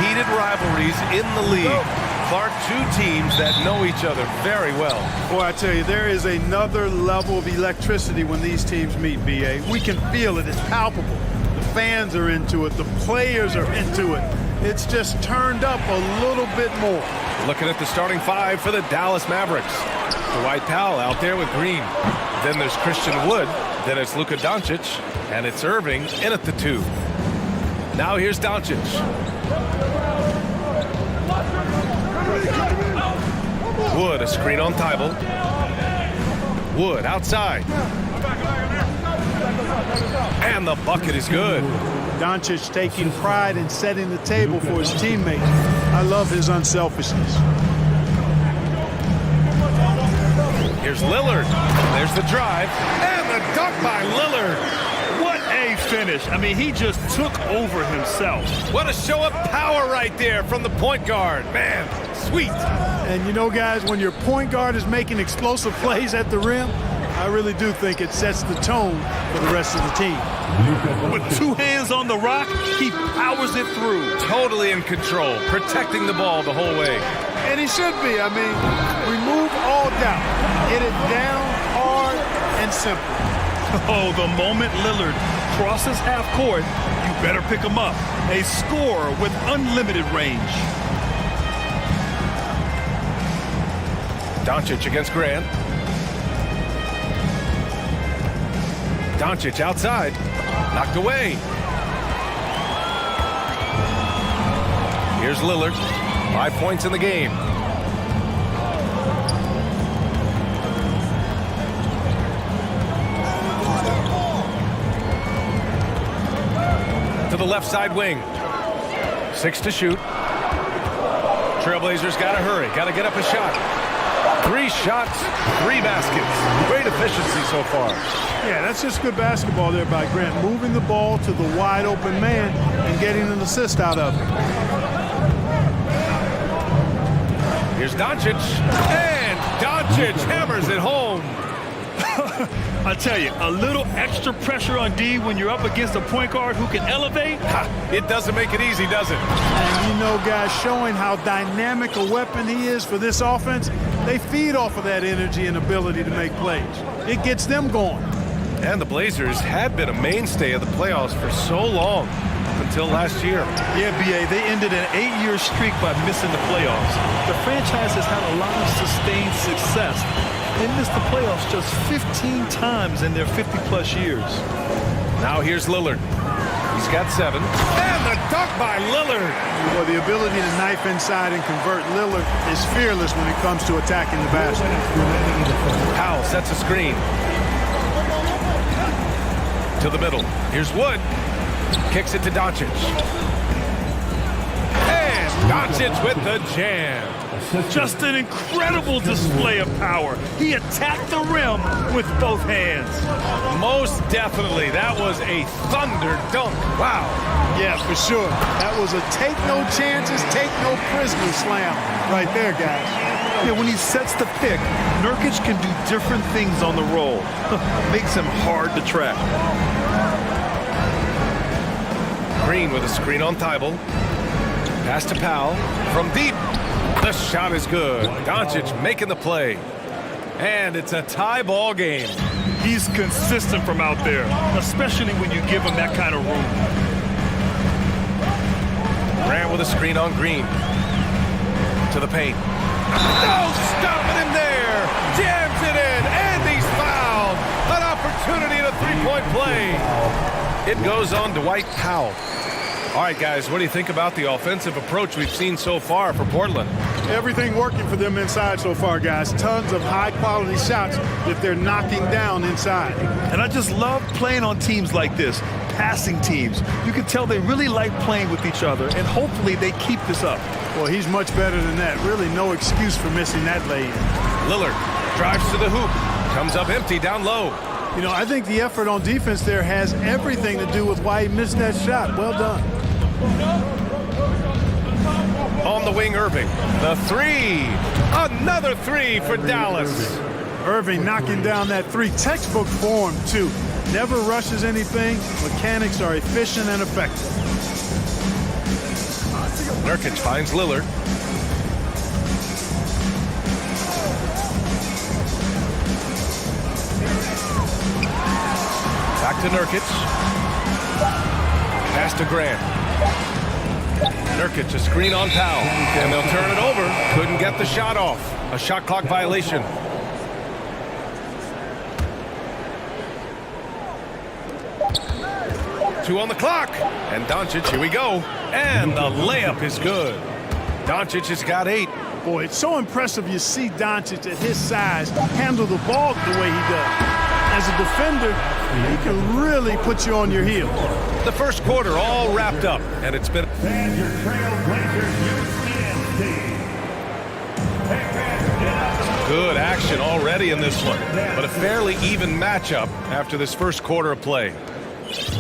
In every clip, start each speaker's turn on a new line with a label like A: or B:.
A: heated rivalries in the league. Clark, two teams that know each other very well.
B: Boy, I tell you, there is another level of electricity when these teams meet, B.A. We can feel it. It's palpable. The fans are into it. The players are into it. It's just turned up a little bit more.
A: Looking at the starting five for the Dallas Mavericks. Dwight Powell out there with Green. Then there's Christian Wood. Then it's Luka Doncic. And it's Irving in at the 2. Now here's Doncic. Wood, a screen on Tybalt. Wood outside. And the bucket is good.
B: Doncic taking pride in setting the table for his teammates. I love his unselfishness.
A: Here's Lillard. There's the drive. And the dunk by Lillard.
C: What a finish. I mean, he just took over himself.
A: What a show of power right there from the point guard. Man, sweet.
B: And you know, guys, when your point guard is making explosive plays at the rim, I really do think it sets the tone for the rest of the team.
C: With two hands on the rock, he powers it through.
A: Totally in control, protecting the ball the whole way.
B: And he should be. I mean, remove all doubt. Get it down hard and simple.
C: Oh, the moment Lillard crosses half court, you better pick him up. A scorer with unlimited range.
A: Doncic against Grant. Doncic outside. Knocked away. Here's Lillard. 5 points in the game. To the left side wing. 6 to shoot. Trailblazers got to hurry. Got to get up a shot. 3 shots, 3 baskets. Great efficiency so far.
B: Yeah, that's just good basketball there by Grant. Moving the ball to the wide open man and getting an assist out of it.
A: Here's Doncic. And Doncic hammers it home.
C: I tell you, a little extra pressure on D when you're up against a point guard who can elevate.
A: It doesn't make it easy, does it?
B: And you know, guys, showing how dynamic a weapon he is for this offense, they feed off of that energy and ability to make plays. It gets them going.
A: And the Blazers had been a mainstay of the playoffs for so long, until last year.
C: Yeah, B.A., they ended an 8-year streak by missing the playoffs. The franchise has had a lot of sustained success. They missed the playoffs just 15 times in their 50-plus years.
A: Now here's Lillard. He's got 7. And the dunk by Lillard.
B: Well, the ability to knife inside and convert Lillard is fearless when it comes to attacking the basket.
A: Powell sets a screen. To the middle. Here's Wood. Kicks it to Doncic. And Doncic with the jam.
C: Just an incredible display of power. He attacked the rim with both hands.
A: Most definitely. That was a thunder dunk. Wow.
B: Yeah, for sure. That was a take no chances, take no prisoners slam right there, guys.
C: Yeah, when he sets the pick, Nurkic can do different things on the roll. Makes him hard to track.
A: Green with a screen on Tybalt. Pass to Powell from deep. The shot is good. Doncic making the play. And it's a tie ball game.
C: He's consistent from out there, especially when you give him that kind of room.
A: Grant with a screen on Green. To the paint. No stopping him there. Jams it in. And he's fouled. An opportunity at a three-point play. It goes on Dwight Powell. All right, guys, what do you think about the offensive approach we've seen so far for Portland?
B: Everything working for them inside so far, guys. Tons of high-quality shots that they're knocking down inside.
C: And I just love playing on teams like this, passing teams. You can tell they really like playing with each other, and hopefully they keep this up.
B: Well, he's much better than that. Really no excuse for missing that lay.
A: Lillard drives to the hoop. Comes up empty down low.
B: You know, I think the effort on defense there has everything to do with why he missed that shot. Well done.
A: On the wing, Irving. The 3. Another 3 for Dallas.
B: Irving knocking down that 3. Textbook form, too. Never rushes anything. Mechanics are efficient and effective.
A: Nurkic finds Lillard. Back to Nurkic. Pass to Grant. Nurkic, a screen on Powell. And they'll turn it over. Couldn't get the shot off. A shot clock violation. Two on the clock. And Doncic, here we go. And the layup is good. Doncic has got 8.
B: Boy, it's so impressive you see Doncic at his size handle the ball the way he does. As a defender, he can really put you on your heels.
A: The first quarter all wrapped up, and it's been... Good action already in this one, but a fairly even matchup after this first quarter of play.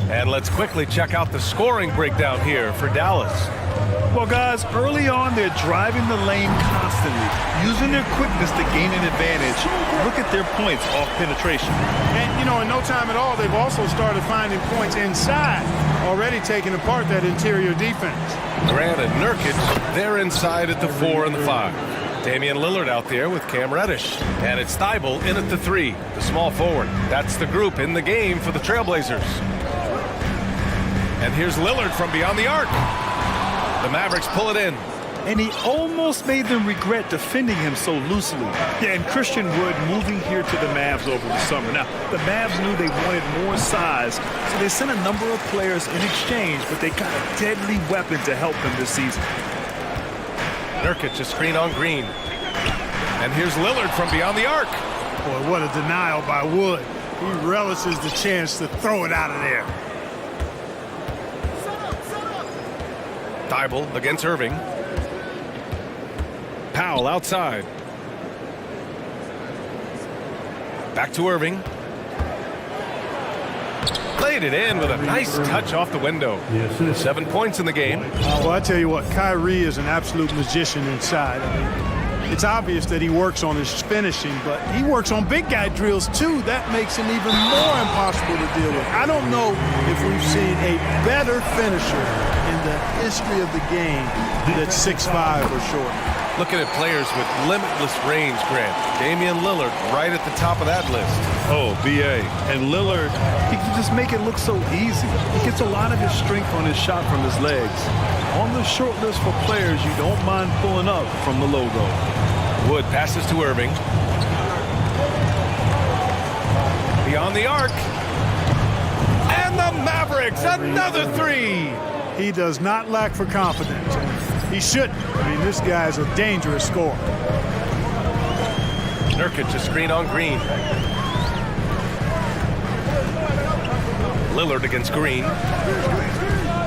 A: And let's quickly check out the scoring breakdown here for Dallas.
C: Well, guys, early on, they're driving the lane constantly, using their quickness to gain an advantage. Look at their points off penetration.
B: And, you know, in no time at all, they've also started finding points inside, already taking apart that interior defense.
A: Grant and Nurkic, they're inside at the 4 and the 5. Damian Lillard out there with Cam Reddish. And it's Thibault in at the 3, the small forward. That's the group in the game for the Trailblazers. And here's Lillard from beyond the arc. The Mavericks pull it in.
C: And he almost made them regret defending him so loosely. Yeah, and Christian Wood moving here to the Mavs over the summer. Now, the Mavs knew they wanted more size, so they sent a number of players in exchange, but they got a deadly weapon to help them this season.
A: Nurkic, a screen on Green. And here's Lillard from beyond the arc.
B: Boy, what a denial by Wood. He relishes the chance to throw it out of there.
A: Thibault against Irving. Powell outside. Back to Irving. Played it in with a nice touch off the window. 7 points in the game.
B: Well, I tell you what, Kyrie is an absolute magician inside. I mean, it's obvious that he works on his finishing, but he works on big guy drills too. That makes him even more impossible to deal with. I don't know if we've seen a better finisher in the history of the game that's 6'5" or short.
A: Looking at players with limitless range, Grant. Damian Lillard right at the top of that list.
C: Oh, B.A. And Lillard, he can just make it look so easy. He gets a lot of his strength on his shot from his legs. On the short list for players you don't mind pulling up from the logo.
A: Wood passes to Irving. Beyond the arc. And the Mavericks, another 3.
B: He does not lack for confidence. He shouldn't. I mean, this guy's a dangerous scorer.
A: Nurkic, a screen on Green. Lillard against Green.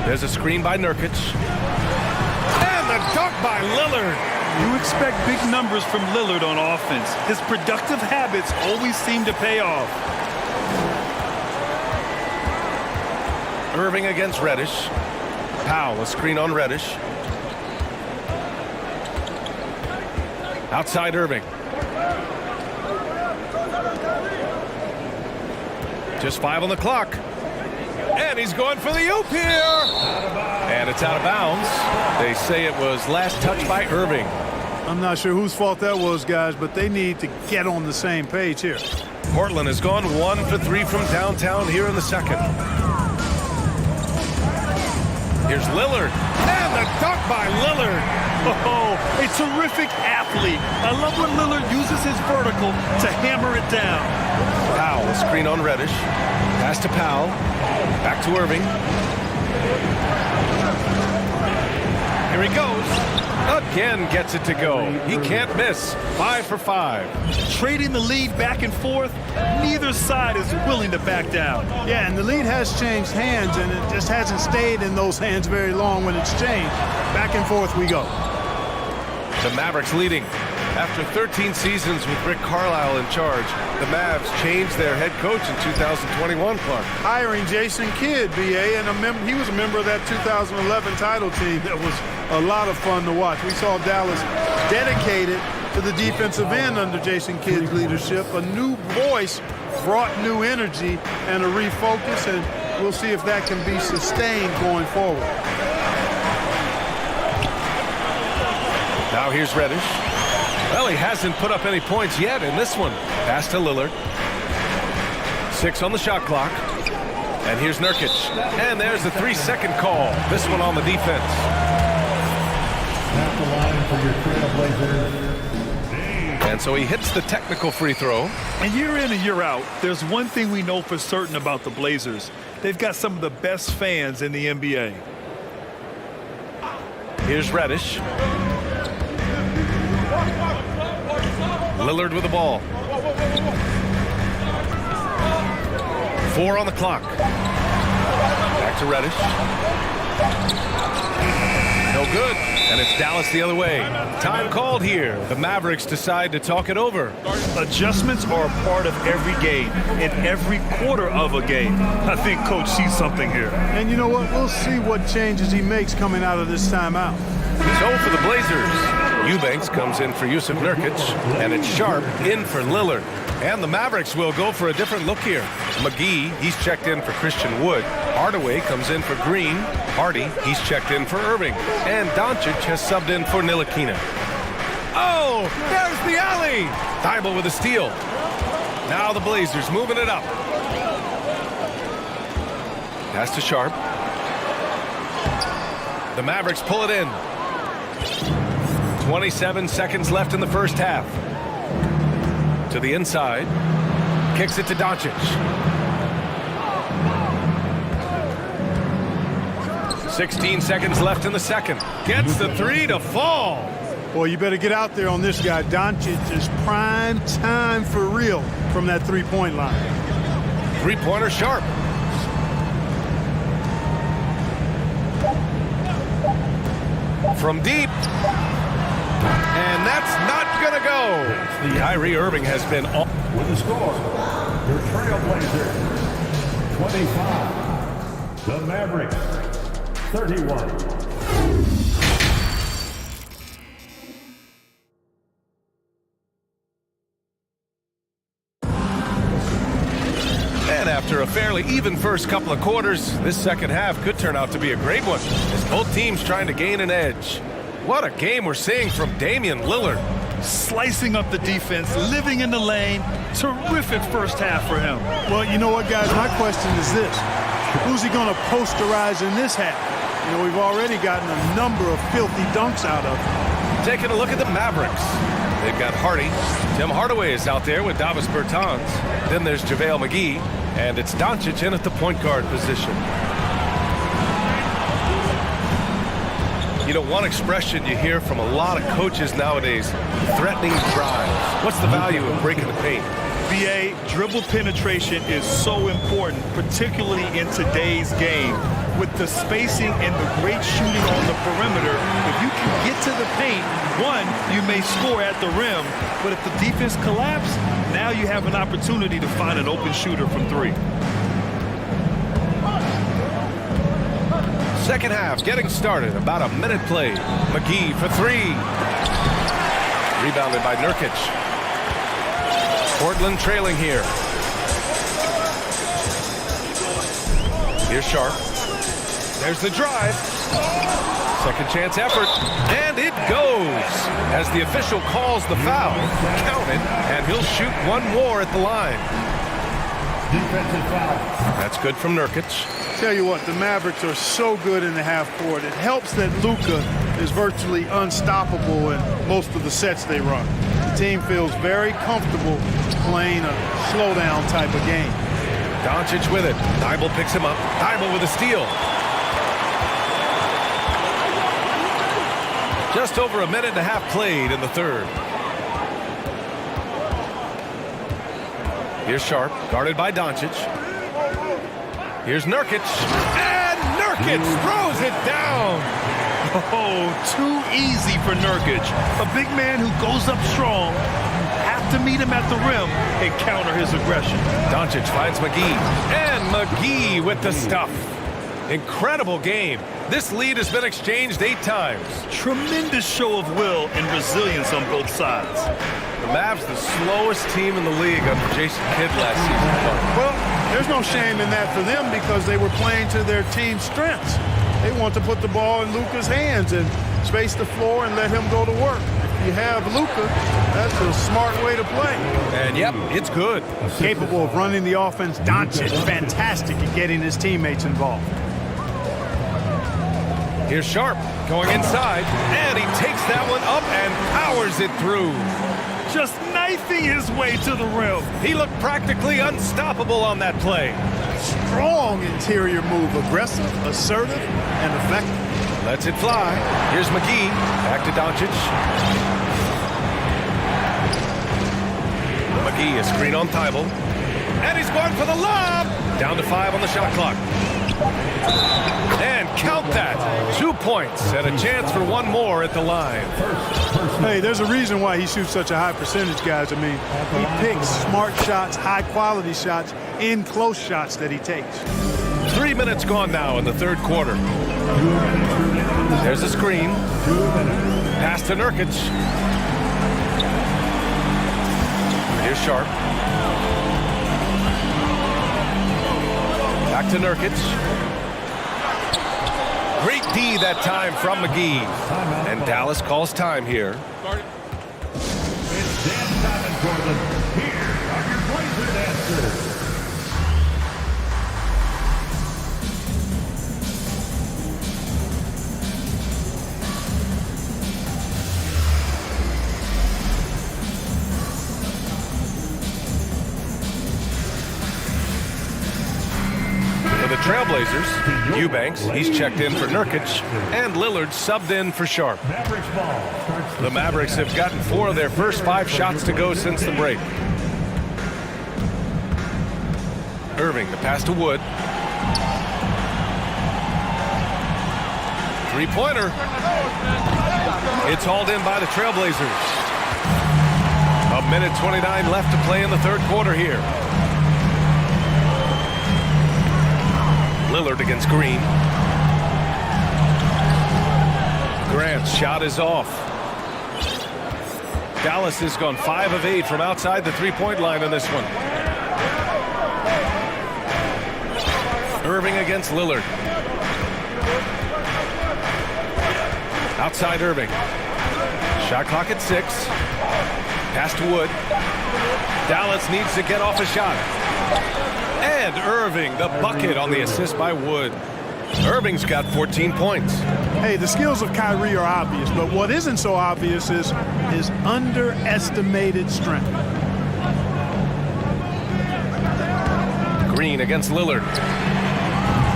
A: There's a screen by Nurkic. And the dunk by Lillard.
C: You expect big numbers from Lillard on offense. His productive habits always seem to pay off.
A: Irving against Reddish. Powell, a screen on Reddish. Outside Irving. Just 5 on the clock. And he's going for the oop here. And it's out of bounds. They say it was last touched by Irving.
B: I'm not sure whose fault that was, guys, but they need to get on the same page here.
A: Portland has gone 1 for 3 from downtown here in the second. Here's Lillard. And the dunk by Lillard.
C: Oh, a terrific athlete. I love when Lillard uses his vertical to hammer it down.
A: Powell, a screen on Reddish. Pass to Powell. Back to Irving. Here he goes. Again gets it to go. He can't miss. 5 for 5.
C: Trading the lead back and forth, neither side is willing to back down.
B: Yeah, and the lead has changed hands, and it just hasn't stayed in those hands very long when it's changed. Back and forth we go.
A: The Mavericks leading. After 13 seasons with Rick Carlisle in charge, the Mavs changed their head coach in 2021, Clark.
B: Hiring Jason Kidd, B.A., and he was a member of that 2011 title team that was a lot of fun to watch. We saw Dallas dedicated to the defensive end under Jason Kidd's leadership. A new voice brought new energy and a refocus, and we'll see if that can be sustained going forward.
A: Now here's Reddish. Well, he hasn't put up any points yet in this one. Pass to Lillard. 6 on the shot clock. And here's Nurkic. And there's the 3-second call. This one on the defense.
D: At the line for your Trailblazers.
A: And so he hits the technical free throw.
C: And year in and year out, there's one thing we know for certain about the Blazers. They've got some of the best fans in the NBA.
A: Here's Reddish. Lillard with the ball. 4 on the clock. Back to Reddish. No good. And it's Dallas the other way. Time called here. The Mavericks decide to talk it over.
C: Adjustments are a part of every game, in every quarter of a game. I think Coach sees something here.
B: And you know what? We'll see what changes he makes coming out of this timeout.
A: So for the Blazers, Eubanks comes in for Yusuf Nurkic, and it's Sharp in for Lillard. And the Mavericks will go for a different look here. McGee, he's checked in for Christian Wood. Hardaway comes in for Green. Hardy, he's checked in for Irving. And Doncic has subbed in for Ntilikina. Oh, there's the alley! Thibault with a steal. Now the Blazers moving it up. Pass to Sharp. The Mavericks pull it in. 27 seconds left in the first half. To the inside. Kicks it to Doncic. 16 seconds left in the second. Gets the 3 to fall.
B: Boy, you better get out there on this guy. Doncic is prime time for real from that three-point line.
A: Three-pointer Sharp. From deep. And that's not going to go. Kyrie Irving has been all.
D: With the score, your Trailblazers 25, the Mavericks 31.
A: And after a fairly even first couple of quarters, this second half could turn out to be a great one, as both teams trying to gain an edge. What a game we're seeing from Damian Lillard.
C: Slicing up the defense, living in the lane. Terrific first half for him.
B: Well, you know what, guys? My question is this. Who's he going to posterize in this half? You know, we've already gotten a number of filthy dunks out of him.
A: Taking a look at the Mavericks. They've got Hardy. Tim Hardaway is out there with Davis Bertans. Then there's JaVale McGee. And it's Doncic in at the point guard position. You know, one expression you hear from a lot of coaches nowadays, threatening drives. What's the value of breaking the paint?
C: BA, dribble penetration is so important, particularly in today's game. With the spacing and the great shooting on the perimeter, if you can get to the paint, one, you may score at the rim, but if the defense collapses, now you have an opportunity to find an open shooter from three.
A: Second half getting started, about a minute played. McGee for 3. Rebounded by Nurkic. Portland trailing here. Here's Sharp. There's the drive. Second chance effort. And it goes. As the official calls the foul. Counted. And he'll shoot one more at the line.
D: Defensive foul.
A: That's good from Nurkic.
B: Tell you what, the Mavericks are so good in the half court. It helps that Luka is virtually unstoppable in most of the sets they run. The team feels very comfortable playing a slowdown type of game.
A: Doncic with it. Thibault picks him up. Thibault with a steal. Just over a minute and a half played in the third. Here's Sharp, guarded by Doncic. Here's Nurkic. And Nurkic throws it down.
C: Oh, too easy for Nurkic. A big man who goes up strong. Have to meet him at the rim and counter his aggression.
A: Doncic finds McGee. And McGee with the stuff. Incredible game. This lead has been exchanged 8 times.
C: Tremendous show of will and resilience on both sides.
A: The Mavs, the slowest team in the league under Jason Kidd last season.
B: Well, there's no shame in that for them because they were playing to their team's strengths. They want to put the ball in Luka's hands, and space the floor and let him go to work. If you have Luka, that's a smart way to play.
A: And yep, it's good.
B: Capable of running the offense. Doncic, fantastic at getting his teammates involved.
A: Here's Sharp going inside, and he takes that one up and powers it through.
C: Just knifing his way to the rim.
A: He looked practically unstoppable on that play.
B: Strong interior move, aggressive, assertive, and effective.
A: Lets it fly. Here's McGee, back to Doncic. McGee, a screen on Thibault. And he's going for the lob! Down to 5 on the shot clock. And count that. 2 points and a chance for one more at the line.
B: Hey, there's a reason why he shoots such a high percentage, guys. I mean, he picks smart shots, high-quality shots, in close shots that he takes.
A: 3 minutes gone now in the third quarter. There's a screen. Pass to Nurkic. Here's Sharp. Back to Nurkic. Great D that time from McGee. And Dallas calls time here.
D: It's dance time in Portland. Here are your Blazer dancers.
A: For the Trailblazers, Eubanks, he's checked in for Nurkic, and Lillard subbed in for Sharp.
D: Mavericks ball starts
A: The Mavericks have gotten 4 of their first 5 shots to go since the break. Irving, the pass to Wood. Three-pointer. It's hauled in by the Trailblazers. A minute 29 left to play in the third quarter here. Lillard against Green. Grant's shot is off. Dallas has gone 5 of 8 from outside the three-point line in this one. Irving against Lillard. Outside Irving. Shot clock at 6. Pass to Wood. Dallas needs to get off a shot. And Irving, the bucket on the assist by Wood. Irving's got 14 points.
B: Hey, the skills of Kyrie are obvious, but what isn't so obvious is his underestimated strength.
A: Green against Lillard.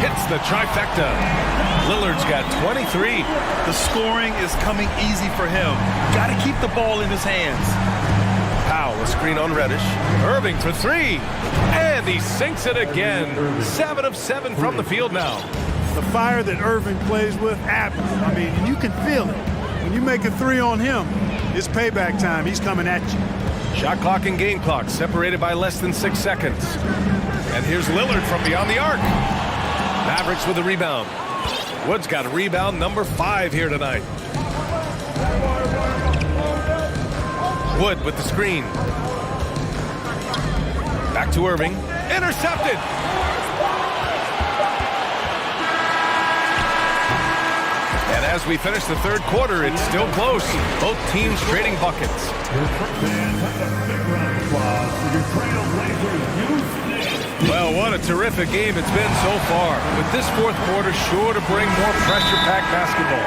A: Hits the trifecta. Lillard's got 23.
C: The scoring is coming easy for him. Got to keep the ball in his hands.
A: Powell, a screen on Reddish. Irving for 3. And he sinks it again. 7 of 7 from the field now.
B: The fire that Irving plays with, I mean, you can feel it. When you make a 3 on him, it's payback time. He's coming at you.
A: Shot clock and game clock separated by less than 6 seconds. And here's Lillard from beyond the arc. Mavericks with a rebound. Wood's got rebound number 5 here tonight. Wood with the screen. Back to Irving. Intercepted! And as we finish the third quarter, it's still close. Both teams trading buckets. Well, what a terrific game it's been so far. With this fourth quarter sure to bring more pressure-packed basketball.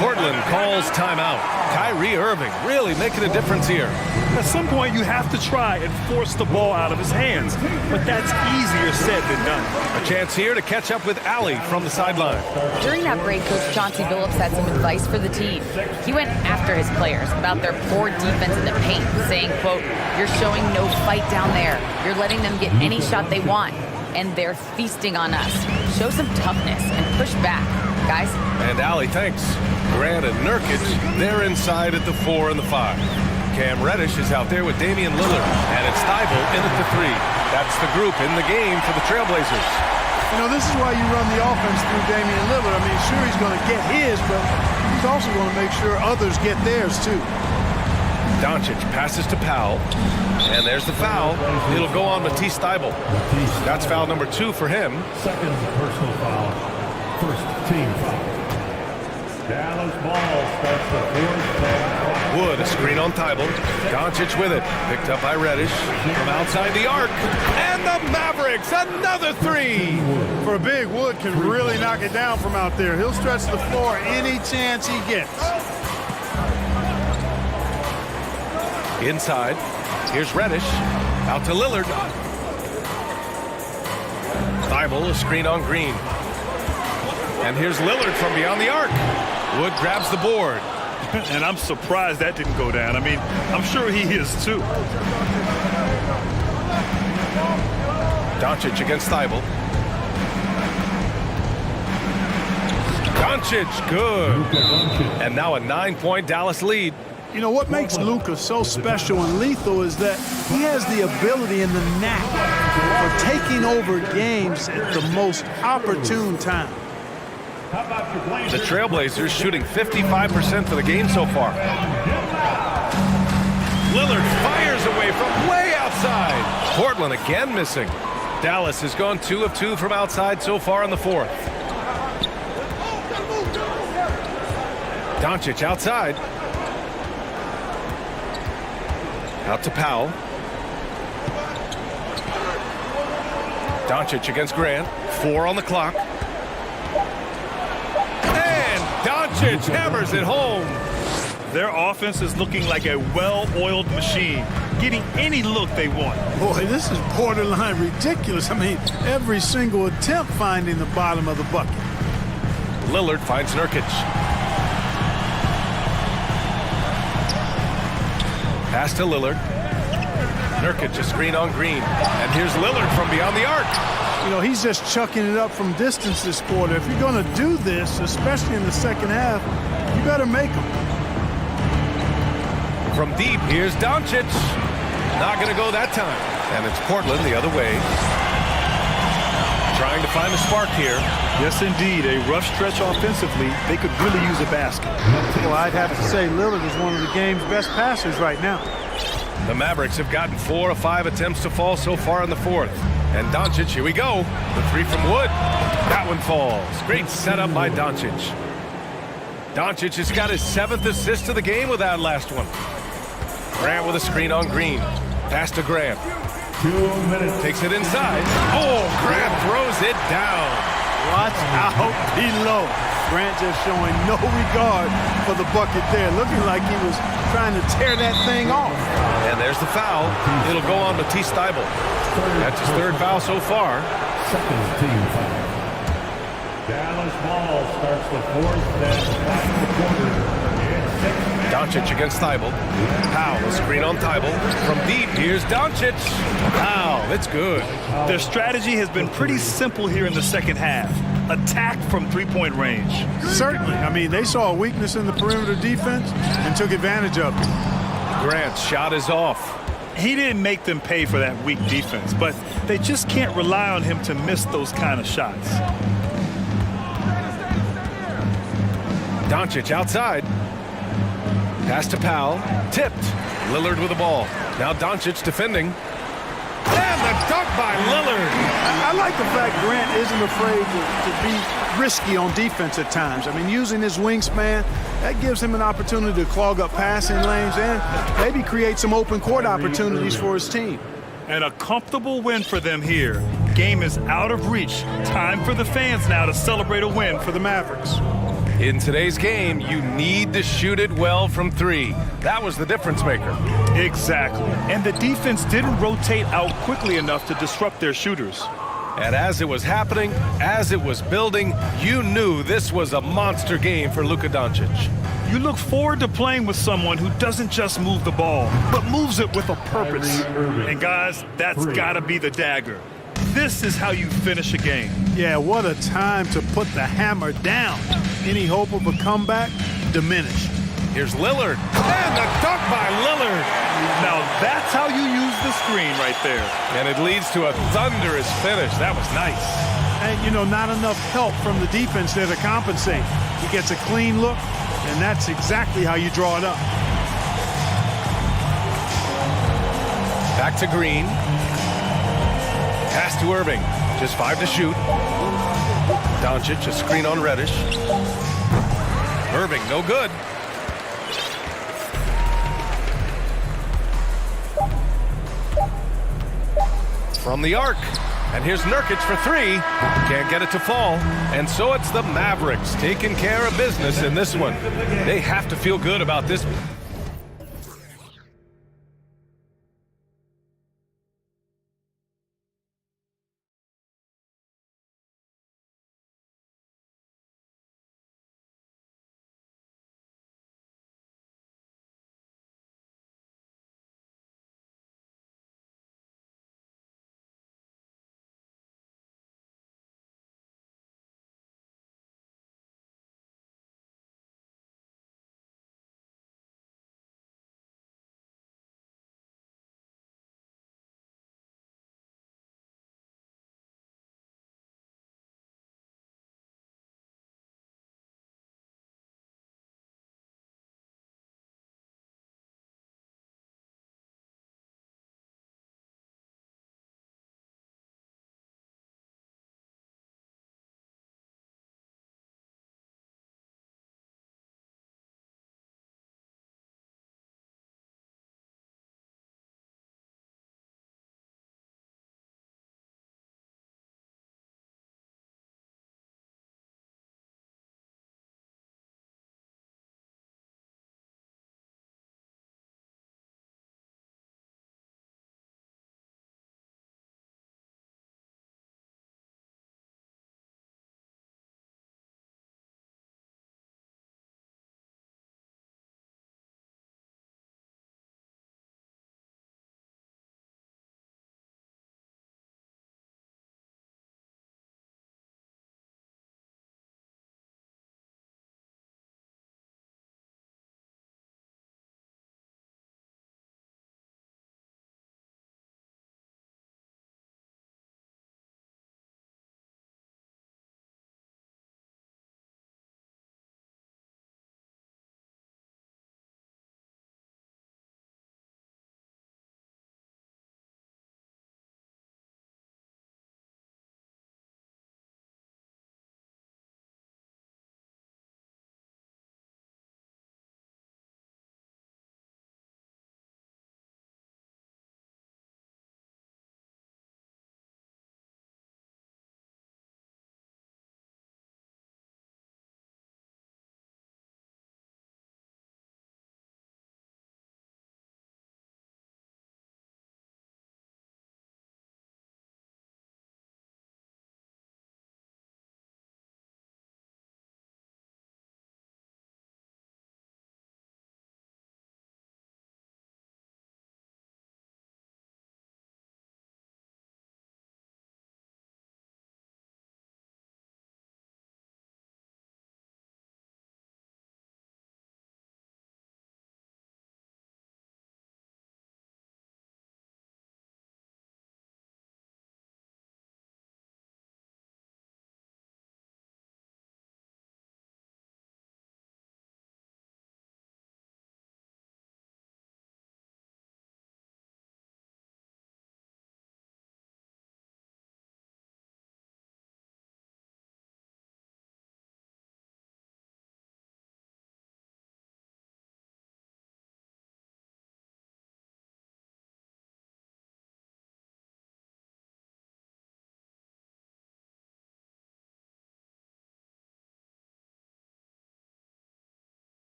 A: Portland calls timeout. Kyrie Irving really making a difference here.
C: At some point, you have to try and force the ball out of his hands, but that's easier said than done.
A: A chance here to catch up with Allie from the sideline.
E: During that break, Coach Chauncey Billups had some advice for the team. He went after his players about their poor defense in the paint, saying, quote, "You're showing no fight down there. You're letting them get any shot they want, and they're feasting on us. Show some toughness and push back, guys."
A: And Allie thanks. Grant and Nurkic, they're inside at the 4 and the 5. Cam Reddish is out there with Damian Lillard, and it's Thibault in at the 3. That's the group in the game for the Trailblazers.
B: You know, this is why you run the offense through Damian Lillard. I mean, sure, he's going to get his, but he's also going to make sure others get theirs, too.
A: Doncic passes to Powell, and there's the foul. It'll go on Matisse Thybulle. That's foul number 2 for him.
D: Second personal foul. First team foul. Dallas ball starts the fourth quarter.
A: Wood, a screen on Thibault. Doncic with it. Picked up by Reddish from outside the arc. And the Mavericks, another three.
B: For a big, Wood can really knock it down from out there. He'll stretch the floor any chance he gets.
A: Inside, here's Reddish. Out to Lillard. Thibault, a screen on Green. And here's Lillard from beyond the arc. Wood grabs the board.
C: And I'm surprised that didn't go down. I mean, I'm sure he is too.
A: Doncic against Thibault. Doncic, good. And now a 9-point Dallas lead.
B: You know, what makes Luka so special and lethal is that he has the ability and the knack for taking over games at the most opportune time.
A: The Trailblazers shooting 55% for the game so far. Lillard fires away from way outside. Portland again missing. Dallas has gone 2 of 2 from outside so far in the fourth. Doncic outside. Out to Powell. Doncic against Grant. 4 on the clock. And Doncic hammers it home.
C: Their offense is looking like a well-oiled machine, getting any look they want.
B: Boy, this is borderline ridiculous. I mean, every single attempt finding the bottom of the bucket.
A: Lillard finds Nurkic. Pass to Lillard. Nurkic, a screen on Green. And here's Lillard from beyond the arc.
B: You know, he's just chucking it up from distance this quarter. If you're going to do this, especially in the second half, you better make them.
A: From deep, here's Doncic. Not going to go that time. And it's Portland the other way. Trying to find a spark here.
C: Yes, indeed. A rough stretch offensively. They could really use a basket.
B: Well, I'd have to say Lillard is one of the game's best passers right now.
A: The Mavericks have gotten 4 of 5 attempts to fall so far in the fourth. And Doncic, here we go. The three from Wood. That one falls. Great setup by Doncic. Doncic has got his 7th assist of the game with that last one. Grant with a screen on Green. Pass to Grant.
D: 2 minutes.
A: Takes it inside. Oh, Grant throws it down.
B: Watch out below. Grant just showing no regard for the bucket there. Looking like he was trying to tear that thing off.
A: And there's the foul. It'll go on Matisse Thybulle. That's his 3rd foul so far.
D: Second team foul. Dallas ball starts the fourth and final quarter.
A: Doncic against Thybulle. Powell, a screen on Thybulle. From deep, here's Doncic. Wow, that's good.
C: Their strategy has been pretty simple here in the second half. Attack from three-point range.
B: Certainly. I mean, they saw a weakness in the perimeter defense and took advantage of it.
A: Grant's shot is off.
C: He didn't make them pay for that weak defense, but they just can't rely on him to miss those kind of shots.
A: Doncic outside. Pass to Powell. Tipped. Lillard with the ball. Now Doncic defending. And the dunk by Lillard.
B: I like the fact Grant isn't afraid to be risky on defense at times. I mean, using his wingspan, that gives him an opportunity to clog up passing lanes and maybe create some open court opportunities for his team.
C: And a comfortable win for them here. Game is out of reach. Time for the fans now to celebrate a win for the Mavericks.
A: In today's game, you need to shoot it well from 3. That was the difference maker.
C: Exactly. And the defense didn't rotate out quickly enough to disrupt their shooters.
A: And as it was happening, as it was building, you knew this was a monster game for Luka Doncic.
C: You look forward to playing with someone who doesn't just move the ball, but moves it with a purpose. And guys, that's gotta be the dagger. This is how you finish a game.
B: Yeah, what a time to put the hammer down. Any hope of a comeback diminished.
A: Here's Lillard. And the dunk by Lillard.
C: Now that's how you use the screen right there.
A: And it leads to a thunderous finish. That was nice.
B: And, you know, not enough help from the defense there to compensate. He gets a clean look, and that's exactly how you draw it up.
A: Back to Green. Pass to Irving. Just 5 to shoot. Doncic, a screen on Reddish. Irving, no good. From the arc. And here's Nurkic for three. Can't get it to fall. And so it's the Mavericks taking care of business in this one. They have to feel good about this.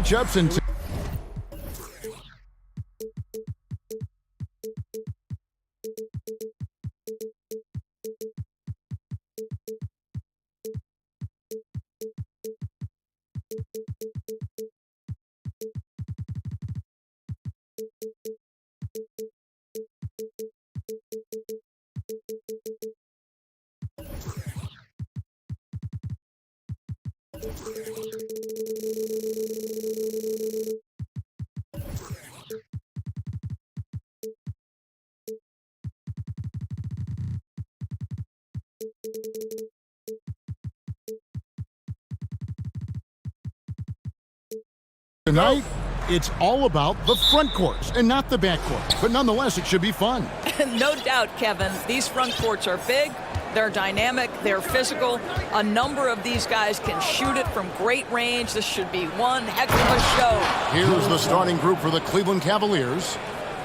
F: Matchups and tonight, it's all about the front courts and not the back court. But nonetheless, it should be fun.
G: No doubt, Kevin. These front courts are big, they're dynamic, they're physical. A number of these guys can shoot it from great range. This should be one heck of a show.
F: Here's the starting group for the Cleveland Cavaliers.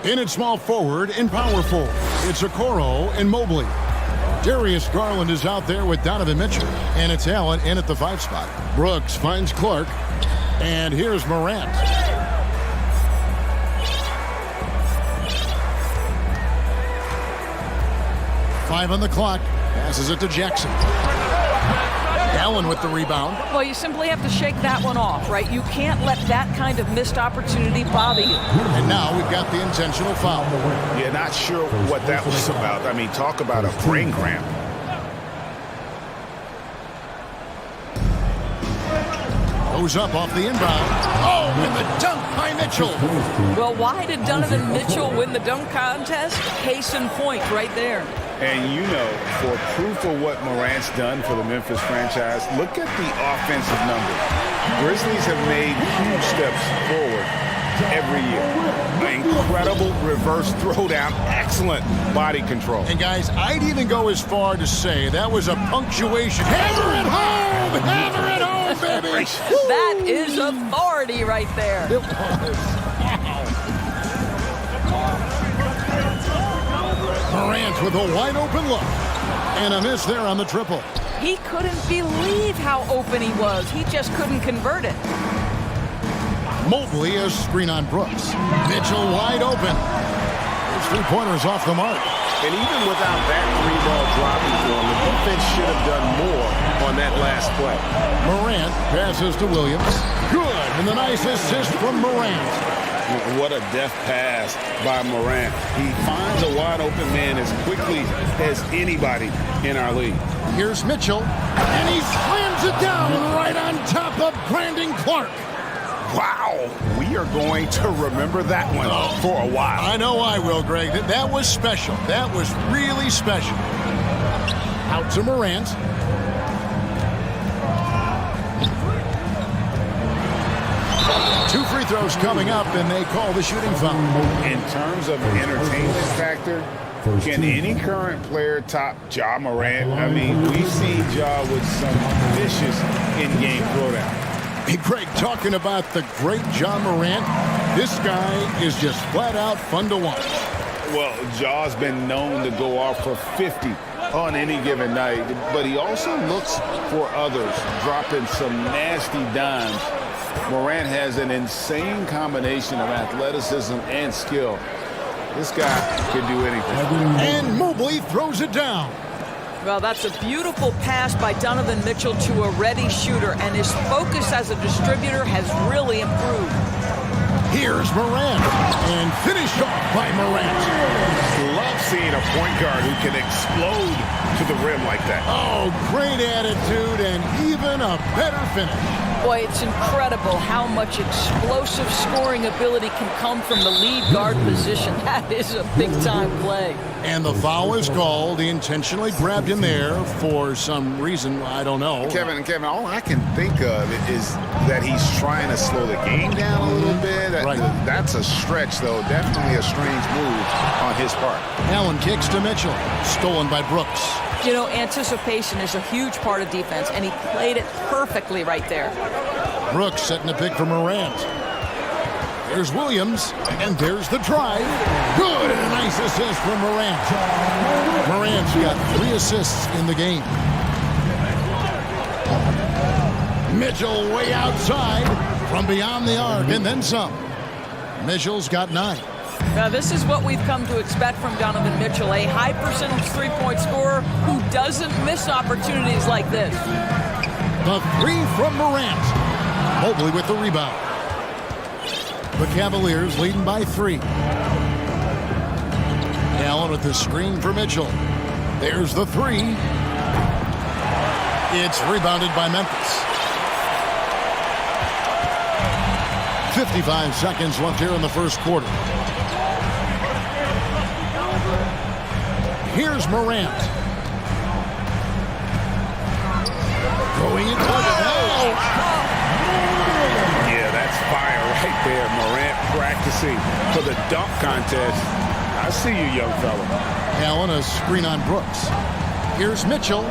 F: In at small forward and power forward, it's Okoro and Mobley. Darius Garland is out there with Donovan Mitchell, and it's Allen in at the 5 spot. Brooks finds Clark, and here's Morant. Five on the clock, passes it to Jackson. Allen with the rebound.
G: Well, you simply have to shake that one off, right? You can't let that kind of missed opportunity bother you.
F: And now we've got the intentional foul.
H: Yeah, not sure what that was about. I mean, talk about a brain cramp.
F: Goes up off the inbound. Oh, and the dunk by Mitchell.
G: Well, why did Donovan Mitchell win the dunk contest? Case in point right there.
H: And you know, for proof of what Morant's done for the Memphis franchise, look at the offensive numbers. Grizzlies have made huge steps forward every year. Incredible reverse throwdown, excellent body control.
F: And guys, I'd even go as far to say that was a punctuation. Hammer it home! Hammer it home, baby!
G: That is authority right there.
F: It was. Morant with a wide open look. And a miss there on the triple.
G: He couldn't believe how open he was. He just couldn't convert it.
F: Mobley a screen on Brooks. Mitchell wide open. His three-pointers off the mark.
H: And even without that three-ball dropping for him, the defense should have done more on that last play.
F: Morant passes to Williams. Good, and the nice assist from Morant.
H: What a deft pass by Morant. He finds a wide-open man as quickly as anybody in our league.
F: Here's Mitchell, and he slams it down right on top of Brandon Clark.
H: Wow, we are going to remember that one for a while.
F: I know I will, Greg. That was special. That was really special. Out to Morant. Two free throws coming up, and they call the shooting foul.
H: In terms of entertainment factor, can any current player top Ja Morant? I mean, we see Ja with some vicious in-game throwdown.
F: Hey, Greg, talking about the great Ja Morant, this guy is just flat out fun to watch.
H: Well, Ja's been known to go off for 50 on any given night, but he also looks for others, dropping some nasty dimes. Morant has an insane combination of athleticism and skill. This guy can do anything.
F: And Mobley throws it down.
G: Well, that's a beautiful pass by Donovan Mitchell to a ready shooter, and his focus as a distributor has really improved.
F: Here's Morant, and finished off by Morant.
H: Love seeing a point guard who can explode to the rim like that.
F: Oh, great attitude and even a better finish.
G: Boy, it's incredible how much explosive scoring ability can come from the lead guard position. That is a big-time play.
F: And the foul is called. He intentionally grabbed him there for some reason, I don't know.
H: Kevin, all I can think of is that he's trying to slow the game down a little bit.
F: Right.
H: That's a stretch, though. Definitely a strange move on his part.
F: Allen kicks to Mitchell. Stolen by Brooks.
G: You know, anticipation is a huge part of defense, and he played it perfectly right there.
F: Brooks setting a pick for Morant. There's Williams, and there's the drive. Good, and a nice assist from Morant. Morant's got 3 assists in the game. Mitchell way outside from beyond the arc and then some. Mitchell's got 9.
G: Now, this is what we've come to expect from Donovan Mitchell, a high percentage three-point scorer who doesn't miss opportunities like this.
F: The 3 from Morant. Mobley with the rebound. The Cavaliers leading by 3. Allen with the screen for Mitchell. There's the 3. It's rebounded by Memphis. 55 seconds left here in the first quarter. Here's Morant. Going into the
H: Yeah, that's fire right there. Morant practicing for the dunk contest. I see you, young fella.
F: Allen, a screen on Brooks. Here's Mitchell.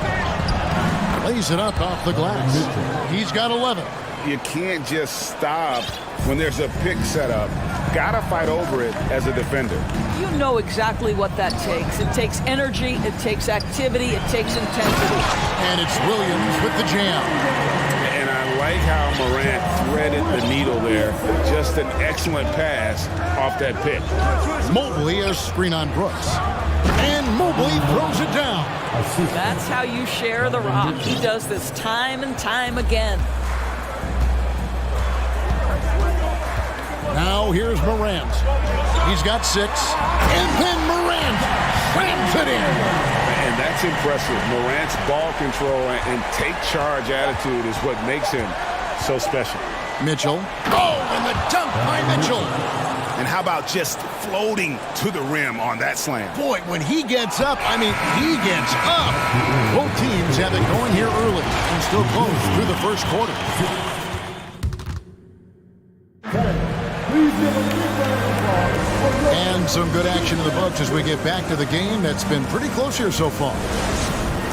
F: Lays it up off the glass. He's got 11.
H: You can't just stop when there's a pick set up. Gotta fight over it as a defender.
G: You know exactly what that takes. It takes energy, it takes activity, it takes intensity.
F: And it's Williams with the jam.
H: And I like how Morant threaded the needle there. Just an excellent pass off that pick.
F: Mobley, a screen on Brooks. And Mobley throws it down.
G: That's how you share the rock. He does this time and time again.
F: Now here's Morant. He's got 6. And then Morant slams it in.
H: And that's impressive. Morant's ball control and take charge attitude is what makes him so special.
F: Mitchell. Oh, and the dunk by Mitchell.
H: And how about just floating to the rim on that slam?
F: Boy, when he gets up, I mean, he gets up. Both teams have it going here early and still close through the first quarter. And some good action in the books as we get back to the game that's been pretty close here so far.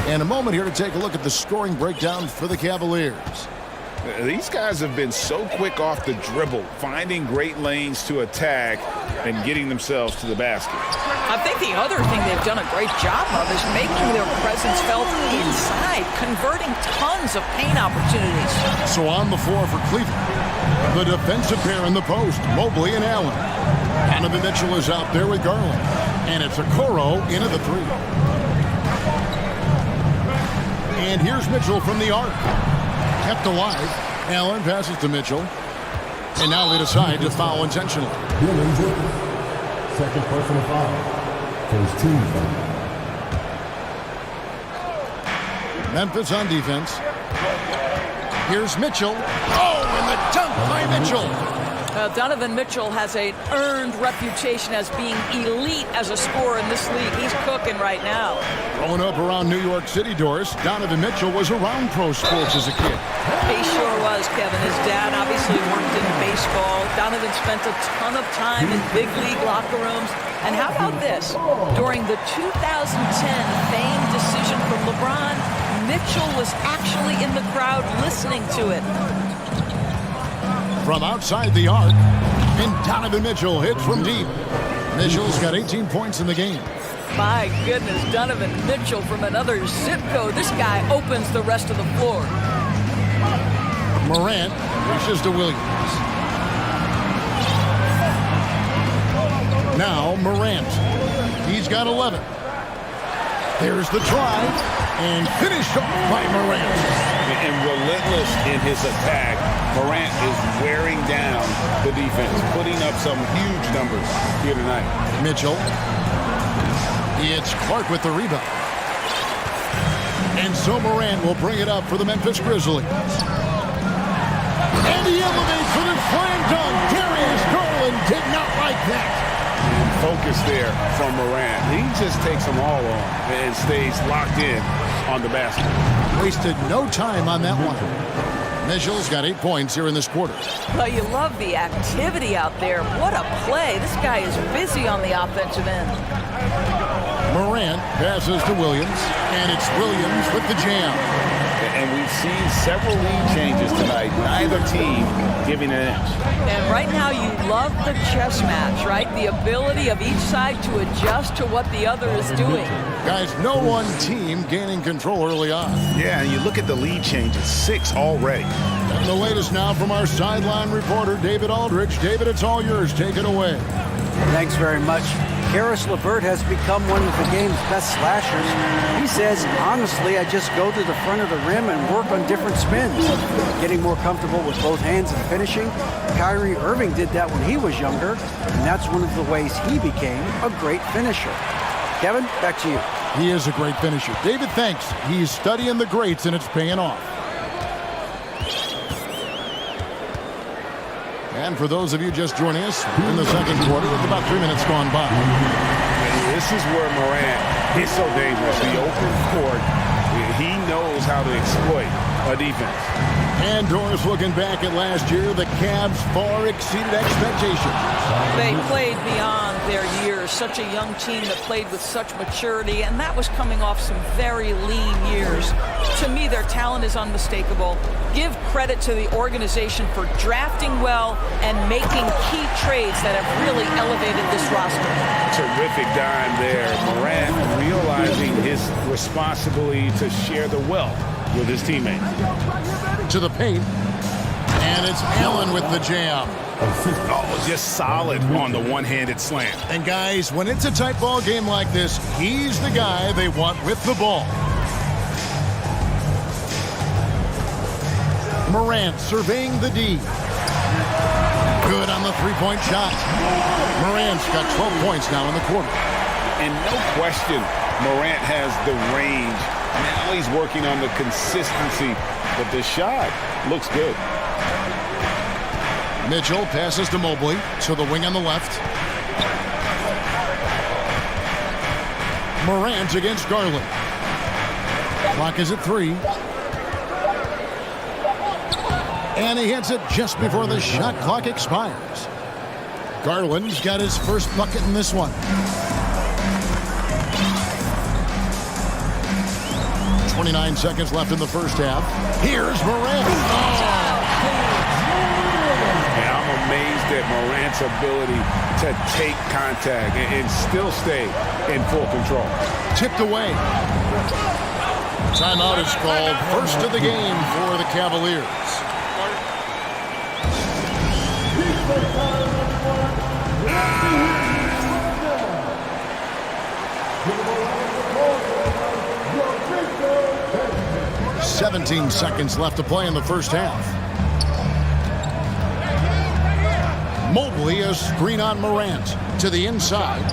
F: And a moment here to take a look at the scoring breakdown for the Cavaliers.
H: These guys have been so quick off the dribble, finding great lanes to attack and getting themselves to the basket.
G: I think the other thing they've done a great job of is making their presence felt inside, converting tons of paint opportunities.
F: So on the floor for Cleveland, the defensive pair in the post, Mobley and Allen. Donovan Mitchell is out there with Garland. And it's Okoro into the 3. And here's Mitchell from the arc. Kept alive. Allen passes to Mitchell. And now they decide to foul intentionally.
D: Second personal foul. First team foul.
F: Memphis on defense. Here's Mitchell. Oh, and the dunk by Mitchell.
G: Donovan Mitchell has an earned reputation as being elite as a scorer in this league. He's cooking right now.
F: Growing up around New York City, Doris, Donovan Mitchell was around pro sports as a kid.
G: He sure was, Kevin. His dad obviously worked in baseball. Donovan spent a ton of time in big league locker rooms. And how about this? During the 2010 famed decision from LeBron, Mitchell was actually in the crowd listening to it.
F: From outside the arc, and Donovan Mitchell hits from deep. Mitchell's got 18 points in the game.
G: My goodness, Donovan Mitchell from another zip code. This guy opens the rest of the floor.
F: Morant reaches to Williams. Now Morant. He's got 11. There's the try, and finished off by Morant.
H: And relentless in his attack, Morant is wearing down the defense, putting up some huge numbers here tonight.
F: Mitchell. It's Clark with the rebound. And so Morant will bring it up for the Memphis Grizzlies. And he elevates for the slam dunk. Darius Garland did not like that.
H: Focus there from Morant. He just takes them all on and stays locked in on the basket.
F: Wasted no time on that one. Mitchell's got 8 points here in this quarter.
G: Well, you love the activity out there. What a play. This guy is busy on the offensive end.
F: Morant passes to Williams, and it's Williams with the jam.
H: And we've seen several lead changes tonight, neither team giving an inch.
G: And right now you love the chess match, right? The ability of each side to adjust to what the other is doing.
F: Guys, no one team gaining control early on.
H: Yeah, and you look at the lead changes, 6 already.
F: And the latest now from our sideline reporter, David Aldridge. David, it's all yours. Take it away.
I: Thanks very much. Karis LeVert has become one of the game's best slashers. He says, honestly, I just go to the front of the rim and work on different spins, getting more comfortable with both hands and finishing. Kyrie Irving did that when he was younger, and that's one of the ways he became a great finisher. Kevin, back to you.
F: He is a great finisher. David, thanks. He's studying the greats, and it's paying off. And for those of you just joining us, in the second quarter, with about 3 minutes gone by.
H: This is where Morant is so dangerous. The open court, he knows how to exploit a defense.
F: And Doris, looking back at last year, the Cavs far exceeded expectations.
G: They played beyond their years. Such a young team that played with such maturity, and that was coming off some very lean years. To me, their talent is unmistakable. Give credit to the organization for drafting well and making key trades that have really elevated this roster.
H: Terrific dime there. Morant realizing his responsibility to share the wealth with his teammates.
F: To the paint. And it's Allen with the jam.
H: Oh, just solid on the one-handed slam.
F: And guys, when it's a tight ball game like this, he's the guy they want with the ball. Morant surveying the D. Good on the three-point shot. Morant's got 12 points now in the quarter.
H: And no question, Morant has the range. Now he's working on the consistency, but the shot looks good.
F: Mitchell passes to Mobley, to the wing on the left. Morant against Garland. Clock is at 3. And he hits it just before the shot clock expires. Garland's got his first bucket in this one. 29 seconds left in the first half. Here's Morant.
H: And I'm amazed at Morant's ability to take contact and still stay in full control.
F: Tipped away. Timeout is called. First of the game for the Cavaliers. "17 seconds left to play in the first half. Mobley, a screen on Morant to the inside.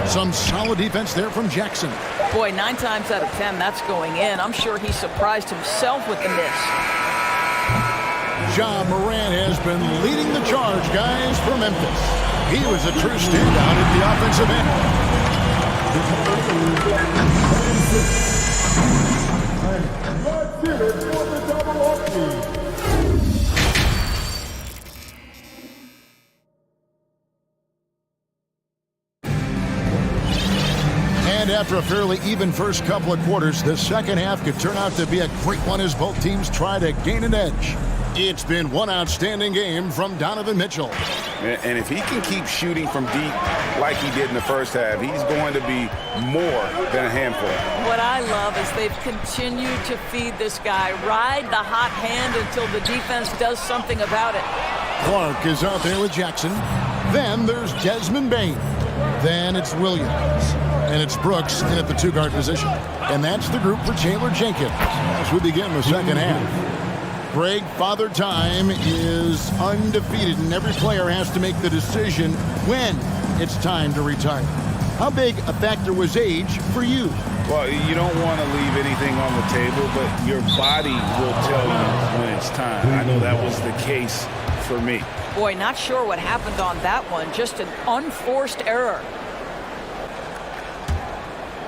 F: Some solid defense there from Jackson.
G: Boy, 9 times out of 10, that's going in. I'm sure he surprised himself with the miss.
F: Ja Morant has been leading the charge, guys, for Memphis. He was a true standout at the offensive end. 'And after a fairly even first couple of quarters, the second half could turn out to be a great one as both teams try to gain an edge. It's been one outstanding game from Donovan Mitchell.
H: And if he can keep shooting from deep like he did in the first half, he's going to be more than a handful.
G: What I love is they've continued to feed this guy, ride the hot hand until the defense does something about it.
F: Clark is out there with Jackson. Then there's Desmond Bain. Then it's Williams. And it's Brooks in at the two-guard position. And that's the group for Taylor Jenkins as we begin the second half. Greg, Father Time is undefeated, and every player has to make the decision when it's time to retire. How big a factor was age for you?
H: Well, you don't want to leave anything on the table, but your body will tell you when it's time. I know that was the case for me.
G: Boy, not sure what happened on that one. Just an unforced error.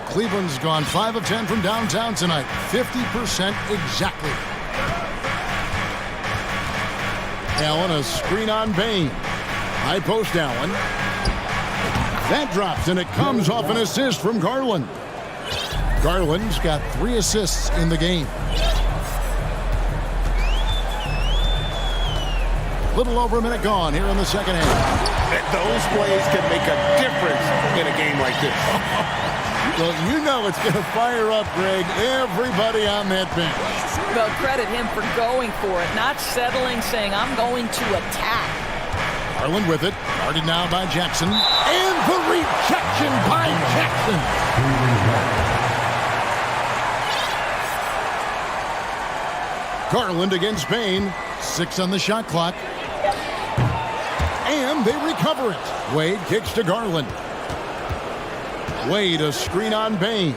F: Cleveland's gone 5 of 10 from downtown tonight. 50% exactly. Allen, a screen on Bain. High post Allen. That drops, and it comes off an assist from Garland. Garland's got 3 assists in the game. Little over a minute gone here in the second half.
H: Those plays can make a difference in a game like this.
F: Well, you know it's going to fire up, Greg, everybody on that bench.
G: Well, credit him for going for it, not settling, saying, I'm going to attack.
F: Garland with it. Guarded now by Jackson. And the rejection by Jackson. Garland against Bain. 6 on the shot clock. And they recover it. Wade kicks to Garland. Wade, a screen on Bain.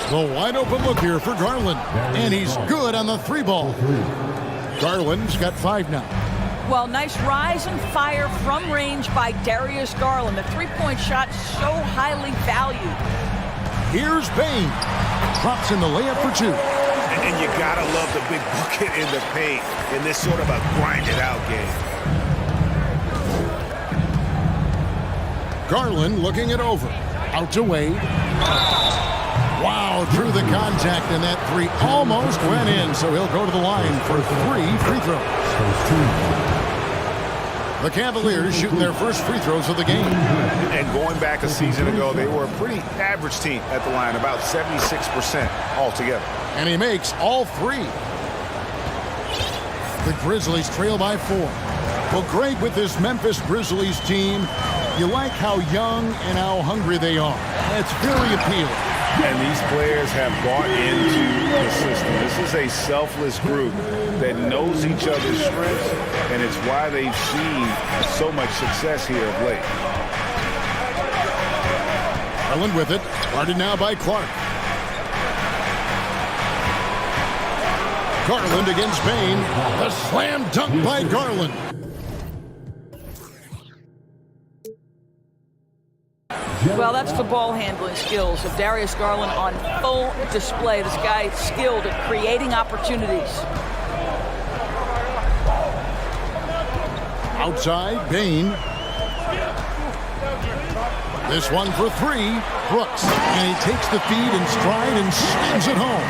F: The wide open look here for Garland. And he's good on the 3-ball. Garland's got 5 now.
G: Well, nice rise and fire from range by Darius Garland. The 3-point shot so highly valued.
F: Here's Bain. Drops in the layup for 2.
A: And you gotta love the big bucket in the paint in this sort of a grind-it-out game.
F: Garland looking it over. Out to Wade. Wow, drew the contact, and that 3 almost went in, so he'll go to the line for 3 free throws. The Cavaliers shooting their first free throws of the game.
H: And going back a season ago, they were a pretty average team at the line, about 76% altogether.
F: And he makes all 3. The Grizzlies trail by 4. Well, Greg, with this Memphis Grizzlies team, you like how young and how hungry they are. It's very appealing.
H: And these players have bought into the system. This is a selfless group that knows each other's strengths, and it's why they've seen so much success here of late.
F: Garland with it. Guarded now by Clark. Garland against Bain. The slam dunk by Garland.
G: Well, that's the ball handling skills of Darius Garland on full display. This guy is skilled at creating opportunities.
F: Outside, Bain. This one for 3, Brooks. And he takes the feed in stride and slams it home.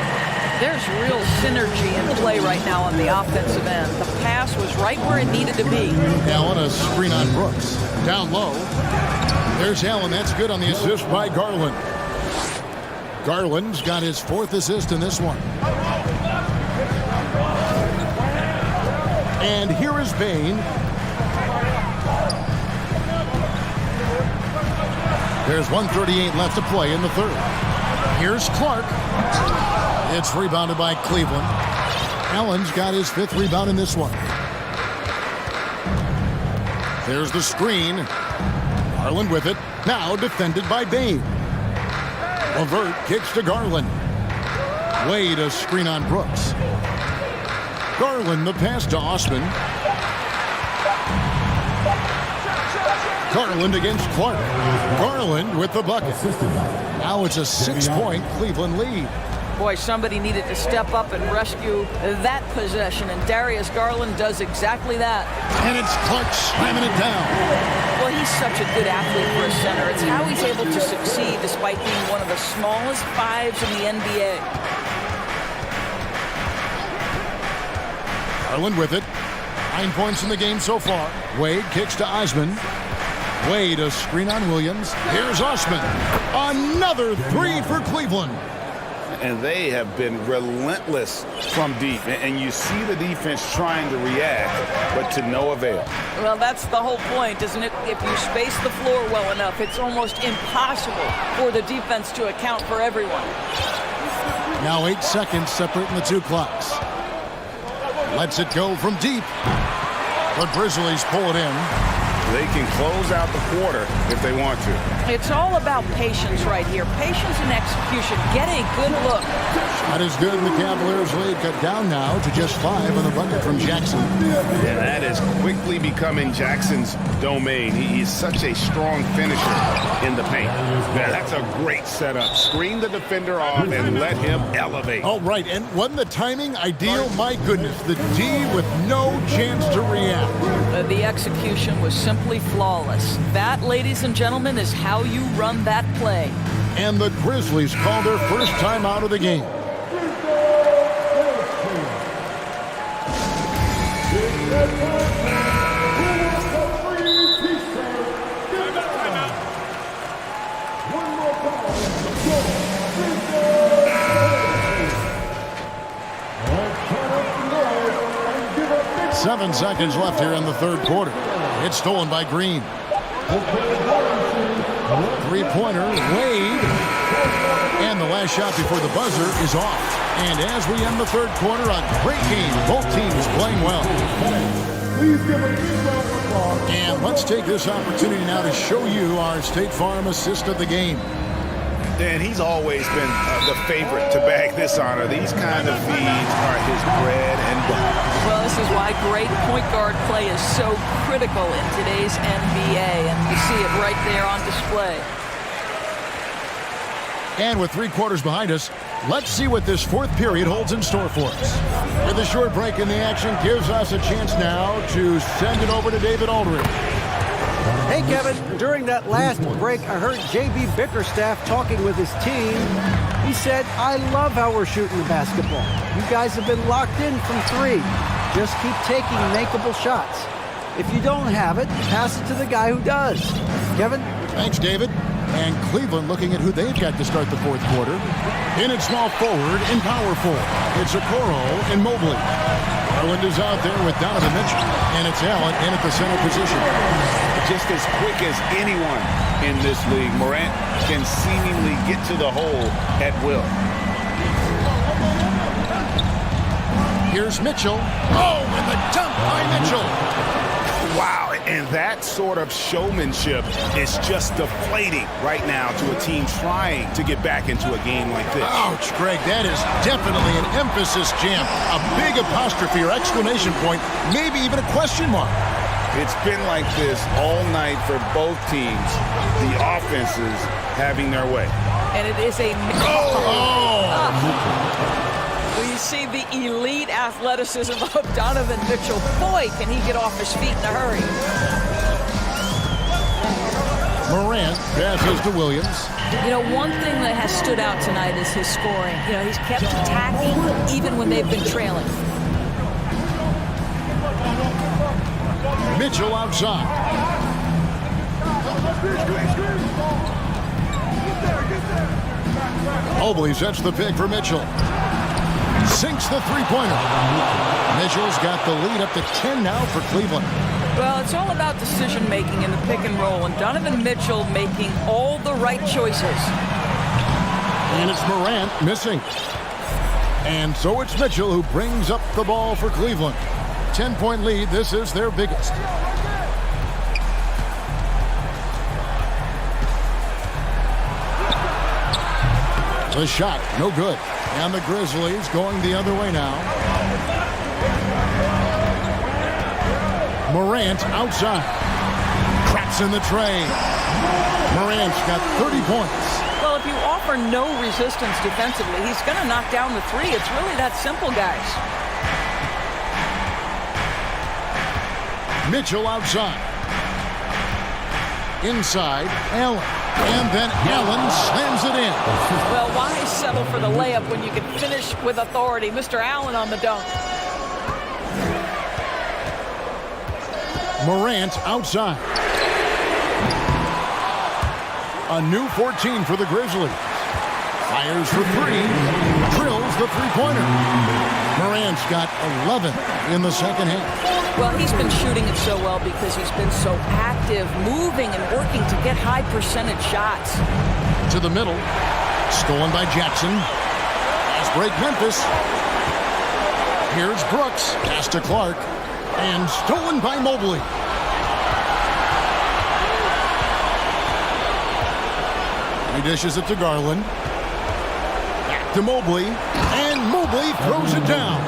G: There's real synergy in play right now on the offensive end. The pass was right where it needed to be.
F: Allen, a screen on Brooks. Down low. There's Allen. That's good on the assist by Garland. Garland's got his 4th assist in this one. And here is Bain. There's 1:38 left to play in the 3rd. Here's Clark. It's rebounded by Cleveland. Allen's got his 5th rebound in this one. There's the screen. Garland with it. Now defended by Bain. Levert kicks to Garland. Wade, a screen on Brooks. Garland, the pass to Osman. Garland against Clark. Garland with the bucket. Now it's a 6-point Cleveland lead.
G: Boy, somebody needed to step up and rescue that possession, and Darius Garland does exactly that.
F: And it's Clark slamming it down.
G: Well, he's such a good athlete for a center. It's how he's able to succeed despite being one of the smallest 5s in the NBA.
F: Garland with it. 9 points in the game so far. Wade kicks to Osman. Wade, a screen on Williams. Here's Osman. Another 3 for Cleveland.
H: And they have been relentless from deep. And you see the defense trying to react, but to no avail.
G: Well, that's the whole point, isn't it? If you space the floor well enough, it's almost impossible for the defense to account for everyone.
F: Now 8 seconds separating the 2 clocks. Lets it go from deep. The Grizzlies pull it in.
H: They can close out the quarter if they want to.
G: It's all about patience right here. Patience and execution. Get a good look.
F: That is good. The Cavaliers lead cut down now to just 5 on the bucket from Jackson.
H: Yeah, that is quickly becoming Jackson's domain. He's such a strong finisher in the paint. Yeah, that's a great setup. Screen the defender off and let him elevate.
F: Oh, right. And wasn't the timing ideal? My goodness. The D with no chance to react.
G: The execution was simply flawless. That, ladies and gentlemen, is how you run that play.
F: And the Grizzlies call their first timeout of the game. Seven seconds left here in the third quarter. It's stolen by Green. Three-pointer, Wade. And the last shot before the buzzer is off. And as we end the third quarter, a great game. Both teams playing well. And let's take this opportunity now to show you our State Farm assist of the game.
H: Dan, he's always been the favorite to bag this honor. These kind of feeds are his bread and butter.
G: Well, this is why great point guard play is so critical in today's NBA, and you see it right there on display.
F: And with 3 quarters behind us, let's see what this fourth period holds in store for us. With a short break in the action gives us a chance now to send it over to David Aldridge.
I: Hey, Kevin, during that last break, I heard J.B. Bickerstaff talking with his team. He said, I love how we're shooting the basketball. You guys have been locked in from 3. Just keep taking makeable shots. If you don't have it, pass it to the guy who does. Kevin?
F: Thanks, David. And Cleveland looking at who they've got to start the fourth quarter. In at small forward, in power forward, it's Okoro and Mobley. Garland is out there with Donovan Mitchell, and it's Allen in at the center position.
H: Just as quick as anyone in this league, Morant can seemingly get to the hole at will.
F: Here's Mitchell. Oh, and the dunk by Mitchell.
H: Wow, and that sort of showmanship is just deflating right now to a team trying to get back into a game like this.
F: Ouch, Greg, that is definitely an emphasis jam. A big apostrophe or exclamation point, maybe even a question mark.
H: It's been like this all night for both teams. The offenses having their way.
G: And it is a... Well, you see the elite athleticism of Donovan Mitchell. Boy, can he get off his feet in a hurry.
F: Morant passes to Williams.
G: You know, one thing that has stood out tonight is his scoring. You know, he's kept attacking even when they've been trailing.
F: Mitchell outside. Mobley sets the pick for Mitchell. Sinks the three-pointer. Mitchell's got the lead up to 10 now for Cleveland.
G: Well, it's all about decision-making in the pick and roll, and Donovan Mitchell making all the right choices.
F: And it's Morant missing. And so it's Mitchell who brings up the ball for Cleveland. 10-point lead. This is their biggest. The shot, no good. And the Grizzlies going the other way now. Morant outside. Cracks in the tray. Morant's got 30 points.
G: Well, if you offer no resistance defensively, he's going to knock down the three. It's really that simple, guys.
F: Mitchell outside. Inside, Allen. And then Allen slams it in.
G: Well, why settle for the layup when you can finish with authority? Mr. Allen on the dunk.
F: Morant outside. A new 14 for the Grizzlies. Fires for 3. Drills the three-pointer. Morant's got 11 in the second half.
G: Well, he's been shooting it so well because he's been so active, moving and working to get high percentage shots.
F: To the middle. Stolen by Jackson. Fast break Memphis. Here's Brooks. Pass to Clark. And stolen by Mobley. He dishes it to Garland. Back to Mobley. And Mobley throws it down.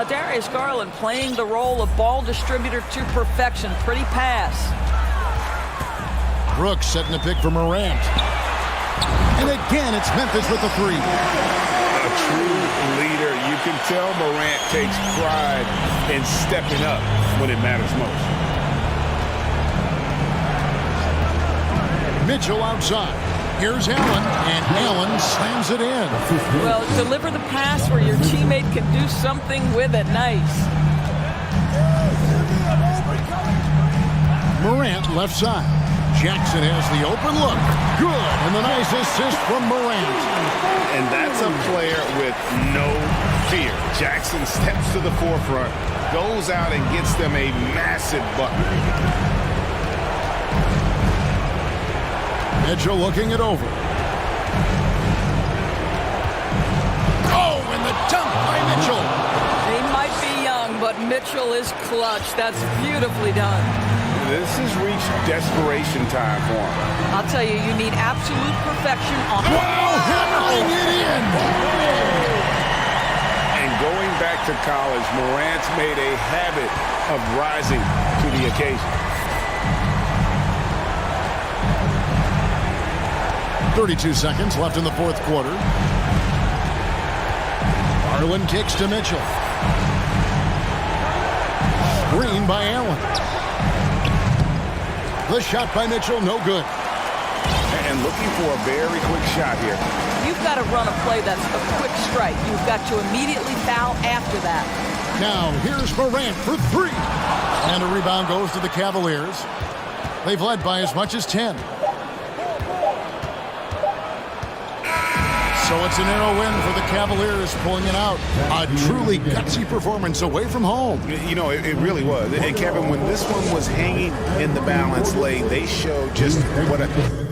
G: Darius Garland playing the role of ball distributor to perfection. Pretty pass.
F: Brooks setting the pick for Morant. And again, it's Memphis with the three.
H: A true leader. You can tell Morant takes pride in stepping up when it matters most.
F: Mitchell outside. Here's Allen, and Allen slams it in.
G: Well, deliver the pass where your teammate can do something with it. Nice.
F: Morant left side. Jackson has the open look. Good, and the nice assist from Morant.
H: And that's a player with no fear. Jackson steps to the forefront, goes out and gets them a massive bucket.
F: Mitchell looking it over. Oh, and the dunk by Mitchell.
G: They might be young, but Mitchell is clutch. That's beautifully done.
H: This has reached desperation time for him.
G: I'll tell you, you need absolute perfection on.
F: Wow, hammering it in.
H: And going back to college, Morant's made a habit of rising to the occasion.
F: 32 seconds left in the fourth quarter. Garland kicks to Mitchell. Screen by Allen. The shot by Mitchell, no good.
H: And looking for a very quick shot here.
G: You've got to run a play that's a quick strike. You've got to immediately foul after that.
F: Now, here's Morant for three. And a rebound goes to the Cavaliers. They've led by as much as 10. So it's a narrow win for the Cavaliers, pulling it out. A truly gutsy performance away from home.
H: You know, it really was. And Kevin, when this one was hanging in the balance late, they showed just what a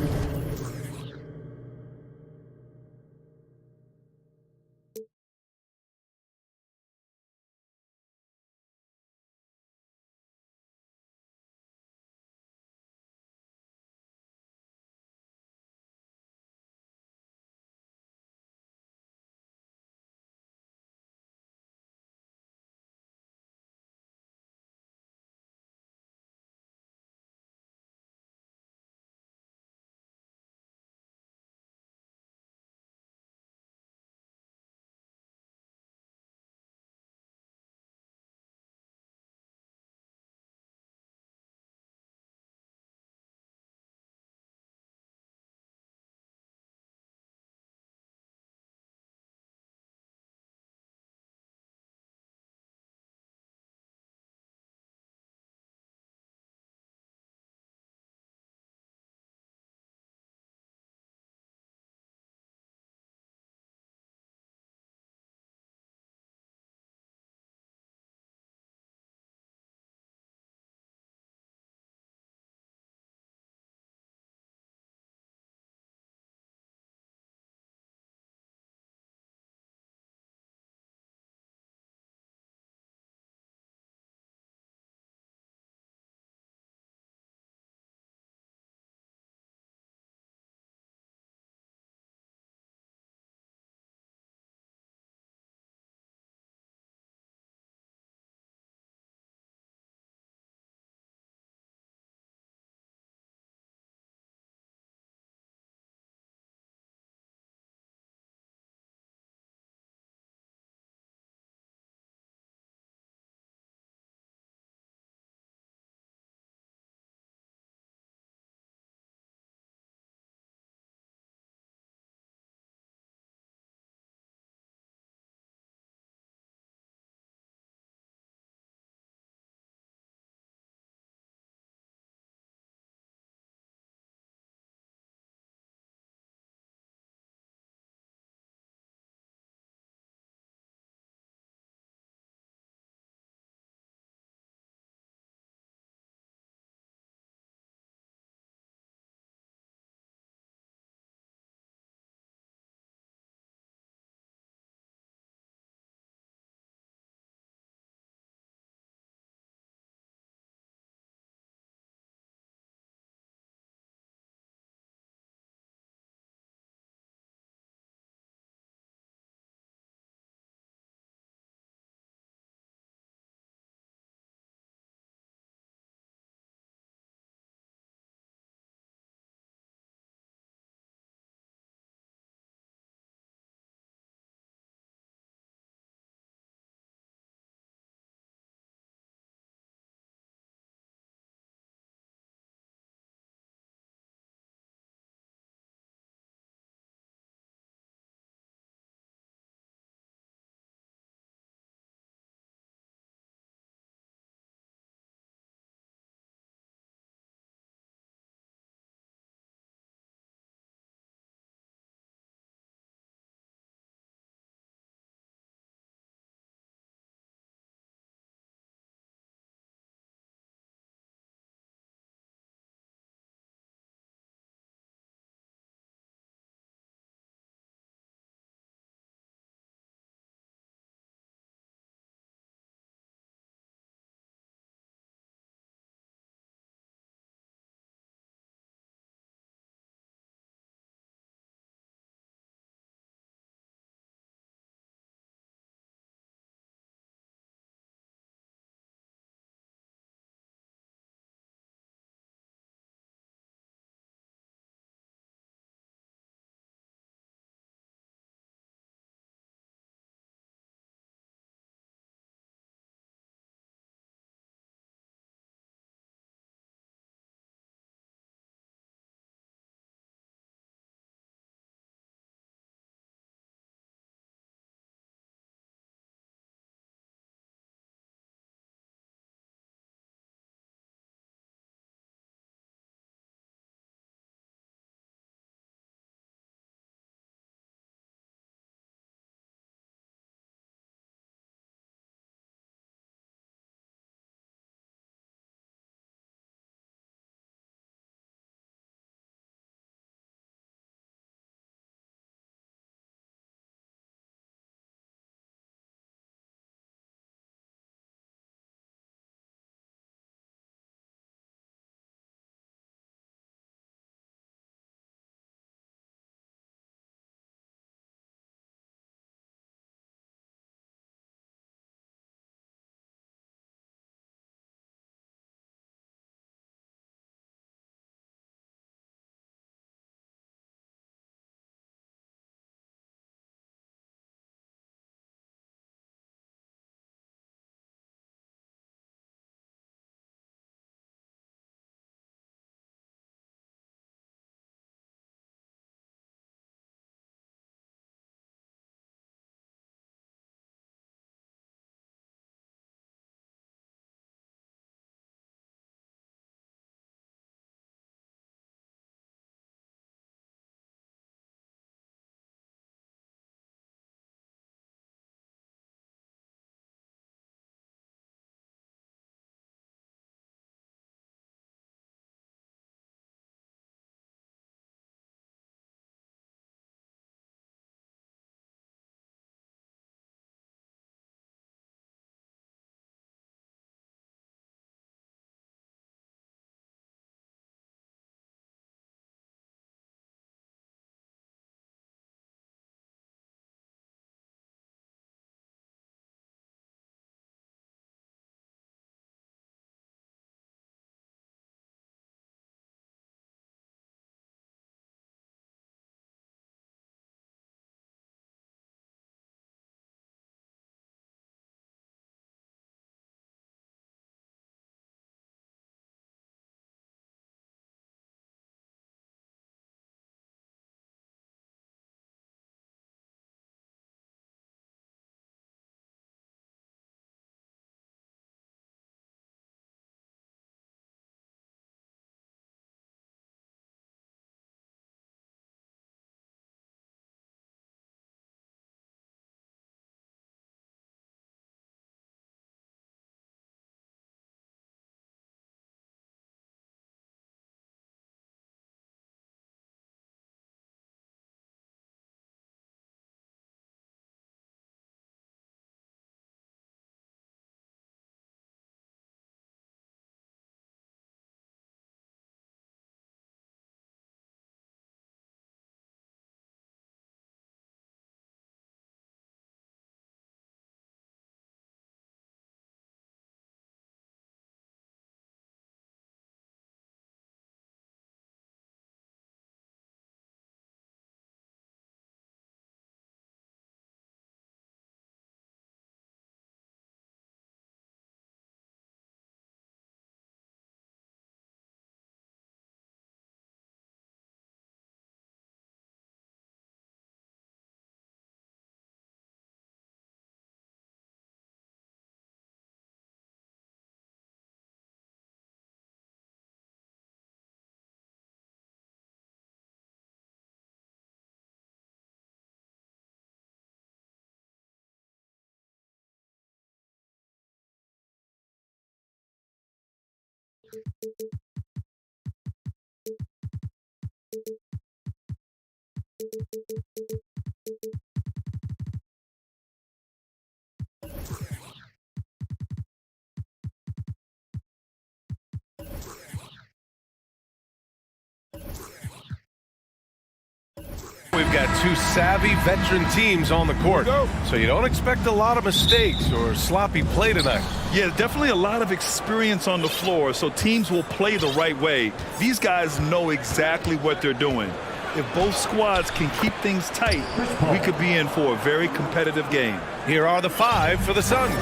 A: We've got two savvy veteran teams on the court, so you don't expect a lot of mistakes or sloppy play tonight.
C: Yeah, definitely a lot of experience on the floor, so teams will play the right way. These guys know exactly what they're doing. If both squads can keep things tight, we could be in for a very competitive game.
A: Here are the five for the Suns.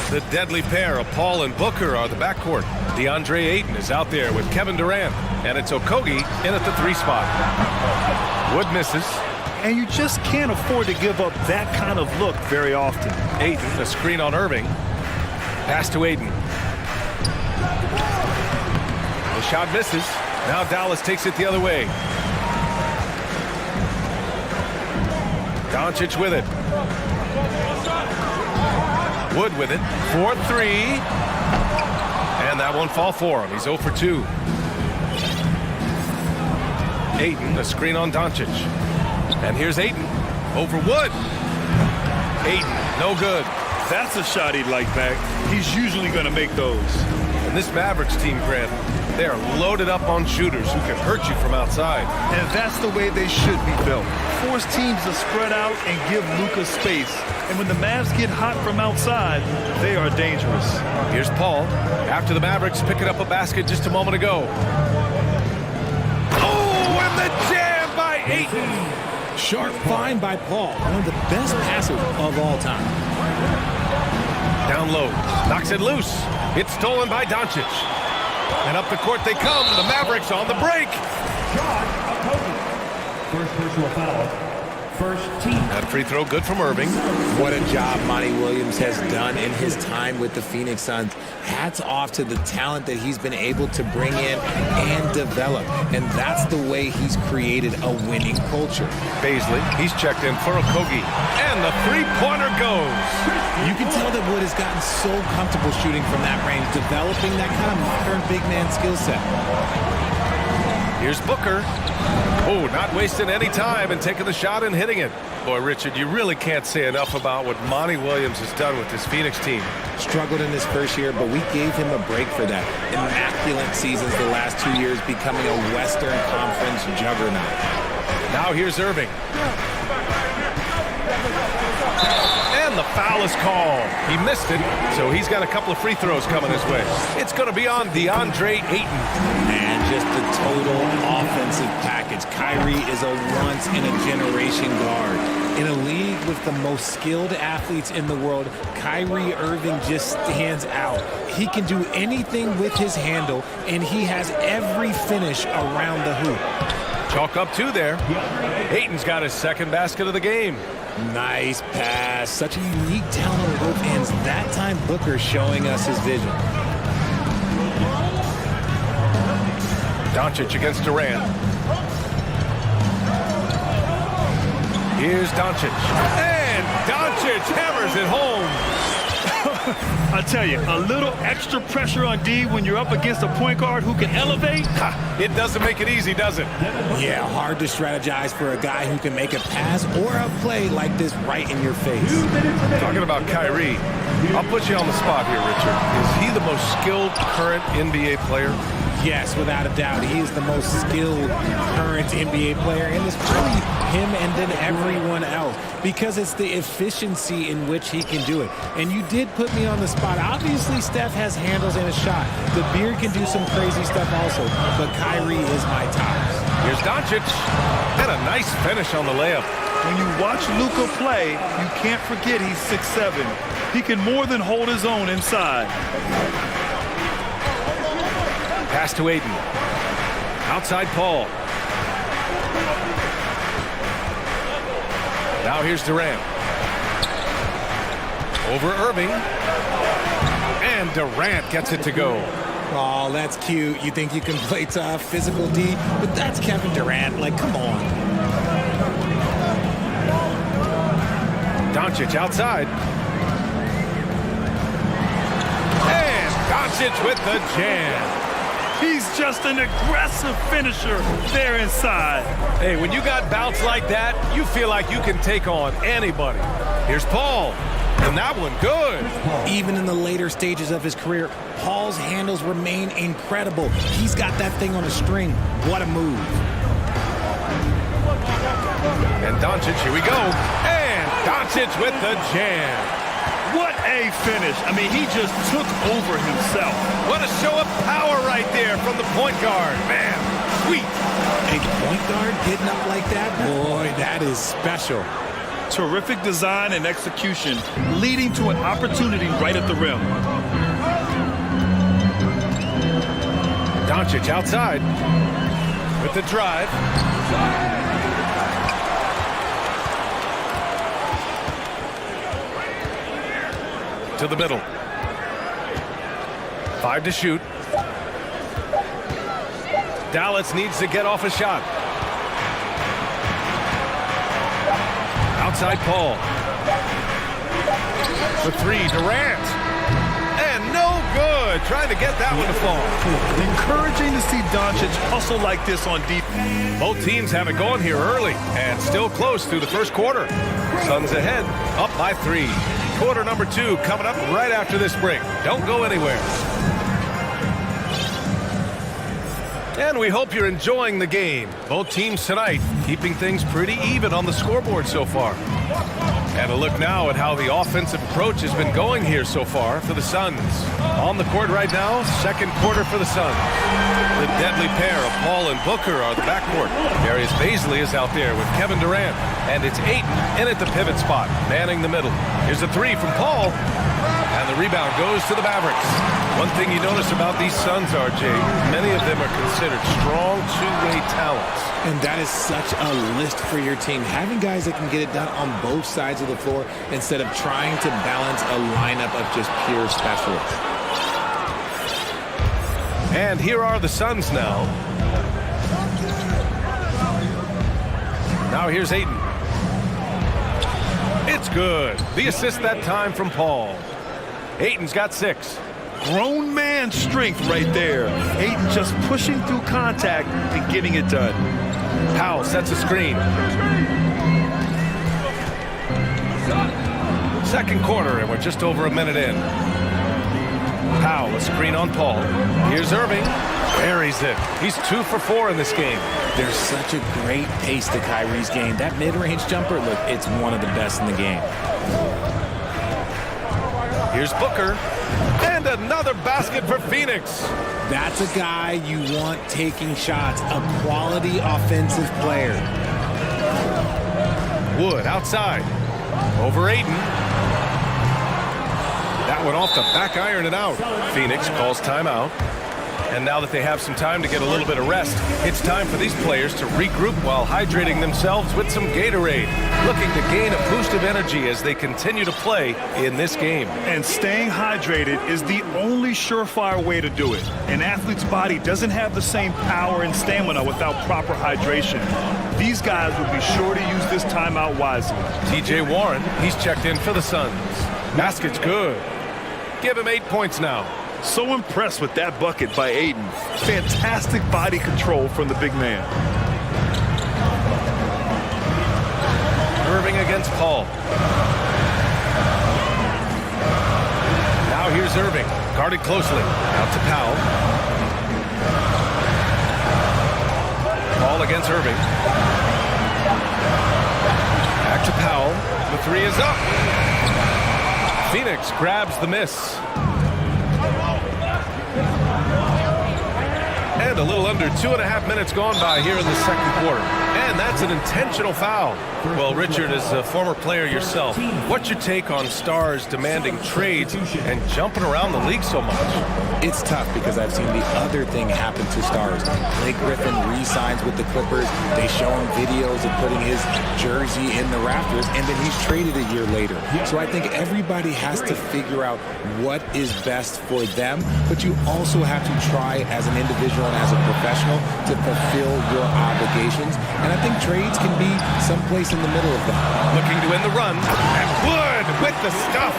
A: The deadly pair of Paul and Booker are the backcourt. DeAndre Ayton is out there with Kevin Durant, and it's Okogie in at the 3 spot. Wood misses.
C: And you just can't afford to give up that kind of look very often.
A: Ayton, a screen on Irving. Pass to Ayton. The shot misses. Now Dallas takes it the other way. Doncic with it. Wood with it. 4-3. And that won't fall for him. He's 0 for 2. Ayton, a screen on Doncic. And here's Ayton. Over Wood. Ayton, no good.
C: That's a shot he'd like back. He's usually going to make those.
A: And this Mavericks team, Grant, they are loaded up on shooters who can hurt you from outside.
C: And that's the way they should be built. Force teams to spread out and give Luka space. And when the Mavs get hot from outside, they are dangerous.
A: Here's Paul. After the Mavericks picking up a basket just a moment ago. Oh, and the jam by Ayton.
J: Sharp find by Paul. One of the best passes of all time.
A: Down low. Knocks it loose. It's stolen by Doncic. And up the court they come. The Mavericks on the break.
D: First personal foul. First team.
A: That free throw good from Irving.
J: What a job Monty Williams has done in his time with the Phoenix Suns. Hats off to the talent that he's been able to bring in and develop. And that's the way he's created a winning culture.
A: Baisley, he's checked in for Okogie. And the three-pointer goes.
J: You can tell that Wood has gotten so comfortable shooting from that range, developing that kind of modern big man skill set.
A: Here's Booker. Oh, not wasting any time and taking the shot and hitting it. Boy, Richard, you really can't say enough about what Monty Williams has done with this Phoenix team.
J: Struggled in his first year, but we gave him a break for that. Immaculate seasons the last 2 years, becoming a Western Conference juggernaut.
A: Now here's Irving. And the foul is called. He missed it, so he's got a couple of free throws coming his way. It's going to be on DeAndre Ayton.
J: And just the total offensive package. Kyrie is a once-in-a-generation guard. In a league with the most skilled athletes in the world, Kyrie Irving just stands out. He can do anything with his handle, and he has every finish around the hoop.
A: Chalk up 2 there. Ayton's got his second basket of the game.
J: Nice pass. Such a unique talent on both ends. That time, Booker showing us his vision.
A: Doncic against Durant. Here's Doncic. And Doncic hammers it home.
C: I tell you, a little extra pressure on D when you're up against a point guard who can elevate.
A: It doesn't make it easy, does it?
J: Yeah, hard to strategize for a guy who can make a pass or a play like this right in your face.
A: Talking about Kyrie, I'll put you on the spot here, Richard. Is he the most skilled current NBA player?
J: Yes, without a doubt. He is the most skilled current NBA player, and it's really him and then everyone else because it's the efficiency in which he can do it. And you did put me on the spot. Obviously, Steph has handles and a shot. The Beard can do some crazy stuff also, but Kyrie is my top.
A: Here's Doncic. And a nice finish on the layup.
C: When you watch Luka play, you can't forget he's 6'7". He can more than hold his own inside.
A: Pass to Ayton. Outside Paul. Now here's Durant. Over Irving. And Durant gets it to go.
J: Oh, that's cute. You think you can play tough, physical D, but that's Kevin Durant. Like, come on.
A: Doncic outside. And Doncic with the jam.
C: He's just an aggressive finisher there inside.
A: Hey, when you got bounce like that, you feel like you can take on anybody. Here's Paul, and that one good.
J: Even in the later stages of his career, Paul's handles remain incredible. He's got that thing on a string. What a move.
A: And Doncic, here we go. And Doncic with the jam.
C: What a finish. I mean, he just took over himself.
A: What a show of power right there from the point guard. Man, sweet.
J: A point guard getting up like that? Boy, that is special.
C: Terrific design and execution, leading to an opportunity right at the rim.
A: Doncic outside with the drive. To the middle. 5 to shoot. Dallas needs to get off a shot. Outside Paul. For 3, Durant. And no good. Trying to get that one to fall.
C: Encouraging to see Doncic hustle like this on defense.
A: Both teams have it going here early and still close through the first quarter. Suns ahead, up by 3. Quarter number 2 coming up right after this break. Don't go anywhere. And we hope you're enjoying the game. Both teams tonight keeping things pretty even on the scoreboard so far. And a look now at how the offensive approach has been going here so far for the Suns. On the court right now, second quarter for the Suns. The deadly pair of Paul and Booker are the backcourt. Darius Bazley is out there with Kevin Durant. And it's Ayton in at the pivot spot, manning the middle. Here's a 3 from Paul. And the rebound goes to the Mavericks. One thing you notice about these Suns, RJ, many of them are considered strong two-way talents.
J: And that is such a list for your team. Having guys that can get it done on both sides of the floor instead of trying to balance a lineup of just pure specialists.
A: And here are the Suns now. Now here's Ayton. It's good. The assist that time from Paul. Ayton's got 6.
C: Grown man strength right there. Ayton just pushing through contact and getting it done.
A: Powell sets a screen. Second quarter, and we're just over a minute in. Powell, a screen on Paul. Here's Irving. Buries it. He's 2 for 4 in this game.
J: There's such a great pace to Kyrie's game. That mid-range jumper, look, it's one of the best in the game.
A: Here's Booker. And another basket for Phoenix.
J: That's a guy you want taking shots, a quality offensive player.
A: Wood outside. Over Ayton. That one off the back iron and out. Phoenix calls timeout. And now that they have some time to get a little bit of rest, it's time for these players to regroup while hydrating themselves with some Gatorade, looking to gain a boost of energy as they continue to play in this game.
C: And staying hydrated is the only surefire way to do it. An athlete's body doesn't have the same power and stamina without proper hydration. These guys will be sure to use this timeout wisely.
A: TJ Warren, he's checked in for the Suns. Basket's good. Give him 8 points now.
C: So impressed with that bucket by Ayton. Fantastic body control from the big man.
A: Irving against Paul. Now here's Irving, guarded closely. Out to Powell. Paul against Irving. Back to Powell. The 3 is up. Phoenix grabs the miss. And a little under 2.5 minutes gone by here in the second quarter. And that's an intentional foul. Well, Richard, as a former player yourself, what's your take on stars demanding trades and jumping around the league so much?
J: It's tough because I've seen the other thing happen to stars. Blake Griffin re-signs with the Clippers. They show him videos of putting his jersey in the rafters, and then he's traded a year later. So I think everybody has to figure out what is best for them, but you also have to try as an individual and as a professional to fulfill your obligations. And I think trades can be someplace in the middle of that.
A: Looking to end the run. And Wood with the stuff.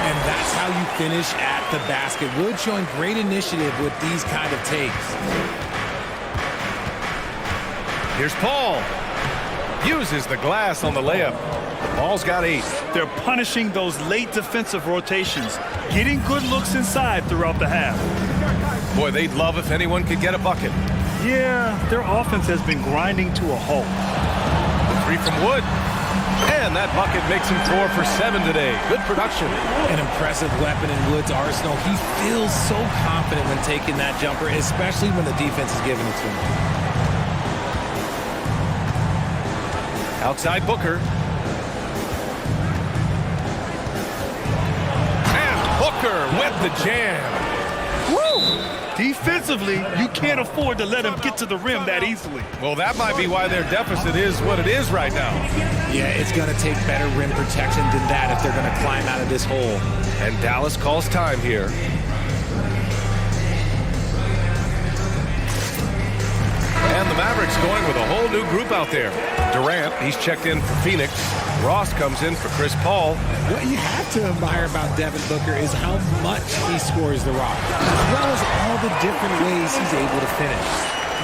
J: And that's how you finish at the basket. Wood showing great initiative with these kind of takes.
A: Here's Paul. Uses the glass on the layup. Paul's got 8.
C: They're punishing those late defensive rotations, getting good looks inside throughout the half.
A: Boy, they'd love if anyone could get a bucket.
C: Yeah, their offense has been grinding to a halt.
A: The 3 from Wood. And that bucket makes him 4 for 7 today. Good production.
J: An impressive weapon in Wood's arsenal. He feels so confident when taking that jumper, especially when the defense is giving it to him.
A: Outside Booker. And Booker with the jam.
C: Woo! Defensively, you can't afford to let him get to the rim that easily.
A: Well, that might be why their deficit is what it is right now.
J: Yeah, it's going to take better rim protection than that if they're going to climb out of this hole.
A: And Dallas calls time here. And the Mavericks going with a whole new group out there. Durant, he's checked in for Phoenix. Ross comes in for Chris Paul.
J: What you have to admire about Devin Booker is how much he scores the rock, as well as all the different ways he's able to finish.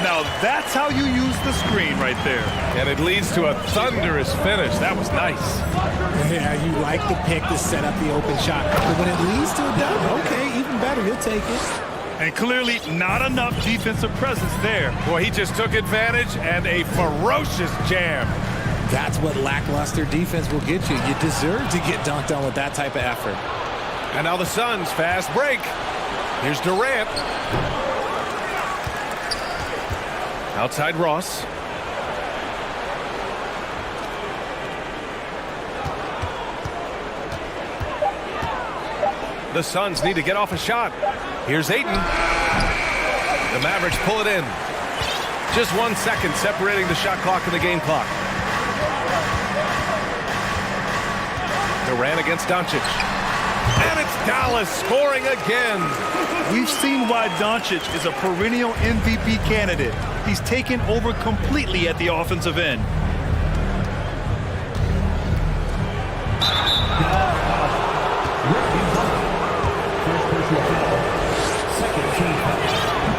C: Now that's how you use the screen right there.
A: And it leads to a thunderous finish. That was nice.
J: Yeah, you like the pick to set up the open shot. But when it leads to a dunk, okay, even better, he'll take it.
C: And clearly not enough defensive presence there.
A: Boy, he just took advantage and a ferocious jam.
J: That's what lackluster defense will get you. You deserve to get dunked on with that type of effort.
A: And now the Suns fast break. Here's Durant. Outside Ross. The Suns need to get off a shot. Here's Ayton. The Mavericks pull it in. Just 1 second separating the shot clock and the game clock. Durant against Doncic. And it's Dallas scoring again.
C: We've seen why Doncic is a perennial MVP candidate. He's taken over completely at the offensive end.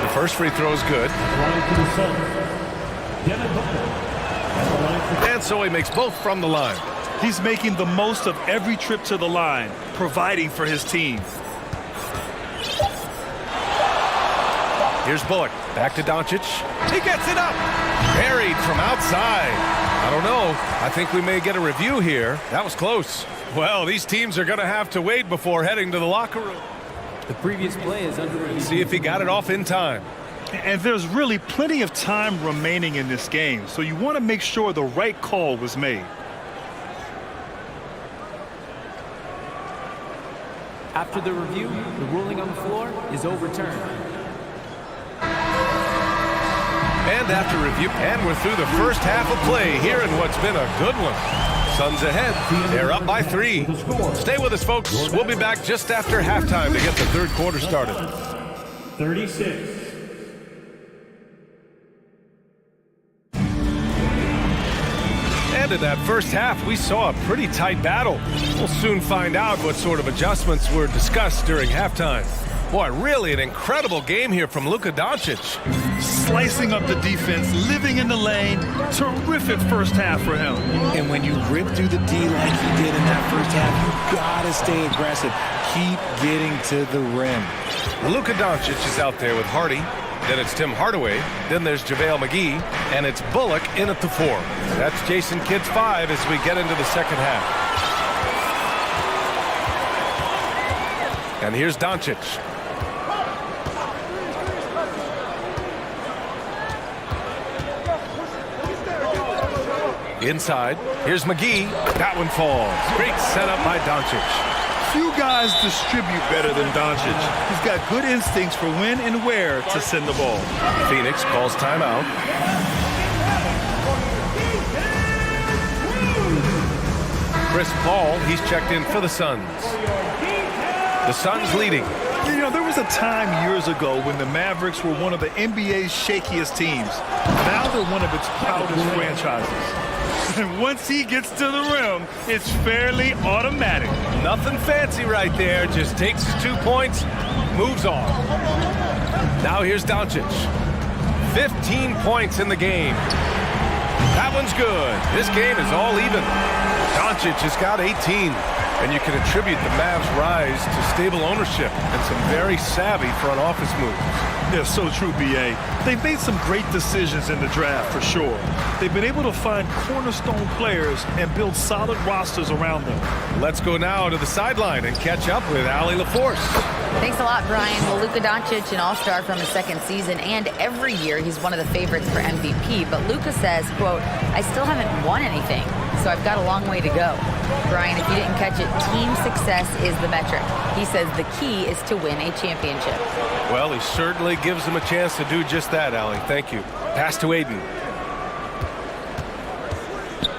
A: The first free throw is good. And so he makes both from the line.
C: He's making the most of every trip to the line, providing for his team.
A: Here's Bullock. Back to Doncic. He gets it up. Buried from outside. I don't know. I think we may get a review here. That was close. Well, these teams are going to have to wait before heading to the locker room.
K: The previous play is under review.
A: See if he got it off in time.
C: And there's really plenty of time remaining in this game, so you want to make sure the right call was made.
K: After the review, the ruling on the floor is overturned.
A: And after review, and we're through the first half of play here in what's been a good one. Suns ahead. They're up by 3. Stay with us, folks. We'll be back just after halftime to get the third quarter started.
D: 36.
A: And in that first half, we saw a pretty tight battle. We'll soon find out what sort of adjustments were discussed during halftime. Boy, really an incredible game here from Luka Doncic.
C: Slicing up the defense, living in the lane. Terrific first half for him.
J: And when you rip through the D like he did in that first half, you gotta stay aggressive. Keep getting to the rim.
A: Luka Doncic is out there with Hardy. Then it's Tim Hardaway. Then there's JaVale McGee. And it's Bullock in at the 4. That's Jason Kidd's 5 as we get into the second half. And here's Doncic. Inside. Here's McGee. That one falls. Great setup by Doncic.
C: Few guys distribute better than Doncic. He's got good instincts for when and where to send the ball.
A: Phoenix calls timeout. Chris Paul, he's checked in for the Suns. The Suns leading.
C: You know, there was a time years ago when the Mavericks were one of the NBA's shakiest teams. Now they're one of its proudest franchises. And once he gets to the rim, it's fairly automatic.
A: Nothing fancy right there. Just takes his 2 points, moves on. Now here's Doncic. 15 points in the game. That one's good. This game is all even. Doncic has got 18. And you can attribute the Mavs' rise to stable ownership and some very savvy front office moves.
C: Yeah, so true, B.A. They've made some great decisions in the draft, for sure. They've been able to find cornerstone players and build solid rosters around them.
A: Let's go now to the sideline and catch up with Allie LaForce.
E: Thanks a lot, Brian. Well, Luka Doncic, an all-star from his second season, and every year he's one of the favorites for MVP. But Luka says, quote, I still haven't won anything, so I've got a long way to go. Brian, if you didn't catch it, team success is the metric. He says the key is to win a championship.
A: Well, he certainly gives them a chance to do just that, Allie. Thank you. Pass to Aiden.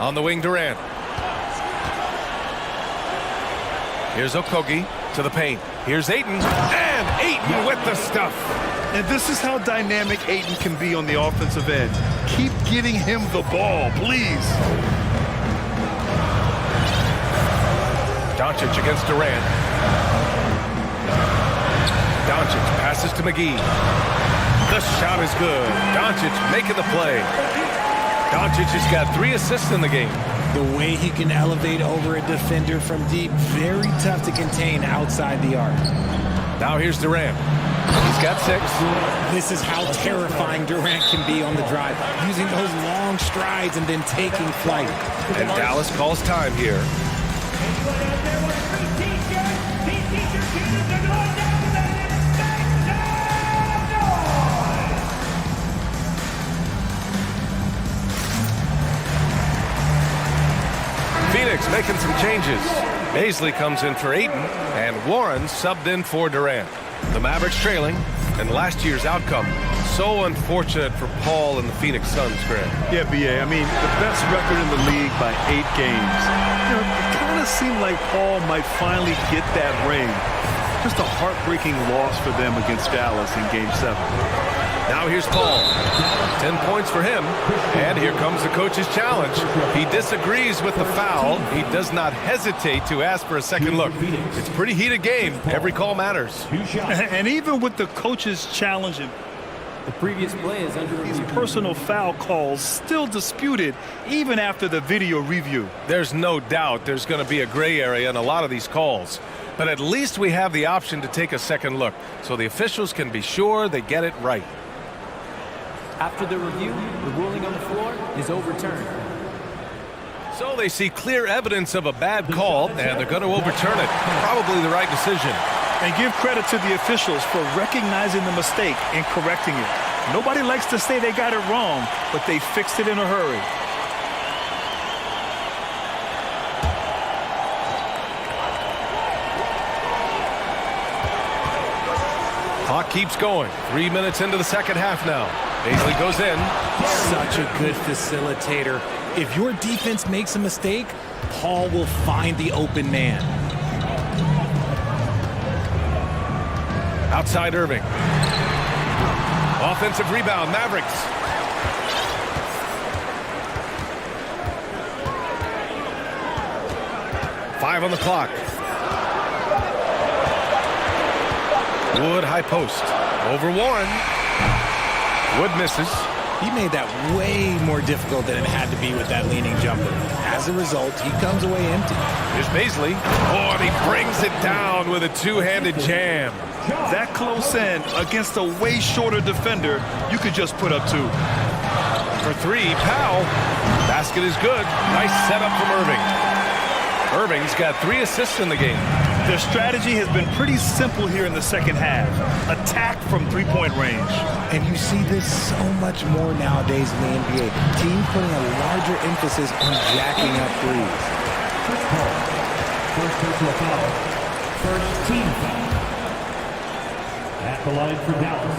A: On the wing, Durant. Here's Okogie to the paint. Here's Ayton. And Ayton with the stuff.
C: And this is how dynamic Ayton can be on the offensive end. Keep getting him the ball, please.
A: Doncic against Durant. Doncic passes to McGee. The shot is good. Doncic making the play. Doncic has got 3 assists in the game.
J: The way he can elevate over a defender from deep, very tough to contain outside the arc.
A: Now here's Durant. He's got 6.
J: This is how terrifying Durant can be on the drive, using those long strides and then taking flight.
A: And Dallas calls time here. Phoenix making some changes. Baisley comes in for Ayton, and Warren subbed in for Durant. The Mavericks trailing, and last year's outcome so unfortunate for Paul and the Phoenix Suns, Grant.
C: Yeah, B.A., I mean, the best record in the league by 8 games. You know, it kind of seemed like Paul might finally get that ring. Just a heartbreaking loss for them against Dallas in Game 7.
A: Now here's Paul. 10 points for him. And here comes the coach's challenge. He disagrees with the foul. He does not hesitate to ask for a second look. It's a pretty heated game. Every call matters.
C: And even with the coach's challenge,
K: The previous play is under
C: these
K: review.
C: personal foul calls still disputed even after the video review.
A: There's no doubt there's going to be a gray area in a lot of these calls. But at least we have the option to take a second look, so the officials can be sure they get it right.
K: After the review, the ruling on the floor is overturned.
A: So they see clear evidence of a bad call, and they're going to overturn it. Probably the right decision.
C: And give credit to the officials for recognizing the mistake and correcting it. Nobody likes to say they got it wrong, but they fixed it in a hurry.
A: Clock keeps going. 3 minutes into the second half now. Baisley goes in.
J: Such a good facilitator. If your defense makes a mistake, Paul will find the open man.
A: Outside Irving. Offensive rebound, Mavericks. Five on the clock. Wood high post. Over Warren. Wood misses.
J: He made that way more difficult than it had to be with that leaning jumper. As a result, he comes away empty.
A: Here's Baisley. Oh, and he brings it down with a two-handed jam.
C: That close in against a way shorter defender, you could just put up 2.
A: For 3, Powell. Basket is good. Nice setup from Irving. Irving's got 3 assists in the game.
C: Their strategy has been pretty simple here in the second half. Attack from 3-point range.
J: And you see this so much more nowadays in the NBA. Teams putting a larger emphasis on jacking up threes.
D: First personal foul. First team foul. At the line for Dallas.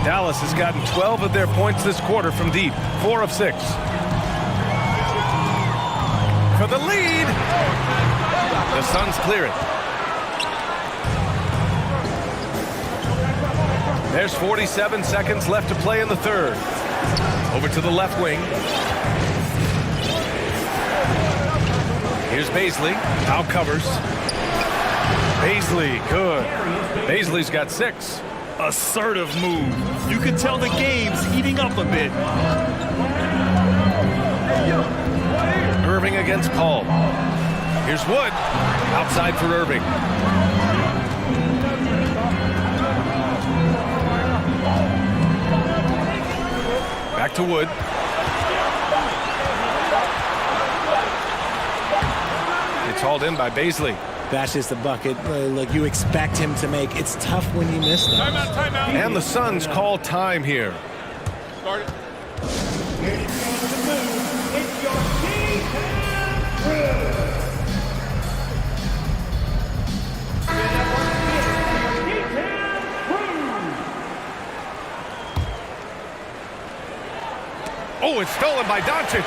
A: Dallas has gotten 12 of their points this quarter from deep. 4 of 6. For the lead. The Suns clear it. There's 47 seconds left to play in the third. Over to the left wing. Here's Baisley. Out covers. Baisley, good. Baisley's got 6.
C: Assertive move. You can tell the game's heating up a bit.
A: Irving against Paul. Here's Wood. Outside for Irving. Back to Wood. It's hauled in by Baisley.
J: That's just a bucket. Look, you expect him to make. It's tough when you miss them.
A: Timeout. And the Suns call time here.
D: Start it. It's your
A: Oh, it's stolen by Doncic.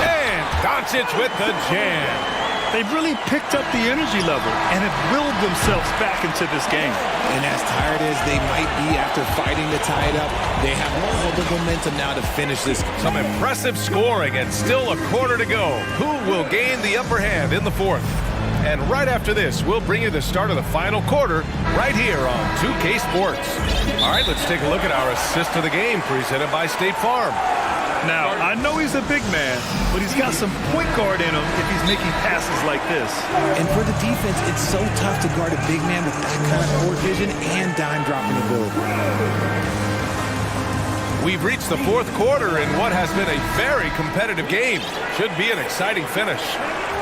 A: And Doncic with the jam.
C: They've really picked up the energy level and have willed themselves back into this game.
J: And as tired as they might be after fighting to tie it up, they have all the momentum now to finish this.
A: Some impressive scoring and still a quarter to go. Who will gain the upper hand in the fourth? And right after this, we'll bring you the start of the final quarter right here on 2K Sports. All right, let's take a look at our assist of the game presented by State Farm.
C: Now, I know he's a big man, but he's got some point guard in him if he's making passes like this.
J: And for the defense, it's so tough to guard a big man with that kind of court vision and dime dropping ability.
A: We've reached the fourth quarter in what has been a very competitive game. Should be an exciting finish.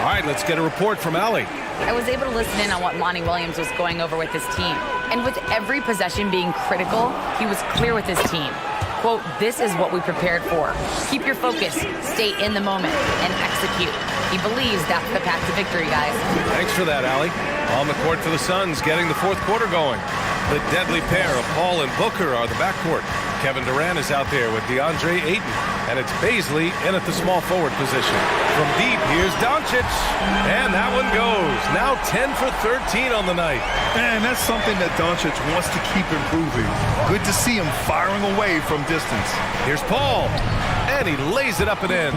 A: All right, let's get a report from Allie.
E: I was able to listen in on what Monty Williams was going over with his team. And with every possession being critical, he was clear with his team. Quote, this is what we prepared for. Keep your focus, stay in the moment, and execute. He believes that's the path to victory, guys.
A: Thanks for that, Allie. On the court for the Suns, getting the fourth quarter going. The deadly pair of Paul and Booker are the backcourt. Kevin Durant is out there with DeAndre Ayton, and it's Baisley in at the small forward position. From deep, here's Doncic, and that one goes. Now 10 for 13 on the night.
C: And that's something that Doncic wants to keep improving. Good to see him firing away from distance.
A: Here's Paul, and he lays it up and in.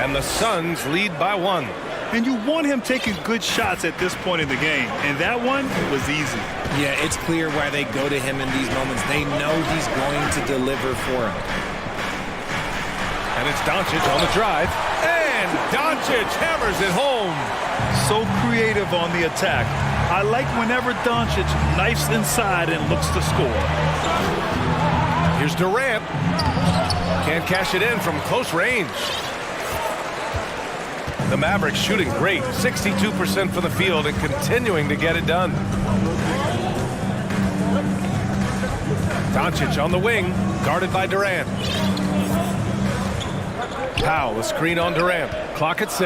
A: And the Suns lead by 1.
C: And you want him taking good shots at this point in the game, and that one was easy.
J: Yeah, it's clear why they go to him in these moments. They know he's going to deliver for him.
A: And it's Doncic on the drive. And Doncic hammers it home.
C: So creative on the attack. I like whenever Doncic knifes inside and looks to score.
A: Here's Durant. Can't cash it in from close range. The Mavericks shooting great. 62% from the field and continuing to get it done. Doncic on the wing, guarded by Durant. Powell, a screen on Durant. Clock at 6.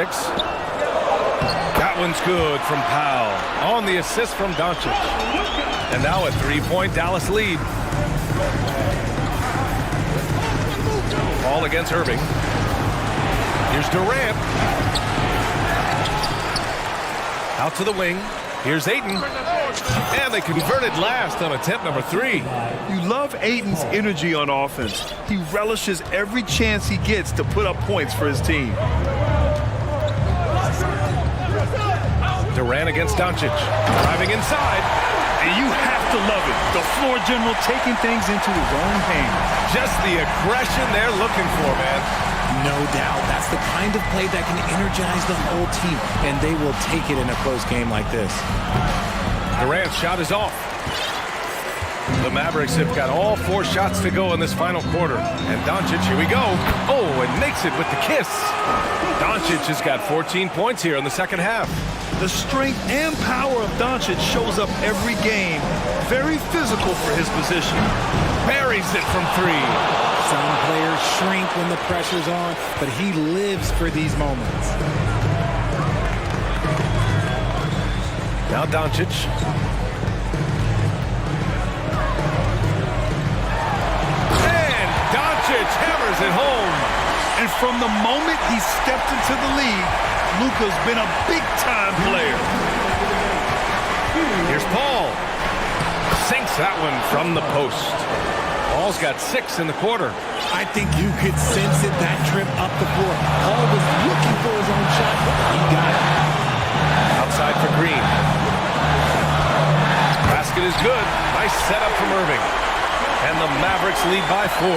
A: That one's good from Powell. On the assist from Doncic. And now a 3-point Dallas lead. Ball against Irving. Here's Durant. Out to the wing. Here's Ayton. And they converted last on attempt number 3.
C: You love Ayton's energy on offense. He relishes every chance he gets to put up points for his team.
A: Durant against Doncic. Driving inside.
C: And you have to love it. The floor general taking things into his own hands.
A: Just the aggression they're looking for, man.
J: No doubt. That's the kind of play that can energize the whole team, and they will take it in a close game like this.
A: Durant's shot is off. The Mavericks have got all 4 shots to go in this final quarter. And Doncic, here we go. Oh, and makes it with the kiss. Doncic has got 14 points here in the second half.
C: The strength and power of Doncic shows up every game. Very physical for his position.
A: Buries it from 3.
J: Some players shrink when the pressure's on, but he lives for these moments.
A: Now Doncic. And Doncic hammers it home.
C: And from the moment he stepped into the league, Luka's been a big-time player.
A: Here's Paul. Sinks that one from the post. Paul's got 6 in the quarter.
J: I think you could sense it, that trip up the floor. Paul was looking for his own shot. He got it.
A: Outside for Green. Basket is good. Nice setup from Irving. And the Mavericks lead by 4.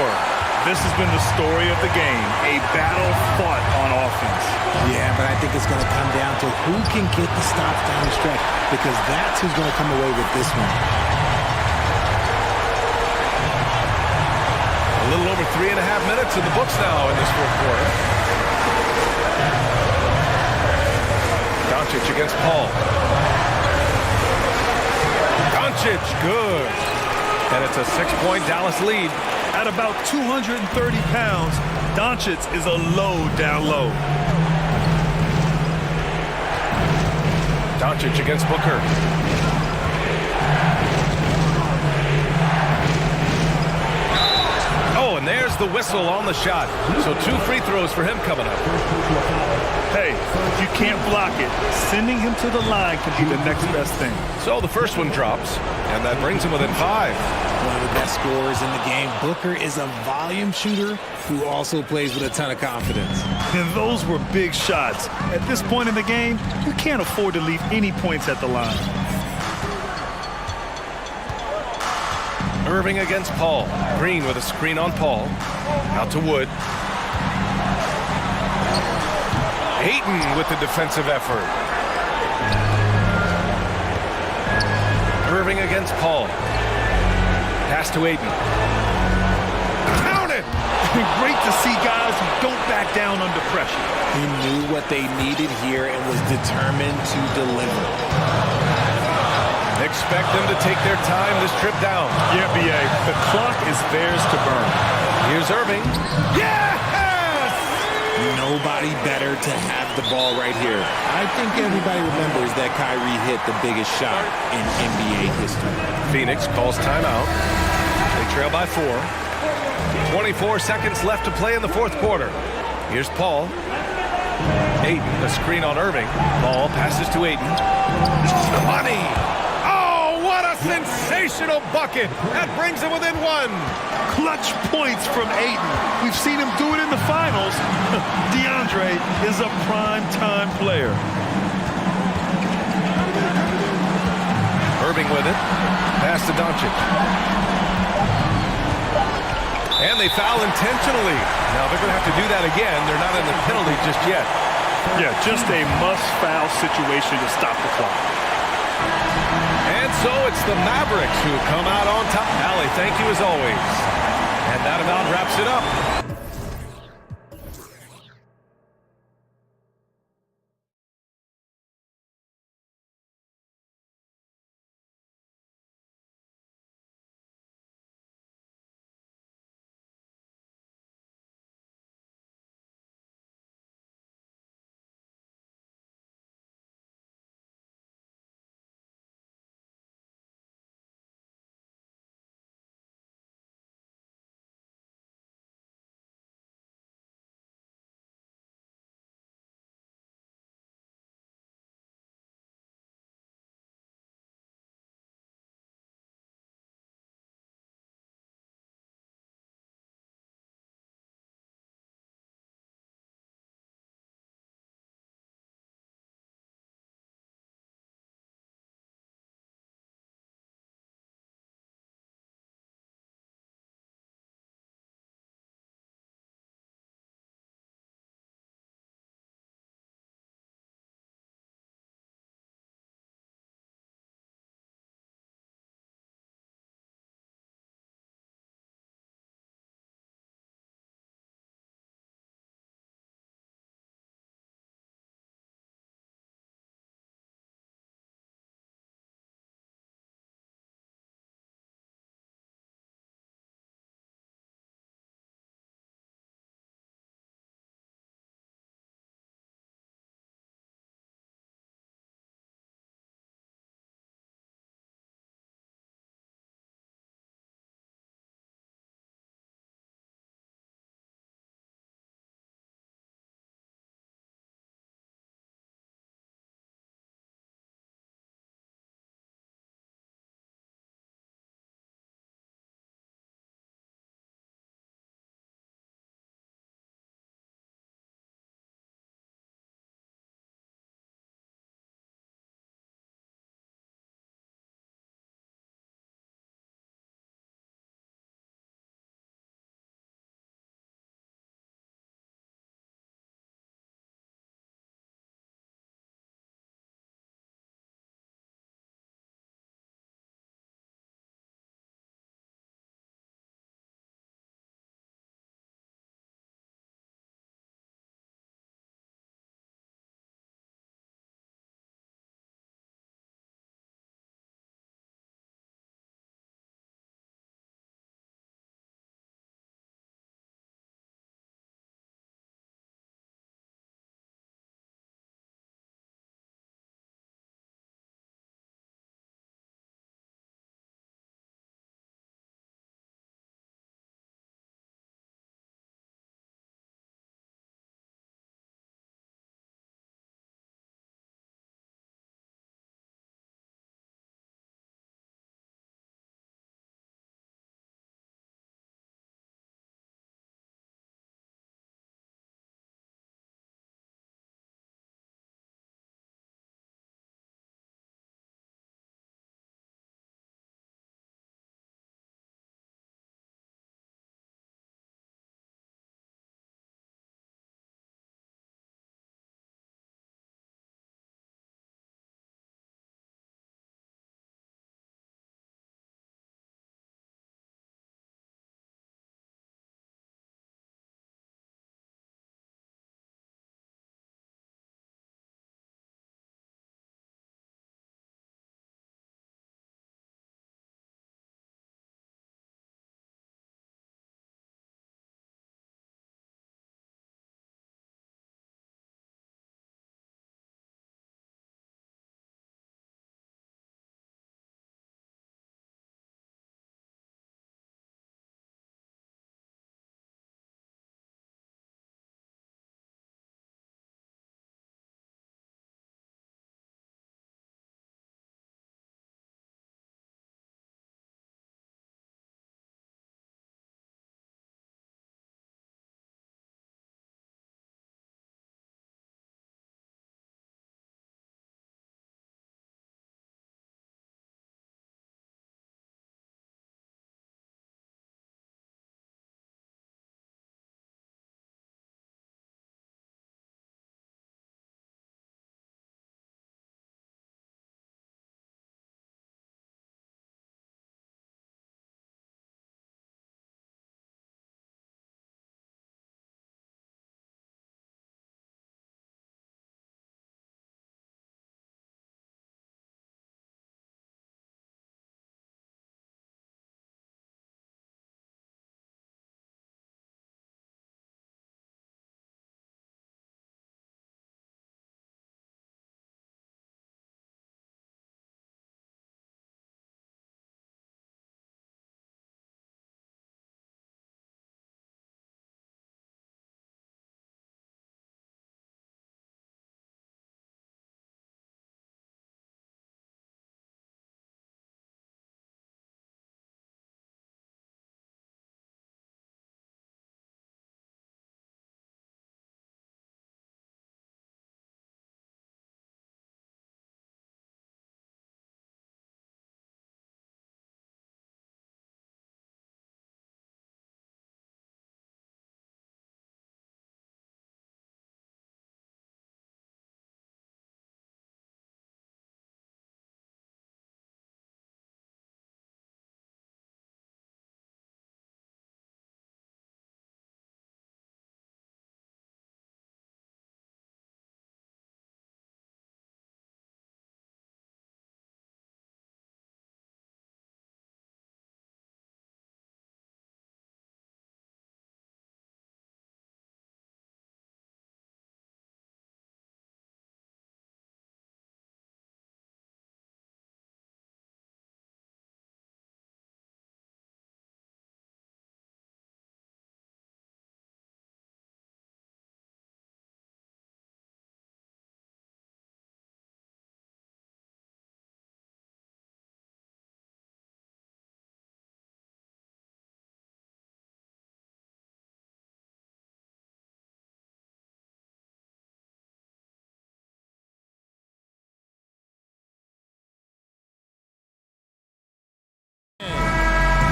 C: This has been the story of the game, a battle fought on offense.
J: Yeah, but I think it's going to come down to who can get the stops down the stretch, because that's who's going to come away with this one.
A: A little over 3.5 minutes in the books now in this fourth quarter. Doncic against Paul. Doncic, good. And it's a 6-point Dallas lead.
C: At about 230 pounds, Doncic is a load down low.
A: Doncic against Booker. Oh, and there's the whistle on the shot. So 2 free throws for him coming up.
C: Hey, if you can't block it, sending him to the line can be the next best thing.
A: So the first one drops, and that brings him within 5.
J: One of the best scorers in the game. Booker is a volume shooter who also plays with a ton of confidence.
C: And those were big shots. At this point in the game, you can't afford to leave any points at the line.
A: Irving against Paul. Green with a screen on Paul. Out to Wood. Ayton with the defensive effort. Irving against Paul. Pass to Ayton. Count it!
C: Great to see guys who don't back down under pressure.
J: He knew what they needed here and was determined to deliver.
A: Expect them to take their time this trip down.
C: Yeah, B.A., the clock is theirs to burn.
A: Here's Irving. Yes!
J: Nobody better to have the ball right here. I think everybody remembers that Kyrie hit the biggest shot in NBA history.
A: Phoenix calls timeout. They trail by 4. 24 seconds left to play in the fourth quarter. Here's Paul. Ayton, a screen on Irving. Paul passes to Ayton. Money! Oh, what a sensational bucket! That brings him within 1.
C: Clutch points from Ayton. We've seen him do it in the finals. DeAndre is a prime-time player.
A: Irving with it. Pass to Doncic. And they foul intentionally. Now they're going to have to do that again. They're not in the penalty just yet.
C: Yeah, just a must-foul situation to stop the clock.
A: And so it's the Mavericks who come out on top. Allie, thank you as always. And that about wraps it up.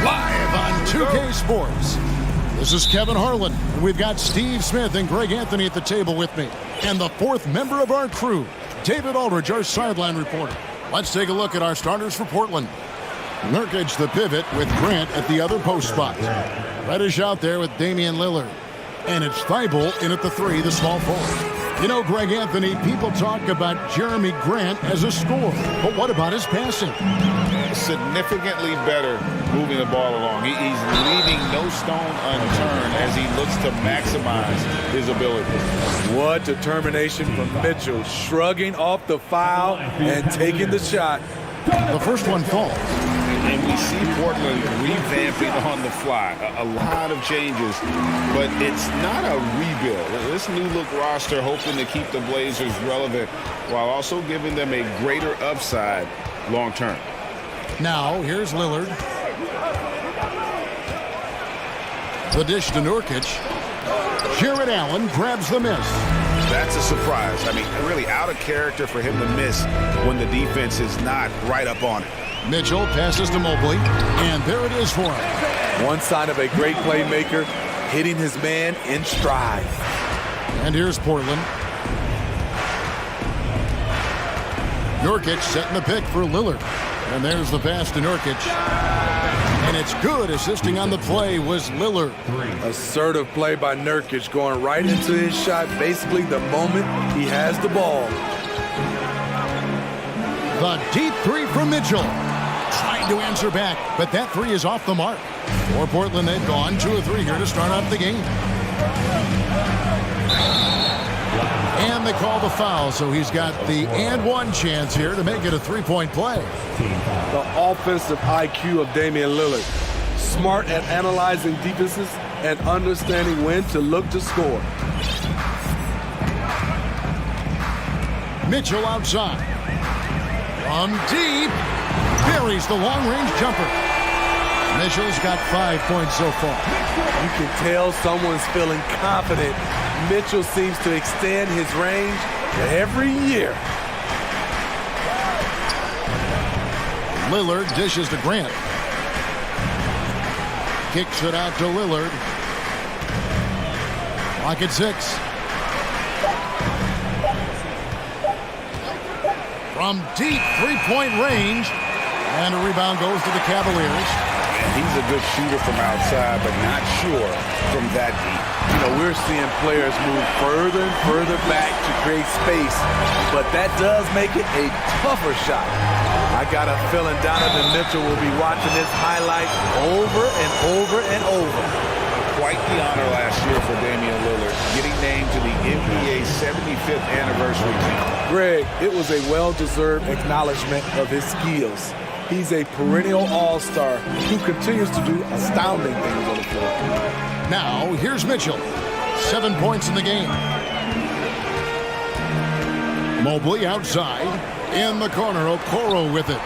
F: Live on 2K Sports. This is Kevin Harlan, and we've got Steve Smith and Greg Anthony at the table with me. And the fourth member of our crew, David Aldridge, our sideline reporter. Let's take a look at our starters for Portland. Nurkic, the pivot, with Grant at the other post spot. Reddish out there with Damian Lillard. And it's Thibault in at the 3, the small forward. You know, Greg Anthony, people talk about Jeremy Grant as a scorer, but what about his passing?
H: Significantly better moving the ball along. He's leaving no stone unturned as he looks to maximize his ability.
A: What determination from Mitchell, shrugging off the foul and taking the shot.
F: The first one falls.
H: And we see Portland revamping on the fly. A lot of changes, but it's not a rebuild. This new look roster hoping to keep the Blazers relevant while also giving them a greater upside long term.
F: Now, here's Lillard. The dish to Nurkic. Jared Allen grabs the miss.
H: That's a surprise. I mean, really out of character for him to miss when the defense is not right up on it.
F: Mitchell passes to Mobley, and there it is for him.
A: One sign of a great playmaker, hitting his man in stride.
F: And here's Portland. Nurkic setting the pick for Lillard. And there's the pass to Nurkic. And it's good. Assisting on the play was Lillard.
A: Assertive play by Nurkic, going right into his shot basically the moment he has the ball.
F: The deep 3 from Mitchell. Trying to answer back, but that 3 is off the mark. For Portland, they've gone 2 of 3 here to start off the game. And they call the foul, so he's got the and one chance here to make it a 3-point play.
A: The offensive IQ of Damian Lillard. Smart at analyzing defenses and understanding when to look to score.
F: Mitchell outside. From deep, buries the long-range jumper. Mitchell's got 5 points so far.
A: You can tell someone's feeling confident. Mitchell seems to extend his range every year.
F: Lillard dishes to Grant. Kicks it out to Lillard. Clock at 6. From deep 3-point range. And a rebound goes to the Cavaliers.
H: He's a good shooter from outside, but not sure from that deep.
A: You know, we're seeing players move further and further back to create space, but that does make it a tougher shot. I got a feeling Donovan Mitchell will be watching this highlight over and over and over.
H: Quite the honor last year for Damian Lillard, getting named to the NBA 75th anniversary team.
A: Greg, it was a well-deserved acknowledgement of his skills. He's a perennial all-star who continues to do astounding things on the floor.
F: Now, here's Mitchell. 7 points in the game. Mobley outside. In the corner, Okoro with it.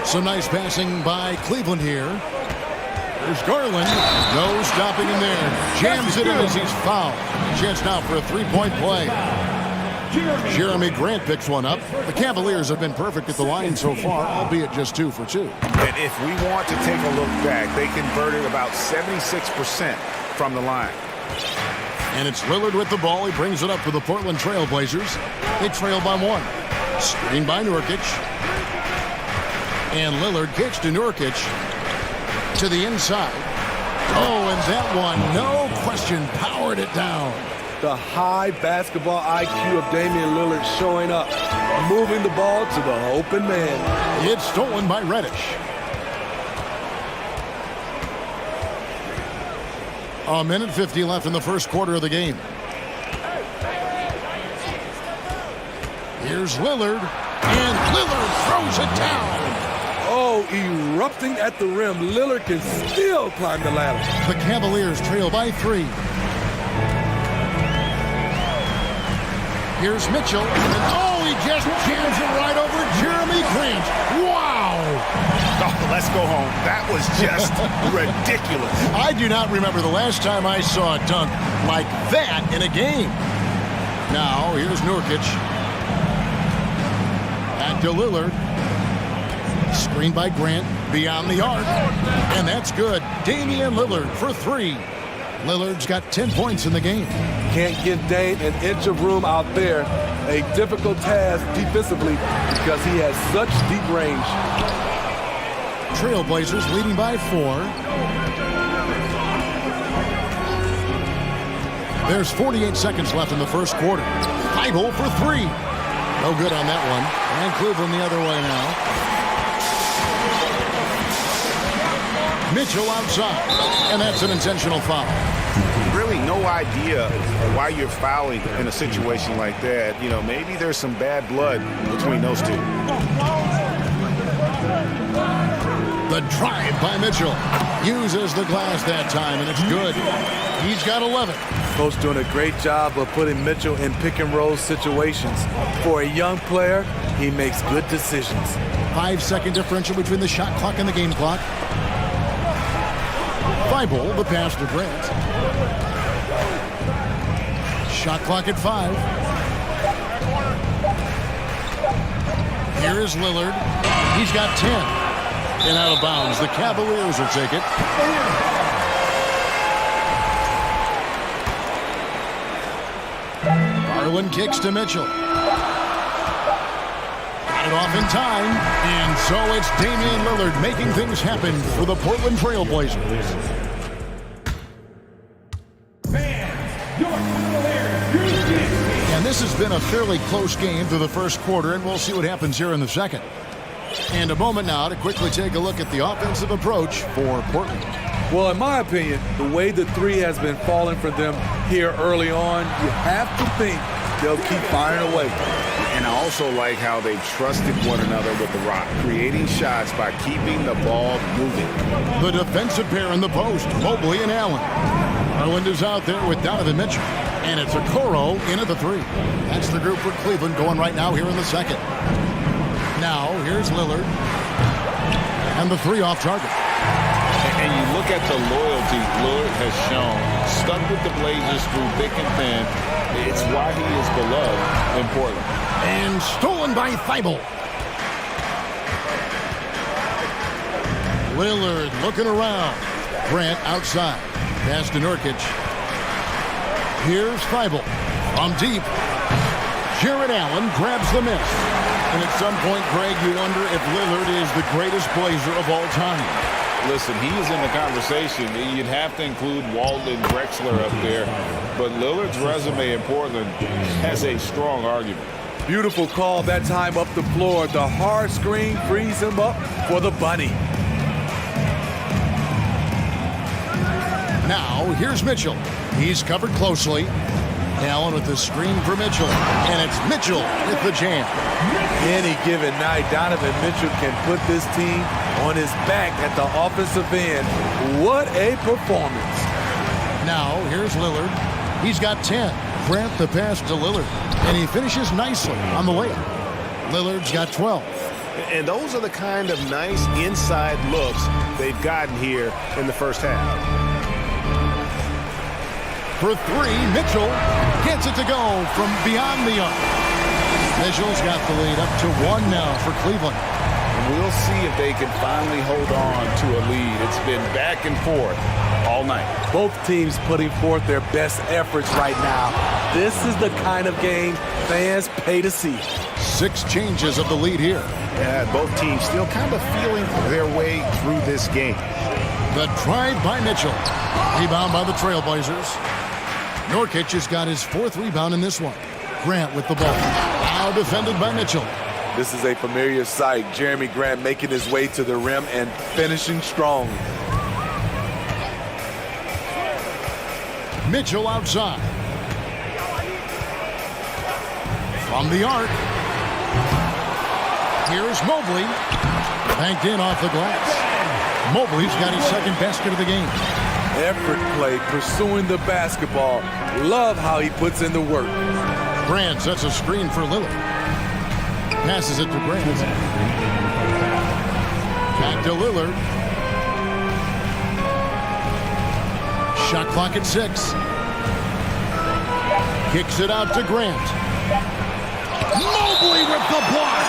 F: Some nice passing by Cleveland here. There's Garland. No stopping him there. Jams it in as he's fouled. Chance now for a 3-point play. Jeremy Grant picks one up. The Cavaliers have been perfect at the line so far, albeit just 2 for 2.
H: And if we want to take a look back, they converted about 76% from the line.
F: And it's Lillard with the ball. He brings it up for the Portland Trail Blazers. They trail by 1. Screen by Nurkic. And Lillard kicks to Nurkic to the inside. Oh, and that one, no question, powered it down.
A: The high basketball IQ of Damian Lillard showing up, moving the ball to the open man.
F: It's stolen by Reddish. A minute 50 left in the first quarter of the game. Here's Lillard, and Lillard throws it down.
A: Oh, erupting at the rim. Lillard can still climb the ladder.
F: The Cavaliers trail by 3. Here's Mitchell, and oh, he just jams it right over Jeremy Grant. Wow!
H: Oh, let's go home. That was just ridiculous.
F: I do not remember the last time I saw a dunk like that in a game. Now, here's Nurkic. Back to Lillard. Screen by Grant, beyond the arc. And that's good. Damian Lillard for 3. Lillard's got 10 points in the game.
L: Can't give Dame an inch of room out there. A difficult task defensively because he has such deep range.
F: Trailblazers leading by 4. There's 48 seconds left in the first quarter. Feibel for 3. No good on that one. And Cleveland the other way now. Mitchell outside. And that's an intentional foul.
H: Really no idea why you're fouling in a situation like that. You know, maybe there's some bad blood between those two.
F: The drive by Mitchell. Uses the glass that time, and it's good. He's got 11.
L: Coach doing a great job of putting Mitchell in pick-and-roll situations. For a young player, he makes good decisions.
F: 5-second differential between the shot clock and the game clock. Feibel, the pass to Grant. Shot clock at 5. Here is Lillard. He's got 10. And out of bounds. The Cavaliers will take it. Garland kicks to Mitchell. Got it off in time. And so it's Damian Lillard making things happen for the Portland Trailblazers. And this has been a fairly close game through the first quarter, and we'll see what happens here in the second. And a moment now to quickly take a look at the offensive approach for Portland.
L: Well, in my opinion, the way the three has been falling for them here early on, you have to think they'll keep firing away.
H: And I also like how they trusted one another with the rock, creating shots by keeping the ball moving.
F: The defensive pair in the post, Mobley and Allen. Garland is out there with Donovan Mitchell. And it's Okoro in at the 3. That's the group for Cleveland going right now here in the second. Now, here's Lillard. And the 3 off target.
H: And you look at the loyalty Lillard has shown. Stuck with the Blazers through thick and thin. It's why he is beloved in Portland.
F: And stolen by Feibel. Lillard looking around. Grant outside. Pass to Nurkic. Here's Feibel. From deep. Jared Allen grabs the miss. And at some point, Greg, you wonder if Lillard is the greatest Blazer of all time.
H: Listen, he is in the conversation. You'd have to include Walton and Drexler up there. But Lillard's resume in Portland has a strong argument.
L: Beautiful call that time up the floor. The hard screen frees him up for the bunny.
F: Now, here's Mitchell. He's covered closely. Allen with the screen for Mitchell. And it's Mitchell with the jam.
L: Any given night, Donovan Mitchell can put this team on his back at the offensive end. What a performance.
F: Now, here's Lillard. He's got 10. Grant the pass to Lillard. And he finishes nicely on the layup. Lillard's got 12.
H: And those are the kind of nice inside looks they've gotten here in the first half.
F: For 3, Mitchell gets it to go from beyond the arc. Mitchell's got the lead up to 1 now for Cleveland.
H: And we'll see if they can finally hold on to a lead. It's been back and forth all night.
L: Both teams putting forth their best efforts right now. This is the kind of game fans pay to see.
F: 6 changes of the lead here.
H: Yeah, both teams still kind of feeling their way through this game.
F: The drive by Mitchell. Rebound by the Trailblazers. Nurkic has got his 4th rebound in this one. Grant with the ball. Now defended by Mitchell.
L: This is a familiar sight. Jeremy Grant making his way to the rim and finishing strong.
F: Mitchell outside. From the arc. Here's Mobley. Banked in off the glass. Mobley's got his 2nd basket of the game.
L: Effort play, pursuing the basketball. Love how he puts in the work.
F: Grant sets a screen for Lillard. Passes it to Grant. Back to Lillard. Shot clock at 6. Kicks it out to Grant. Mobley with the block.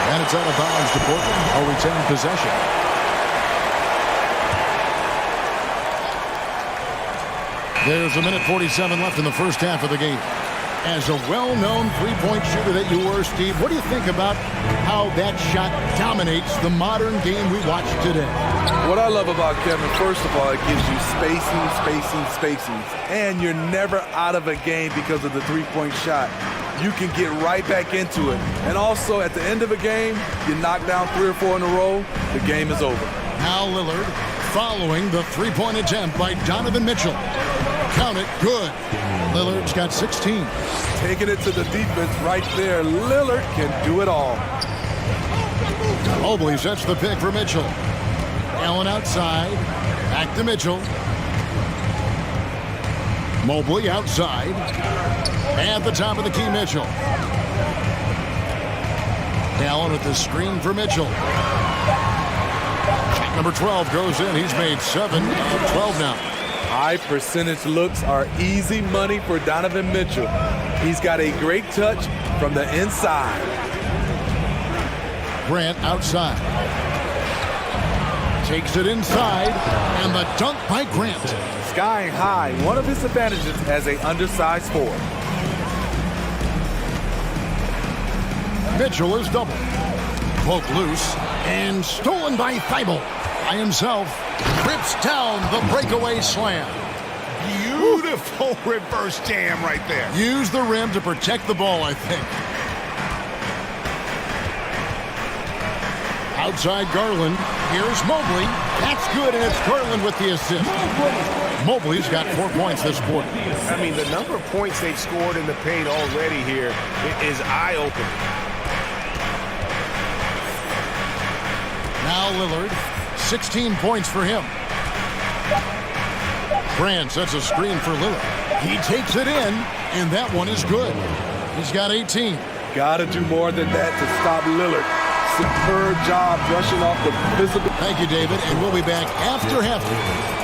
F: And it's out of bounds to Portland. I'll retain possession. There's a minute 47 left in the first half of the game. As a well-known three-point shooter that you were, Steve, what do you think about how that shot dominates the modern game we watch today?
L: What I love about Kevin, first of all, it gives you spacing, and you're never out of a game because of the three-point shot. You can get right back into it. And also, at the end of a game, you knock down 3 or 4 in a row, the game is over.
F: Now Lillard following the three-point attempt by Donovan Mitchell. Count it, good. Lillard's got 16.
L: Taking it to the defense right there. Lillard can do it all.
F: Mobley sets the pick for Mitchell. Allen outside. Back to Mitchell. Mobley outside. At the top of the key, Mitchell. Allen with the screen for Mitchell. Shot number 12 goes in. He's made 7 of 12 now.
L: High percentage looks are easy money for Donovan Mitchell. He's got a great touch from the inside.
F: Grant outside. Takes it inside, and the dunk by Grant.
L: Skying high, one of his advantages as an undersized forward.
F: Mitchell is double. Poke loose, and stolen by Thibault. By himself, rips down the breakaway slam.
H: Beautiful reverse jam right there.
F: Use the rim to protect the ball, I think. Outside Garland. Here's Mobley. That's good, and it's Garland with the assist. Mobley's got 4 points this quarter.
A: I mean, the number of points they've scored in the paint already here is eye-opening.
F: Now Lillard. 16 points for him. Grant sets a screen for Lillard. He takes it in, and that one is good. He's got 18.
L: Got to do more than that to stop Lillard. Superb job brushing off the physical.
F: Thank you, David, and we'll be back after halftime.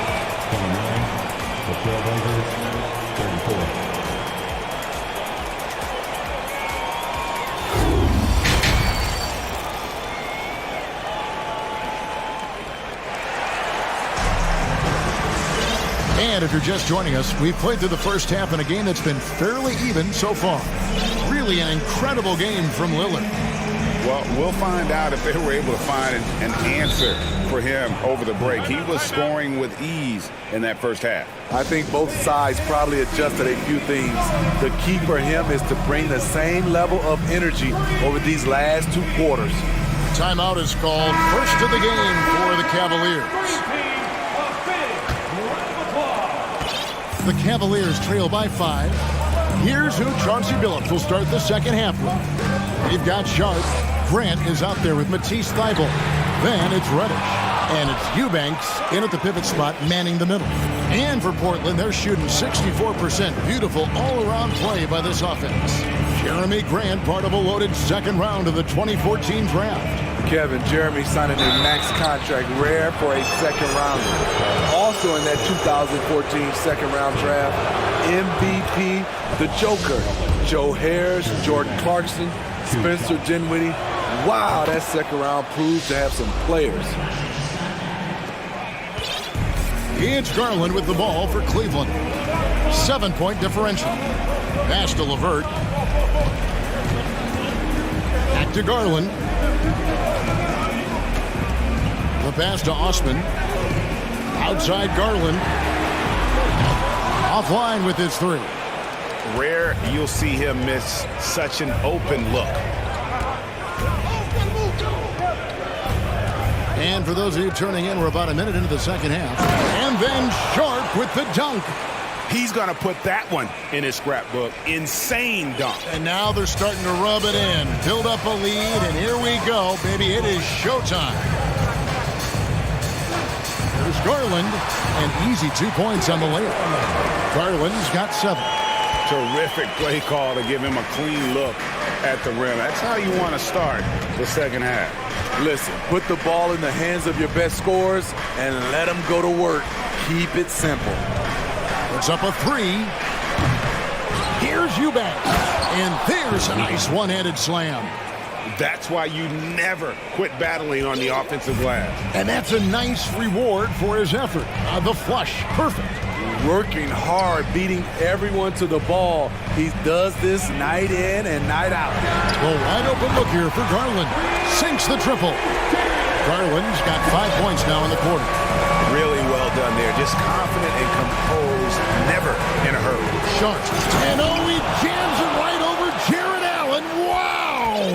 F: And if you're just joining us, we've played through the first half in a game that's been fairly even so far. Really an incredible game from Lillard.
H: Well, we'll find out if they were able to find an answer for him over the break. He was scoring with ease in that first half.
L: I think both sides probably adjusted a few things. The key for him is to bring the same level of energy over these last 2 quarters.
F: Timeout is called. First of the game for the Cavaliers. The Cavaliers trail by 5. Here's who Chauncey Billups will start the second half with. They've got Sharp. Grant is out there with Matisse Thybulle. Then it's Reddish. And it's Eubanks in at the pivot spot, manning the middle. And for Portland, they're shooting 64%. Beautiful all-around play by this offense. Jeremy Grant, part of a loaded second round of the 2014 draft.
L: Kevin, Jeremy signing a max contract, rare for a second rounder. Also in that 2014 second round draft, MVP, the Joker, Joe Harris, Jordan Clarkson, Spencer Dinwiddie. Wow, that second round proved to have some players.
F: It's Garland with the ball for Cleveland. 7-point differential. Pass to LeVert. Back to Garland. The pass to Osman. Outside Garland. Offline with his 3.
A: Rare you'll see him miss such an open look.
F: And for those of you turning in, we're about a minute into the second half. And then Sharp with the dunk.
A: He's going to put that one in his scrapbook. Insane dunk.
F: And now they're starting to rub it in. Build up a lead, and here we go, baby. It is showtime. There's Garland, and easy 2 points on the layup. Garland's got 7.
H: Terrific play call to give him a clean look at the rim. That's how you want to start the second half.
L: Listen, put the ball in the hands of your best scorers and let them go to work. Keep it simple.
F: It's up a 3. Here's Eubanks. And there's a nice one-handed slam.
H: That's why you never quit battling on the offensive glass.
F: And that's a nice reward for his effort. The flush, perfect.
L: Working hard, beating everyone to the ball. He does this night in and night out.
F: Well, wide open look here for Garland. Sinks the triple. Garland's got 5 points now in the quarter.
H: Really well done there. Just confident and composed, never in a hurry.
F: Sharp. And he jams it right over Jared Allen. Wow!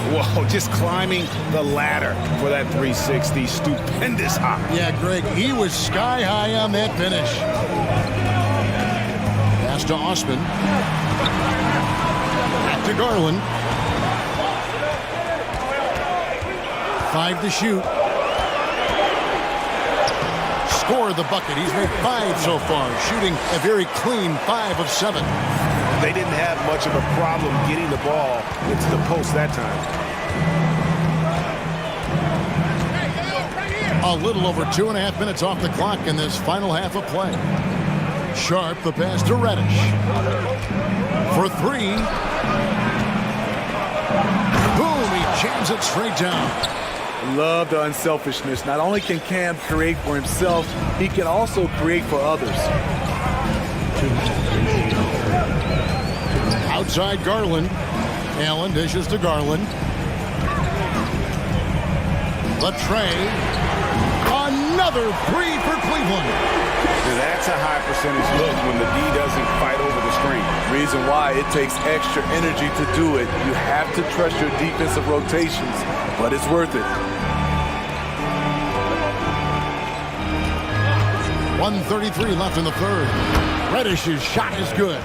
H: Whoa, just climbing the ladder for that 360. Stupendous hop.
F: Yeah, Greg, he was sky high on that finish. Pass to Osman. Back to Garland. 5 to shoot. Score the bucket. He's made 5 so far, shooting a very clean 5 of 7.
H: They didn't have much of a problem getting the ball into the post that time.
F: A little over 2.5 minutes off the clock in this final half of play. Sharp, the pass to Reddish. For 3. Boom, he jams it straight down.
L: Love the unselfishness. Not only can Cam create for himself, he can also create for others.
F: Outside Garland. Allen dishes to Garland. The tray. Another 3 for Cleveland.
H: That's a high percentage look when the D doesn't fight over the screen.
L: Reason why it takes extra energy to do it. You have to trust your defensive rotations, but it's worth it.
F: 1:33 left in the third. Reddish's shot is good.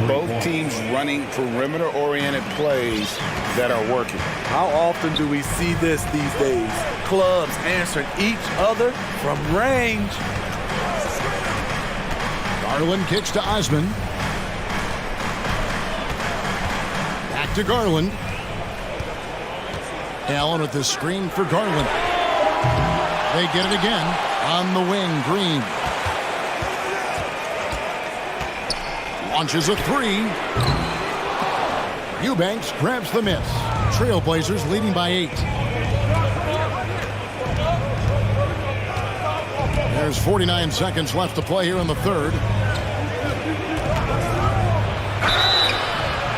H: Both teams running perimeter-oriented plays that are working.
L: How often do we see this these days? Clubs answering each other from range.
F: Garland kicks to Osman. Back to Garland. Allen with the screen for Garland. They get it again on the wing. Green launches a 3. Eubanks grabs the miss. Trailblazers leading by 8. There's 49 seconds left to play here in the third.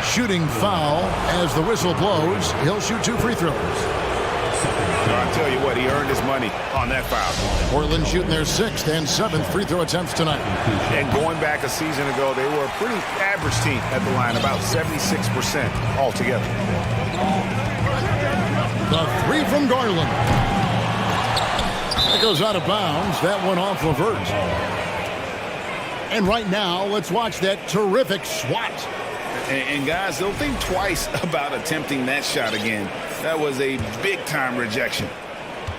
F: Shooting foul as the whistle blows. He'll shoot 2 free throws.
H: I'll tell you what, he earned his money on that foul.
F: Portland shooting their 6th and 7th free throw attempts tonight.
H: And going back a season ago, they were a pretty average team at the line, about 76% altogether.
F: The 3 from Garland. That goes out of bounds. That one off Levert. And right now, let's watch that terrific swat.
H: And guys, don't think twice about attempting that shot again. That was a big-time rejection.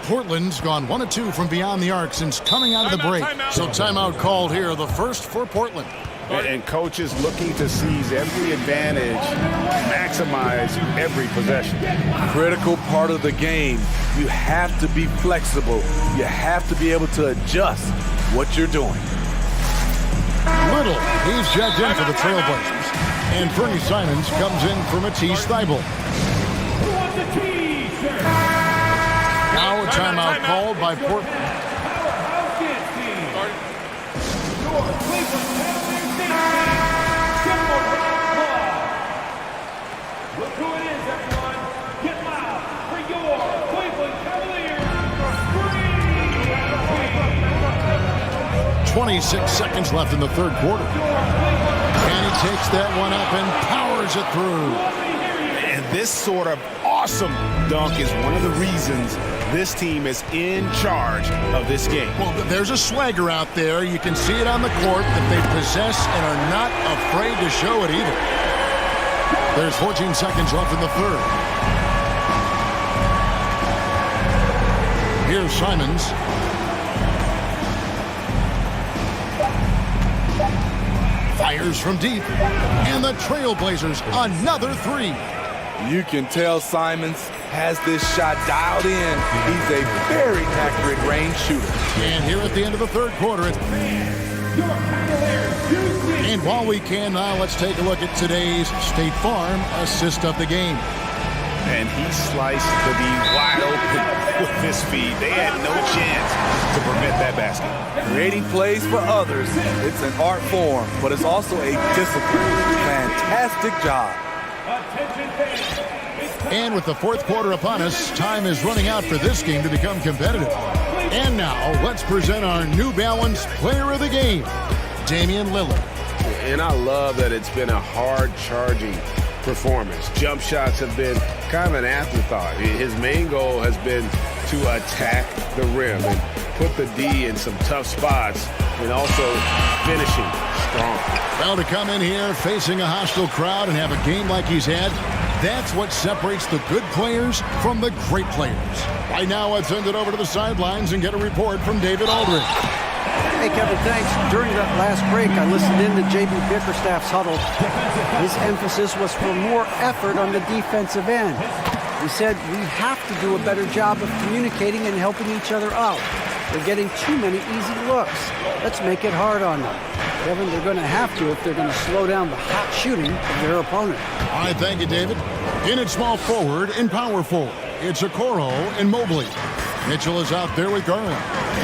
F: Portland's gone 1 of 2 from beyond the arc since coming out of the break. So timeout called here, the first for Portland.
H: And coaches looking to seize every advantage, maximize every possession.
L: Critical part of the game. You have to be flexible. You have to be able to adjust what you're doing.
F: Little, he's checked in for the Trailblazers. And Fernie Simons comes in for Matisse Thybulle. Now a timeout called by Portland.
D: Look who it is, everyone. Get loud for your Cleveland Cavaliers.
F: 26 seconds left in the third quarter. And he takes that one up and powers it through.
H: And this sort of awesome dunk is one of the reasons this team is in charge of this game.
F: Well, there's a swagger out there. You can see it on the court that they possess and are not afraid to show it either. There's 14 seconds left in the third. Here's Simons. Fires from deep. And the Trailblazers, another 3.
L: You can tell Simons has this shot dialed in. He's a very accurate range shooter.
F: And here at the end of the third quarter, and while we can now, let's take a look at today's State Farm assist of the game.
H: and he sliced the D wide open with his speed. They had no chance to prevent that basket.
L: Creating plays for others, it's an art form, but it's also a discipline. Fantastic job.
F: And with the fourth quarter upon us, time is running out for this game to become competitive. And now, let's present our New Balance Player of the Game, Damian Lillard.
M: And I love that it's been a hard-charging performance. Jump shots have been kind of an afterthought. His main goal has been to attack the rim and put the D in some tough spots and also finishing strong.
F: Well, to come in here facing a hostile crowd and have a game like he's had, that's what separates the good players from the great players. Right now, let's send it over to the sidelines and get a report from David Aldridge.
I: Hey, Kevin, thanks. During that last break, I listened in to J.B. Bickerstaff's huddle. His emphasis was for more effort on the defensive end. He said we have to do a better job of communicating and helping each other out. They're getting too many easy looks. Let's make it hard on them. Kevin, they're going to have to if they're going to slow down the hot shooting of their opponent.
F: All right, thank you, David. In at small forward and power forward, it's Okoro and Mobley. Mitchell is out there with Garland,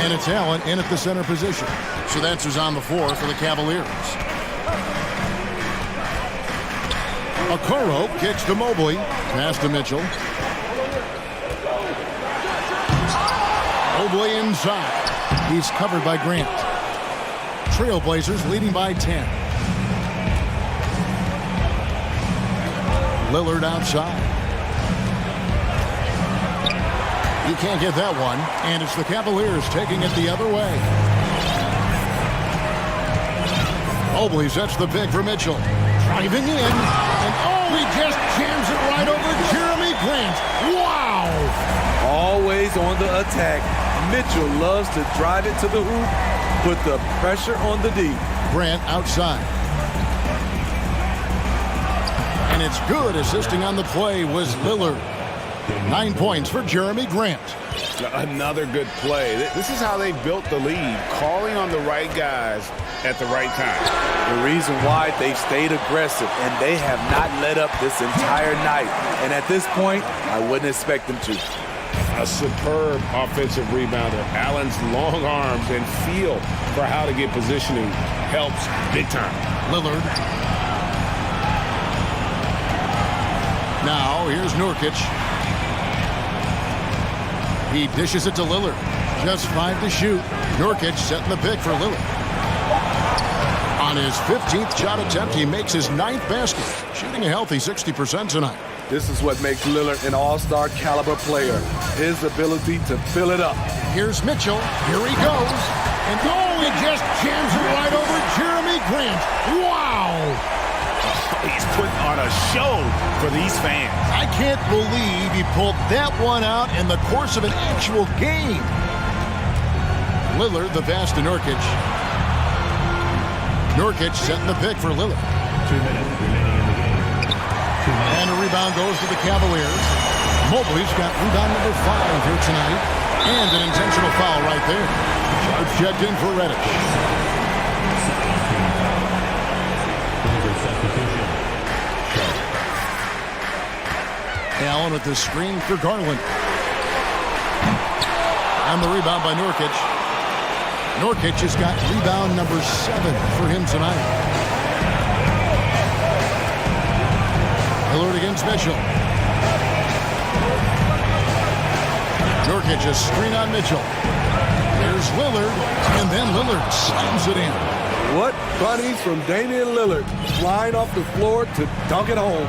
F: and it's Allen in at the center position. So that's who's on the floor for the Cavaliers. Okoro kicks to Mobley, pass to Mitchell. Mobley inside. He's covered by Grant. Trailblazers leading by 10. Lillard outside. He can't get that one, and it's the Cavaliers taking it the other way. Mobley sets the pick for Mitchell. Driving in, and oh, he just jams it right over Jeremy Grant. Wow!
L: Always on the attack. Mitchell loves to drive it to the hoop, put the pressure on the D.
F: Grant outside. And it's good. Assisting on the play was Lillard. 9 points for Jeremy Grant.
M: Another good play. This is how they built the lead, calling on the right guys at the right time.
L: The reason why they've stayed aggressive, and they have not let up this entire night. And at this point, I wouldn't expect them to.
M: A superb offensive rebounder. Allen's long arms and feel for how to get positioning helps big time.
F: Lillard. Now, here's Nurkic. He dishes it to Lillard. Just 5 to shoot. Nurkic setting the pick for Lillard. On his 15th shot attempt, he makes his 9th basket. Shooting a healthy 60% tonight.
L: This is what makes Lillard an all-star caliber player. His ability to fill it up.
F: Here's Mitchell. Here he goes. And oh, he just jams it right over Jeremy Grant. Wow!
H: He's putting on a show for these fans.
F: I can't believe he pulled that one out in the course of an actual game. Lillard, the pass to Nurkic. Nurkic setting the pick for Lillard.
D: 2 minutes remaining in the game.
F: And a rebound goes to the Cavaliers. Mobley's got rebound number 5 here tonight. And an intentional foul right there. Charge checked in for Reddish. Allen with the screen for Garland. And the rebound by Nurkic. Nurkic has got rebound number 7 for him tonight. Lillard against Mitchell. Nurkic a screen on Mitchell. There's Lillard, and then Lillard slams it in.
L: What bunnies from Damian Lillard, flying off the floor to dunk it home.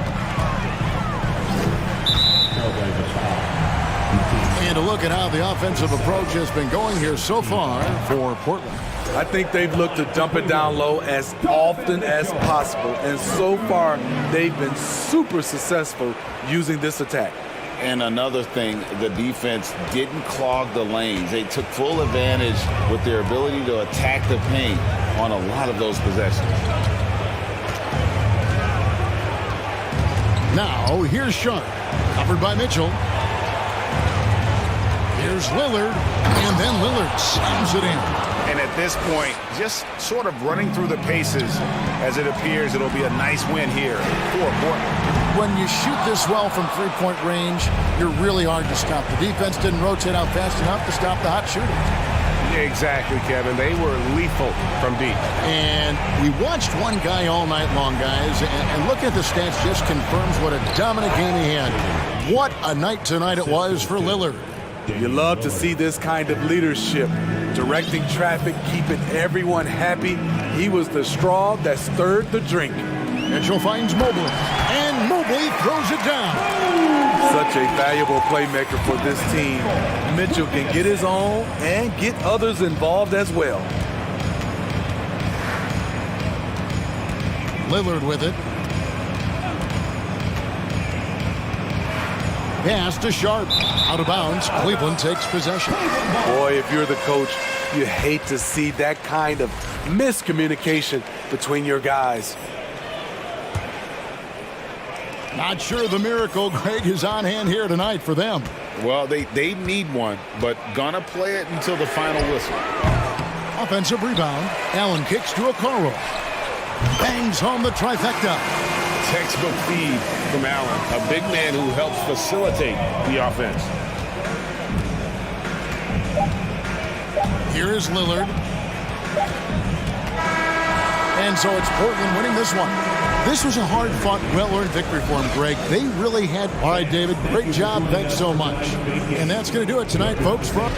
F: And to look at how the offensive approach has been going here so far for Portland.
L: I think they've looked to dump it down low as often as possible. And so far, they've been super successful using this attack.
H: And another thing, the defense didn't clog the lanes. They took full advantage with their ability to attack the paint on a lot of those possessions. Now,
F: here's Sharp. Covered by Mitchell. Here's Lillard, and then Lillard slams it in.
H: And at this point, just sort of running through the paces as it appears it'll be a nice win here for Portland.
F: When you shoot this well from three-point range, you're really hard to stop. The defense didn't rotate out fast enough to stop the hot shooters.
M: Exactly, Kevin. They were lethal from deep.
F: And we watched one guy all night long, guys, and looking at the stats just confirms what a dominant game he had. What a night tonight it was for Lillard.
L: You love to see this kind of leadership, directing traffic, keeping everyone happy. He was the straw that stirred the drink.
F: Mitchell finds Mobley, and Mobley throws it down.
L: Such a valuable playmaker for this team. Mitchell can get his own and get others involved as well.
F: Lillard with it. Pass to Sharp. Out of bounds. Cleveland takes possession.
L: Boy, if you're the coach, you hate to see that kind of miscommunication between your guys.
F: Not sure the miracle, Greg, is on hand here tonight for them.
H: Well, they need one, but gonna play it until the final whistle.
F: Offensive rebound. Allen kicks to Okoro. Bangs home the trifecta.
H: Textbook feed from Allen, a big man who helps facilitate the offense.
F: Here is Lillard. And so it's Portland winning this one. This was a hard-fought, well-earned victory for them, Greg. They really had... All right, David, great job. Thanks so much. And that's going to do it tonight, folks. From...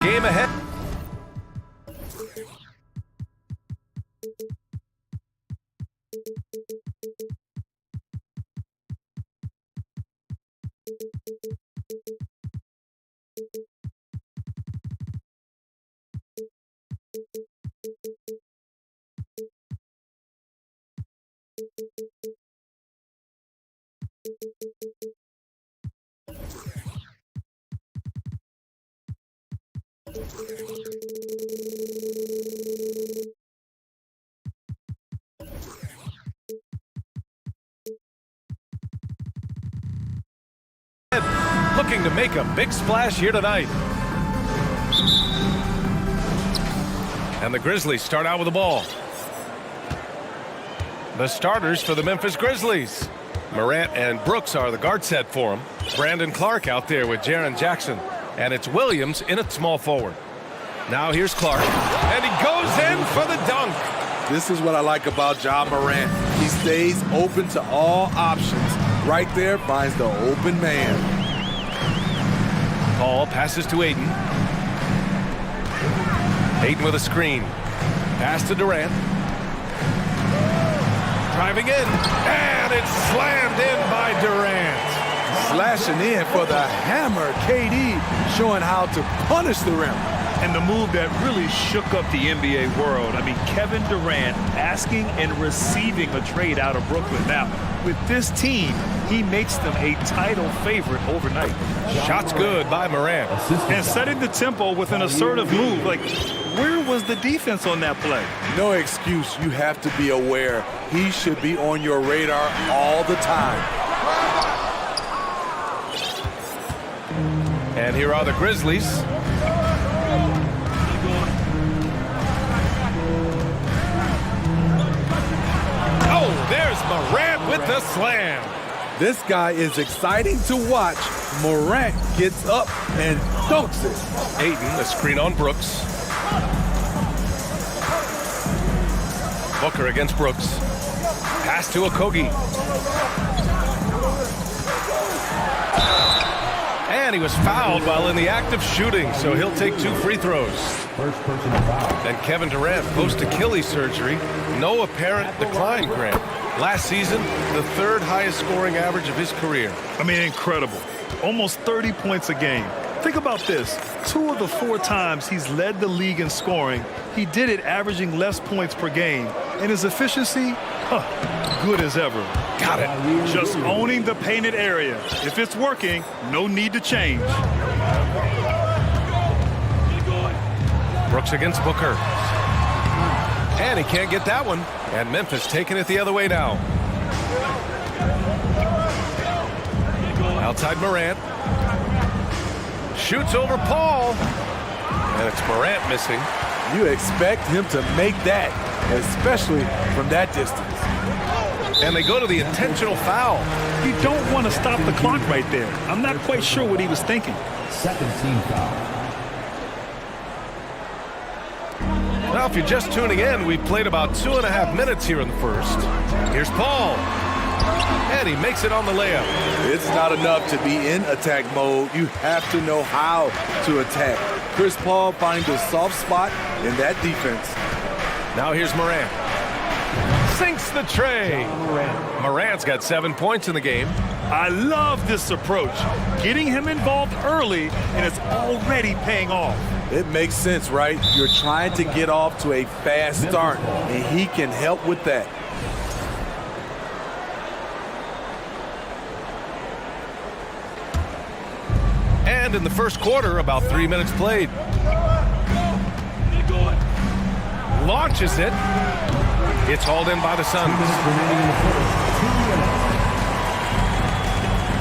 A: Game ahead. Looking to make a big splash here tonight. And the Grizzlies start out with the ball. The starters for the Memphis Grizzlies. Morant and Brooks are the guard set for him. Brandon Clark out there with Jaren Jackson. And it's Williams in at small forward. Now here's Clark. And he goes in for the dunk.
L: This is what I like about Ja Morant. He stays open to all options. Right there finds the open man.
A: Paul passes to Aiden. Aiden with a screen. Pass to Durant. Driving in. And it's slammed in by Durant.
L: Slashing in for the hammer. KD showing how to punish the rim.
C: And the move that really shook up the NBA world. I mean, Kevin Durant asking and receiving a trade out of Brooklyn. Now, with this team, he makes them a title favorite overnight.
A: Shots good by Morant.
C: And setting the tempo with an assertive move. Like, where was the defense on that play?
L: No excuse. You have to be aware. He should be on your radar all the time.
A: And here are the Grizzlies. Oh, there's Morant with the slam.
L: This guy is exciting to watch. Morant gets up and dunks it.
A: Aiden, the screen on Brooks. Booker against Brooks. Pass to Okogie. And he was fouled while in the act of shooting, so he'll take 2 free throws.
D: First person to foul.
A: And Kevin Durant, post-Achilles surgery, no apparent decline, Grant. Last season, the 3rd highest scoring average of his career.
C: I mean, incredible. Almost 30 points a game. Think about this. 2 of the 4 times he's led the league in scoring, he did it averaging less points per game. And his efficiency, good as ever.
A: Got it.
C: Just owning the painted area. If it's working, no need to change.
A: Brooks against Booker. And he can't get that one. And Memphis taking it the other way now. Outside Morant. Shoots over Paul. And it's Morant missing.
L: You expect him to make that, especially from that distance.
A: And they go to the intentional foul.
C: You don't want to stop the clock right there. I'm not quite sure what he was thinking.
D: Second team foul.
A: Now, if you're just tuning in, we've played about 2.5 minutes here in the first. Here's Paul. And he makes it on the layup.
L: It's not enough to be in attack mode. You have to know how to attack. Chris Paul finds a soft spot in that defense.
A: Now here's Morant. Sinks the tray. Morant's got 7 points in the game.
C: I love this approach. Getting him involved early, and it's already paying off.
L: It makes sense, right? You're trying to get off to a fast start, and he can help with that.
A: And in the first quarter, about 3 minutes played. Launches it. It's hauled in by the Suns.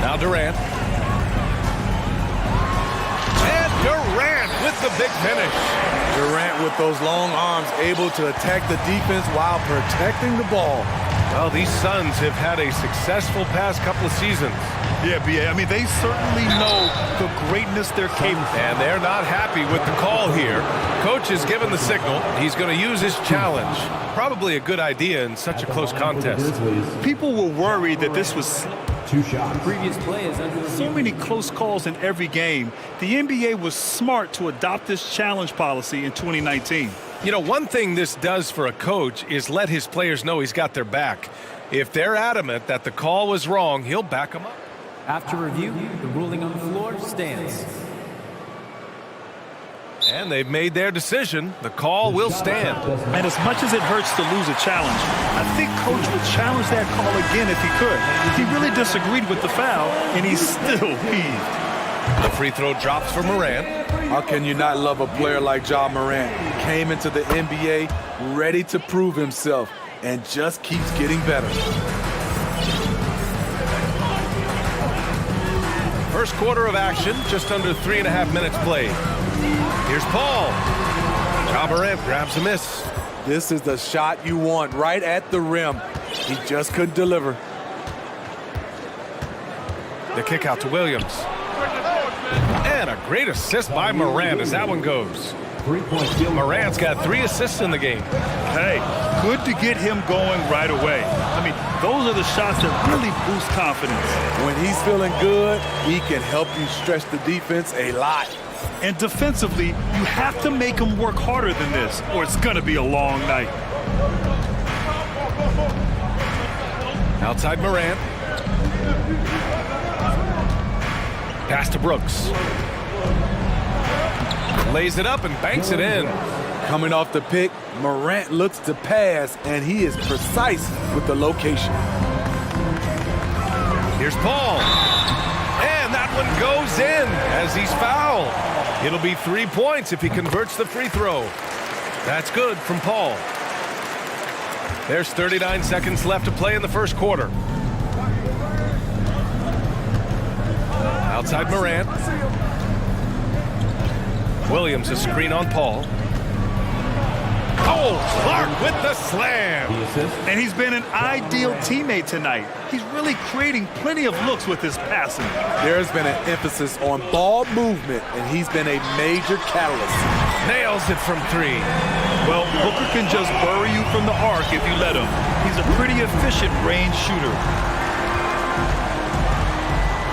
A: Now Durant. the big finish.
L: Durant with those long arms able to attack the defense while protecting the ball.
A: Well, these Suns have had a successful past couple of seasons.
C: Yeah, B.A., I mean, they certainly know the greatness they're capable of.
A: And they're not happy with the call here. Coach has given the signal. He's going to use his challenge. Probably a good idea in such a close contest.
C: People were worried that this was...
K: Two shots. Previous play is under
C: So many close calls in every game. The NBA was smart to adopt this challenge policy in 2019.
A: You know, one thing this does for a coach is let his players know he's got their back. If they're adamant that the call was wrong, he'll back them up.
K: After review, the ruling on the floor stands.
A: And they've made their decision. The call will stand.
C: And as much as it hurts to lose a challenge, I think Coach would challenge that call again if he could. He really disagreed with the foul, and he's still peeved.
A: The free throw drops for Morant.
L: How can you not love a player like Ja Morant? He came into the NBA ready to prove himself and just keeps getting better.
A: First quarter of action, just under 3.5 minutes played. Here's Paul. Ja Morant grabs a miss.
L: This is the shot you want right at the rim. He just couldn't deliver.
A: The kick out to Williams. And a great assist by Morant as that one goes. Morant's got 3 assists in the game.
C: Hey, good to get him going right away. I mean, those are the shots that really boost confidence.
L: When he's feeling good, he can help you stretch the defense a lot.
C: And defensively, you have to make him work harder than this, or it's going to be a long night.
A: Outside Morant. Pass to Brooks. Lays it up and banks it in.
L: Coming off the pick, Morant looks to pass, and he is precise with the location.
A: Here's Paul. And that one goes in as he's fouled. It'll be 3 points if he converts the free throw. That's good from Paul. There's 39 seconds left to play in the first quarter. Outside Morant. Williams a screen on Paul. Oh, Clark with the slam.
C: And he's been an ideal teammate tonight. He's really creating plenty of looks with his passing.
L: There's been an emphasis on ball movement, and he's been a major catalyst.
A: Nails it from 3.
C: Well, Booker can just bury you from the arc if you let him. He's a pretty efficient range shooter.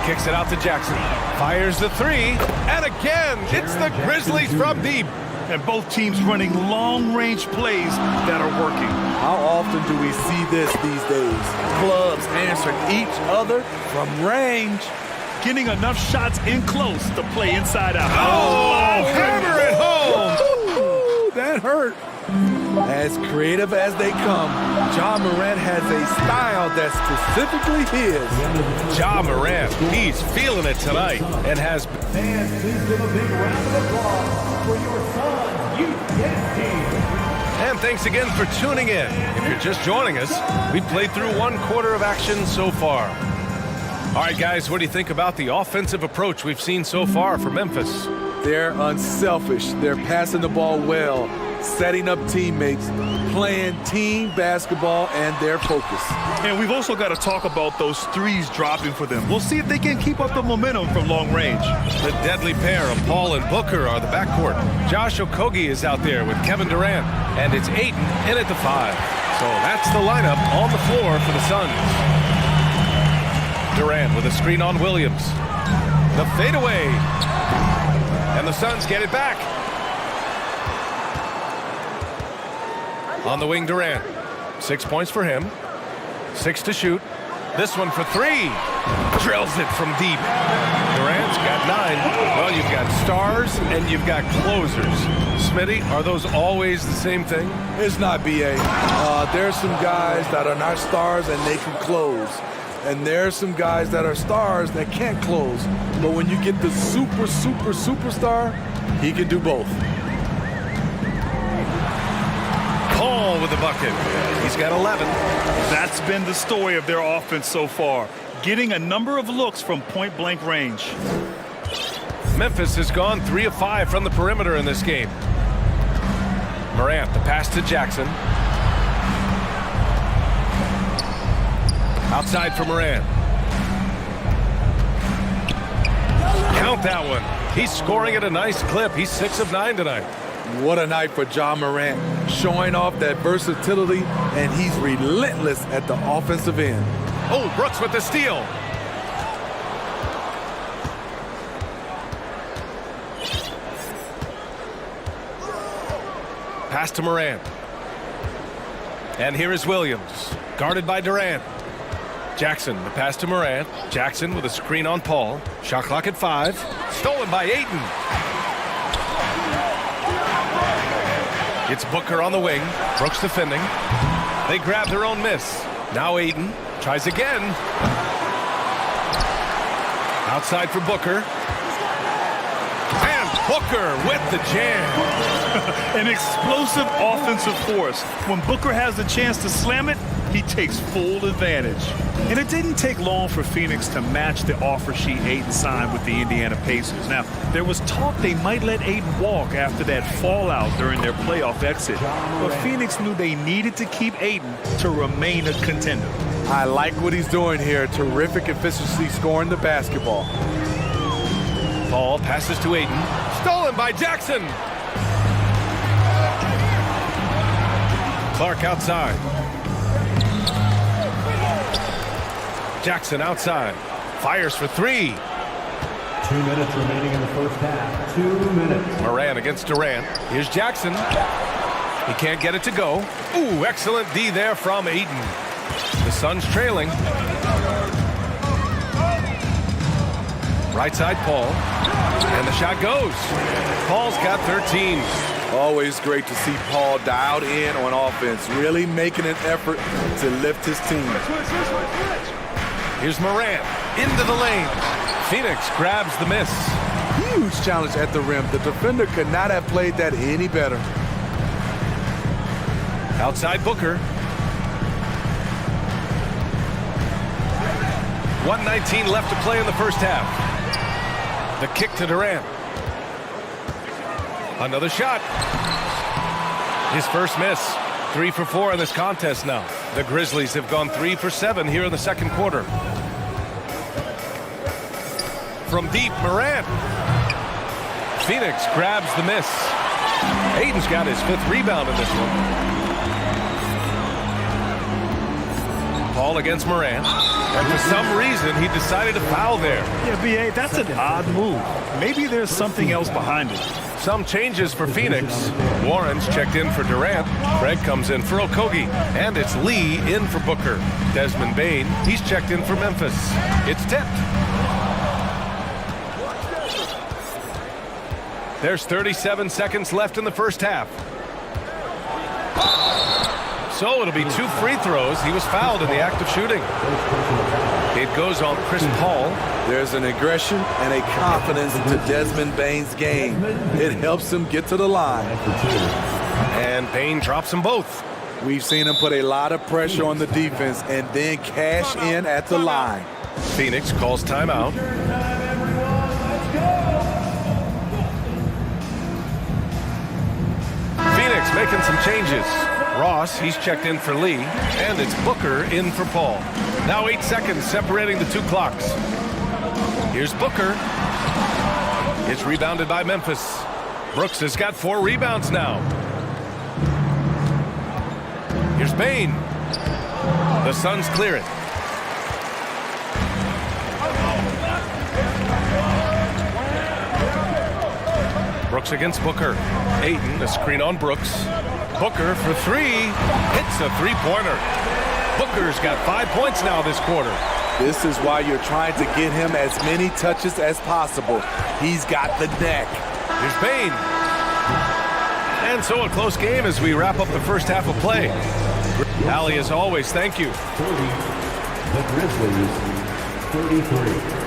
A: Kicks it out to Jackson. Fires the 3. And again, it's the Grizzlies from deep.
C: And both teams running long-range plays that are working.
L: How often do we see this these days? Clubs answering each other from range.
C: Getting enough shots in close to play inside out.
A: Oh, hammer it home.
L: Ooh, that hurt. As creative as they come, Ja Morant has a style that's specifically his.
A: Ja Morant, he's feeling it tonight and has...
D: Fans, please give a big round of applause for your Suns youth team.
A: And thanks again for tuning in. If you're just joining us, we played through 1 quarter of action so far. All right, guys, what do you think about the offensive approach we've seen so far for Memphis?
L: They're unselfish. They're passing the ball well, setting up teammates, playing team basketball, and their focus.
C: And we've also got to talk about those threes dropping for them. We'll see if they can keep up the momentum from long range.
A: The deadly pair of Paul and Booker are the backcourt. Josh Okogie is out there with Kevin Durant, and it's Ayton in at the 5. So that's the lineup on the floor for the Suns. Durant with a screen on Williams. The fadeaway. And the Suns get it back. On the wing, Durant. 6 points for him. 6 to shoot. This one for 3. Drills it from deep. Durant's got 9. Well, you've got stars and you've got closers. Smitty, are those always the same thing?
L: It's not, B.A. There's some guys that are not stars and they can close. And there's some guys that are stars that can't close. But when you get the superstar, he can do both.
A: Paul with the bucket. He's got 11.
C: That's been the story of their offense so far, getting a number of looks from point-blank range.
A: Memphis has gone 3 of 5 from the perimeter in this game. Morant, the pass to Jackson. Outside for Morant. Count that one. He's scoring at a nice clip. He's 6 of 9 tonight.
L: What a night for Ja Morant, showing off that versatility, and he's relentless at the offensive end.
A: Oh, Brooks with the steal. Pass to Morant. And here is Williams, guarded by Durant. Jackson, the pass to Morant. Jackson with a screen on Paul. Shot clock at 5. Stolen by Ayton. It's Booker on the wing. Brooks defending. They grab their own miss. Now Ayton tries again. Outside for Booker. And Booker with the jam.
C: An explosive offensive force. When Booker has the chance to slam it, he takes full advantage. And it didn't take long for Phoenix to match the offer sheet Ayton signed with the Indiana Pacers. Now, there was talk they might let Ayton walk after that fallout during their playoff exit. But Phoenix knew they needed to keep Ayton to remain a contender.
L: I like what he's doing here. Terrific efficiency scoring the basketball.
A: Paul passes to Ayton. Stolen by Jackson. Clark outside. Jackson outside. Fires for 3.
D: 2 minutes remaining in the first half. 2 minutes.
A: Morant against Durant. Here's Jackson. He can't get it to go. Ooh, excellent D there from Ayton. The Suns trailing. Right side, Paul. And the shot goes. Paul's got 13.
L: Always great to see Paul dialed in on offense, really making an effort to lift his team.
A: Here's Morant into the lane. Phoenix grabs the miss.
L: Huge challenge at the rim. The defender could not have played that any better.
A: Outside Booker. 1:19 left to play in the first half. The kick to Durant. Another shot. His first miss. 3 for 4 in this contest now. The Grizzlies have gone 3 for 7 here in the second quarter. From deep, Morant. Phoenix grabs the miss. Ayton's got his 5th rebound in this one. Paul against Morant. And for some reason, he decided to foul there.
C: Yeah, B.A., that's an odd move. Maybe there's something else behind it.
A: Some changes for Phoenix. Warren's checked in for Durant. Craig comes in for Okogie. And it's Lee in for Booker. Desmond Bane, he's checked in for Memphis. It's tipped. There's 37 seconds left in the first half. So it'll be 2 free throws. He was fouled in the act of shooting. It goes on Chris Paul.
L: There's an aggression and a confidence to Desmond Bane's game. It helps him get to the line.
A: And Bane drops them both.
L: We've seen him put a lot of pressure on the defense and then cash in at the line.
A: Phoenix calls timeout. Phoenix making some changes. Ross, he's checked in for Lee, and it's Booker in for Paul. Now 8 seconds separating the 2 clocks. Here's Booker. It's rebounded by Memphis. Brooks has got 4 rebounds now. Here's Bane. The Suns clear it. Brooks against Booker. Ayton, a screen on Brooks. Booker for 3. Hits a 3-pointer. Booker's got 5 points now this quarter.
L: This is why you're trying to get him as many touches as possible. He's got the neck.
A: Here's Bane. And so a close game as we wrap up the first half of play. Allie, as always, thank you.
D: 30. The Grizzlies, 33.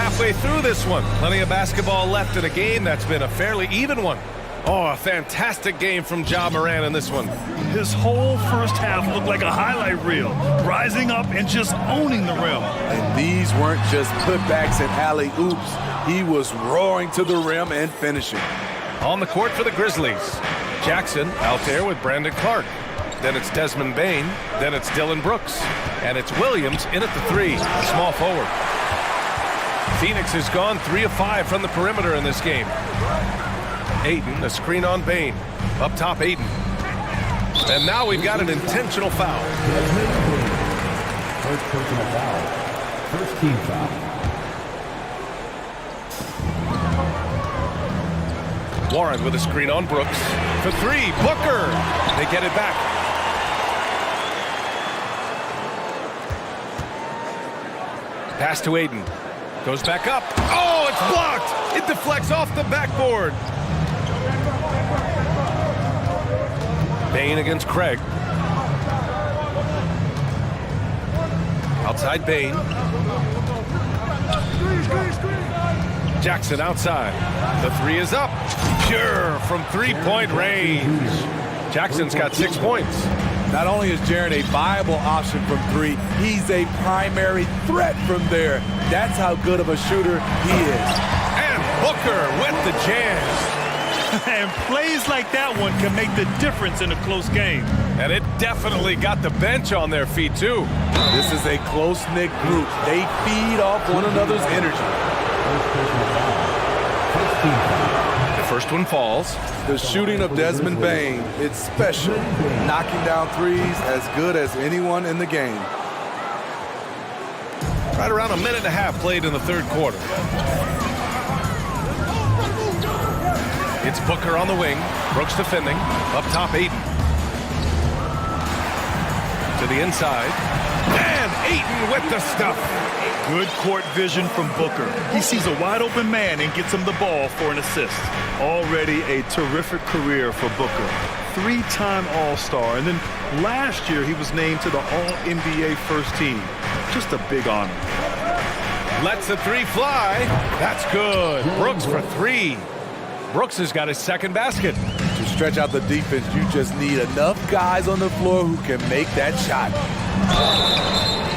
A: halfway through this one. Plenty of basketball left in a game that's been a fairly even one. Oh, a fantastic game from Ja Morant in this one.
C: His whole first half looked like a highlight reel, rising up and just owning the rim.
L: And these weren't just putbacks and alley-oops. He was roaring to the rim and finishing.
A: On the court for the Grizzlies. Jackson out there with Brandon Clark. Then it's Desmond Bain. Then it's Dylan Brooks. And it's Williams in at the three, small forward. Phoenix has gone 3 of 5 from the perimeter in this game. Aiden, a screen on Bain. Up top, Aiden. And now we've got an intentional foul.
D: First personal foul. First team foul.
A: Warren with a screen on Brooks. For 3, Booker. They get it back. Pass to Aiden. Goes back up. Oh, it's blocked. It deflects off the backboard. Bain against Craig. Outside Bain. Jackson outside. The 3 is up. Pure from 3-point range. Jackson's got 6 points.
L: Not only is Jaren a viable option from 3, he's a primary threat from there. That's how good of a shooter he is.
A: And Booker with the jam.
C: And plays like that one can make the difference in a close game.
A: And it definitely got the bench on their feet, too.
L: This is a close-knit group. They feed off one another's energy.
A: The first one falls.
L: The shooting of Desmond Bain, it's special. Knocking down threes as good as anyone in the game.
A: Right around a minute and a half played in the third quarter. It's Booker on the wing. Brooks defending. Up top, Aiden. To the inside. And Aiden with the stuff.
C: Good court vision from Booker. He sees a wide open man and gets him the ball for an assist. Already a terrific career for Booker. 3-time All-Star. And then last year he was named to the All-NBA first team. Just a big honor.
A: Lets the 3 fly. That's good. Brooks for 3. Brooks has got his second basket.
L: To stretch out the defense, you just need enough guys on the floor who can make that shot.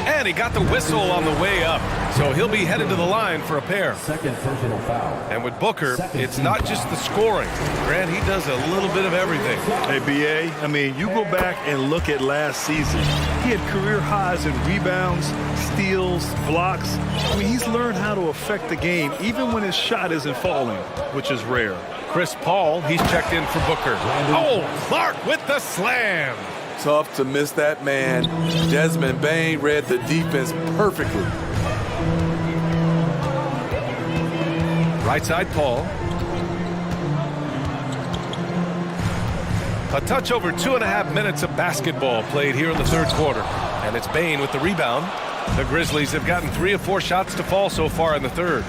A: And he got the whistle on the way up. So he'll be headed to the line for a pair.
D: Second personal foul.
A: And with Booker, it's not just the scoring. Grant, he does a little bit of everything.
C: Hey, B.A., I mean, you go back and look at last season. He had career highs in rebounds, steals, blocks. I mean, he's learned how to affect the game even when his shot isn't falling, which is rare.
A: Chris Paul, he's checked in for Booker. Oh, Clark with the slam.
L: Tough to miss that man. Desmond Bain read the defense perfectly.
A: Right side, Paul. A touch over 2.5 minutes of basketball played here in the third quarter. And it's Bain with the rebound. The Grizzlies have gotten 3 of 4 shots to fall so far in the third.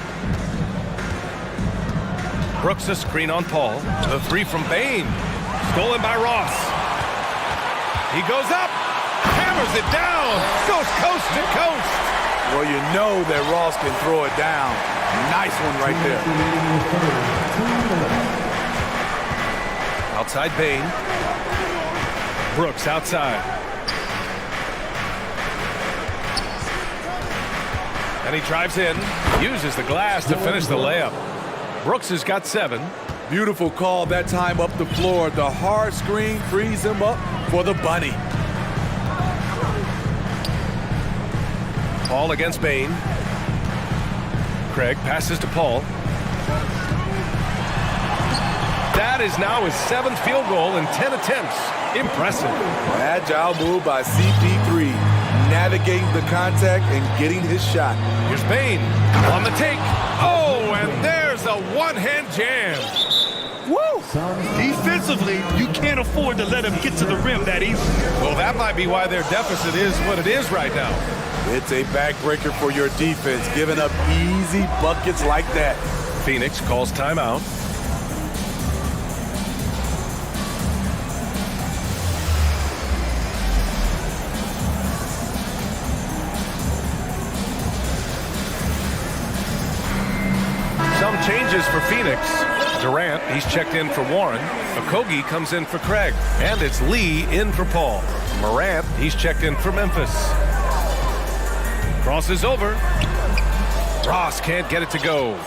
A: Brooks a screen on Paul. The 3 from Bain. Stolen by Ross. He goes up. Hammers it down. Goes coast to coast.
L: Well, you know that Ross can throw it down. Nice one right there.
A: Outside Bain. Brooks outside. And he drives in. Uses the glass to finish the layup. Brooks has got 7.
L: Beautiful call that time up the floor. The hard screen frees him up for the bunny.
A: Paul against Bain. Craig passes to Paul. That is now his 7th field goal in 10 attempts. Impressive.
L: Agile move by CP3. Navigating the contact and getting his shot.
A: Here's Bain on the take. Oh, and there's a one-hand jam.
C: Woo! Defensively, you can't afford to let him get to the rim that easily.
A: Well, that might be why their deficit is what it is right now.
L: It's a backbreaker for your defense, giving up easy buckets like that.
A: Phoenix calls timeout. Some changes for Phoenix. Durant, he's checked in for Warren. Okogie comes in for Craig. And it's Lee in for Paul. Morant, he's checked in for Memphis. Crosses over. Ross can't get it to go.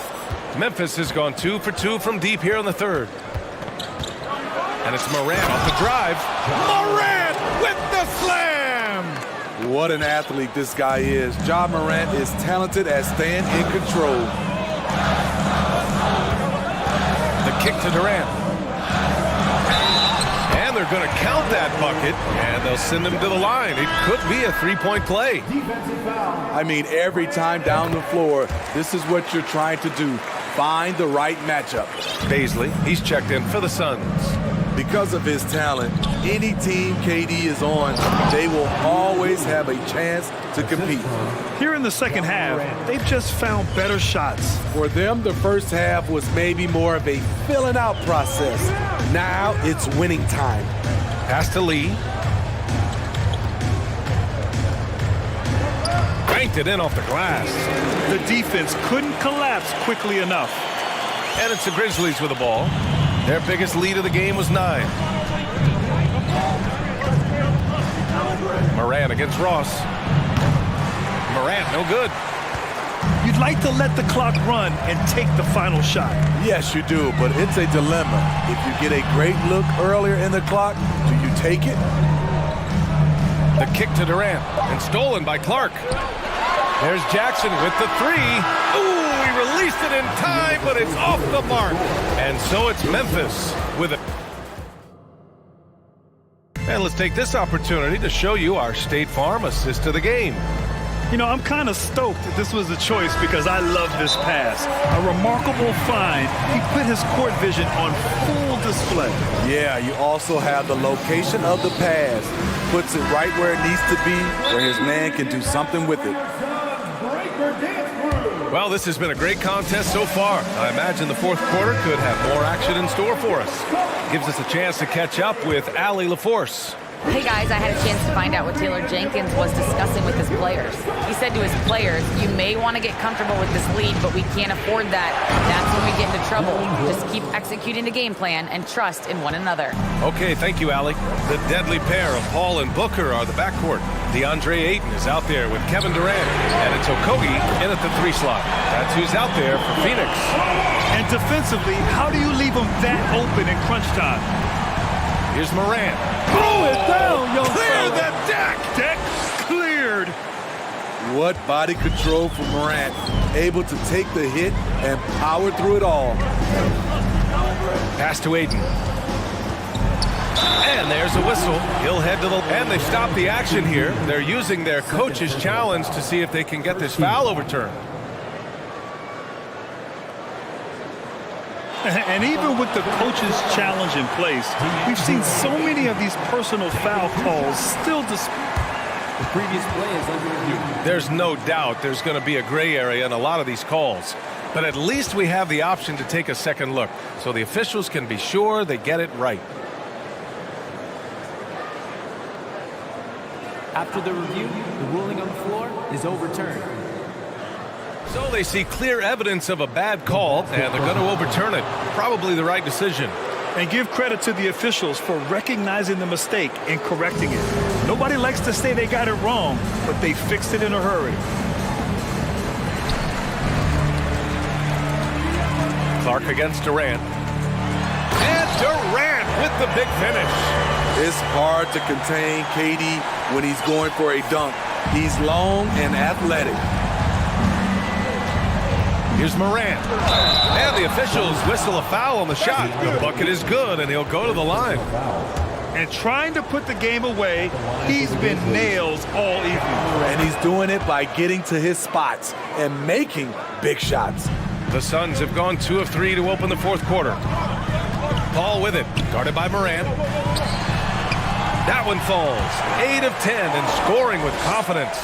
A: Memphis has gone 2 for 2 from deep here in the third. And it's Morant off the drive. Morant with the slam!
L: What an athlete this guy is. Ja Morant is talented at staying in control.
A: The kick to Durant. And they're going to count that bucket, and they'll send him to the line. It could be a three-point play.
L: I mean, every time down the floor, this is what you're trying to do. Find the right matchup.
A: Baisley, he's checked in for the Suns.
L: Because of his talent, any team KD is on, they will always have a chance to compete.
C: Here in the second half, they've just found better shots.
L: For them, the first half was maybe more of a filling out process. Now it's winning time.
A: Pass to Lee. Banked it in off the glass.
C: The defense couldn't collapse quickly enough.
A: And it's the Grizzlies with the ball. Their biggest lead of the game was 9. Morant against Ross. Morant, no good.
C: You'd like to let the clock run and take the final shot.
L: Yes, you do, but it's a dilemma. If you get a great look earlier in the clock, do you take it?
A: The kick to Durant, and stolen by Clark. There's Jackson with the 3. Ooh, he released it in time, but it's off the mark. And so it's Memphis with it. And let's take this opportunity to show you our State Farm assist of the game.
C: You know, I'm kind of stoked that this was a choice because I love this pass. A remarkable find. He put his court vision on full display.
L: Yeah, you also have the location of the pass. Puts it right where it needs to be, where his man can do something with it.
A: Well, this has been a great contest so far. I imagine the fourth quarter could have more action in store for us. Gives us a chance to catch up with Allie LaForce.
E: Hey guys, I had a chance to find out what Taylor Jenkins was discussing with his players. He said to his players, you may want to get comfortable with this lead, but we can't afford that. That's when we get into trouble. Just keep executing the game plan and trust in one another.
A: Okay, thank you, Allie. The deadly pair of Paul and Booker are the backcourt. DeAndre Ayton is out there with Kevin Durant, and it's Okogie in at the 3 slot. That's who's out there for Phoenix.
C: And defensively, how do you leave them that open in crunch time?
A: Here's Morant.
C: Throw it down, young
A: Clear
C: fella.
A: the deck!
C: Deck cleared.
L: What body control from Morant. Able to take the hit and power through it all.
A: Pass to Ayton. And there's a whistle. He'll head to the... And they stop the action here. They're using their coach's challenge to see if they can get this foul overturned.
C: And even with the coach's challenge in place, we've seen so many of these personal foul calls still
K: The previous play is under review.
A: There's no doubt there's going to be a gray area in a lot of these calls. But at least we have the option to take a second look, so the officials can be sure they get it right.
K: After the review, the ruling on the floor is overturned.
A: So they see clear evidence of a bad call, and they're going to overturn it. Probably the right decision.
C: And give credit to the officials for recognizing the mistake and correcting it. Nobody likes to say they got it wrong, but they fixed it in a hurry.
A: Clark against Durant. And Durant with the big finish.
L: It's hard to contain KD when he's going for a dunk. He's long and athletic.
A: Here's Morant. And the officials whistle a foul on the shot. The bucket is good, and he'll go to the line.
C: And trying to put the game away, he's been nails all evening.
L: And he's doing it by getting to his spots and making big shots.
A: The Suns have gone 2 of 3 to open the fourth quarter. Paul with it, guarded by Morant. That one falls. 8 of 10 and scoring with confidence.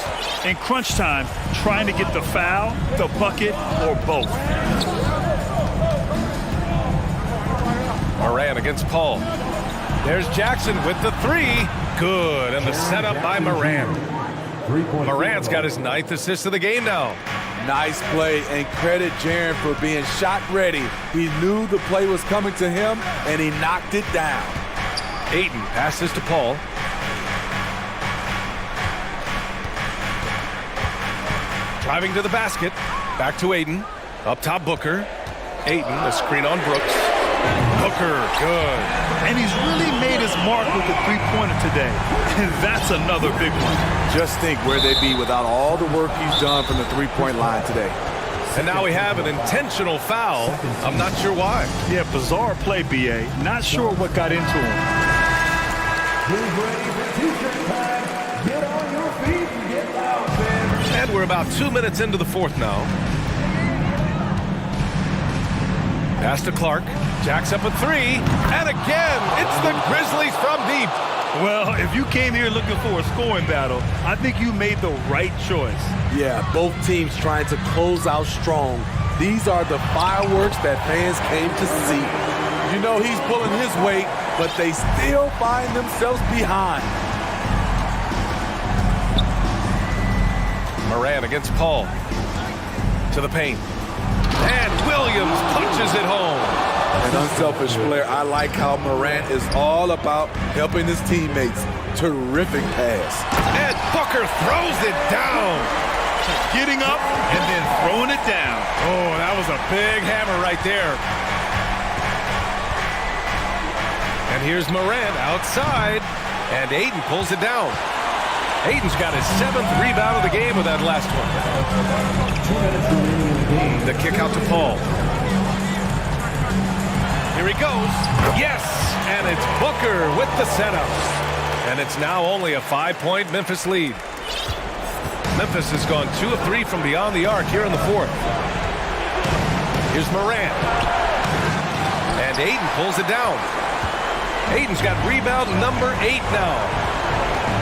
C: In crunch time, trying to get the foul, the bucket, or both.
A: Morant against Paul. There's Jackson with the 3. Good, and the setup by Morant. Morant's got his 9th assist of the game now.
L: Nice play, and credit Jaren for being shot ready. He knew the play was coming to him, and he knocked it down.
A: Ayton passes to Paul. Driving to the basket. Back to Ayton. Up top, Booker. Ayton, the screen on Brooks. Booker, good.
C: And he's really made his mark with the three-pointer today. And that's another big one.
L: Just think where they'd be without all the work he's done from the three-point line today.
A: And now we have an intentional foul. I'm not sure why.
C: Yeah, bizarre play, B.A. Not sure what got into him.
D: Get on your feet and get loud, fans.
A: And we're about 2 minutes into the fourth now. Pass to Clark. Jacks up a three. And again, it's the Grizzlies from deep.
C: Well, if you came here looking for a scoring battle, I think you made the right choice.
L: Yeah, both teams trying to close out strong. These are the fireworks that fans came to see. You know he's pulling his weight, but they still find themselves behind.
A: Moran against Paul. To the paint. And Williams punches it home.
L: An unselfish player. I like how Morant is all about helping his teammates. Terrific pass.
A: And Booker throws it down.
C: Getting up and then throwing it down.
A: Oh, that was a big hammer right there. And here's Morant outside. And Ayton pulls it down. Ayton's got his 7th rebound of the game with that last one. The kick out to Paul. Here he goes. Yes! And it's Booker with the setup. And it's now only a 5-point Memphis lead. Memphis has gone 2 of 3 from beyond the arc here in the fourth. Here's Morant. And Ayton pulls it down. Ayton's got rebound number 8 now.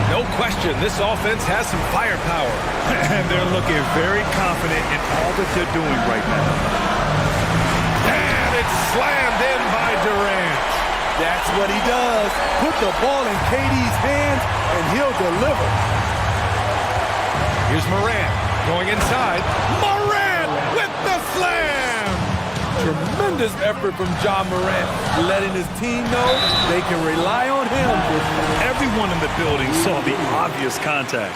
A: No question, this offense has some firepower.
C: And they're looking very confident in all that they're doing right now.
A: And it's slammed in by Durant.
L: That's what he does. Put the ball in KD's hands, and he'll deliver.
A: Here's Morant going inside. Morant with the slam!
L: Tremendous effort from John Morant, letting his team know they can rely on him.
C: Everyone in the building saw the obvious contact.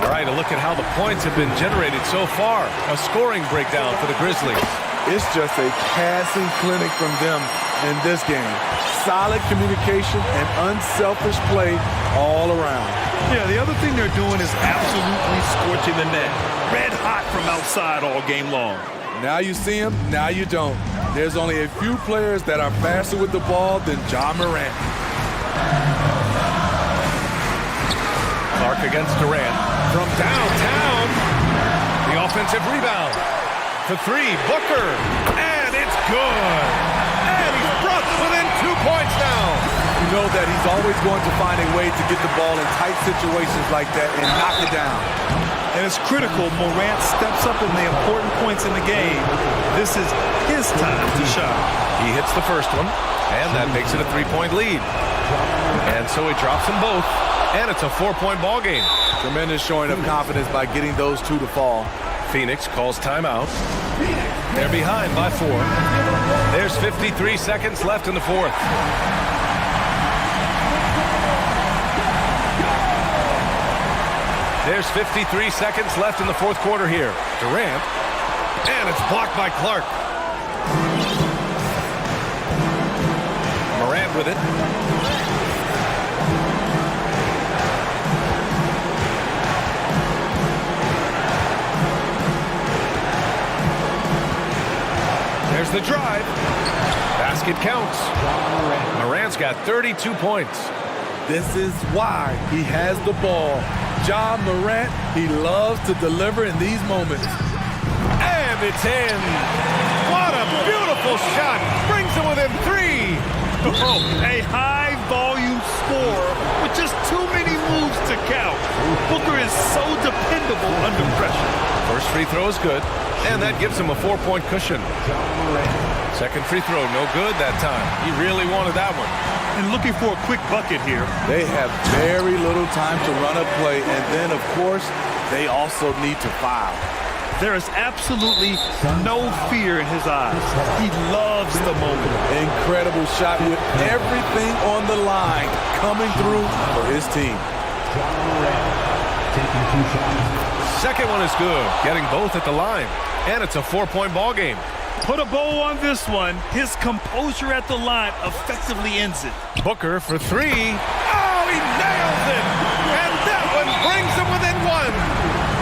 A: All right, a look at how the points have been generated so far. A scoring breakdown for the Grizzlies.
L: It's just a passing clinic from them in this game. Solid communication and unselfish play all around.
C: Yeah, the other thing they're doing is absolutely scorching the net. Red hot from outside all game long.
L: Now you see him, now you don't. There's only a few players that are faster with the ball than John Morant.
A: Clark against Durant. From downtown, the offensive rebound. For 3, Booker. And it's good. And he's brought within 2 points now.
L: You know that he's always going to find a way to get the ball in tight situations like that and knock it down.
C: And it's critical Morant steps up in the important points in the game. This is his time to shine.
A: He hits the first one, and that makes it a 3-point lead. And so he drops them both, and it's a 4-point ball game.
L: Tremendous showing of confidence by getting those 2 to fall.
A: Phoenix calls timeout. They're behind by 4. There's 53 seconds left in the fourth. There's 53 seconds left in the fourth quarter here. Durant, and it's blocked by Clark. Morant with it. There's the drive. Basket counts. Morant's got 32 points.
L: This is why he has the ball. John Morant, he loves to deliver in these moments.
A: And it's in. What a beautiful shot. Brings him within 3.
C: Oh, a high-volume score with just too many moves to count. Booker is so dependable under pressure.
A: First free throw is good, and that gives him a 4-point cushion. Second free throw, no good that time. He really wanted that one.
C: And looking for a quick bucket here.
L: They have very little time to run a play, and then, of course, they also need to foul.
C: There is absolutely no fear in his eyes. He loves the moment.
L: Incredible shot with everything on the line coming through for his team.
A: Second one is good, getting both at the line. And it's a 4-point ball game.
C: Put a bow on this one. His composure at the line effectively ends it.
A: Booker for three. Oh, he nails it! And that one brings him within one.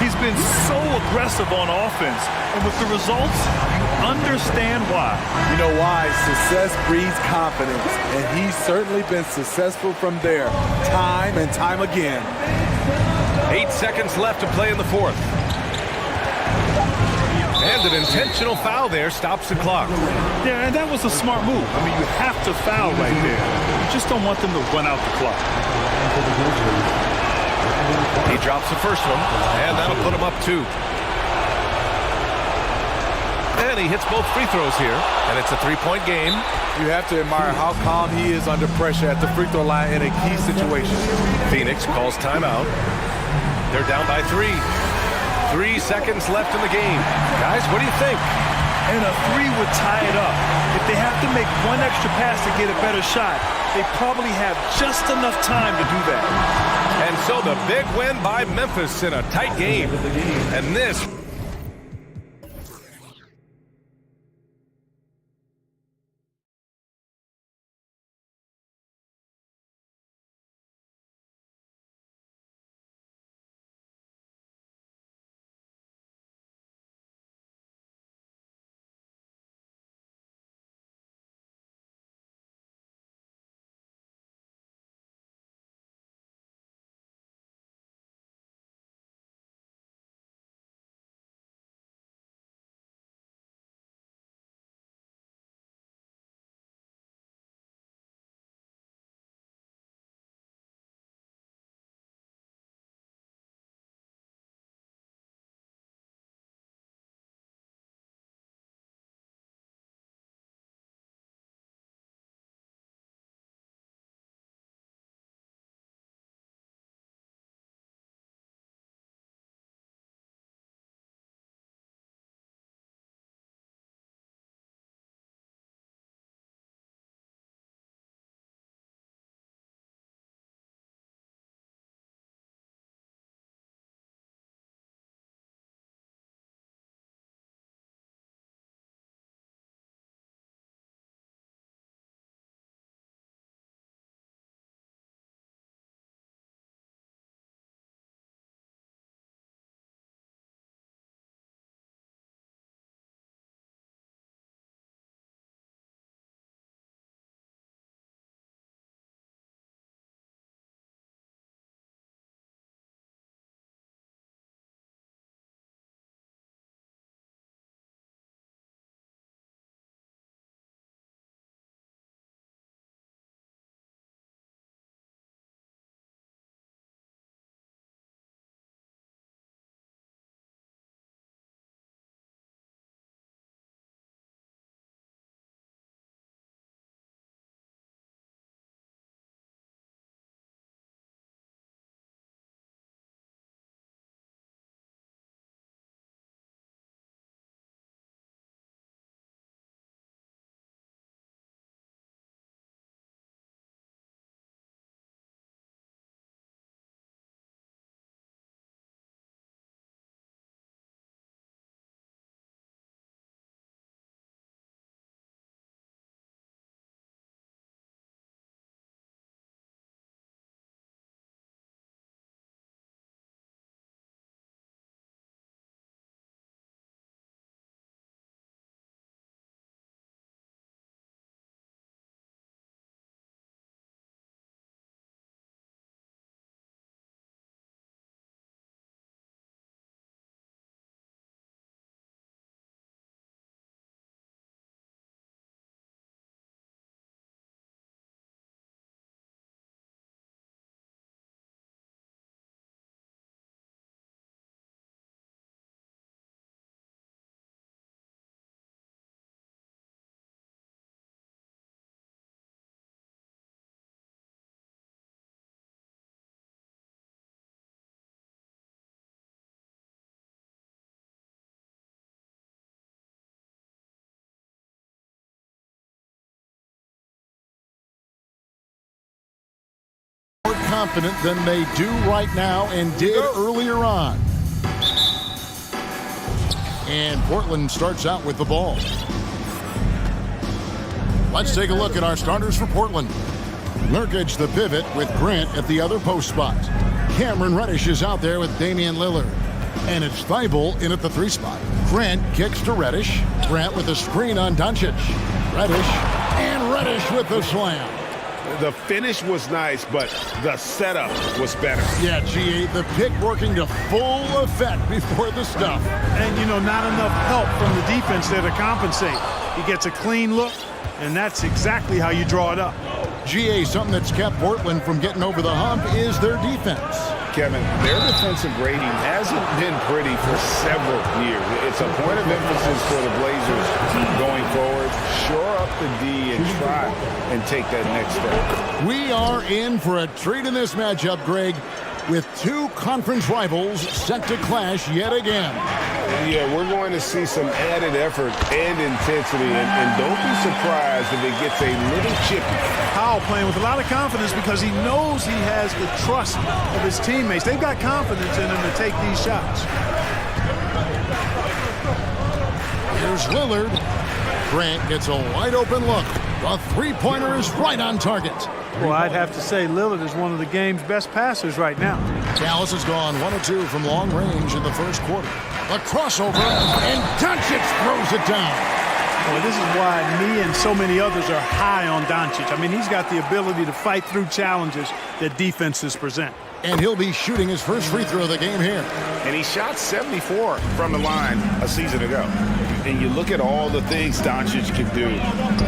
C: He's been so aggressive on offense, and with the results, you understand why.
L: You know why? Success breeds confidence, and he's certainly been successful from there, time and time again.
A: 8 seconds left to play in the fourth. And an intentional foul there stops the clock.
C: Yeah, and that was a smart move. I mean, you have to foul right there. You just don't want them to run out the clock.
A: He drops the first one, and that'll put him up 2. And he hits both free throws here, and it's a 3-point game.
L: You have to admire how calm he is under pressure at the free throw line in a key situation.
A: Phoenix calls timeout. They're down by 3. 3 seconds left in the game. Guys, what do you think?
C: And a 3 would tie it up. If they have to make one extra pass to get a better shot, they probably have just enough time to do that.
A: And so the big win by Memphis in a tight game. And this
F: confident than they do right now and did earlier on. And Portland starts out with the ball. Let's take a look at our starters for Portland. Nurkic the pivot with Grant at the other post spot. Cameron Reddish is out there with Damian Lillard. And it's Thibault in at the 3 spot. Grant kicks to Reddish. Grant with a screen on Doncic. Reddish, and Reddish with the slam.
H: The finish was nice, but the setup was better.
F: Yeah, GA, the pick working to full effect before the stuff.
B: And, you know, not enough help from the defense there to compensate. He gets a clean look, and that's exactly how you draw it up.
F: GA, something that's kept Portland from getting over the hump is their defense.
H: Kevin, their defensive grading hasn't been pretty for several years. It's a point of emphasis for the Blazers going forward. Shore up the D and try and take that next step.
F: We are in for a treat in this matchup, Greg, with 2 conference rivals set to clash yet again.
H: Yeah, we're going to see some added effort and intensity, and don't be surprised if it gets a little chippy.
B: Powell playing with a lot of confidence because he knows he has the trust of his teammates. They've got confidence in him to take these shots.
F: Here's Lillard. Grant gets a wide open look. The 3-pointer is right on target.
B: Well, I'd have to say Lillard is one of the game's best passers right now.
F: Dallas has gone 1 of 2 from long range in the first quarter. The crossover, and Doncic throws it down.
B: Well, this is why me and so many others are high on Doncic. I mean, he's got the ability to fight through challenges that defenses present.
F: And he'll be shooting his first free throw of the game here.
H: And he shot 74 from the line a season ago. And you look at all the things Doncic can do.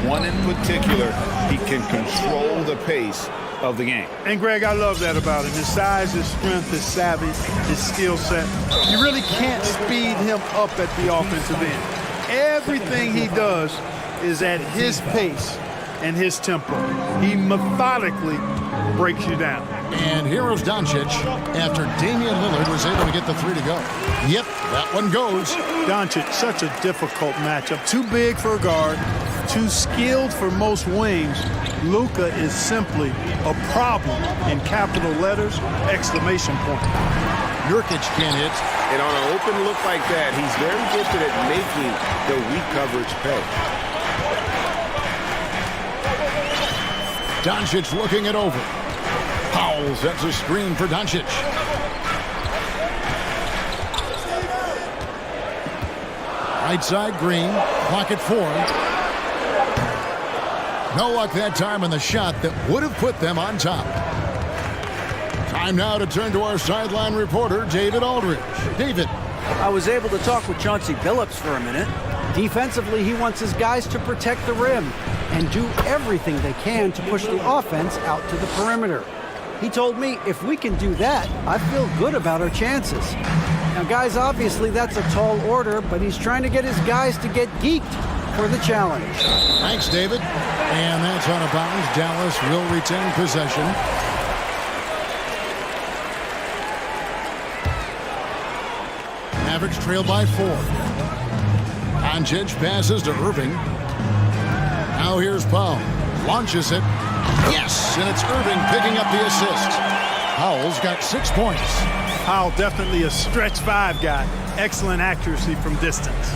H: One in particular, he can control the pace of the game.
B: And Greg, I love that about him. His size, his strength, his savvy, his skill set. You really can't speed him up at the offensive end. Everything he does is at his pace and his tempo. He methodically breaks you down.
F: And here is Doncic after Damian Lillard was able to get the 3 to go. Yep, that one goes.
B: Doncic, such a difficult matchup. Too big for a guard, too skilled for most wings. Luka is simply a problem in capital letters, exclamation point.
F: Nurkic can't hit.
H: And on an open look like that, he's very gifted at making the weak coverage pay.
F: Doncic looking it over. Powell sets a screen for Doncic. Right side, Green. Clock at 4. No luck that time on the shot that would have put them on top. Time now to turn to our sideline reporter, David Aldridge. David.
I: I was able to talk with Chauncey Billups for a minute. Defensively, he wants his guys to protect the rim and do everything they can to push the offense out to the perimeter. He told me if we can do that, I feel good about our chances. Now, guys, obviously that's a tall order, but he's trying to get his guys to get geeked for the challenge.
F: Thanks, David. And that's out of bounds. Dallas will retain possession. Mavericks trail by 4. Doncic passes to Irving. Now here's Powell. Launches it. Yes, and it's Irving picking up the assist. Powell's got 6 points.
B: Powell definitely a stretch 5 guy. Excellent accuracy from distance.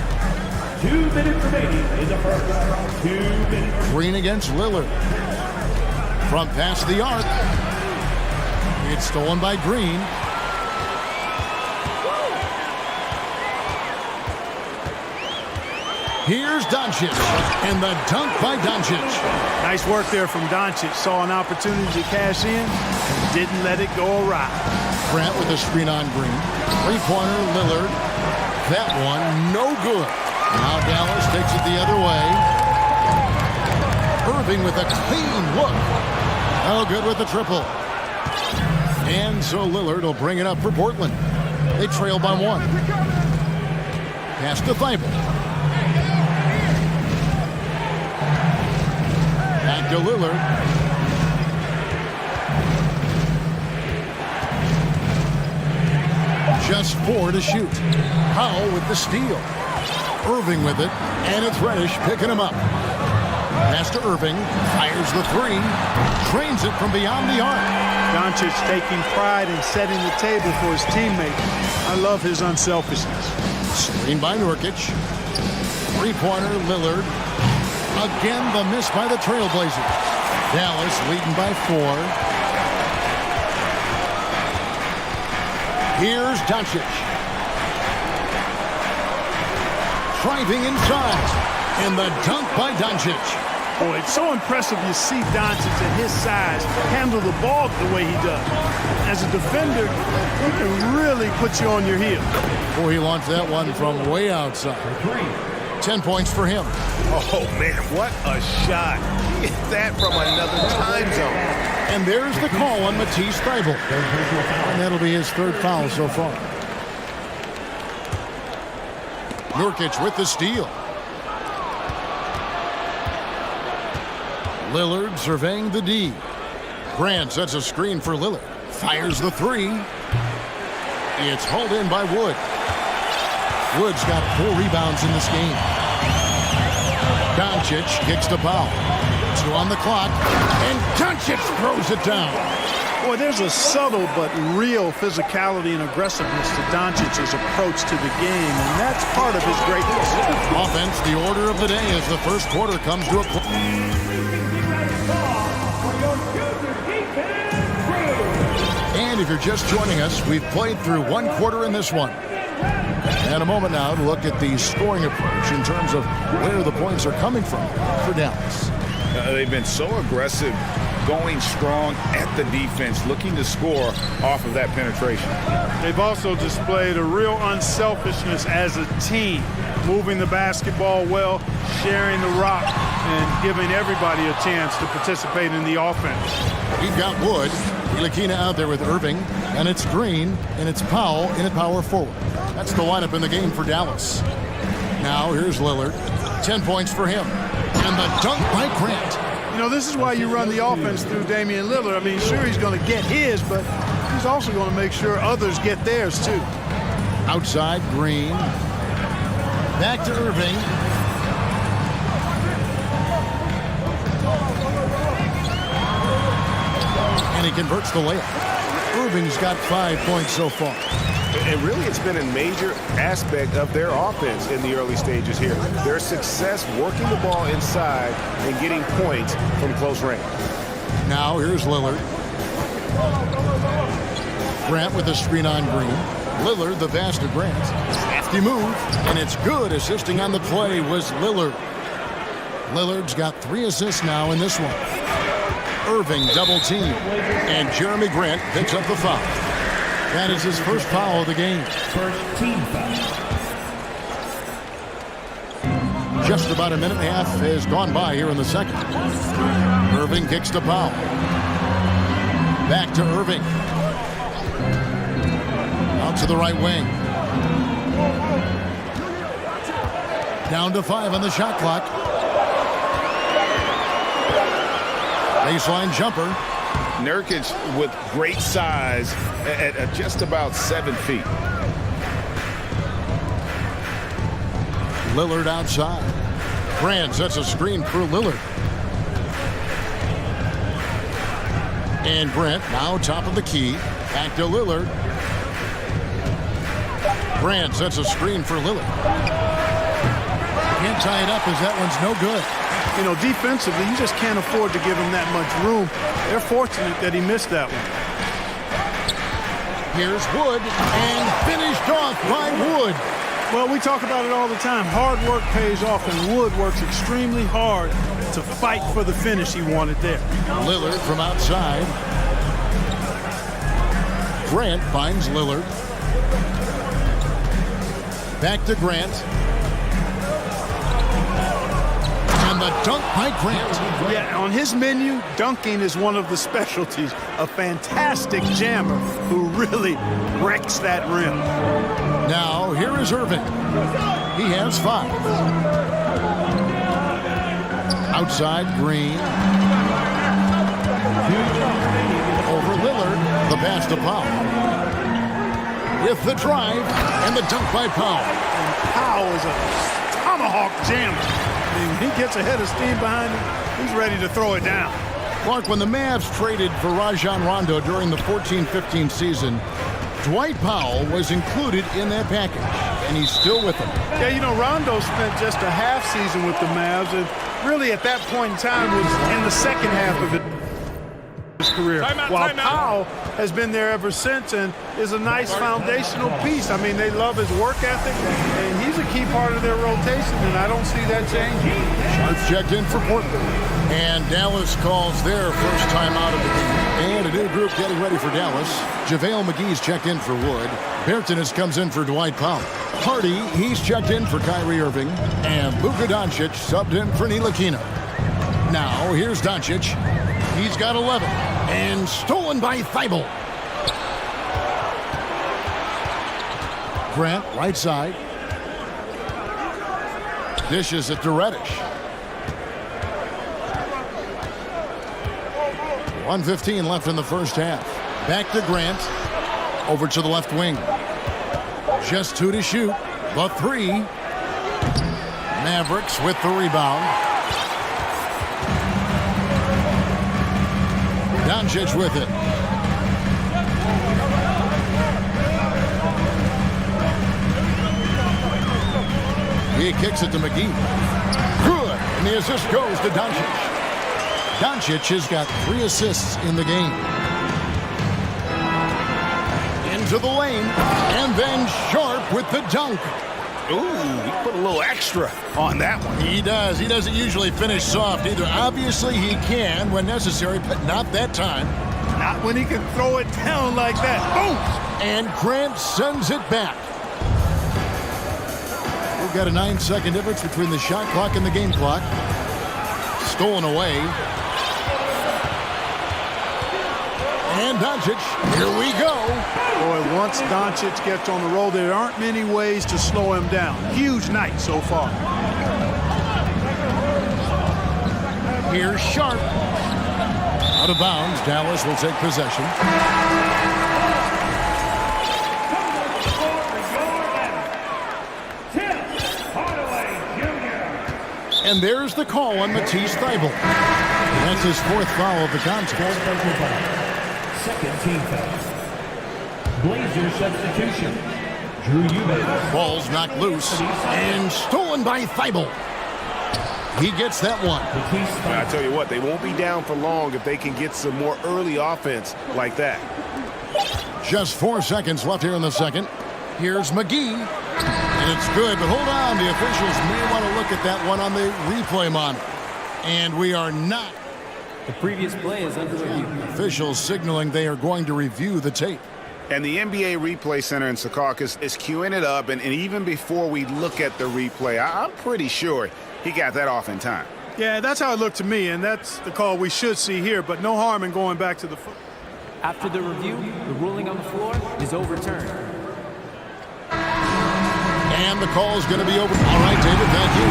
D: 2 minutes remaining in the first round. 2 minutes.
F: Green against Lillard. Front pass the arc. It's stolen by Green. Here's Doncic, and the dunk by Doncic.
B: Nice work there from Doncic. Saw an opportunity to cash in, and didn't let it go awry.
F: Grant with a screen on Green. 3-pointer, Lillard. That one, no good. Now Dallas takes it the other way. Irving with a clean look. No good with the triple. And so Lillard will bring it up for Portland. They trail by 1. Pass to Thibault. Back to Lillard. Just 4 to shoot. Powell with the steal. Irving with it, and it's Reddish picking him up. Pass to Irving. Fires the three. Trains it from beyond the arc.
B: Doncic taking pride in setting the table for his teammates. I love his unselfishness.
F: Screen by Nurkic. Three-pointer, Lillard. Again, the miss by the Trailblazers. Dallas leading by 4. Here's Doncic. Driving inside. And the dunk by Doncic.
B: Boy, it's so impressive you see Doncic at his size handle the ball the way he does. As a defender, he can really put you on your heels.
F: Boy, he launched that one from way outside. 10 points for him.
A: Oh, man, what a shot. He hit that from another time zone.
F: And there's the call on Matisse Thybulle. And that'll be his 3rd foul so far. Nurkic with the steal. Lillard surveying the D. Grant sets a screen for Lillard. Fires the three. It's hauled in by Wood. Wood's got 4 rebounds in this game. Doncic kicks to Powell. 2 on the clock. And Doncic throws it down.
B: Boy, there's a subtle but real physicality and aggressiveness to Doncic's approach to the game, and that's part of his greatness.
F: Offense, the order of the day as the first quarter comes to a close. And if you're just joining us, we've played through 1 quarter in this one. And a moment now to look at the scoring approach in terms of where the points are coming from for Dallas.
H: They've been so aggressive, going strong at the defense, looking to score off of that penetration.
B: They've also displayed a real unselfishness as a team, moving the basketball well, sharing the rock, and giving everybody a chance to participate in the offense.
F: We've got Wood, Ntilikina out there with Irving, and it's Green, and it's Powell in at power forward. That's the lineup in the game for Dallas. Now here's Lillard, 10 points for him, and the dunk by Grant.
B: You know, this is why you run the offense through Damian Lillard. I mean, sure, he's going to get his, but he's also going to make sure others get theirs, too.
F: Outside, Green. Back to Irving. And he converts the layup. Irving's got 5 points so far.
M: And really, it's been a major aspect of their offense in the early stages here. Their success working the ball inside and getting points from close range.
F: Now here's Lillard. Grant with the screen on Green. Lillard, the pass to Grant. Hefty move, and it's good. Assisting on the play was Lillard. Lillard's got 3 assists now in this one. Irving double team, and Jeremy Grant picks up the foul. That is his first foul of the game.
D: First team foul.
F: Just about a minute and a half has gone by here in the second. Irving kicks to Powell. Back to Irving. Out to the right wing. Down to 5 on the shot clock. Baseline jumper.
H: Nurkic with great size at just about 7 feet.
F: Lillard outside. Grant sets a screen for Lillard. And Grant now top of the key. Back to Lillard. Grant sets a screen for Lillard. Can't tie it up as that one's no good.
B: You know, defensively, you just can't afford to give him that much room. They're fortunate that he missed that one.
F: Here's Wood, and finished off by Wood.
B: Well, we talk about it all the time. Hard work pays off, and Wood works extremely hard to fight for the finish he wanted there.
F: Lillard from outside. Grant finds Lillard. Back to Grant. And the dunk by Grant.
B: Yeah, on his menu, dunking is one of the specialties. A fantastic jammer who really wrecks that rim.
F: Now, here is Irving. He has 5. Outside, Green. Over Lillard. The pass to Powell. With the drive and the dunk by Powell.
B: And Powell is a tomahawk jammer. I mean, when he gets a head of steam behind him, he's ready to throw it down.
F: Clark, when the Mavs traded for Rajon Rondo during the 14-15 season, Dwight Powell was included in that package, and he's still with them.
B: Yeah, you know, Rondo spent just a half season with the Mavs, and really at that point in time was in the second half of his career. While Powell has been there ever since and is a nice foundational piece. I mean, they love his work ethic, and he's a key part of their rotation, and I don't see that changing.
F: Sharps checked in for Portland, and Dallas calls their first time out of the game. And a new group getting ready for Dallas. JaVale McGee's checked in for Wood. Bertans comes in for Dwight Powell. Hardy, he's checked in for Kyrie Irving. And Luka Doncic subbed in for Ntilikina. Now, here's Doncic. He's got 11. And stolen by Thibault. Grant, right side. Dishes it to Reddish. 1:15 left in the first half. Back to Grant. Over to the left wing. Just 2 to shoot. The 3. Mavericks with the rebound. Doncic with it. He kicks it to McGee. Good. And the assist goes to Doncic. Doncic has got 3 assists in the game. Into the lane, and then Sharp with the dunk.
H: Ooh, he put a little extra on that one.
F: He does. He doesn't usually finish soft either. Obviously, he can when necessary, but not that time.
B: Not when he can throw it down like that. Boom!
F: And Grant sends it back. We've got a 9-second difference between the shot clock and the game clock. Stolen away. And Doncic, here we go.
B: Boy, once Doncic gets on the roll, there aren't many ways to slow him down. Huge night so far.
F: Here's Sharp. Out of bounds, Dallas will take possession. And there's the call on Matisse Thybulle. That's his 4th foul of the contest.
D: Second team foul. Blazers substitution. Drew Eubanks.
F: Ball's knocked loose and stolen by Thybulle. He gets that one.
M: I tell you what, they won't be down for long if they can get some more early offense like that.
F: Just 4 seconds left here in the second. Here's McGee. And it's good, but hold on. The officials may want to look at that one on the replay monitor. And we are not.
K: The previous play is under review.
F: Officials signaling they are going to review the tape.
M: And the NBA Replay Center in Secaucus is queuing it up, and even before we look at the replay, I'm pretty sure he got that off in time.
B: Yeah, that's how it looked to me, and that's the call we should see here, but no harm in going back to the foot.
K: After the review, the ruling on the floor is overturned.
F: And the call is going to be over. All right, David, thank you.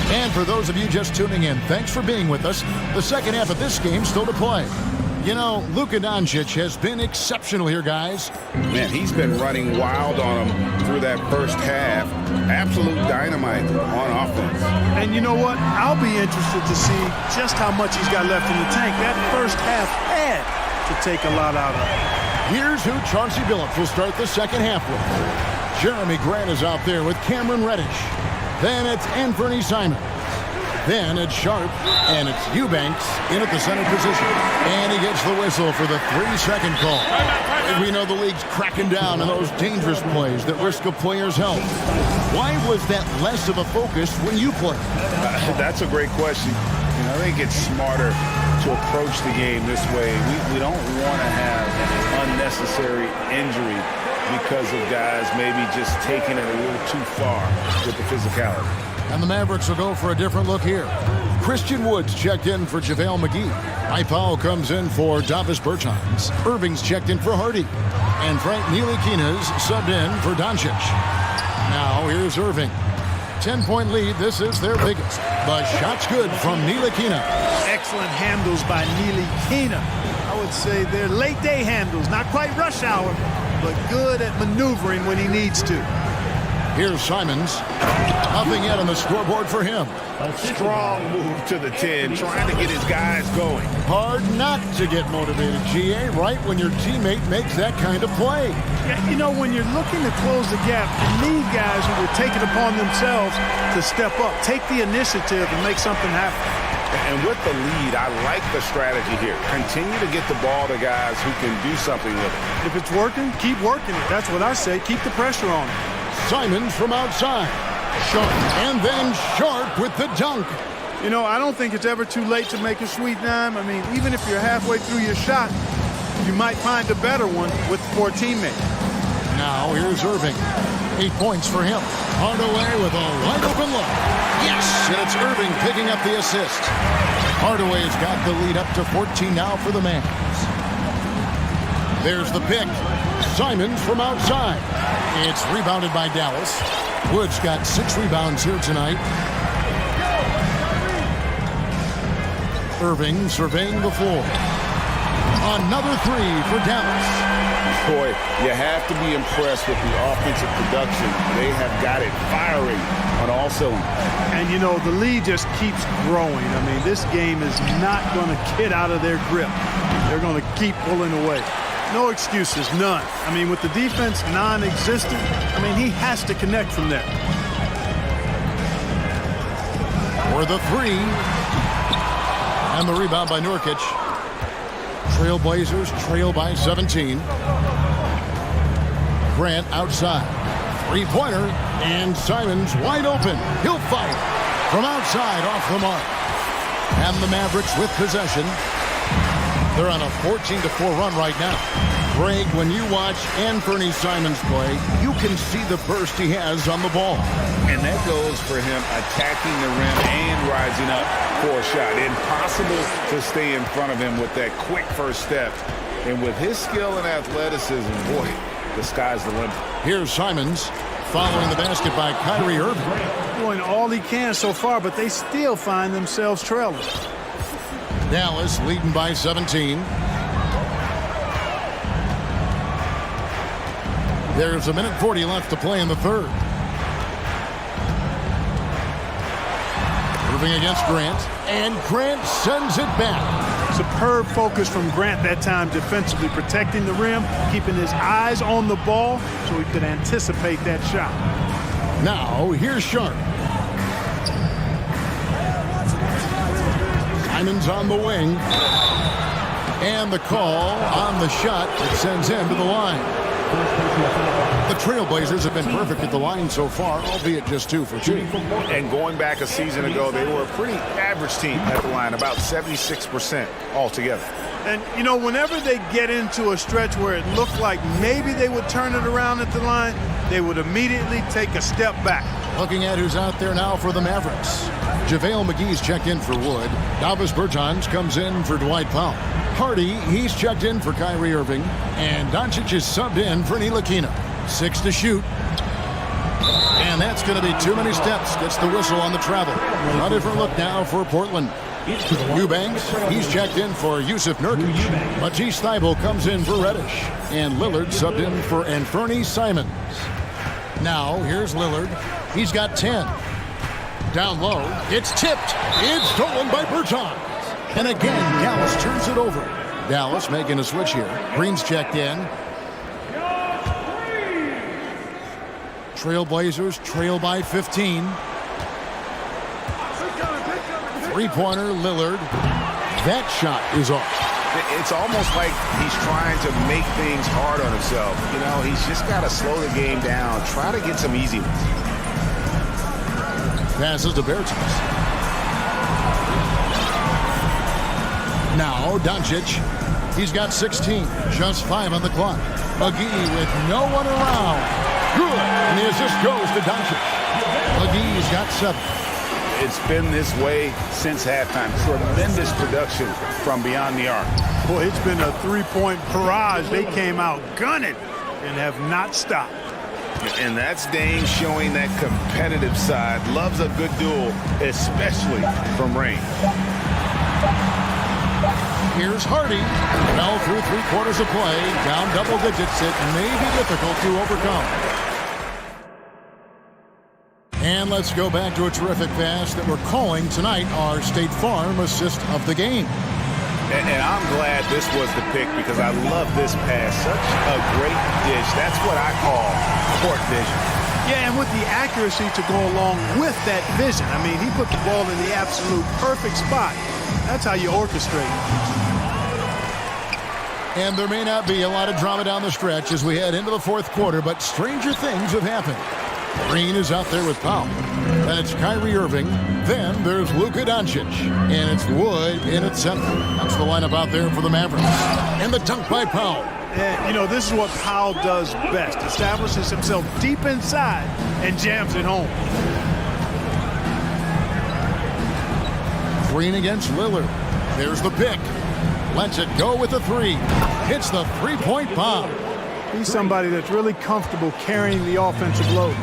F: And for those of you just tuning in, thanks for being with us. The second half of this game still to play. You know, Luka Doncic has been exceptional here, guys.
H: Man, he's been running wild on him through that first half. Absolute dynamite on offense.
B: And you know what? I'll be interested to see just how much he's got left in the tank. That first half had to take a lot out of him.
F: Here's who Chauncey Billups will start the second half with. Jeremy Grant is out there with Cameron Reddish. Then it's Anthony Simons. Then it's Sharp, and it's Eubanks in at the center position. And he gets the whistle for the 3-second call. We know the league's cracking down on those dangerous plays that risk a player's health. Why was that less of a focus when you played?
H: That's a great question. You know, I think it's smarter to approach the game this way. We don't want to have unnecessary injury because of guys maybe just taking it a little too far with the physicality.
F: And the Mavericks will go for a different look here. Christian Woods checked in for JaVale McGee. Powell comes in for Davis Bertans. Irving's checked in for Hardy. And Frank Ntilikina's subbed in for Doncic. Now here's Irving. 10-point lead. This is their biggest. The shot's good from Ntilikina.
B: Excellent handles by Ntilikina. I would say they're late day handles, not quite rush hour, but good at maneuvering when he needs to.
F: Here's Simons. Nothing yet on the scoreboard for him.
H: Strong move to the 10, trying to get his guys going.
F: Hard not to get motivated, GA, right when your teammate makes that kind of play.
B: Yeah, you know, when you're looking to close the gap, you need guys who will take it upon themselves to step up, take the initiative, and make something happen.
H: And with the lead, I like the strategy here. Continue to get the ball to guys who can do something with it.
B: If it's working, keep working it. That's what I say. Keep the pressure on it.
F: Simons from outside. Sharp. And then Sharp with the dunk.
B: You know, I don't think it's ever too late to make a sweet dime. I mean, even if you're halfway through your shot, you might find a better one with poor teammate.
F: Now here's Irving. 8 points for him. Hardaway with a wide open look. Yes! And it's Irving picking up the assist. Hardaway's got the lead up to 14 now for the Mavs. There's the pick. Simons from outside. It's rebounded by Dallas. Wood's got 6 rebounds here tonight. Irving surveying the floor. Another 3 for Dallas.
H: Boy, you have to be impressed with the offensive production. They have got it firing on all cylinders.
B: And, you know, the lead just keeps growing. I mean, this game is not going to get out of their grip. They're going to keep pulling away. No excuses, none. I mean, with the defense non-existent, I mean, he has to connect from there.
F: For the 3. And the rebound by Nurkic. Trailblazers trail by 17. Grant outside. 3-pointer. And Simons wide open. He'll fire. From outside off the mark. And the Mavericks with possession. They're on a 14-4 run right now. Greg, when you watch Anthony Simons play, you can see the burst he has on the ball.
H: And that goes for him attacking the rim and rising up for a shot. Impossible to stay in front of him with that quick first step. And with his skill and athleticism, boy, the sky's the limit.
F: Here's Simons following the basket by Kyrie Irving.
B: Doing all he can so far, but they still find themselves trailing.
F: Dallas leading by 17. There's 1:40 left to play in the third. Irving against Grant, and Grant sends it back.
B: Superb focus from Grant that time defensively, protecting the rim, keeping his eyes on the ball so he could anticipate that shot.
F: Now, here's Sharp. Simons on the wing. And the call on the shot that sends him to the line. The Trailblazers have been perfect at the line so far, albeit just 2 for 2.
H: And going back a season ago, they were a pretty average team at the line, about 76% altogether.
B: And, you know, whenever they get into a stretch where it looked like maybe they would turn it around at the line, they would immediately take a step back.
F: Looking at who's out there now for the Mavericks. JaVale McGee's checked in for Wood. Davis Bertans comes in for Dwight Powell. Hardy, he's checked in for Kyrie Irving. And Doncic is subbed in for Ntilikina. 6 to shoot. And that's going to be too many steps. Gets the whistle on the travel. A different look now for Portland. Eubanks, he's checked in for Yusuf Nurkic. Matisse Thybulle comes in for Reddish. And Lillard subbed in for Anthony Simons. Now, here's Lillard. He's got 10. Down low. It's tipped. It's stolen by Bertans. And again, Dallas turns it over. Dallas making a switch here. Green's checked in. Trailblazers trail by 15. 3-pointer, Lillard. That shot is off.
H: It's almost like he's trying to make things hard on himself. You know, he's just got to slow the game down. Try to get some easy ones.
F: Passes to Bertans. Now, Doncic. He's got 16. Just 5 on the clock. McGee with no one around. Good. And the assist goes to Doncic. McGee's got 7.
H: It's been this way since halftime. Tremendous production from beyond the arc.
B: Boy, it's been a 3-point barrage. They came out gunning and have not stopped.
H: And that's Dane showing that competitive side. Loves a good duel, especially from range.
F: Here's Hardy. Well, through 3/4 of play, down double digits. It may be difficult to overcome. And let's go back to a terrific pass that we're calling tonight our State Farm assist of the game.
H: And I'm glad this was the pick because I love this pass. Such a great dish. That's what I call court vision.
B: Yeah, and with the accuracy to go along with that vision. I mean, he put the ball in the absolute perfect spot. That's how you orchestrate.
F: And there may not be a lot of drama down the stretch as we head into the 4th quarter, but stranger things have happened. Green is out there with Powell. Then it's Kyrie Irving. Then there's Luka Doncic. And it's Wood in at center. That's the lineup out there for the Mavericks. And the dunk by Powell.
B: And, you know, this is what Powell does best. Establishes himself deep inside and jams it home.
F: Green against Lillard. There's the pick. Lets it go with the 3. Hits the 3-point bomb.
B: He's somebody that's really comfortable carrying the offensive load.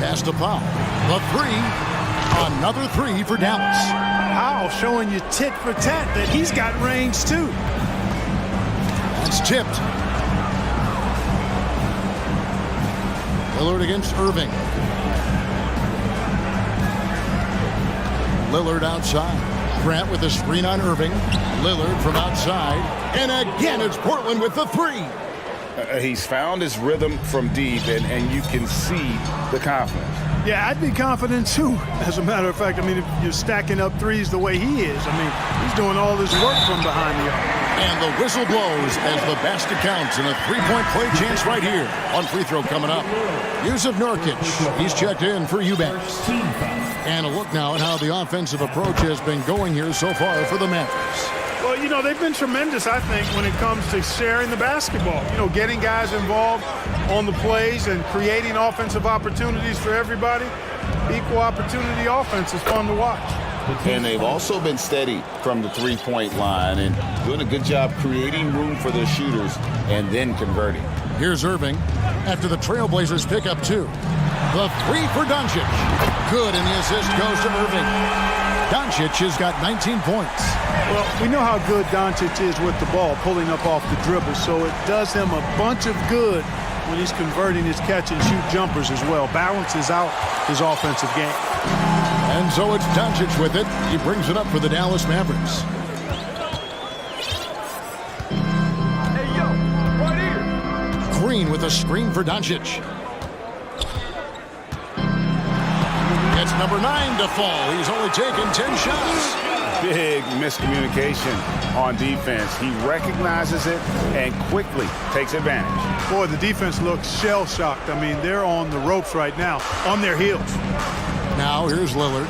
F: Pass to Powell. The 3. Another 3 for Dallas.
B: Powell showing you tit for tat that he's got range too.
F: That's tipped. Lillard against Irving. Lillard outside. Grant with a screen on Irving. Lillard from outside. And again, it's Portland with the 3.
H: He's found his rhythm from deep, and you can see the confidence.
B: Yeah, I'd be confident too. As a matter of fact, I mean, if you're stacking up threes the way he is, I mean, he's doing all this work from behind the arc.
F: And the whistle blows as the basket counts and a 3-point play chance right here. One free throw coming up. Yusuf Nurkic, he's checked in for UMass. And a look now at how the offensive approach has been going here so far for the Mavericks.
B: Well, you know, they've been tremendous, I think, when it comes to sharing the basketball. You know, getting guys involved on the plays and creating offensive opportunities for everybody. Equal opportunity offense is fun to watch.
H: And they've also been steady from the 3-point line and doing a good job creating room for their shooters and then converting.
F: Here's Irving after the Trailblazers pick up 2. The 3 for Doncic. Good, and the assist goes to Irving. Doncic has got 19 points.
B: Well, we know how good Doncic is with the ball, pulling up off the dribble, so it does him a bunch of good when he's converting his catch-and-shoot jumpers as well. Balances out his offensive game.
F: And so it's Doncic with it. He brings it up for the Dallas Mavericks.
A: Hey, yo, right here.
F: Green with a screen for Doncic. It's number 9 to fall. He's only taken 10 shots.
H: Big miscommunication on defense. He recognizes it and quickly takes advantage.
B: Boy, the defense looks shell-shocked. I mean, they're on the ropes right now, on their heels.
F: Now here's Lillard.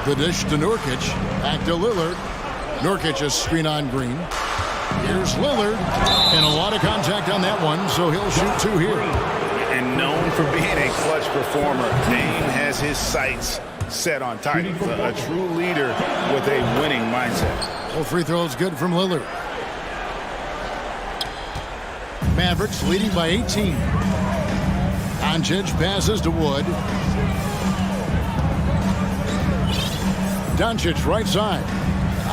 F: The dish to Nurkic. Back to Lillard. Nurkic a screen on Green. Here's Lillard. And a lot of contact on that one, so he'll shoot 2 here.
H: And known for being a clutch performer, Dame has his sights set on titles. A true leader with a winning mindset.
F: Well, free throws good from Lillard. Mavericks leading by 18. Doncic passes to Wood. Doncic right side.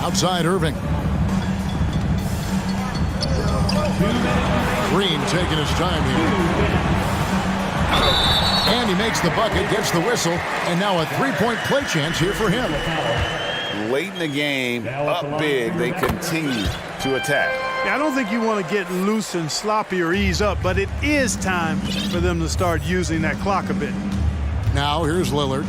F: Outside Irving. Green taking his time here. And he makes the bucket, gets the whistle, and now a 3-point play chance here for him.
H: Late in the game, up big, they continue to attack.
B: Yeah, I don't think you want to get loose and sloppy or ease up, but it is time for them to start using that clock a bit.
F: Now here's Lillard.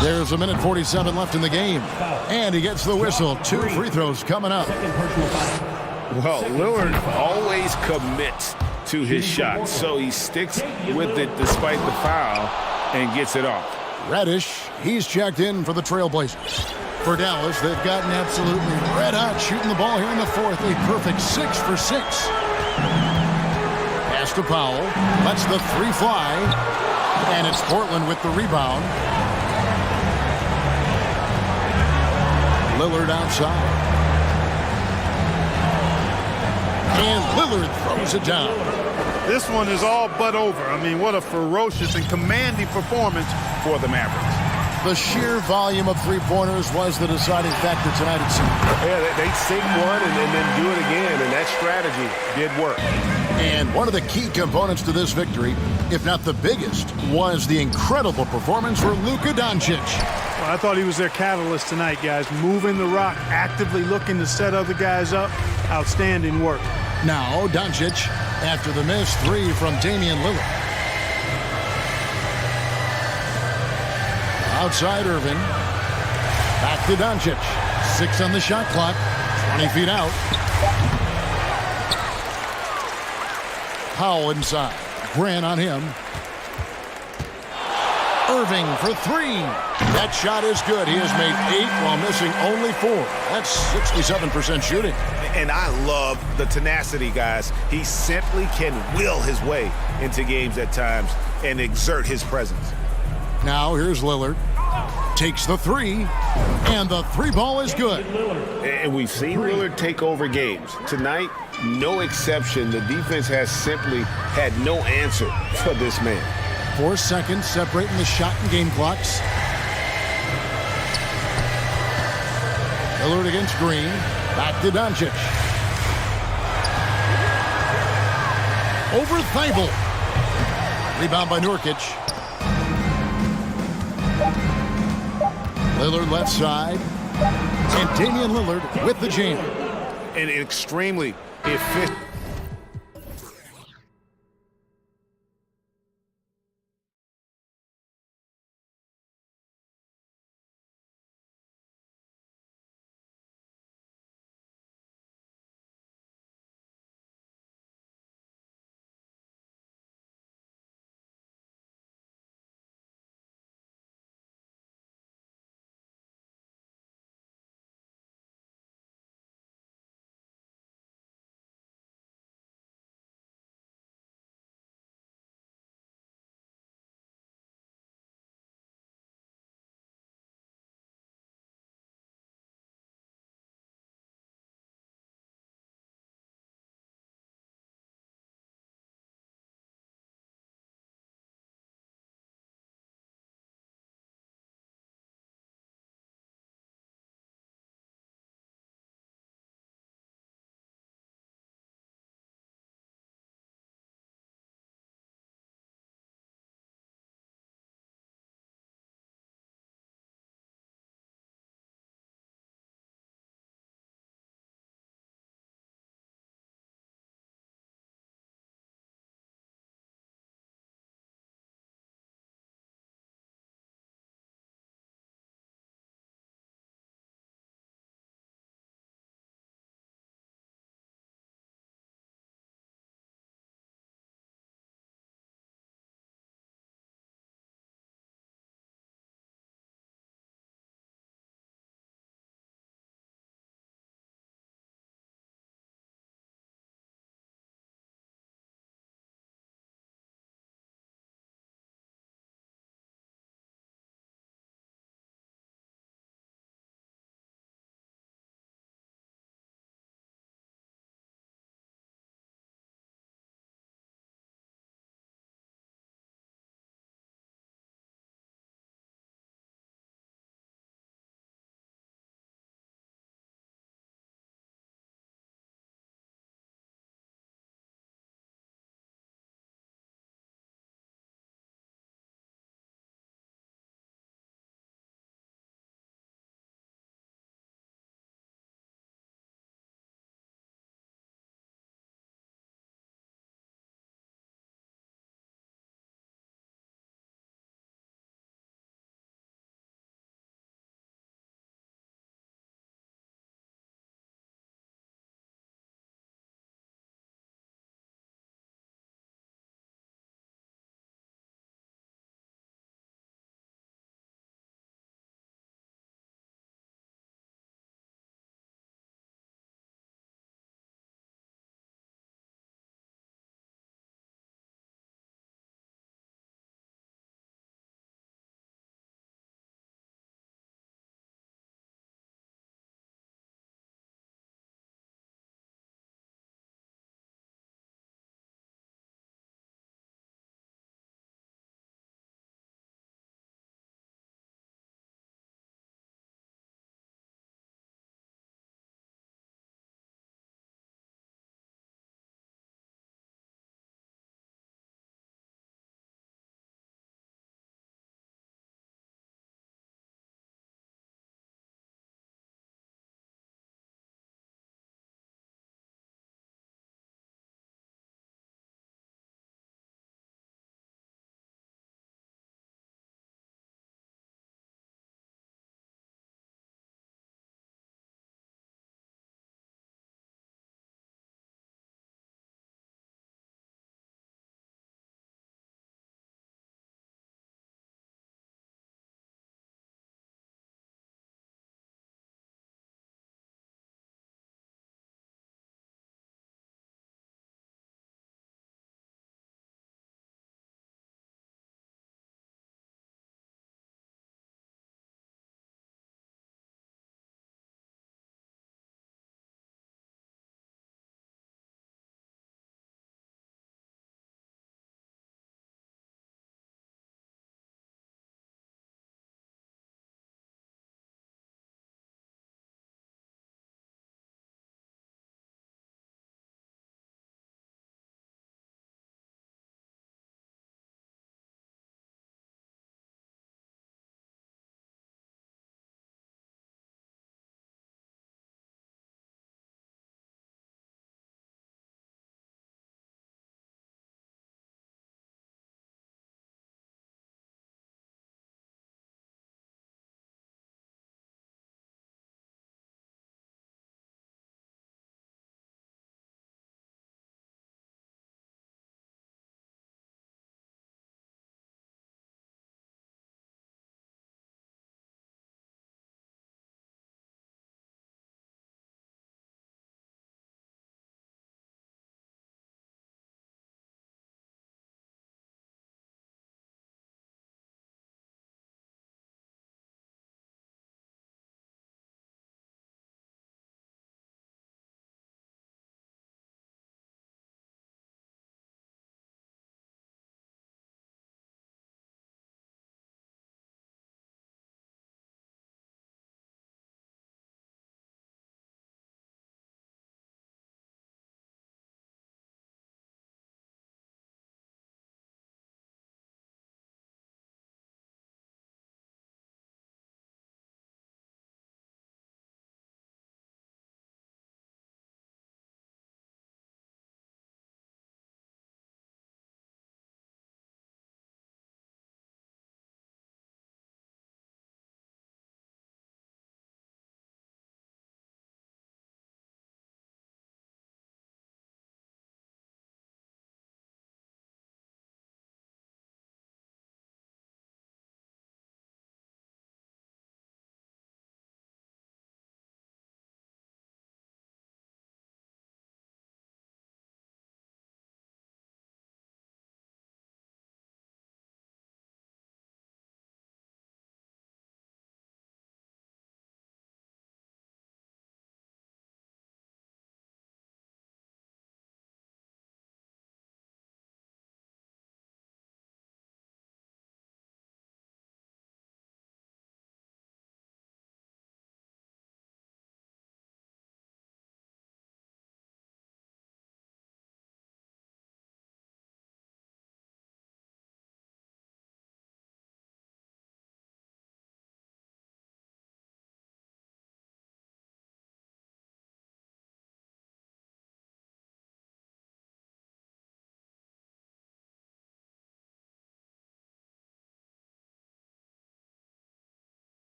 F: There's 1:47 left in the game. And he gets the whistle. 2 free throws coming up.
H: Well, Lillard always commits to his shots, so he sticks with it despite the foul and gets it off.
F: Reddish, he's checked in for the Trailblazers. For Dallas, they've gotten absolutely red hot shooting the ball here in the 4th. A perfect 6 for 6. Pass to Powell. Lets the 3 fly. And it's Portland with the rebound. Lillard outside. And Lillard throws it down.
B: This one is all but over. I mean, what a ferocious and commanding performance for the Mavericks.
F: The sheer volume of three-pointers was the deciding factor tonight, it seemed.
M: Yeah, they sink one and then do it again, and that strategy did work.
F: And one of the key components to this victory, if not the biggest, was the incredible performance for Luka Doncic.
B: Well, I thought he was their catalyst tonight, guys. Moving the rock, actively looking to set other guys up. Outstanding work.
F: Now, Doncic, after the missed three from Damian Lillard. Outside Irving. Back to Doncic. 6 on the shot clock. 20 feet out. Powell inside. Grant on him. Irving for three. That shot is good. He has made 8 while missing only 4. That's 67% shooting.
A: And I love the tenacity, guys. He simply can will his way into games at times and exert his presence.
F: Now here's Lillard. Takes the three, and the three ball is good.
M: And we've seen Lillard take over games. Tonight, no exception. The defense has simply had no answer for this man.
F: 4 seconds separating the shot and game clocks. Lillard against Green. Back to Doncic. Over Thibault. Rebound by Nurkic. Lillard left side. And Damian Lillard with the jam.
A: An extremely efficient.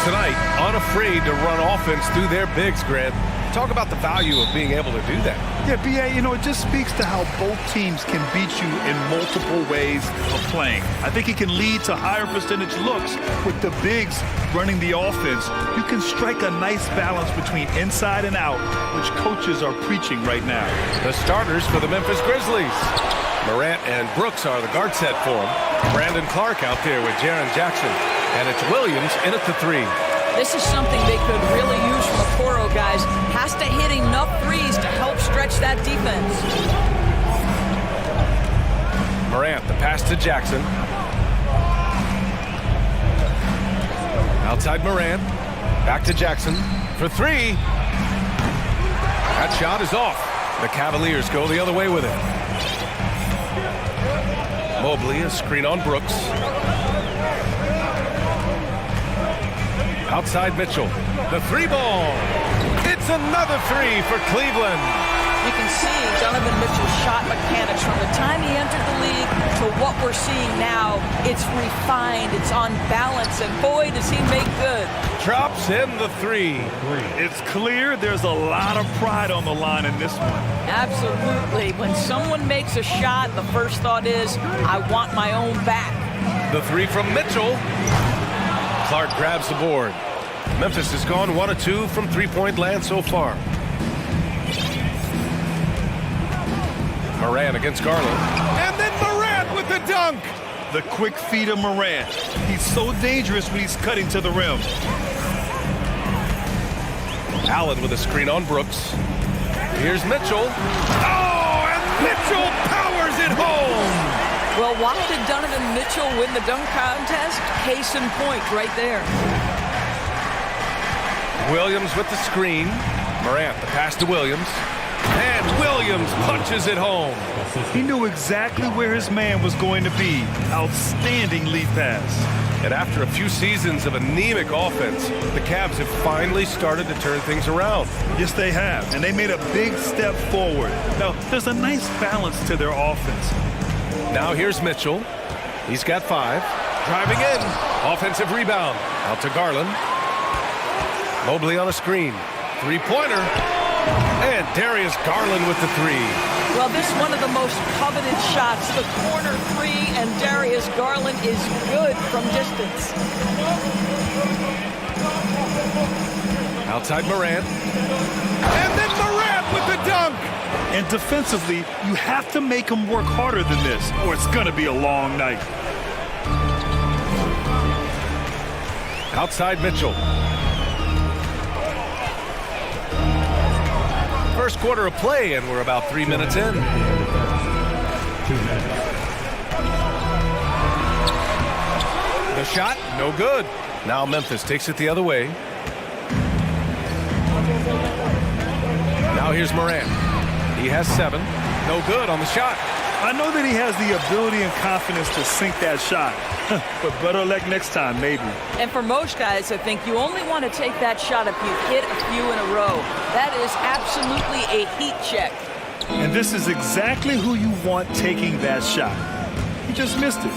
A: Tonight, unafraid to run offense through their bigs, Grant. Talk about the value of being able to do that.
C: Yeah, B.A., you know, it just speaks to how both teams can beat you in multiple ways of playing. I think he can lead to higher percentage looks with the bigs running the offense. You can strike a nice balance between inside and out, which coaches are preaching right now.
A: The starters for the Memphis Grizzlies. Morant and Brooks are the guard set for him. Brandon Clark out there with Jaren Jackson. And it's Williams in at the three.
G: This is something they could really use from Okoro, guys. Has to hit enough threes to help stretch that defense.
A: Morant, the pass to Jackson. Outside Morant. Back to Jackson for three. That shot is off. The Cavaliers go the other way with it. Mobley, a screen on Brooks. Outside Mitchell, the three ball. It's another three for Cleveland.
G: You can see Donovan Mitchell's shot mechanics from the time he entered the league to what we're seeing now. It's refined, it's on balance, and boy, does he make good.
A: Drops in the three.
C: It's clear there's a lot of pride on the line in this one.
G: Absolutely. When someone makes a shot, the first thought is, I want my own back.
A: The three from Mitchell. Clark grabs the board. Memphis has gone 1 of 2 from three-point land so far. Morant against Garland. And then Morant with the dunk.
C: The quick feed of Morant. He's so dangerous when he's cutting to the rim.
A: Allen with a screen on Brooks. Here's Mitchell. Oh, and Mitchell powers it home.
G: Well, why did Donovan Mitchell win the dunk contest? Case in point right there.
A: Williams with the screen. Morant, the pass to Williams. And Williams punches it home.
C: He knew exactly where his man was going to be. Outstanding lead pass.
A: And after a few seasons of anemic offense, the Cavs have finally started to turn things around.
C: Yes, they have. And they made a big step forward. Now, there's a nice balance to their offense.
A: Now here's Mitchell. He's got 5. Driving in. Offensive rebound. Out to Garland. Mobley on a screen. Three-pointer. And Darius Garland with the three.
G: Well, this is one of the most coveted shots. The corner three, and Darius Garland is good from distance.
A: Outside Morant. And then Morant with the dunk.
C: And defensively, you have to make him work harder than this, or it's going to be a long night.
A: Outside Mitchell. First quarter of play, and we're about 3 minutes in.
D: 2 minutes.
A: The shot, no good. Now Memphis takes it the other way. Now here's Morant. He has 7. No good on the shot.
C: I know that he has the ability and confidence to sink that shot. But better luck next time, maybe.
G: And for most guys, I think you only want to take that shot if you hit a few in a row. That is absolutely a heat check.
C: And this is exactly who you want taking that shot. He just missed it.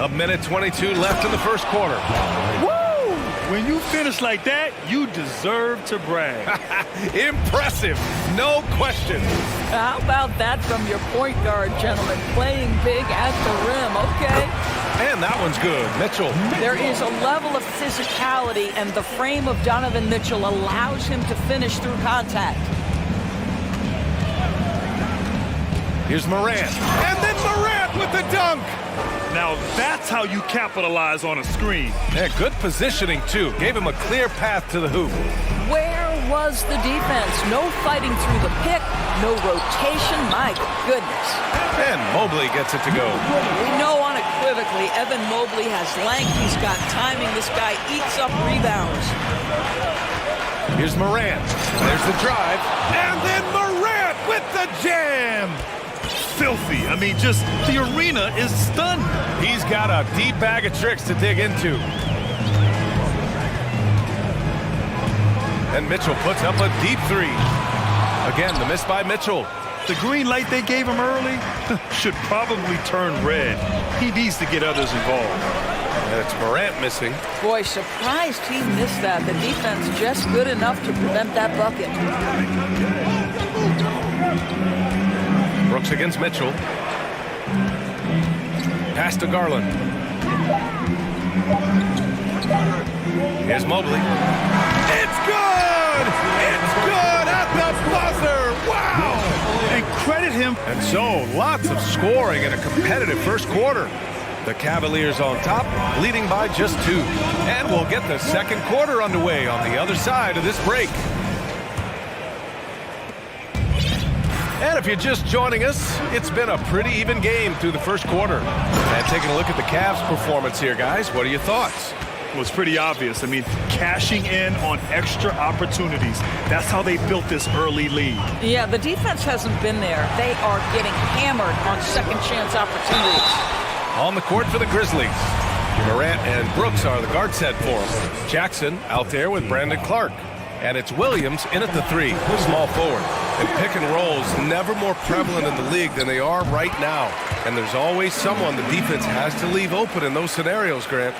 A: A minute 22 left in the first quarter.
C: Woo! When you finish like that, you deserve to brag.
A: Impressive, no question.
G: How about that from your point guard, gentlemen? Playing big at the rim, okay?
A: And that one's good, Mitchell.
G: There is a level of physicality, and the frame of Donovan Mitchell allows him to finish through contact.
A: Here's Morant. And then Morant with the dunk.
C: Now that's how you capitalize on a screen.
A: Yeah, good positioning, too. Gave him a clear path to the hoop.
G: Where was the defense? No fighting through the pick, no rotation. My goodness.
A: And Mobley gets it to go.
G: We know unequivocally Evan Mobley has length. He's got timing. This guy eats up rebounds.
A: Here's Morant. There's the drive. And then Morant with the jam.
C: Filthy. I mean, just the arena is stunned.
A: He's got a deep bag of tricks to dig into. And Mitchell puts up a deep three. Again, the miss by Mitchell.
C: The green light they gave him early should probably turn red. He needs to get others involved.
A: And it's Morant missing.
G: Boy, surprised he missed that. The defense just good enough to prevent that bucket.
A: Brooks against Mitchell. Pass to Garland. Here's Mobley. It's good! It's good at the buzzer! Wow!
C: And credit him.
A: And so, lots of scoring in a competitive first quarter. The Cavaliers on top, leading by just 2. And we'll get the second quarter underway on the other side of this break. And if you're just joining us, it's been a pretty even game through the first quarter. And taking a look at the Cavs' performance here, guys, what are your thoughts?
C: Well, it's pretty obvious. I mean, cashing in on extra opportunities. That's how they built this early lead.
G: Yeah, the defense hasn't been there. They are getting hammered on second chance opportunities.
A: On the court for the Grizzlies. Morant and Brooks are the guard set for him. Jackson out there with Brandon Clark. And it's Williams in at the 3, small forward. And pick and rolls never more prevalent in the league than they are right now. And there's always someone the defense has to leave open in those scenarios, Grant.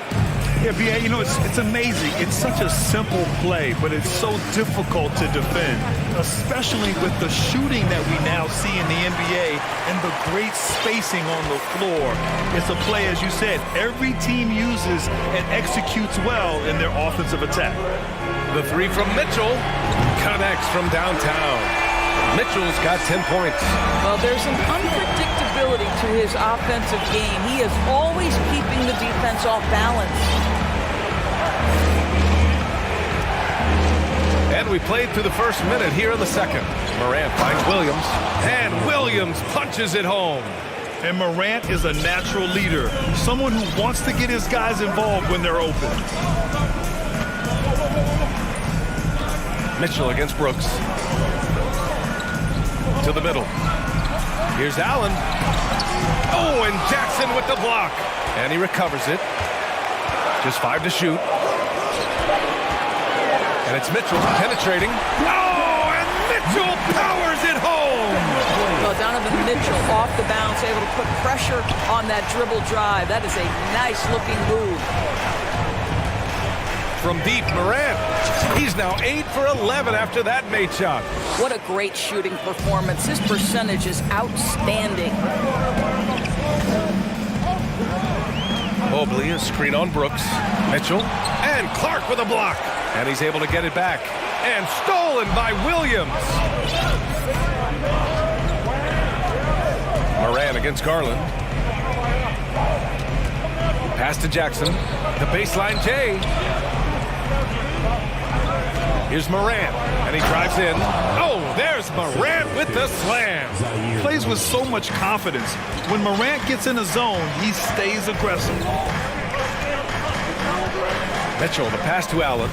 C: Yeah, B.A., you know, it's amazing. It's such a simple play, but it's so difficult to defend, especially with the shooting that we now see in the NBA and the great spacing on the floor. It's a play, as you said, every team uses and executes well in their offensive attack.
A: The 3 from Mitchell connects from downtown. Mitchell's got 10 points.
G: Well, there's an unpredictability to his offensive game. He is always keeping the defense off balance.
A: And we played through the first minute here in the second. Morant finds Williams, and Williams punches it home.
C: And Morant is a natural leader, someone who wants to get his guys involved when they're open.
A: Mitchell against Brooks. To the middle. Here's Allen. Oh, and Jackson with the block. And he recovers it. Just 5 to shoot. And it's Mitchell penetrating. Oh, and Mitchell powers it home.
G: Well, Donovan Mitchell off the bounce, able to put pressure on that dribble drive. That is a nice-looking move.
A: From deep, Morant. He's now 8 for 11 after that made shot.
G: What a great shooting performance. His percentage is outstanding.
A: Mobley, a screen on Brooks. Mitchell, and Clark with a block. And he's able to get it back. And stolen by Williams. Morant against Garland. Pass to Jackson. The baseline J. Here's Morant, and he drives in. Oh, there's Morant with the slam.
C: Plays with so much confidence. When Morant gets in a zone, he stays aggressive.
A: Mitchell, the pass to Allen.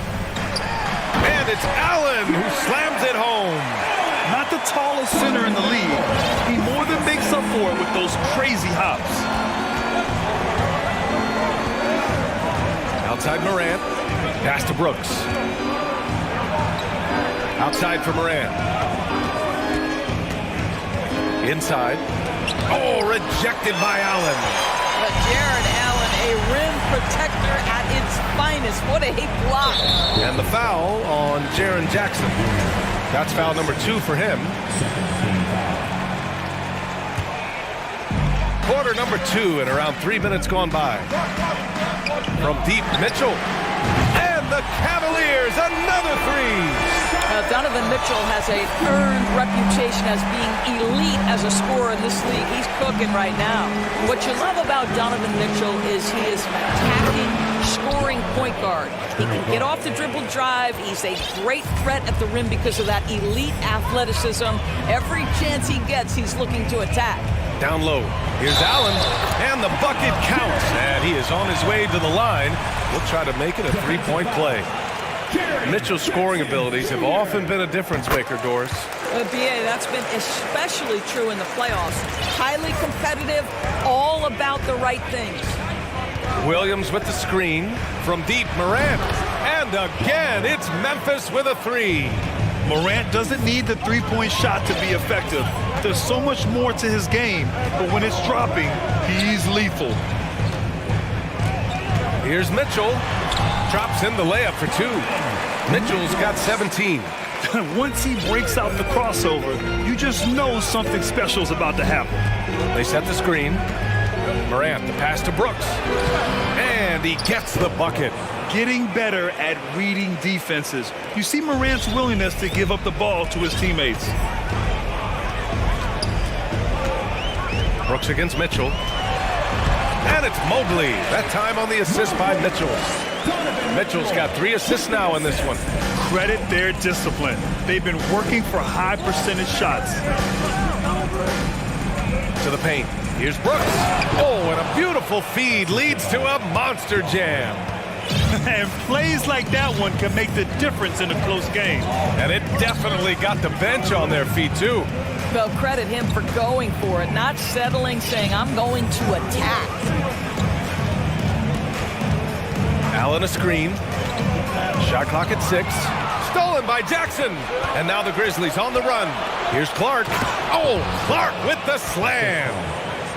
A: And it's Allen who slams it home.
C: Not the tallest center in the league. He more than makes up for it with those crazy hops.
A: Outside Morant. Pass to Brooks. Outside for Morant. Inside. Oh, rejected by Allen.
G: Jared Allen, a rim protector at its finest. What a block.
A: And the foul on Jaren Jackson. That's foul number 2 for him. Quarter number 2 and around 3 minutes gone by. From deep, Mitchell. And the Cavaliers, another 3.
G: Donovan Mitchell has an earned reputation as being elite as a scorer in this league. He's cooking right now. What you love about Donovan Mitchell is he is an attacking, scoring point guard. He can get off the dribble drive. He's a great threat at the rim because of that elite athleticism. Every chance he gets, he's looking to attack.
A: Down low. Here's Allen, and the bucket counts. And he is on his way to the line. We'll try to make it a 3-point play. Mitchell's scoring abilities have often been a difference maker, Doris.
G: BA, that's been especially true in the playoffs. Highly competitive, all about the right things.
A: Williams with the screen. From deep, Morant. And And again, it's Memphis with a three.
C: Morant doesn't need the three-point shot to be effective. There's so much more to his game, but when it's dropping, he's lethal.
A: Here's Mitchell. Drops in the layup for two. Mitchell's got 17.
C: Once he breaks out the crossover, you just know something special's about to happen.
A: They set the screen. Morant, the pass to Brooks. And he gets the bucket.
C: Getting better at reading defenses. You see Morant's willingness to give up the ball to his teammates.
A: Brooks against Mitchell. And it's Mobley. That time on the assist by Mitchell. Mitchell's got 3 assists now in this one.
C: Credit their discipline. They've been working for high percentage shots.
A: To the paint. Here's Brooks. Oh, and a beautiful feed leads to a monster jam.
C: And plays like that one can make the difference in a close game.
A: And it definitely got the bench on their feet, too.
G: Well, credit him for going for it, not settling, saying, I'm going to attack.
A: Allen a screen. Shot clock at 6. Stolen by Jackson. And now the Grizzlies on the run. Here's Clark. Oh, Clark with the slam.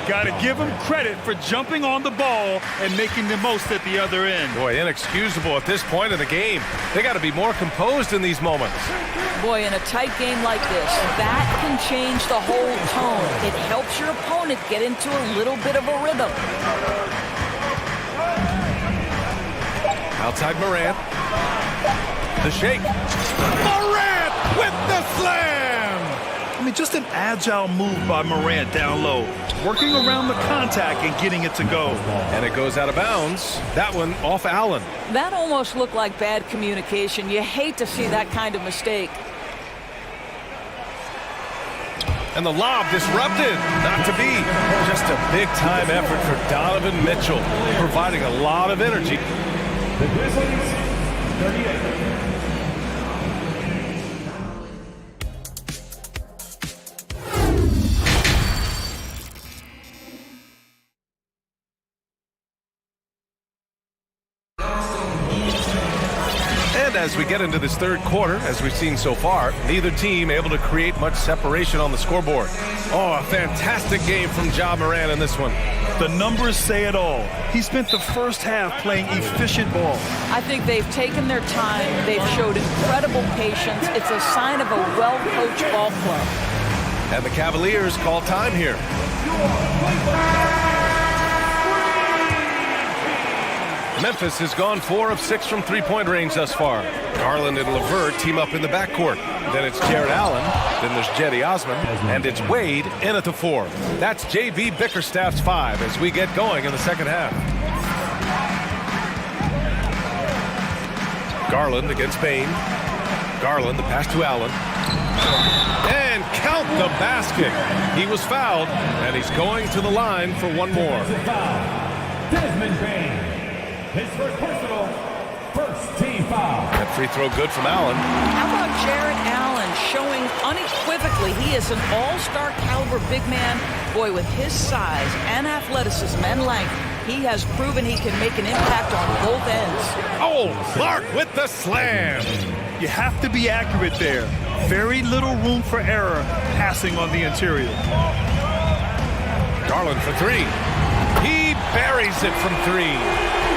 C: Got to give him credit for jumping on the ball and making the most at the other end.
A: Boy, inexcusable at this point of the game. They got to be more composed in these moments.
G: Boy, in a tight game like this, that can change the whole tone. It helps your opponent get into a little bit of a rhythm.
A: Outside Morant. The shake. Morant with the slam!
C: I mean, just an agile move by Morant down low. Working around the contact and getting it to go.
A: And it goes out of bounds. That one off Allen.
G: That almost looked like bad communication. You hate to see that kind of mistake.
A: And the lob disrupted. Not to be. Just a big-time effort for Donovan Mitchell, providing a lot of energy.
D: The Grizzlies, 38.
A: And as we get into this third quarter, as we've seen so far, neither team able to create much separation on the scoreboard. Oh, a fantastic game from Ja Morant in this one.
C: The numbers say it all. He spent the first half playing efficient ball.
G: I think they've taken their time. They've showed incredible patience. It's a sign of a well-coached ball club.
A: And the Cavaliers call time here. Memphis has gone 4 of 6 from three-point range thus far. Garland and LeVert team up in the backcourt. Then it's Jared Allen. Then there's Jetty Osman. And it's Wade in at the 4. That's J.B. Bickerstaff's 5 as we get going in the second half. Garland against Bain. Garland, the pass to Allen. And count the basket. He was fouled, and he's going to the line for one more.
D: Desmond Bain. His first personal, first team foul.
A: That free throw good from Allen.
G: How about Jared Allen showing unequivocally he is an all-star caliber big man? Boy, with his size and athleticism and length, he has proven he can make an impact on both ends.
A: Oh, Clark with the slam.
C: You have to be accurate there. Very little room for error passing on the interior.
A: Garland for 3. He buries it from 3.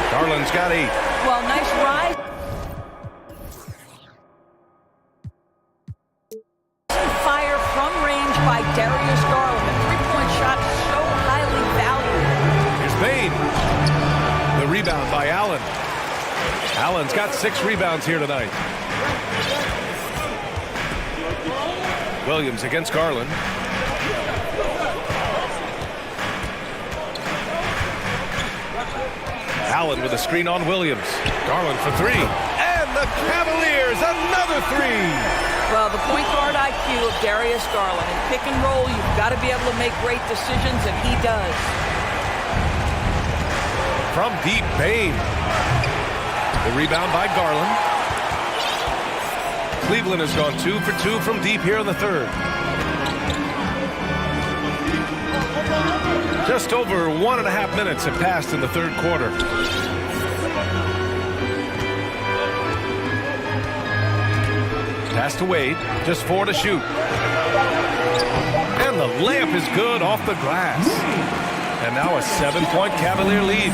A: Garland's got 8.
G: Well, nice ride. Fire from range by Darius Garland. A three-point shot so highly valued.
A: Here's Bain. The rebound by Allen. Allen's got 6 rebounds here tonight. Williams against Garland. Allen with a screen on Williams. Garland for 3. And the Cavaliers, another 3.
G: Well, the point guard IQ of Darius Garland. In pick and roll, you've got to be able to make great decisions, and he does.
A: From deep, Bain. The rebound by Garland. Cleveland has gone 2 for 2 from deep here in the third. Just over 1.5 minutes have passed in the third quarter. Pass to Wade, just 4 to shoot. And the layup is good off the glass. And now a 7-point Cavalier lead.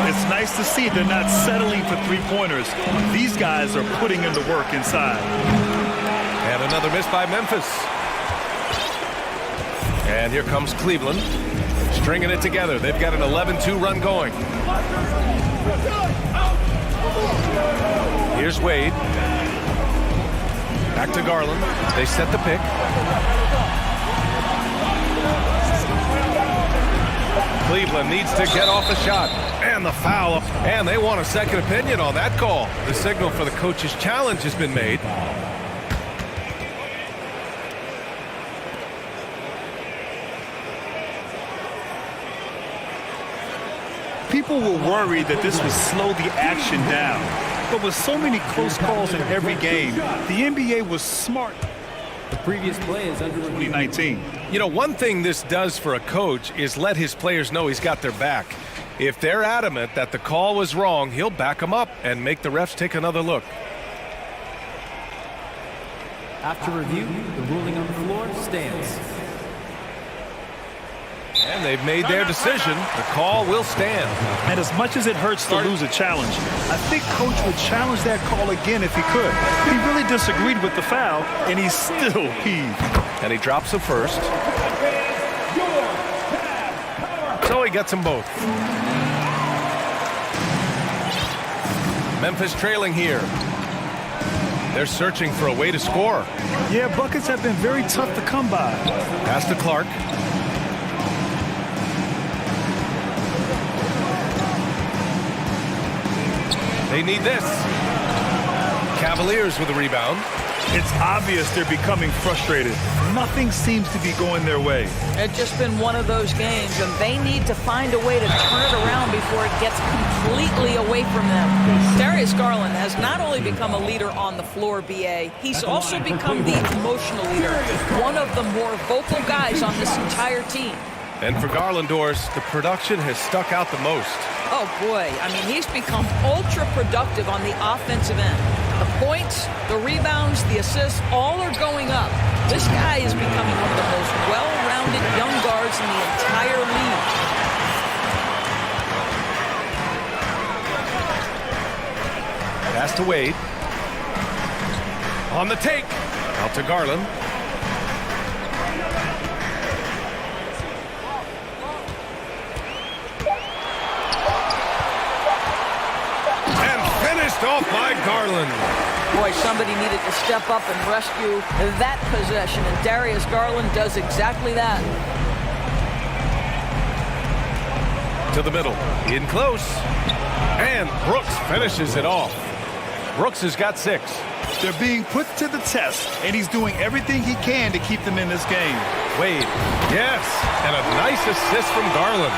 C: It's nice to see they're not settling for three-pointers. These guys are putting in the work inside.
A: And another miss by Memphis. And here comes Cleveland, stringing it together. They've got an 11-2 run going. Here's Wade. Back to Garland. They set the pick. Cleveland needs to get off a shot. And the foul. And they want a second opinion on that call. The signal for the coach's challenge has been made.
C: People were worried that this would slow the action down. But with so many close calls in every game, the NBA was smart.
K: The previous play is under
C: 2019.
A: You know, one thing this does for a coach is let his players know he's got their back. If they're adamant that the call was wrong, he'll back them up and make the refs take another look.
K: After review, the ruling on the floor stands.
A: And they've made their decision. The call will stand.
C: And as much as it hurts to lose a challenge, I think Coach would challenge that call again if he could. He really disagreed with the foul, and he's still peeved.
A: And he drops the first. So he gets them both. Memphis trailing here. They're searching for a way to score.
C: Yeah, buckets have been very tough to come by.
A: Pass to Clark. They need this. Cavaliers with a rebound.
C: It's obvious they're becoming frustrated. Nothing seems to be going their way.
G: It's just been one of those games, and they need to find a way to turn it around before it gets completely away from them. Darius Garland has not only become a leader on the floor, BA, he's also become the emotional leader, one of the more vocal guys on this entire team.
A: And for Garland, Doris, the production has stuck out the most.
G: Oh, boy. I mean, he's become ultra-productive on the offensive end. The points, the rebounds, the assists, all are going up. This guy is becoming one of the most well-rounded young guards in the entire league.
A: Pass to Wade. On the take. Out to Garland. Off by Garland.
G: Boy, somebody needed to step up and rescue that possession, and Darius Garland does exactly that.
A: To the middle, in close, and Brooks finishes it off. Brooks has got 6.
C: They're being put to the test, and he's doing everything he can to keep them in this game.
A: Wade, yes, and a nice assist from Garland.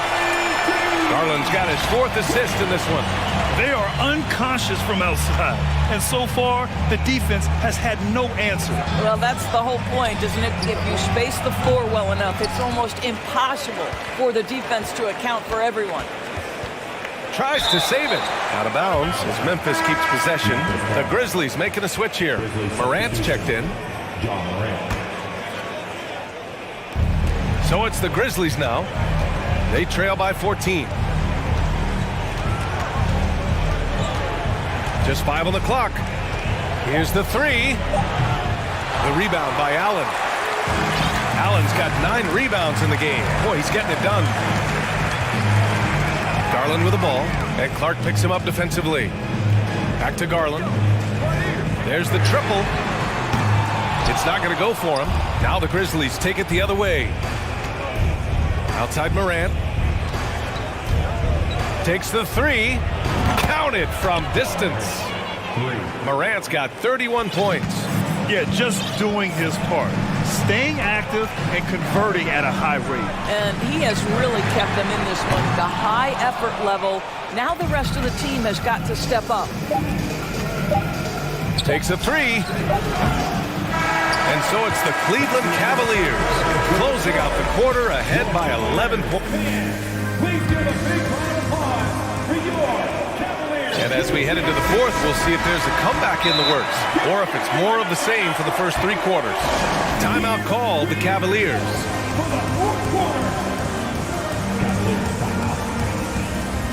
A: Garland's got his 4th assist in this one.
C: They are unconscious from outside, and so far, the defense has had no answer.
G: Well, that's the whole point, isn't it? If you space the floor well enough, it's almost impossible for the defense to account for everyone.
A: Tries to save it. Out of bounds as Memphis keeps possession. The Grizzlies making a switch here. Morant's checked in. So it's the Grizzlies now. They trail by 14. Just 5 on the clock. Here's the 3. The rebound by Allen. Allen's got 9 rebounds in the game. Boy, he's getting it done. Garland with the ball, and Clark picks him up defensively. Back to Garland. There's the triple. It's not going to go for him. Now the Grizzlies take it the other way. Outside Morant. Takes the 3. Counted from distance. Morant's got 31 points.
C: Yeah, just doing his part. Staying active and converting at a high rate.
G: And he has really kept them in this one. The high effort level. Now the rest of the team has got to step up.
A: Takes a 3. And so it's the Cleveland Cavaliers closing out the quarter ahead by 11 points. And as we head into the fourth, we'll see if there's a comeback in the works or if it's more of the same for the first three quarters. Timeout called the Cavaliers.
D: For the fourth quarter. Cavaliers timeout.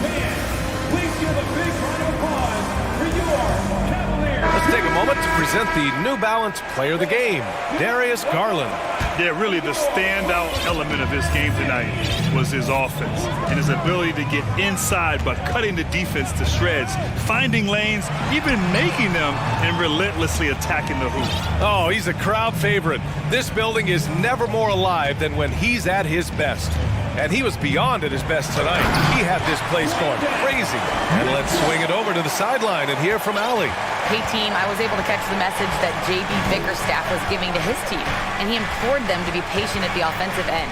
D: Fans, please give a big round of applause for your Cavaliers.
A: Let's take a moment to present the New Balance player of the game, Darius Garland.
C: Yeah, really the standout element of this game tonight was his offense and his ability to get inside by cutting the defense to shreds, finding lanes, even making them, and relentlessly attacking the hoop.
A: Oh, he's a crowd favorite. This building is never more alive than when he's at his best. And he was beyond at his best tonight. He had this place going crazy. And let's swing it over to the sideline and hear from Allie.
E: Hey team, I was able to catch the message that JB Bickerstaff was giving to his team, and he implored them to be patient at the offensive end.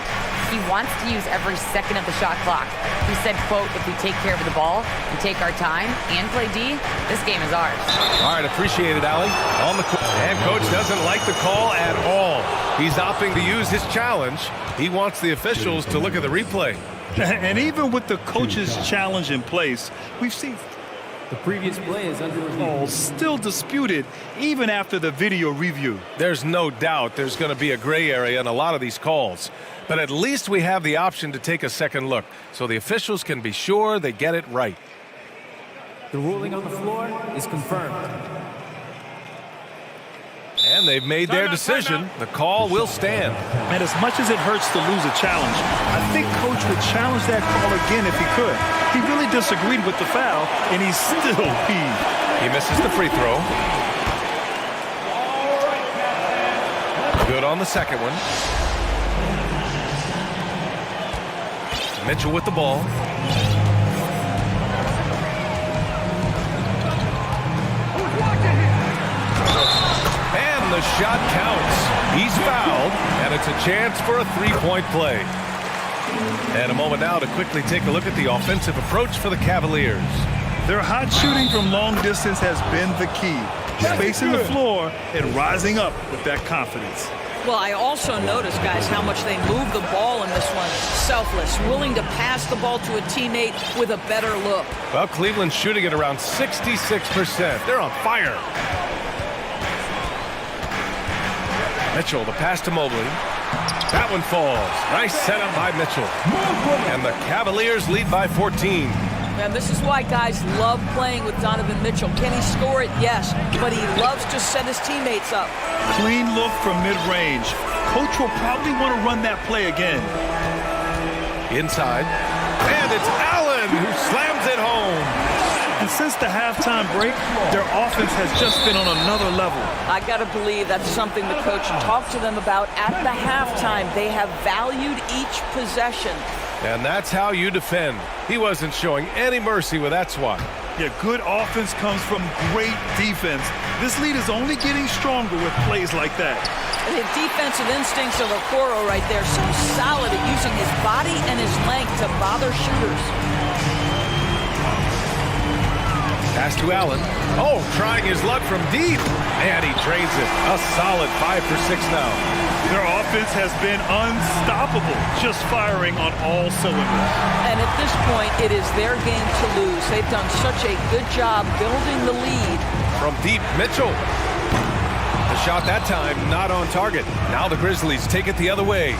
E: He wants to use every second of the shot clock. He said, quote, if we take care of the ball and take our time and play D, this game is ours.
A: All right, appreciate it, Allie. On the court. And coach doesn't like the call at all. He's opting to use his challenge. He wants the officials to look at the replay.
C: And even with the coach's challenge in place, we've seen
K: the previous play is under review.
C: Still disputed even after the video review.
A: There's no doubt there's going to be a gray area in a lot of these calls. But at least we have the option to take a second look so the officials can be sure they get it right.
K: The ruling on the floor is confirmed.
A: And they've made their decision. The call will stand.
C: And as much as it hurts to lose a challenge, I think Coach would challenge that call again if he could. He really disagreed with the foul, and he's still peeved.
A: He misses the free throw. Good on the second one. Mitchell with the ball. And the shot counts. He's fouled, and it's a chance for a three-point play. And a moment now to quickly take a look at the offensive approach for the Cavaliers.
C: Their hot shooting from long distance has been the key. Spacing the floor and rising up with that confidence.
G: Well, I also noticed, guys, how much they move the ball in this one. Selfless, willing to pass the ball to a teammate with a better look.
A: Well, Cleveland's shooting at around 66%. They're on fire. Mitchell, the pass to Mobley. That one falls. Nice setup by Mitchell. And the Cavaliers lead by 14.
G: And this is why guys love playing with Donovan Mitchell. Can he score it? Yes. But he loves to set his teammates up.
C: Clean look from mid-range. Coach will probably want to run that play again.
A: Inside. And it's Allen who slams it home.
C: And since the halftime break, their offense has just been on another level.
G: I got to believe that's something the coach talked to them about at the halftime. They have valued each possession.
A: And that's how you defend. He wasn't showing any mercy with that swat.
C: Yeah, good offense comes from great defense. This lead is only getting stronger with plays like that.
G: And the defensive instincts of Okoro right there, so solid at using his body and his length to bother shooters.
A: Pass to Allen. Oh, trying his luck from deep. And he drains it. A solid 5 for 6 now.
C: Their offense has been unstoppable, just firing on all cylinders.
G: And at this point, it is their game to lose. They've done such a good job building the lead.
A: From deep, Mitchell. The shot that time not on target. Now the Grizzlies take it the other way.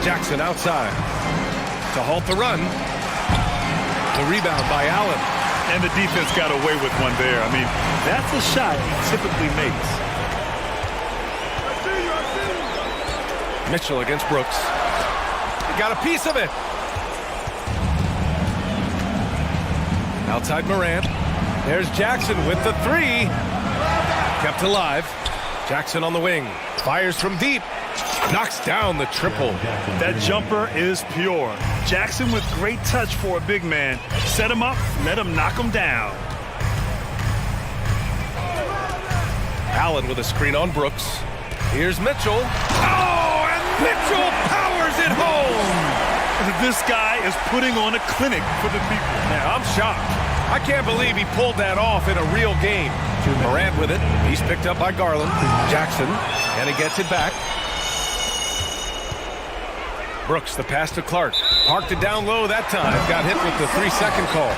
A: Jackson outside to halt the run. The rebound by Allen.
C: And the defense got away with one there. I mean, that's a shot he typically makes.
A: Mitchell against Brooks. He got a piece of it. Outside Morant. There's Jackson with the three. Kept alive. Jackson on the wing. Fires from deep. Knocks down the triple.
C: That jumper is pure. Jackson with great touch for a big man. Set him up, let him knock him down.
A: Allen with a screen on Brooks. Here's Mitchell. Oh, and Mitchell powers it home.
C: This guy is putting on a clinic for the people.
A: Yeah, I'm shocked. I can't believe he pulled that off in a real game. Morant with it. He's picked up by Garland. Jackson, and he gets it back. Brooks, the pass to Clark. Parked it down low that time. Got hit with the 3-second call.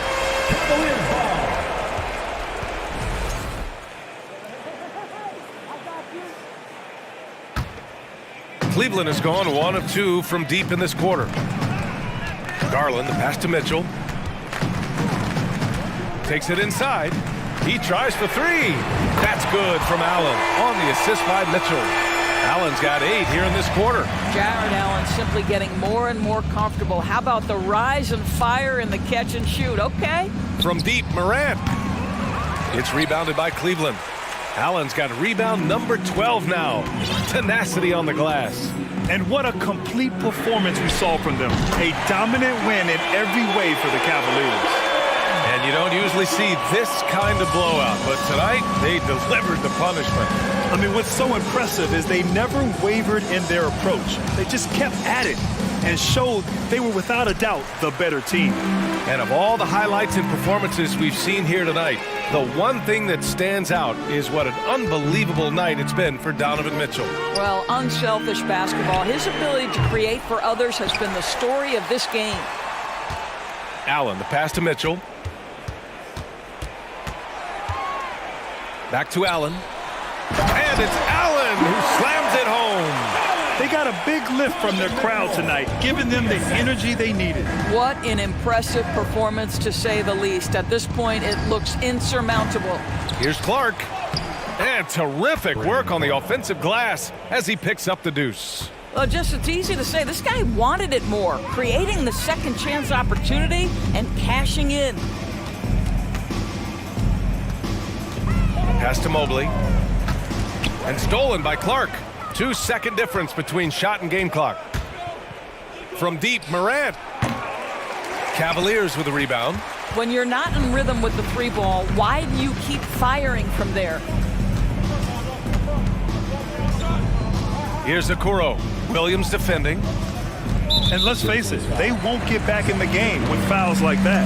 A: Cleveland has gone 1 of 2 from deep in this quarter. Garland, the pass to Mitchell. Takes it inside. He tries for 3. That's good from Allen on the assist by Mitchell. Allen's got 8 here in this quarter.
G: Jared Allen simply getting more and more comfortable. How about the rise and fire in the catch and shoot? Okay.
A: From deep, Morant. It's rebounded by Cleveland. Allen's got rebound number 12 now. Tenacity on the glass.
C: And what a complete performance we saw from them. A dominant win in every way for the Cavaliers.
A: And you don't usually see this kind of blowout, but tonight they delivered the punishment.
C: I mean, what's so impressive is they never wavered in their approach. They just kept at it and showed they were without a doubt the better team.
A: And of all the highlights and performances we've seen here tonight, the one thing that stands out is what an unbelievable night it's been for Donovan Mitchell.
G: Well, unselfish basketball. His ability to create for others has been the story of this game.
A: Allen, the pass to Mitchell. Back to Allen. And it's Allen who slams it home.
C: They got a big lift from their crowd tonight, giving them the energy they needed.
G: What an impressive performance, to say the least. At this point, it looks insurmountable.
A: Here's Clark. And terrific work on the offensive glass as he picks up the deuce.
G: Well, just it's easy to say this guy wanted it more, creating the second chance opportunity and cashing in.
A: Pass to Mobley. And stolen by Clark. 2-second difference between shot and game clock. From deep, Morant. Cavaliers with a rebound.
G: When you're not in rhythm with the 3 ball, why do you keep firing from there?
A: Here's Okoro. Williams defending.
C: And let's face it, they won't get back in the game with fouls like that.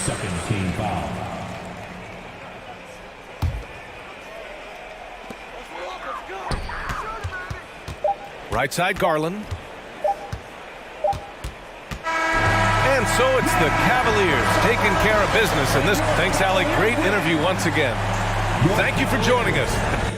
D: Second team foul.
A: Right side, Garland. And so it's the Cavaliers taking care of business in this. Thanks, Allie. Great interview once again. Thank you for joining us.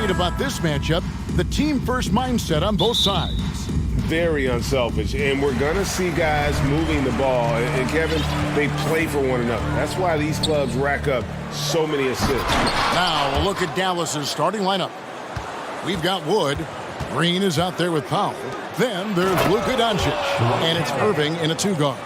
F: worried about this matchup, the team-first mindset on both sides.
M: Very unselfish, and we're going to see guys moving the ball. And Kevin, they play for one another. That's why these clubs rack up so many assists.
F: Now, a look at Dallas's starting lineup. We've got Wood. Green is out there with Powell. Then there's Luka Doncic, and it's Irving in a two-guard.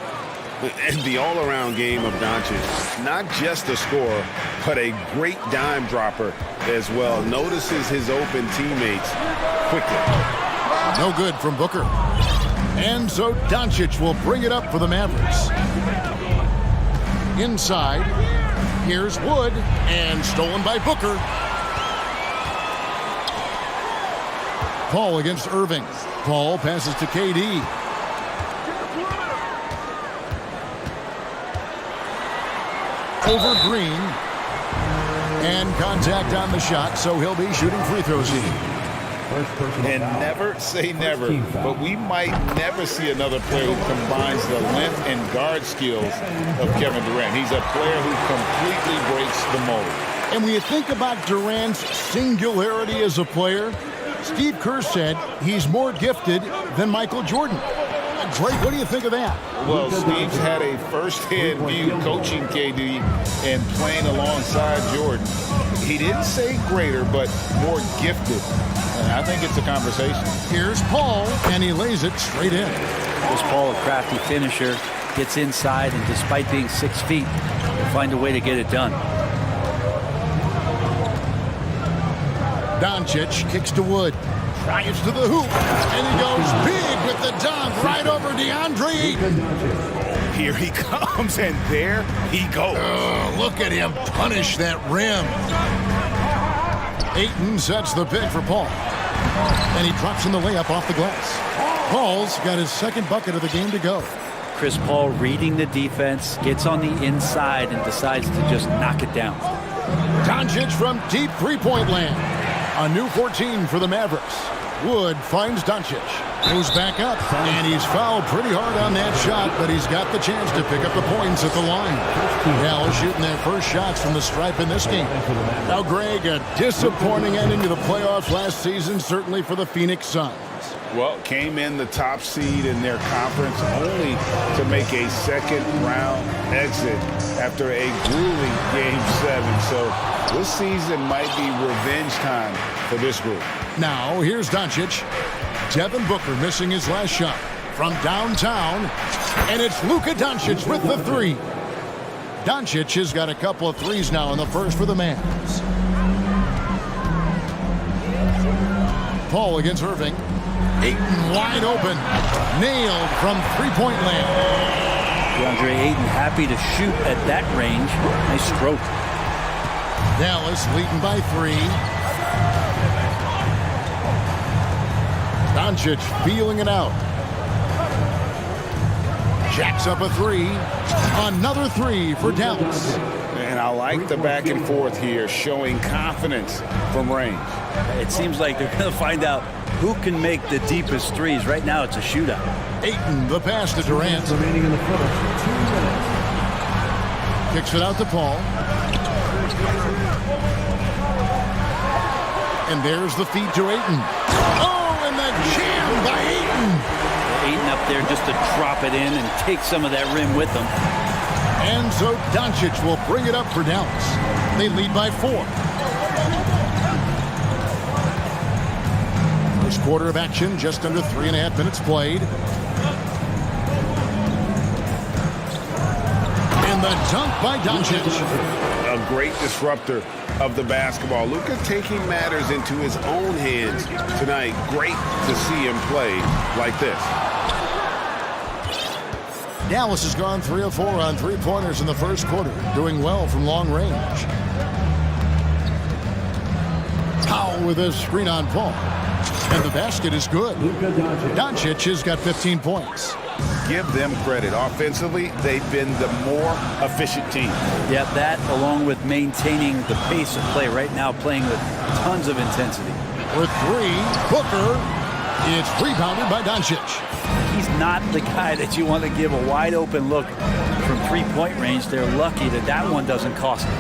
M: And the all-around game of Doncic, not just a scorer, but a great dime dropper as well. Notices his open teammates quickly.
F: No good from Booker. And so Doncic will bring it up for the Mavericks. Inside, here's Wood, and stolen by Booker. Paul against Irving. Paul passes to KD. Over Green. And contact on the shot, so he'll be shooting free throws here.
H: And never say never, but we might never see another player who combines the length and guard skills of Kevin Durant. He's a player who completely breaks the mold.
F: And when you think about Durant's singularity as a player, Steve Kerr said he's more gifted than Michael Jordan. Drake, what do you think of that?
H: Well, Steve's had a first-hand view coaching KD and playing alongside Jordan. He didn't say greater, but more gifted. And I think it's a conversation.
F: Here's Paul, and he lays it straight in.
I: This Paul, a crafty finisher, gets inside, and despite being 6 feet, will find a way to get it done.
F: Doncic kicks to Wood. Tries to the hoop, and he goes big with the dunk right over DeAndre Ayton.
H: Here he comes, and there he goes.
F: Look at him punish that rim. Ayton sets the pick for Paul, and he drops in the layup off the glass. Paul's got his second bucket of the game to go.
I: Chris Paul reading the defense, gets on the inside, and decides to just knock it down.
F: Doncic from deep three-point land. A new 14 for the Mavericks. Wood finds Doncic. Goes back up, and he's fouled pretty hard on that shot, but he's got the chance to pick up the points at the line. Dallas shooting their first shots from the stripe in this game. Now, Greg, a disappointing ending to the playoffs last season, certainly for the Phoenix Suns.
H: Well, came in the top seed in their conference only to make a second-round exit after a grueling Game 7. So this season might be revenge time for this group.
F: Now, here's Doncic. Devin Booker missing his last shot from downtown, and it's Luka Doncic with the three. Doncic has got a couple of threes now in the first for the Mavs. Paul against Irving. Ayton wide open. Nailed from three-point land.
I: DeAndre Ayton happy to shoot at that range. Nice stroke.
F: Dallas leading by 3. Doncic feeling it out. Jacks up a 3. Another 3 for Dallas.
H: And I like the back and forth here, showing confidence from range.
I: It seems like they're going to find out who can make the deepest threes. Right now, it's a shootout.
F: Ayton, the pass to Durant.
D: Remaining in the quarter. 2 minutes.
F: Kicks it out to Paul. And there's the feed to Ayton. Oh, and the jam by Ayton.
I: Ayton up there just to drop it in and take some of that rim with him.
F: And so Doncic will bring it up for Dallas. They lead by 4. First quarter of action, just under 3.5 minutes played. And the dunk by Doncic.
H: A great disruptor of the basketball. Luka taking matters into his own hands tonight. Great to see him play like this.
F: Dallas has gone 3 of 4 on three-pointers in the first quarter, doing well from long range. Powell with a screen on Paul. And the basket is good. Doncic has got 15 points.
H: Give them credit. Offensively, they've been the more efficient team.
I: Yeah, that along with maintaining the pace of play right now, playing with tons of intensity.
F: With 3, Booker. It's rebounded by Doncic.
I: He's not the guy that you want to give a wide open look from three-point range. They're lucky that that one doesn't cost them.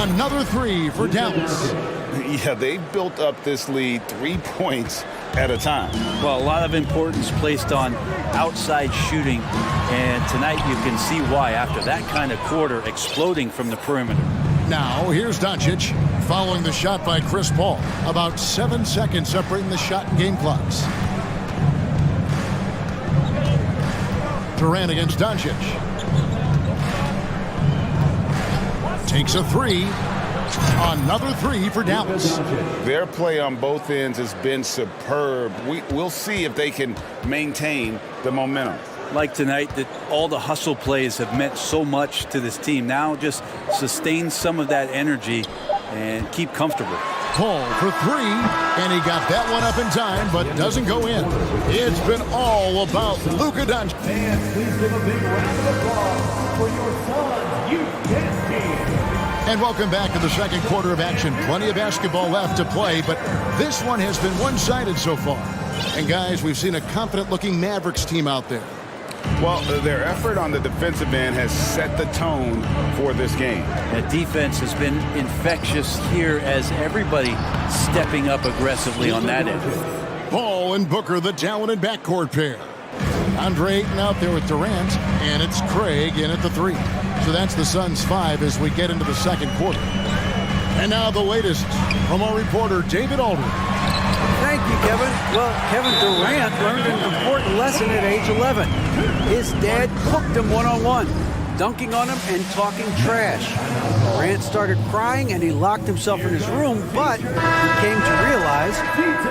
F: Another 3 for Dallas.
H: Yeah, they built up this lead 3 points at a time.
N: Well, a lot of importance placed on outside shooting, and tonight you can see why after that kind of quarter exploding from the perimeter.
F: Now, here's Doncic following the shot by Chris Paul. About 7 seconds separating the shot and game clocks. Durant against Doncic. Takes a three. Another three for Dallas.
H: Their play on both ends has been superb. We'll see if they can maintain the momentum.
N: Like tonight, that all the hustle plays have meant so much to this team. Now just sustain some of that energy and keep comfortable.
F: Paul for three, and he got that one up in time, but doesn't go in. It's been all about Luka Doncic.
D: Fans, please give a big round of applause for your Suns Youth Dance Team.
F: And welcome back to the second quarter of action. Plenty of basketball left to play, but this one has been one-sided so far. And guys, we've seen a confident-looking Mavericks team out there.
H: Well, their effort on the defensive end has set the tone for this game.
N: That defense has been infectious here as everybody stepping up aggressively on that end.
F: Paul and Booker, the talented backcourt pair. Andre Ayton out there with Durant, and it's Craig in at the three. So that's the Suns' 5 as we get into the second quarter. And now the latest from our reporter, David Aldridge.
I: Thank you, Kevin. Well, Kevin Durant learned an important lesson at age 11. His dad cooked him one-on-one, dunking on him and talking trash. Durant started crying and he locked himself in his room, but he came to realize,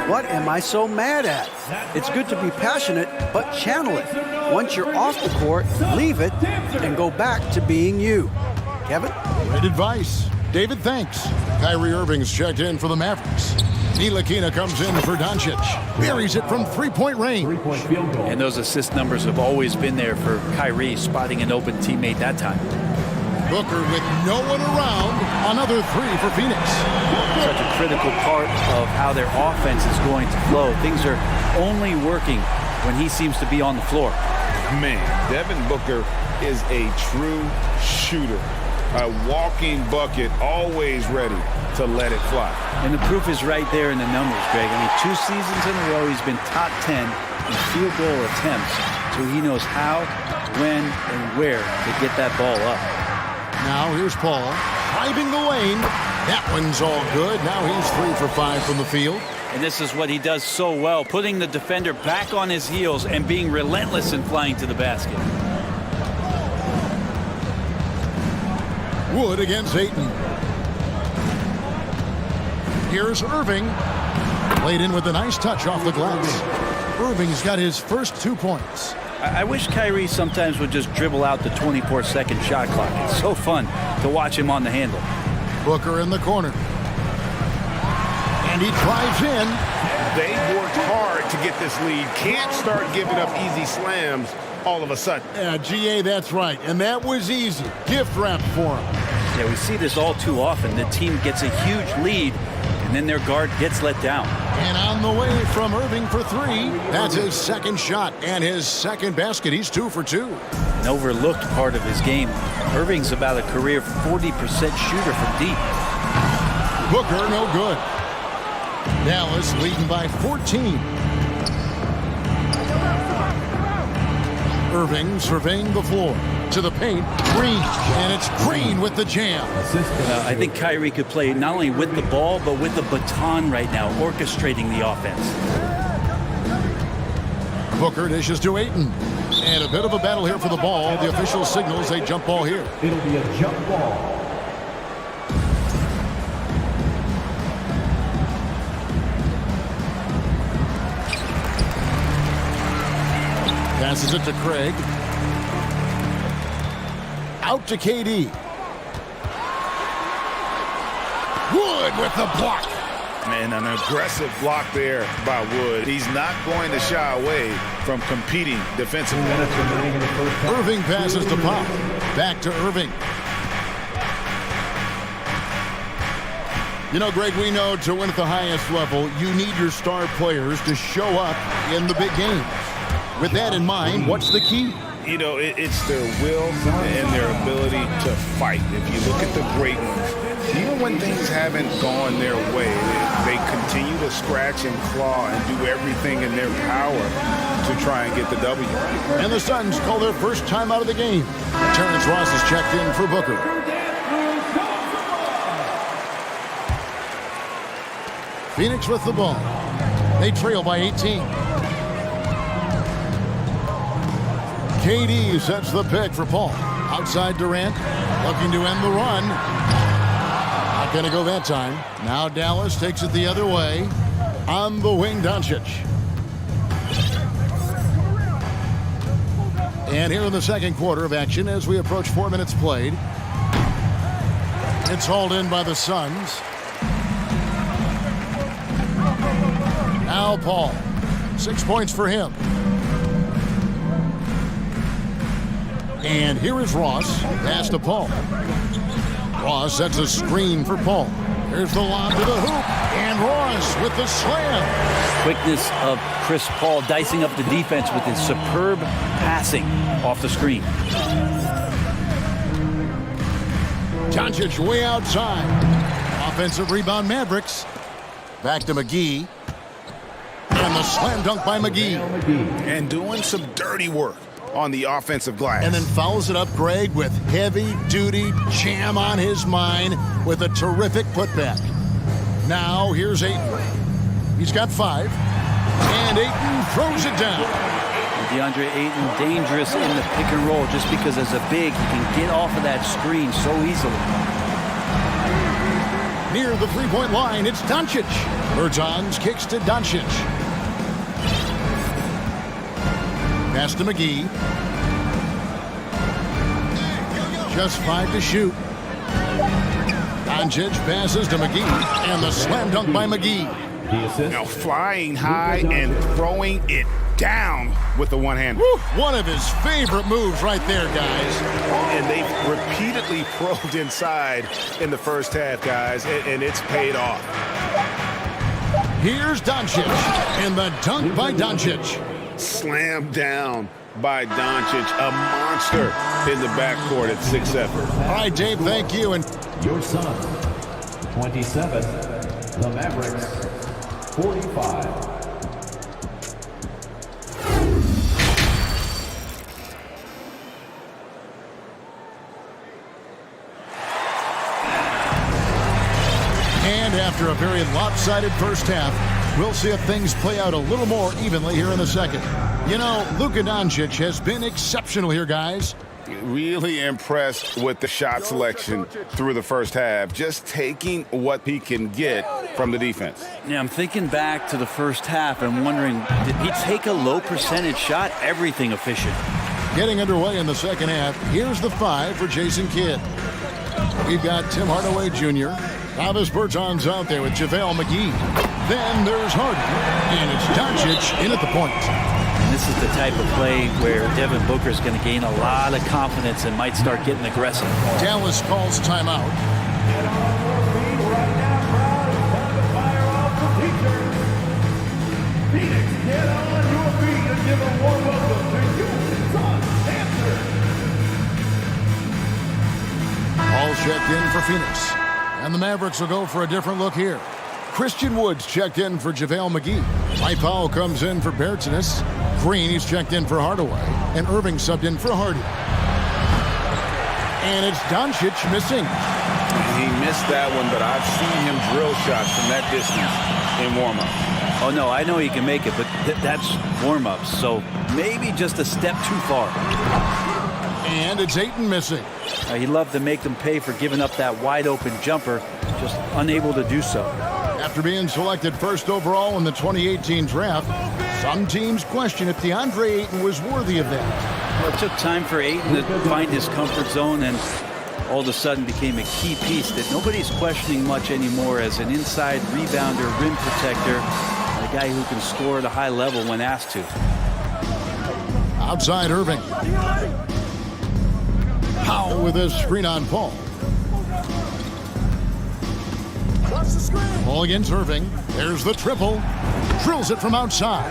I: what am I so mad at? It's good to be passionate, but channel it. Once you're off the court, leave it and go back to being you. Kevin?
F: Great advice. David, thanks. Kyrie Irving's checked in for the Mavericks. Ntilikina comes in for Doncic. Buries it from three-point range.
N: And those assist numbers have always been there for Kyrie, spotting an open teammate that time.
F: Booker with no one around. Another three for Phoenix.
N: Such a critical part of how their offense is going to flow. Things are only working when he seems to be on the floor.
H: Man, Devin Booker is a true shooter. A walking bucket, always ready to let it fly.
N: And the proof is right there in the numbers, Greg. I mean, 2 seasons in a row, he's been top 10 in field goal attempts. So he knows how, when, and where to get that ball up.
F: Now here's Paul, driving the lane. That one's all good. Now he's 3 for 5 from the field.
N: And this is what he does so well, putting the defender back on his heels and being relentless in flying to the basket.
F: Wood against Ayton. Here's Irving. Played in with a nice touch off the glass. Irving's got his first 2 points.
N: I wish Kyrie sometimes would just dribble out the 24-second shot clock. It's so fun to watch him on the handle.
F: Booker in the corner. And he drives in.
H: They worked hard to get this lead. Can't start giving up easy slams all of a sudden.
F: Yeah, GA, that's right. And that was easy. Gift wrap for him.
N: Yeah, we see this all too often. The team gets a huge lead, and then their guard gets let down.
F: And on the way from Irving for 3. That's his second shot and his second basket. He's 2 for 2.
N: An overlooked part of his game. Irving's about a career 40% shooter from deep.
F: Booker, no good. Dallas leading by 14. Irving surveying the floor. To the paint, Green, and it's Green with the jam.
N: I think Kyrie could play not only with the ball, but with the baton right now, orchestrating the offense.
F: Booker dishes to Ayton. And a bit of a battle here for the ball. The official signals a jump ball here.
D: It'll be a jump ball.
F: Passes it to Craig. Out to KD. Wood with the block.
H: Man, an aggressive block there by Wood. He's not going to shy away from competing defensively.
F: Irving passes to Pop. Back to Irving. You know, Greg, we know to win at the highest level, you need your star players to show up in the big games. With that in mind, what's the key?
H: You know, it's their will and their ability to fight. If you look at the great ones, even when things haven't gone their way, they continue to scratch and claw and do everything in their power to try and get the W.
F: And the Suns call their first time out of the game. Terrence Ross is checked in for Booker. Phoenix with the ball. They trail by 18. KD sets the pick for Paul. Outside Durant, looking to end the run. Not going to go that time. Now Dallas takes it the other way. On the wing, Doncic. And here in the second quarter of action as we approach 4 minutes played. It's hauled in by the Suns. Now Paul. 6 points for him. And here is Ross. Pass to Paul. Ross sets a screen for Paul. Here's the lob to the hoop. And Ross with the slam.
N: Quickness of Chris Paul dicing up the defense with his superb passing off the screen.
F: Doncic way outside. Offensive rebound Mavericks. Back to McGee. And the slam dunk by McGee.
H: And doing some dirty work on the offensive glass.
F: And then follows it up, Greg, with heavy-duty jam on his mind with a terrific putback. Now, here's Ayton. He's got 5. And Ayton throws it down.
N: DeAndre Ayton dangerous in the pick and roll just because as a big, he can get off of that screen so easily.
F: Near the three-point line, it's Doncic. Bertans kicks to Doncic. Pass to McGee. Just 5 to shoot. Doncic passes to McGee. And the slam dunk by McGee.
H: Now flying high and throwing it down with the one-hander.
F: One of his favorite moves right there, guys.
H: And they've repeatedly probed inside in the first half, guys, and it's paid off.
F: Here's Doncic. And the dunk by Doncic.
H: Slammed down by Doncic, a monster in the backcourt at 6'7".
F: All right, Dave, thank you. And
D: your Suns, 27, the Mavericks, 45.
F: And after a very lopsided first half, we'll see if things play out a little more evenly here in the second. You know, Luka Doncic has been exceptional here, guys.
H: Really impressed with the shot selection through the first half, just taking what he can get from the defense.
N: Yeah, I'm thinking back to the first half and wondering, did he take a low percentage shot? Everything efficient.
F: Getting underway in the second half, here's the 5 for Jason Kidd. We've got Tim Hardaway Jr., Travis Bertans out there with JaVale McGee. Then there's Harden, and it's Doncic in at the point.
N: And this is the type of play where Devin Booker is going to gain a lot of confidence and might start getting aggressive.
F: Dallas calls timeout.
D: Phoenix, get on your feet and give a warm welcome to your Suns answer.
F: All checked in for Phoenix. And the Mavericks will go for a different look here. Christian Woods checked in for JaVale McGee. Mike Powell comes in for Bertans. Green, he's checked in for Hardaway. And Irving subbed in for Harden. And it's Doncic missing.
H: He missed that one, but I've seen him drill shots from that distance in warm-up.
N: Oh, no, I know he can make it, but that's warm-ups. So maybe just a step too far.
F: And it's Ayton missing.
N: He'd love to make them pay for giving up that wide-open jumper, just unable to do so.
F: After being selected first overall in the 2018 draft, some teams question if DeAndre Ayton was worthy of that.
N: Well, it took time for Ayton to find his comfort zone and all of a sudden became a key piece that nobody's questioning much anymore as an inside rebounder, rim protector, and a guy who can score at a high level when asked to.
F: Outside Irving. Powell with a screen on Paul. Paul against Irving. There's the triple. Drills it from outside.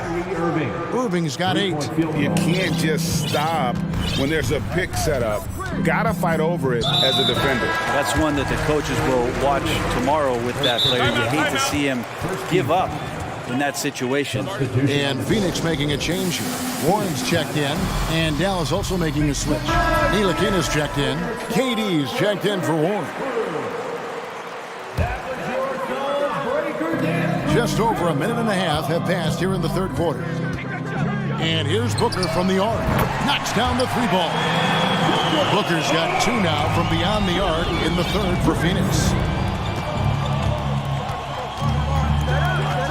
F: Irving's got 8.
H: You can't just stop when there's a pick set up got to fight over it as a defender.
N: That's one that the coaches will watch tomorrow with that player. You hate to see him give up in that situation.
F: And Phoenix making a change here. Warren's checked in, and Dallas also making a switch. Ntilikina's checked in. KD's checked in for Warren. Just over a minute and a half have passed here in the third quarter. And here's Booker from the arc. Knocks down the three ball. Booker's got two now from beyond the arc in the third for Phoenix.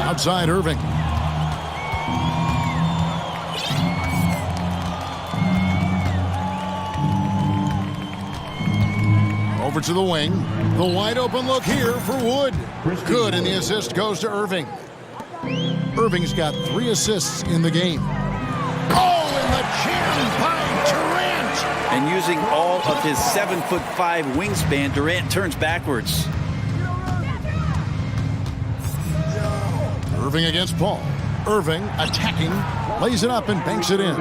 F: Outside Irving. Over to the wing. The wide open look here for Wood. Good, and the assist goes to Irving. Irving's got 3 assists in the game. Oh, and the jam by Durant.
N: And using all of his 7'5" wingspan, Durant turns backwards.
F: Irving against Paul. Irving attacking, lays it up and banks it in.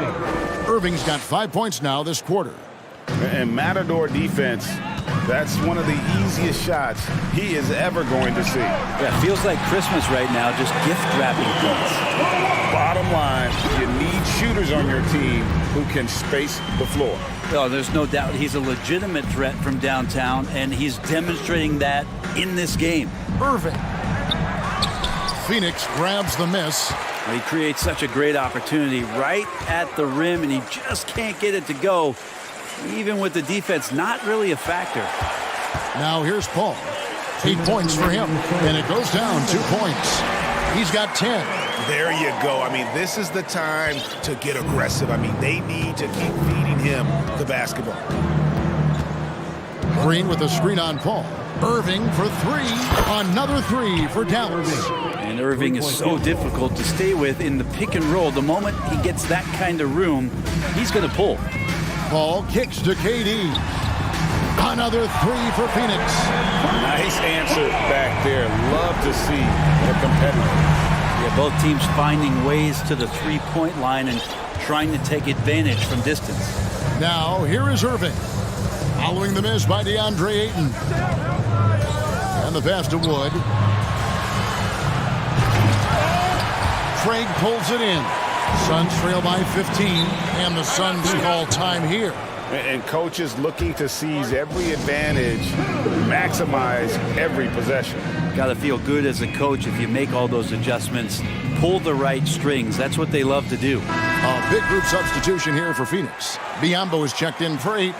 F: Irving's got 5 points now this quarter.
H: And Matador defense, that's one of the easiest shots he is ever going to see.
N: Yeah, feels like Christmas right now, just gift wrapping points.
H: Bottom line, you need shooters on your team who can space the floor.
N: Oh, there's no doubt he's a legitimate threat from downtown, and he's demonstrating that in this game.
F: Irving. Phoenix grabs the miss.
N: Well, he creates such a great opportunity right at the rim, and he just can't get it to go, even with the defense not really a factor.
F: Now here's Paul. 8 points for him, and it goes down 2 points. He's got 10.
A: There you go. I mean, this is the time to get aggressive. I mean, they need to keep feeding him the basketball.
F: Green with a screen on Paul. Irving for 3. Another 3 for Dallas.
N: And Irving is so difficult to stay with in the pick and roll. The moment he gets that kind of room, he's going to pull.
F: Paul kicks to KD. Another 3 for Phoenix.
H: Nice answer back there. Love to see the competitor.
N: Yeah, both teams finding ways to the three-point line and trying to take advantage from distance.
F: Now, here is Irving. Following the miss by DeAndre Ayton. And the pass to Wood. Craig pulls it in. Suns trail by 15, and the Suns call time here.
H: And coaches looking to seize every advantage, maximize every possession.
N: Got to feel good as a coach if you make all those adjustments, pull the right strings. That's what they love to do.
F: A big group substitution here for Phoenix. Biyombo is checked in for Ayton.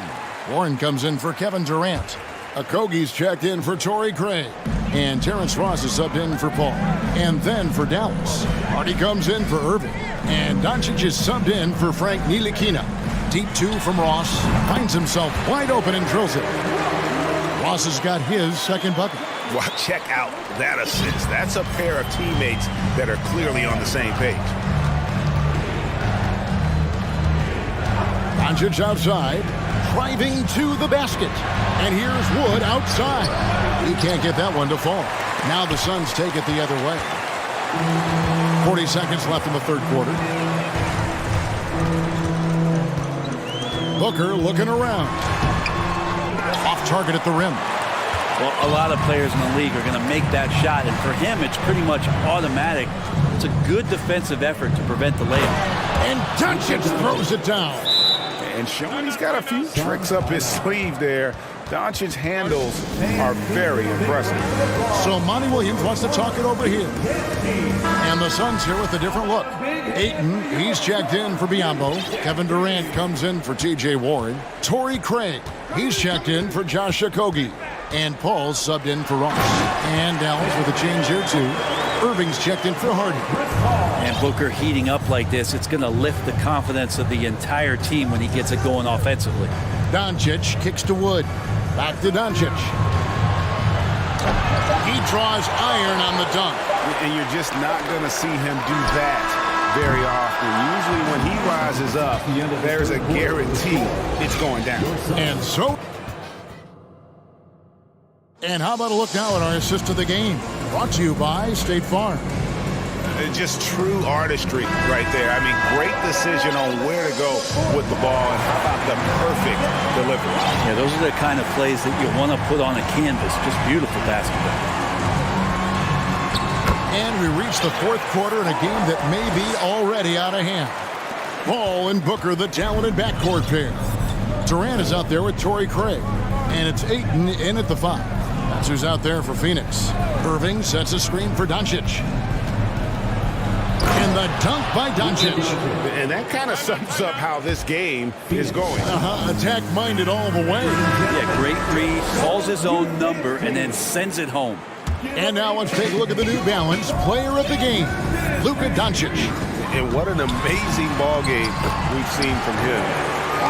F: Warren comes in for Kevin Durant. Okogie's checked in for Torrey Craig. And Terrence Ross is subbed in for Paul. And then for Dallas, Hardy comes in for Irving. And Doncic is subbed in for Frank Ntilikina. Deep 2 from Ross. Finds himself wide open and drills it. Ross has got his second bucket.
A: Well, check out that assist. That's a pair of teammates that are clearly on the same page.
F: Doncic outside, driving to the basket. And here's Wood outside. He can't get that one to fall. Now the Suns take it the other way. 40 seconds left in the third quarter. Booker looking around. Off target at the rim.
N: Well, a lot of players in the league are going to make that shot, and for him, it's pretty much automatic. It's a good defensive effort to prevent the layup.
F: And Doncic throws it down.
H: And showing he's got a few tricks up his sleeve there. Doncic's handles are very impressive.
F: So Monty Williams wants to talk it over here. And the Suns here with a different look. Ayton, he's checked in for Biyombo. Kevin Durant comes in for T.J. Warren. Torrey Craig, he's checked in for Josh Okogie. And Paul's subbed in for Ross. And Dallas with a change here too. Irving's checked in for Hardy.
N: And Booker heating up like this, it's going to lift the confidence of the entire team when he gets it going offensively.
F: Doncic kicks to Wood. Back to Doncic. He draws iron on the dunk.
H: And you're just not going to see him do that very often. Usually when he rises up, there's a guarantee it's going down.
F: And how about a look now at our assist of the game? Brought to you by State Farm.
H: Just true artistry right there. I mean, great decision on where to go with the ball, and how about the perfect delivery.
N: Yeah, those are the kind of plays that you want to put on a canvas. Just beautiful basketball.
F: And we reach the fourth quarter in a game that may be already out of hand. Paul and Booker, the talented backcourt pair. Durant is out there with Torrey Craig. And it's Ayton in at the 5. That's who's out there for Phoenix. Irving sets a screen for Doncic. And the dunk by Doncic.
H: And that kind of sums up how this game is going.
F: Attack-minded all the way.
N: Yeah, great read, calls his own number, and then sends it home.
F: And now let's take a look at the New Balance player of the game, Luka Doncic.
H: And what an amazing ball game we've seen from him.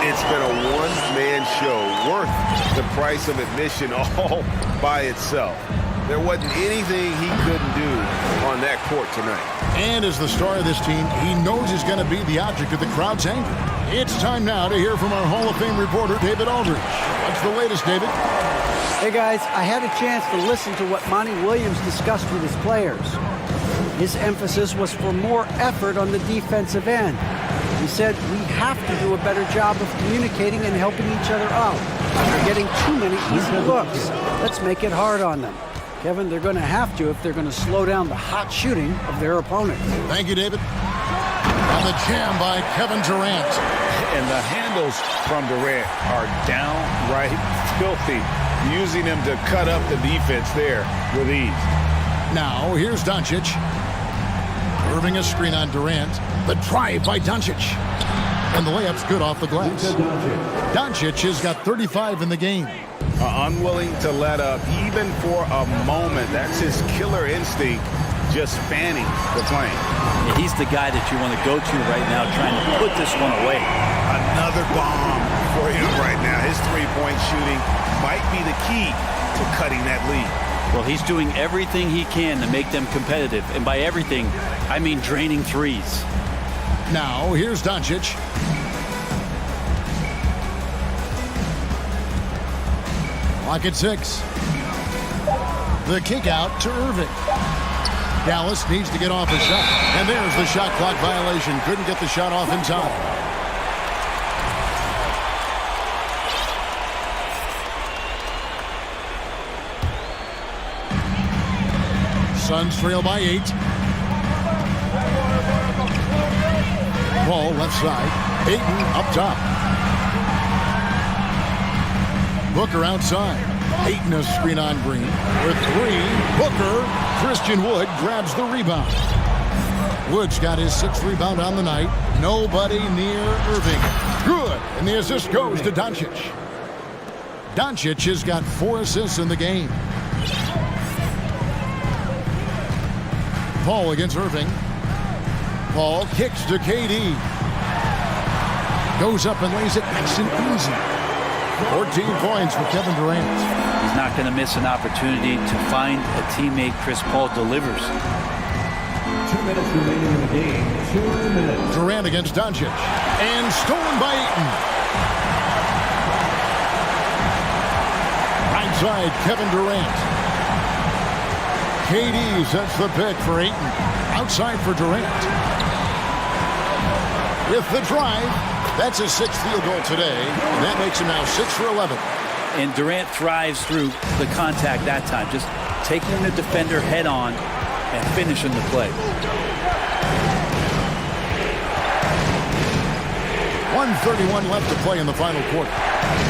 H: It's been a one-man show worth the price of admission all by itself. There wasn't anything he couldn't do on that court tonight.
F: And as the star of this team, he knows he's going to be the object of the crowd's anger. It's time now to hear from our Hall of Fame reporter, David Aldridge. What's the latest, David?
I: Hey guys, I had a chance to listen to what Monty Williams discussed with his players. His emphasis was for more effort on the defensive end. He said we have to do a better job of communicating and helping each other out. They're getting too many easy looks. Let's make it hard on them. Kevin, they're going to have to if they're going to slow down the hot shooting of their opponent.
F: Thank you, David. And the jam by Kevin Durant.
H: And the handles from Durant are downright filthy, using him to cut up the defense there with ease.
F: Now, here's Doncic. Irving a screen on Durant. The drive by Doncic. And the layup's good off the glass. Doncic has got 35 in the game.
H: Unwilling to let up even for a moment. That's his killer instinct, just fanning the flame.
N: Yeah, he's the guy that you want to go to right now, trying to put this one away.
H: Another bomb for him right now. His three-point shooting might be the key to cutting that lead.
N: Well, he's doing everything he can to make them competitive. And by everything, I mean draining threes.
F: Now, here's Doncic. Clock at 6. The kick out to Irving. Dallas needs to get off a shot. And there's the shot clock violation. Couldn't get the shot off in time. Suns trail by 8. Ball left side. Ayton up top. Booker outside. Ayton a screen on Green. With 3. Booker. Christian Wood grabs the rebound. Wood's got his 6th rebound on the night. Nobody near Irving. Good. And the assist goes to Doncic. Doncic has got 4 assists in the game. Paul against Irving. Paul kicks to KD. Goes up and lays it nice and easy. 14 points for Kevin Durant.
N: He's not going to miss an opportunity to find a teammate. Chris Paul delivers.
D: 2 minutes remaining in the game. 2 minutes.
F: Durant against Doncic. And stolen by Ayton. Right side, Kevin Durant. KD sets the pick for Ayton. Outside for Durant. With the drive. That's his 6th field goal today. And that makes him now 6 for 11.
N: And Durant thrives through the contact that time. Just taking the defender head on and finishing the play.
F: 1:31 left to play in the final quarter.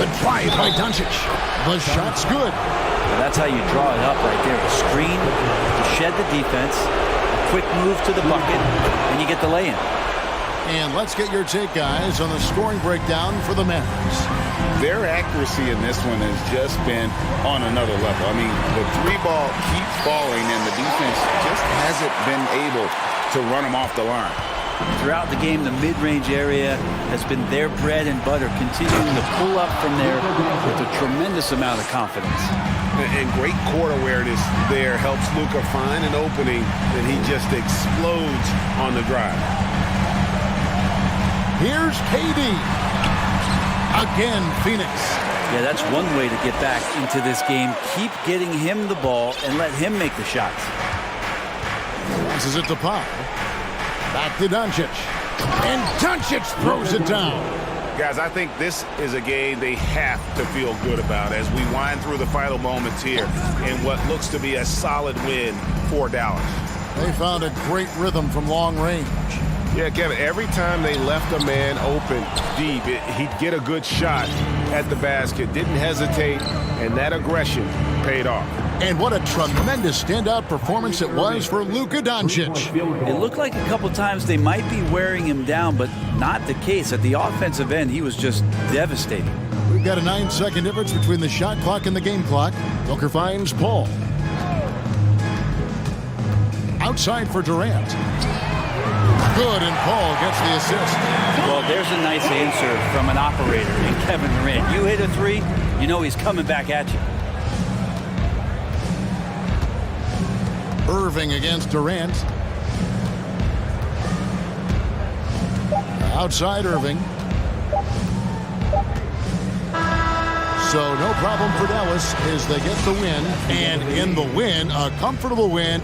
F: The drive by Doncic. The shot's good.
N: Well, that's how you draw it up right there. A screen to shed the defense, a quick move to the bucket, and you get the lay-in.
F: And let's get your take, guys, on the scoring breakdown for the Mavericks.
H: Their accuracy in this one has just been on another level. I mean, the 3-ball keeps falling, and the defense just hasn't been able to run them off the line.
N: Throughout the game, the mid-range area has been their bread and butter, continuing to pull up from there with a tremendous amount of confidence.
H: And great court awareness there helps Luka find an opening, and he just explodes on the drive.
F: Here's KD. Again, Phoenix.
N: Yeah, that's one way to get back into this game. Keep getting him the ball and let him make the shots.
F: Passes it to Pop. Back to Doncic. And Doncic throws it down.
H: Guys, I think this is a game they have to feel good about as we wind through the final moments here in what looks to be a solid win for Dallas.
F: They found a great rhythm from long range.
M: Yeah, Kevin, every time they left a man open deep, he'd get a good shot at the basket, didn't hesitate, and that aggression paid off.
F: And what a tremendous standout performance it was for Luka Doncic.
N: It looked like a couple times they might be wearing him down, but not the case. At the offensive end, he was just devastating.
F: We've got a 9-second difference between the shot clock and the game clock. Booker finds Paul. Outside for Durant. Good, and Paul gets the assist.
N: Well, there's a nice answer from an operator in Kevin Durant. You hit a three, you know he's coming back at you.
F: Irving against Durant. Outside Irving. So no problem for Dallas as they get the win. And in the win, a comfortable win.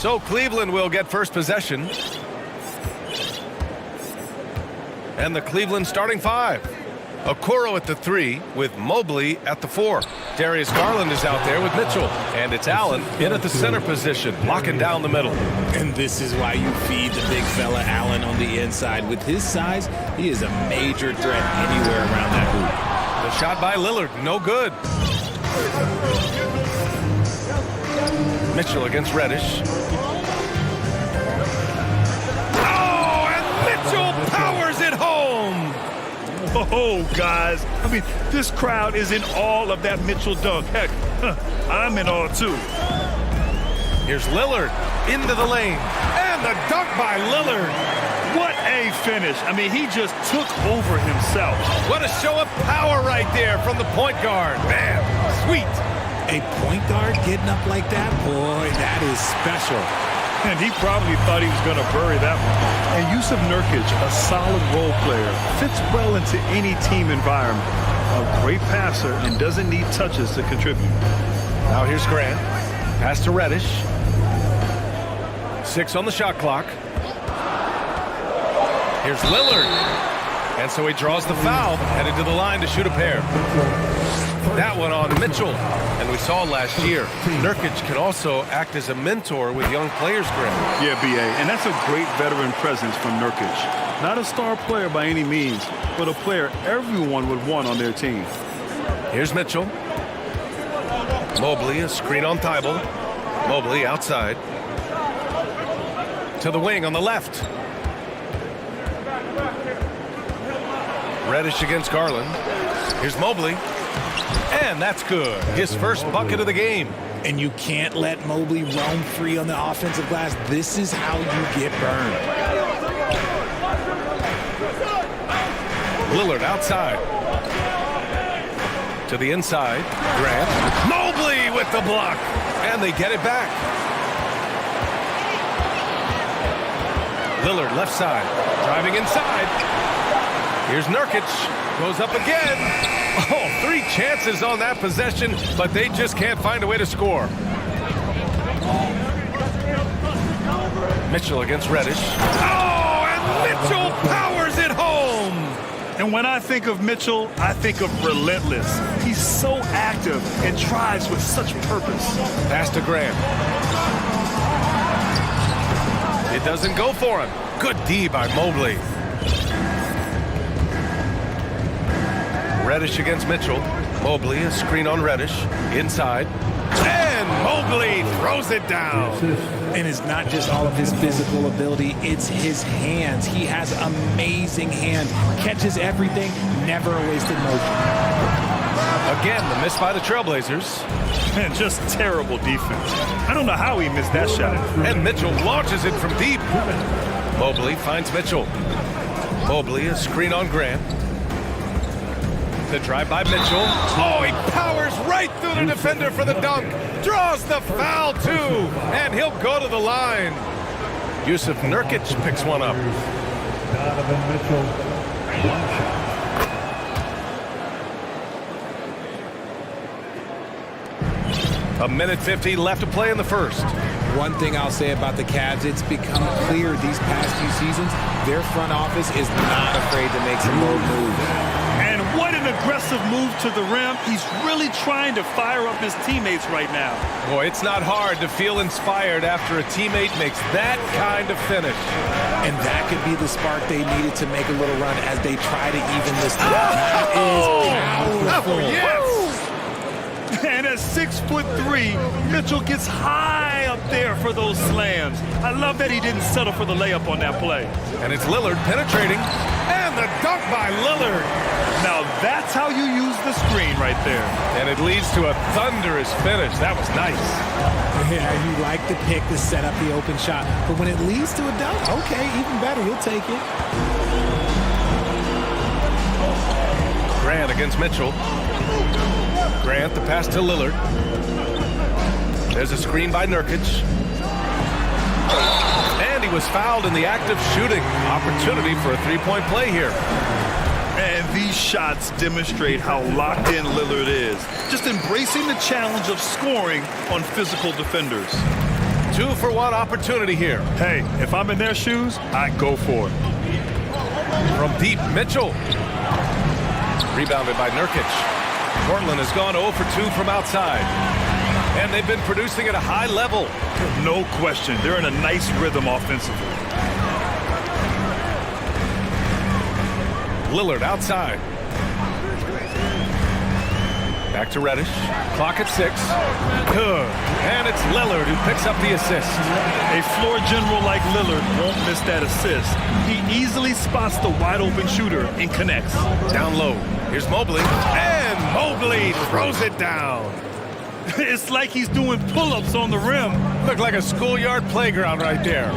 A: So Cleveland will get first possession. And the Cleveland starting five. Okoro at the 3 with Mobley at the 4. Darius Garland is out there with Mitchell. And it's Allen in at the center position, locking down the middle.
J: And this is why you feed the big fella Allen on the inside. With his size, he is a major threat anywhere around that hoop.
A: The shot by Lillard, no good. Mitchell against Reddish. Oh, and Mitchell powers it home.
C: Oh, guys. I mean, this crowd is in awe of that Mitchell dunk. Heck, I'm in awe, too.
A: Here's Lillard into the lane. And the dunk by Lillard.
C: What a finish. I mean, he just took over himself.
A: What a show of power right there from the point guard. Man, sweet.
J: A point guard getting up like that? Boy, that is special.
C: And he probably thought he was going to bury that one. And Yusuf Nurkic, a solid role player, fits well into any team environment. A great passer and doesn't need touches to contribute.
A: Now here's Grant. Pass to Reddish. 6 on the shot clock. Here's Lillard. And so he draws the foul, headed to the line to shoot a pair. That one on Mitchell. And we saw last year, Nurkic can also act as a mentor with young players, Grant.
C: Yeah, B.A., and that's a great veteran presence from Nurkic. Not a star player by any means, but a player everyone would want on their team.
A: Here's Mitchell. Mobley, a screen on Thibault. Mobley outside. To the wing on the left. Reddish against Garland. Here's Mobley. And that's good. His first bucket of the game.
J: And you can't let Mobley roam free on the offensive glass. This is how you get burned.
A: Lillard outside. To the inside. Grant. Mobley with the block. And they get it back. Lillard left side. Driving inside. Here's Nurkic. Goes up again. Oh, 3 chances on that possession, but they just can't find a way to score. Mitchell against Reddish. Oh, and Mitchell powers it home.
C: And when I think of Mitchell, I think of relentless. He's so active and tries with such purpose.
A: Pass to Grant. It doesn't go for him. Good D by Mobley. Reddish against Mitchell. Mobley, a screen on Reddish. Inside. And Mobley throws it down.
J: And it's not just all of his physical ability, it's his hands. He has amazing hands. Catches everything, never a wasted motion.
A: Again, the miss by the Trailblazers.
C: And just terrible defense. I don't know how he missed that shot.
A: And Mitchell launches it from deep. Mobley finds Mitchell. Mobley, a screen on Grant. The drive by Mitchell. Oh, he powers right through the defender for the dunk. Draws the foul, too. And he'll go to the line. Yusuf Nurkic picks one up. A minute 50 left to play in the first.
J: One thing I'll say about the Cavs, it's become clear these past few seasons, their front office is not afraid to make some bold moves.
C: And what an aggressive move to the rim. He's really trying to fire up his teammates right now.
A: Boy, it's not hard to feel inspired after a teammate makes that kind of finish.
J: And that could be the spark they needed to make a little run as they try to even this thing. That is powerful.
A: Oh, yes!
C: And at 6'3", Mitchell gets high up there for those slams. I love that he didn't settle for the layup on that play.
A: And it's Lillard penetrating. And the dunk by Lillard.
C: Now that's how you use the screen right there.
A: And it leads to a thunderous finish. That was nice.
J: Yeah, you like the pick to set up the open shot. But when it leads to a dunk, okay, even better, he'll take it.
A: Grant against Mitchell. Grant, the pass to Lillard. There's a screen by Nurkic. And he was fouled in the act of shooting. Opportunity for a three-point play here.
C: And these shots demonstrate how locked in Lillard is. Just embracing the challenge of scoring on physical defenders.
A: 2-for-1 opportunity here.
C: Hey, if I'm in their shoes, I'd go for it.
A: From deep, Mitchell. Rebounded by Nurkic. Portland has gone 0 for 2 from outside. And they've been producing at a high level.
C: No question. They're in a nice rhythm offensively.
A: Lillard outside. Back to Reddish. Clock at 6. Good. And it's Lillard who picks up the assist.
C: A floor general like Lillard won't miss that assist. He easily spots the wide open shooter and connects.
A: Down low. Here's Mobley. And Mobley throws it down.
C: It's like he's doing pull-ups on the rim.
A: Looked like a schoolyard playground right there.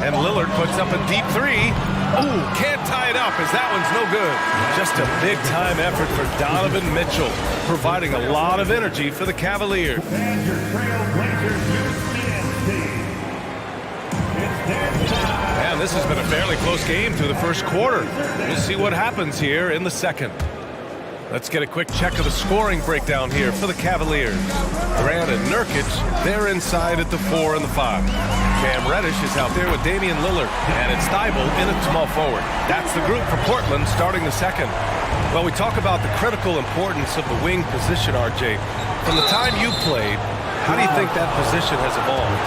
A: And Lillard puts up a deep 3. Ooh, can't tie it up as that one's no good. Just a big-time effort for Donovan Mitchell, providing a lot of energy for the Cavaliers.
D: And your Trailblazers
A: And this has been a fairly close game through the first quarter. We'll see what happens here in the second. Let's get a quick check of the scoring breakdown here for the Cavaliers. Grant and Nurkic, they're inside at the 4 and the 5. Cam Reddish is out there with Damian Lillard, and it's Thibault in at small forward. That's the group for Portland starting the second. Well, we talk about the critical importance of the wing position, RJ. From the time you played, how do you think that position has evolved?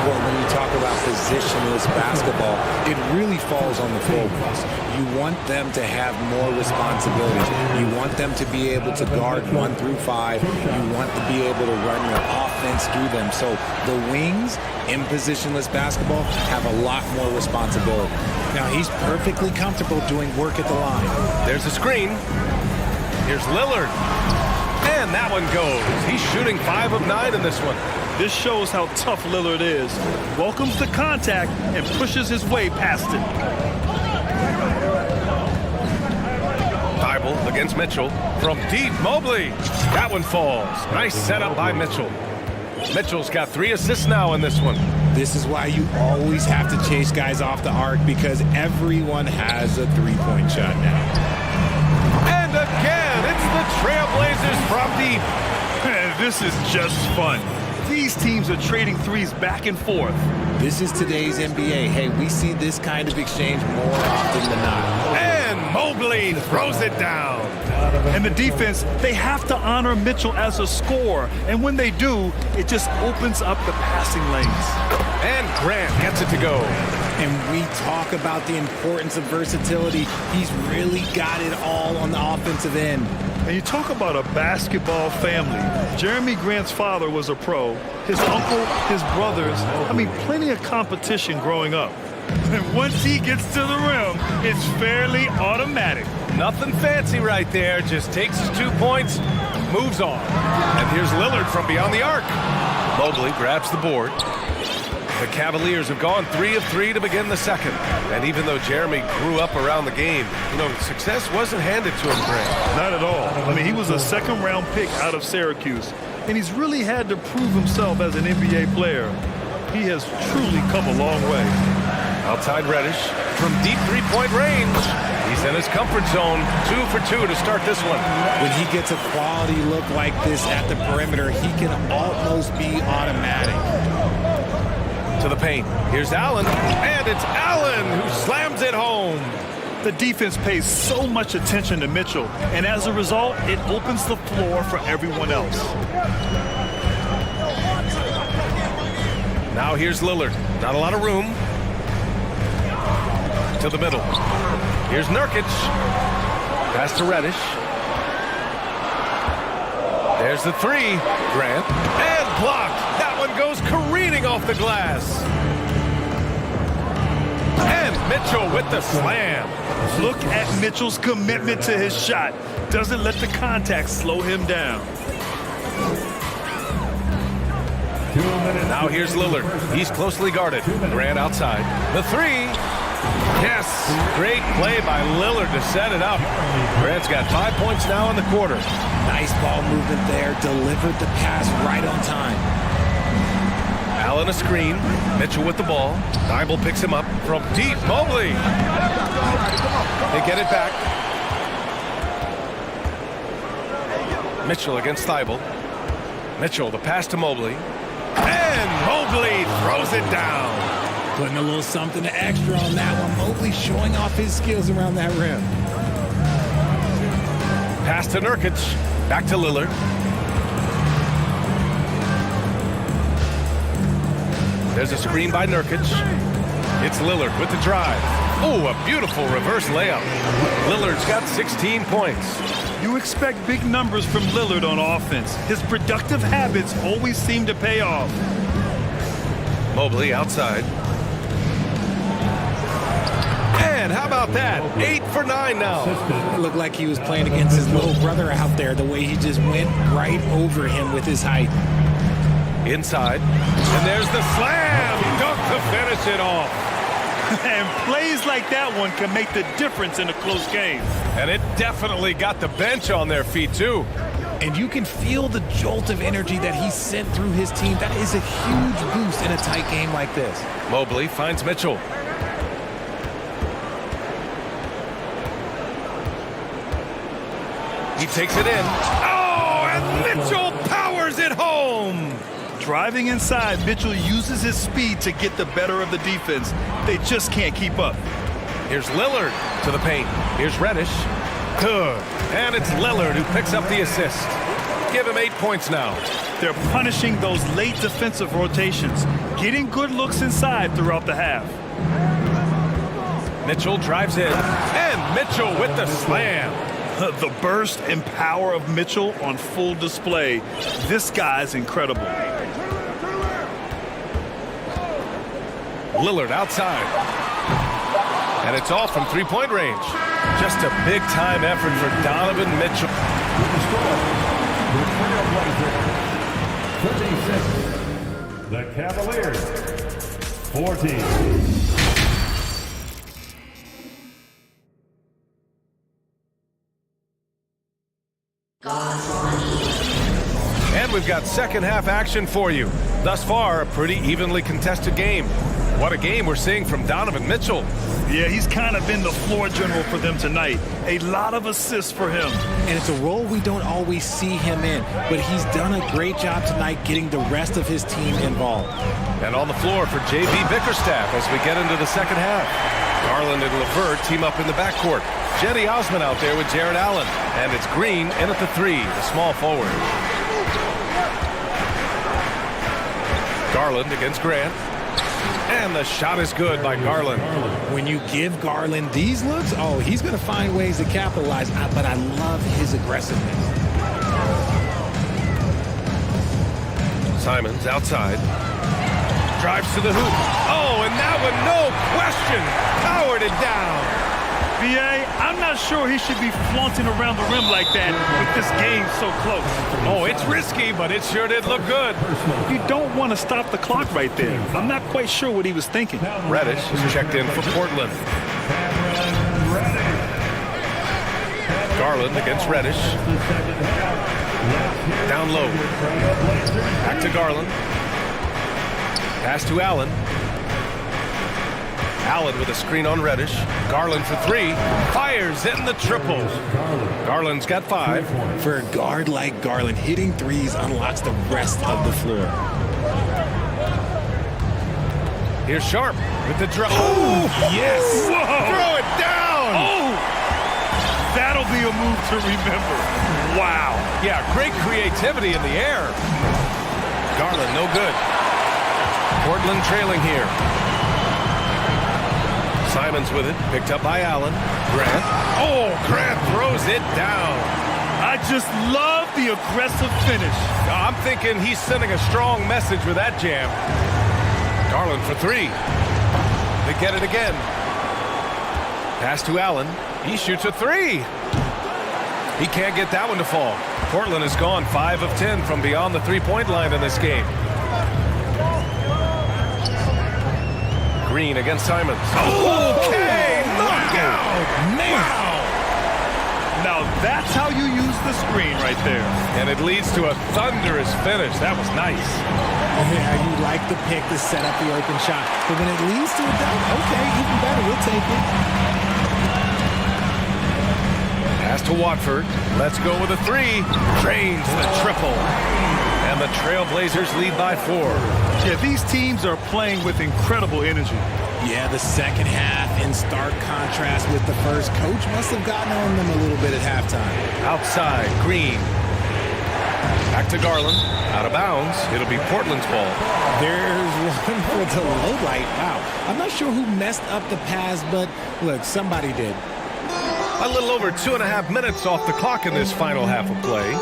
J: Well, when you talk about positionless basketball, it really falls on the forwards. You want them to have more responsibilities. You want them to be able to guard 1 through 5. You want to be able to run your offense through them. So the wings in positionless basketball have a lot more responsibility. Now, he's perfectly comfortable doing work at the line.
A: There's a screen. Here's Lillard. And that one goes. He's shooting 5 of 9 in this one.
C: This shows how tough Lillard is. Welcomes the contact and pushes his way past it.
A: Thibault against Mitchell. From deep, Mobley. That one falls. Nice setup by Mitchell. Mitchell's got 3 assists now in this one.
J: This is why you always have to chase guys off the arc, because everyone has a three-point shot now.
A: And again, it's the Trailblazers from deep.
C: This is just fun. These teams are trading threes back and forth.
J: This is today's NBA. Hey, we see this kind of exchange more often than not.
A: And Mobley throws it down.
C: And the defense, they have to honor Mitchell as a scorer. And when they do, it just opens up the passing lanes.
A: And Grant gets it to go.
J: And we talk about the importance of versatility. He's really got it all on the offensive end.
C: And you talk about a basketball family. Jeremy Grant's father was a pro. His uncle, his brothers, plenty of competition growing up. And once he gets to the rim, it's fairly automatic.
A: Nothing fancy right there. Just takes his 2 points, moves on. And here's Lillard from beyond the arc. Mobley grabs the board. The Cavaliers have gone 3 of 3 to begin the second. And even though Jeremy grew up around the game, success wasn't handed to him, Grant.
C: Not at all. He was a second-round pick out of Syracuse. And he's really had to prove himself as an NBA player. He has truly come a long way.
A: Outside Reddish from deep 3-point range. He's in his comfort zone. 2 for 2 to start this one.
J: When he gets a quality look like this at the perimeter, he can almost be automatic.
A: To the paint. Here's Allen. And it's Allen who slams it home.
C: The defense pays so much attention to Mitchell. And as a result, it opens the floor for everyone else.
A: Now here's Lillard. Not a lot of room. To the middle. Here's Nurkic. Pass to Reddish. There's the 3. Grant. And blocked. That one goes careening off the glass. And Mitchell with the slam.
C: Look at Mitchell's commitment to his shot. Doesn't let the contact slow him down.
A: Now here's Lillard. He's closely guarded. Grant outside. The 3. Yes, great play by Lillard to set it up. Grant's got 5 points now in the quarter.
J: Nice ball movement there. Delivered the pass right on time.
A: Allen a screen. Mitchell with the ball. Thibault picks him up from deep. Mobley. They get it back. Mitchell against Thibault. Mitchell, the pass to Mobley. And Mobley throws it down.
J: Putting a little something extra on that one. Mobley showing off his skills around that rim.
A: Pass to Nurkic. Back to Lillard. There's a screen by Nurkic. It's Lillard with the drive. Oh, a beautiful reverse layup. Lillard's got 16 points.
C: You expect big numbers from Lillard on offense. His productive habits always seem to pay off.
A: Mobley outside. And how about that? 8 for 9 now.
J: It looked like he was playing against his little brother out there, the way he just went right over him with his height.
A: Inside. And there's the slam dunk to finish it off.
C: And plays like that one can make the difference in a close game.
A: And it definitely got the bench on their feet, too.
J: And you can feel the jolt of energy that he sent through his team. That is a huge boost in a tight game like this.
A: Mobley finds Mitchell. He takes it in. Oh, and Mitchell powers it home.
C: Driving inside, Mitchell uses his speed to get the better of the defense. They just can't keep up.
A: Here's Lillard to the paint. Here's Reddish. Good. And it's Lillard who picks up the assist. Give him 8 points now.
C: They're punishing those late defensive rotations, getting good looks inside throughout the half.
A: Mitchell drives in. And Mitchell with the slam.
C: The burst and power of Mitchell on full display. This guy's incredible.
A: Lillard outside. And it's all from three-point range. Just a big-time effort for Donovan Mitchell.
D: The Cavaliers, 14.
A: And we've got second half action for you. Thus far, a pretty evenly contested game. What a game we're seeing from Donovan Mitchell.
C: Yeah, he's kind of been the floor general for them tonight. A lot of assists for him.
J: And it's a role we don't always see him in, but he's done a great job tonight getting the rest of his team involved.
A: And on the floor for J.B. Bickerstaff as we get into the second half. Garland and LeVert team up in the backcourt. Jetty Osman out there with Jared Allen. And it's Green in at the three, the small forward. Garland against Grant. And the shot is good by Garland.
J: When you give Garland these looks, oh, he's going to find ways to capitalize. But I love his aggressiveness.
A: Simons outside. Drives to the hoop. Oh, and that one, no question, powered it down.
C: B.A., I'm not sure he should be flaunting around the rim like that with this game so close.
A: Oh, it's risky, but it sure did look good.
C: You don't want to stop the clock right there. I'm not quite sure what he was thinking.
A: Reddish is checked in for Portland. Garland against Reddish. Down low. Back to Garland. Pass to Allen. Allen with a screen on Reddish. Garland for three. Fires in the triple. Garland's got 5.
J: For a guard like Garland, hitting threes unlocks the rest of the floor.
A: Here's Sharp with the drop. Oh, yes.
C: Whoa.
A: Throw it down.
C: Oh, that'll be a move to remember. Wow.
A: Yeah, great creativity in the air. Garland, no good. Portland trailing here. Simons with it, picked up by Allen. Grant. Oh, Grant throws it down.
C: I just love the aggressive finish.
A: I'm thinking he's sending a strong message with that jam. Garland for 3. They get it again. Pass to Allen. He shoots a 3. He can't get that one to fall. Portland has gone 5 of 10 from beyond the three-point line in this game. Green against Simons. Okay, knockout!
C: Wow! Now that's how you use the screen right there.
A: And it leads to a thunderous finish. That was nice.
J: Yeah, you like the pick to set up the open shot. But when it leads to a dunk, okay, even better, we'll take it.
A: Pass to Watford. Let's go with a 3. Drains the triple. And the Trailblazers lead by 4.
C: Yeah, these teams are playing with incredible energy.
J: Yeah, the second half in stark contrast with the first. Coach must have gotten on them a little bit at halftime.
A: Outside, Green. Back to Garland. Out of bounds. It'll be Portland's ball.
J: There's one for the low light. Wow. I'm not sure who messed up the pass, but look, somebody did.
A: A little over 2.5 minutes off the clock in this final half of play.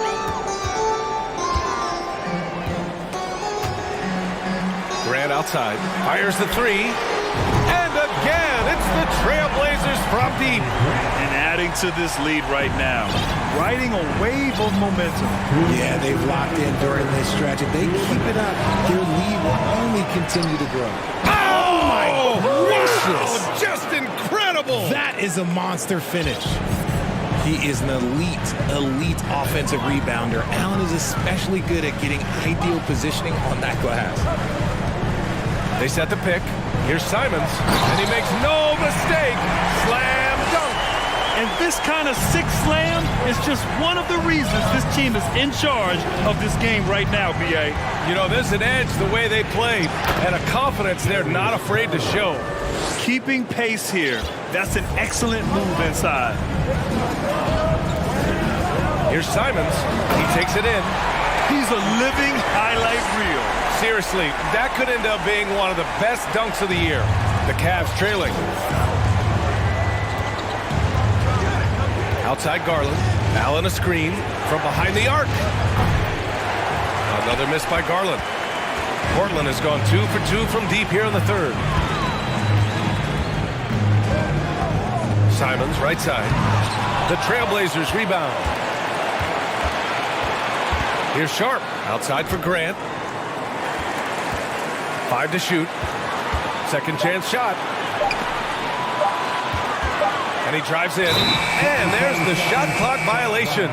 A: Grant outside. Fires the 3. And again, it's the Trailblazers from deep.
C: And adding to this lead right now. Riding a wave of momentum.
J: Yeah, they've locked in during this stretch. If they keep it up, their lead will only continue to grow.
A: Oh my
J: gracious!
A: Wow, just incredible!
J: That is a monster finish. He is an elite offensive rebounder. Allen is especially good at getting ideal positioning on that glass.
A: They set the pick. Here's Simons, and he makes no mistake. Slam dunk.
C: And this kind of sick slam is just one of the reasons this team is in charge of this game right now, B.A.
A: You know, there's an edge the way they played, and a confidence they're not afraid to show.
C: Keeping pace here. That's an excellent move inside.
A: Here's Simons. He takes it in.
C: He's a living highlight reel.
A: Seriously, that could end up being one of the best dunks of the year. The Cavs trailing. Outside Garland. Allen a screen from behind the arc. Another miss by Garland. Portland has gone 2 for 2 from deep here in the third. Simons right side. The Trailblazers rebound. Here's Sharp outside for Grant. 5 to shoot. Second chance shot. And he drives in. And there's the shot clock violation.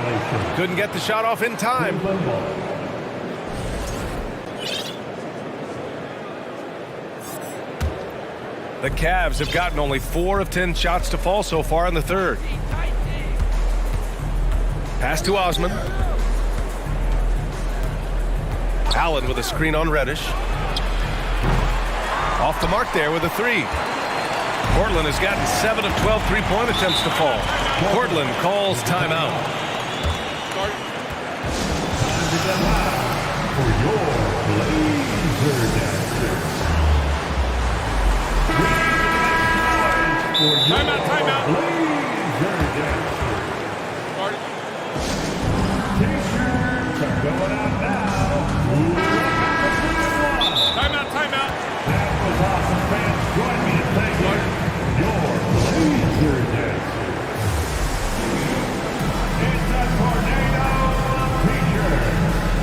A: Couldn't get the shot off in time. The Cavs have gotten only 4 of 10 shots to fall so far in the third. Pass to Osman. Allen with a screen on Reddish. Off the mark there with a 3. Portland has gotten 7 of 12 three-point attempts to fall. Portland calls timeout.
D: For your Blazer Dancers.
A: Timeout.
D: Blazer Dancers. T-shirts are going out now.
A: Timeout.
D: That was awesome, fans. Join me in thanking your Blazer Dancers. It's a tornado T-shirt.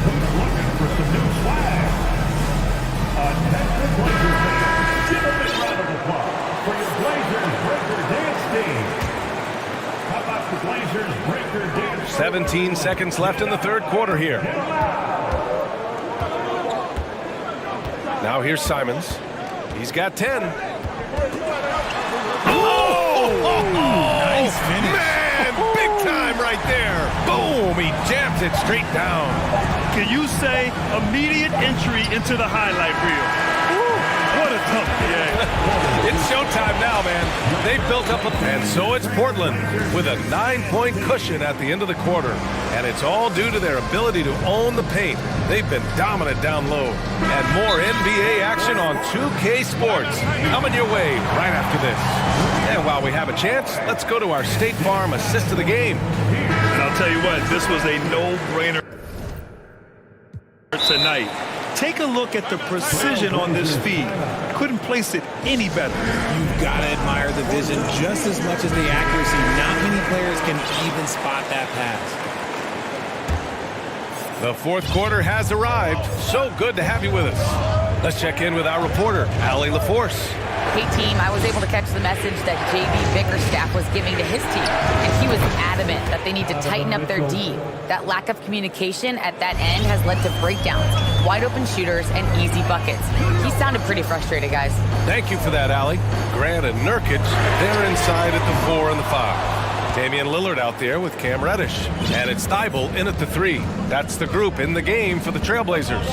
D: Who's looking for some new swag? Attention Blazers fans, give a big round of applause for your Blazers Breaker Dance team. How about the Blazers Breaker Dance?
A: 17 seconds left in the third quarter here. Now here's Simons. He's got 10.
J: Nice finish.
A: Man, big time right there. Boom, he jams it straight down.
C: Can you say immediate entry into the highlight reel? What a tough BA.
A: It's showtime now, man. They've built up a... And so it's Portland with a 9-point cushion at the end of the quarter. And it's all due to their ability to own the paint. They've been dominant down low. And more NBA action on 2K Sports coming your way right after this. And while we have a chance, let's go to our State Farm assist of the game.
C: And I'll tell you what, this was a no-brainer tonight. Take a look at the precision on this feed. Couldn't place it any better.
J: You've got to admire the vision just as much as the accuracy. Not many players can even spot that pass.
A: The fourth quarter has arrived. So good to have you with us. Let's check in with our reporter, Allie LaForce.
E: Hey, team, I was able to catch the message that J.B. Bickerstaff was giving to his team, and he was adamant that they need to tighten up their D. That lack of communication at that end has led to breakdowns, wide-open shooters, and easy buckets. He sounded pretty frustrated, guys.
A: Thank you for that, Allie. Grant and Nurkic, they're inside at the 4 and the 5. Damian Lillard out there with Cam Reddish. And it's Thibault in at the 3. That's the group in the game for the Trailblazers.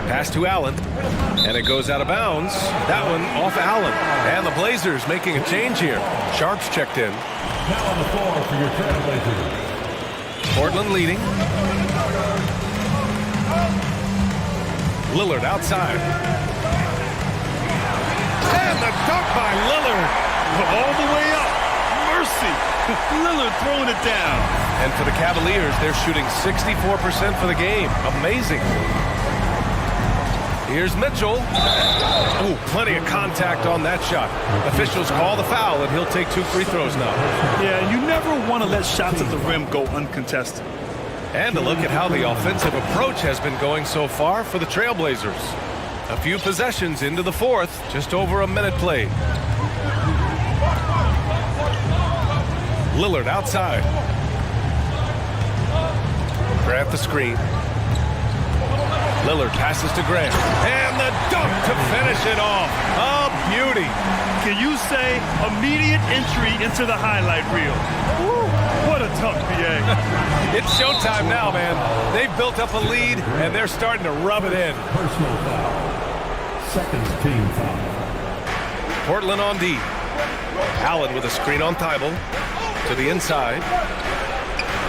A: Pass to Allen, and it goes out of bounds. That one off Allen. And the Blazers making a change here. Sharp's checked in.
D: Now on the floor for your Trailblazers.
A: Portland leading. Lillard outside. And the dunk by Lillard.
C: All the way up. Mercy. Lillard throwing it down.
A: And for the Cavaliers, they're shooting 64% for the game. Amazing. Here's Mitchell. Ooh, plenty of contact on that shot. Officials call the foul, and he'll take 2 free throws now.
C: Yeah, you never want to let shots at the rim go uncontested.
A: And a look at how the offensive approach has been going so far for the Trailblazers. A few possessions into the 4th, just over a minute played. Lillard outside. Grant the screen. Lillard passes to Grant. And the dunk to finish it off. A beauty.
C: Can you say immediate entry into the highlight reel? Woo, what a tough BA.
A: It's showtime now, man. They've built up a lead, and they're starting to rub it in.
D: Personal foul. Second team foul.
A: Portland on D. Allen with a screen on Thibault. To the inside.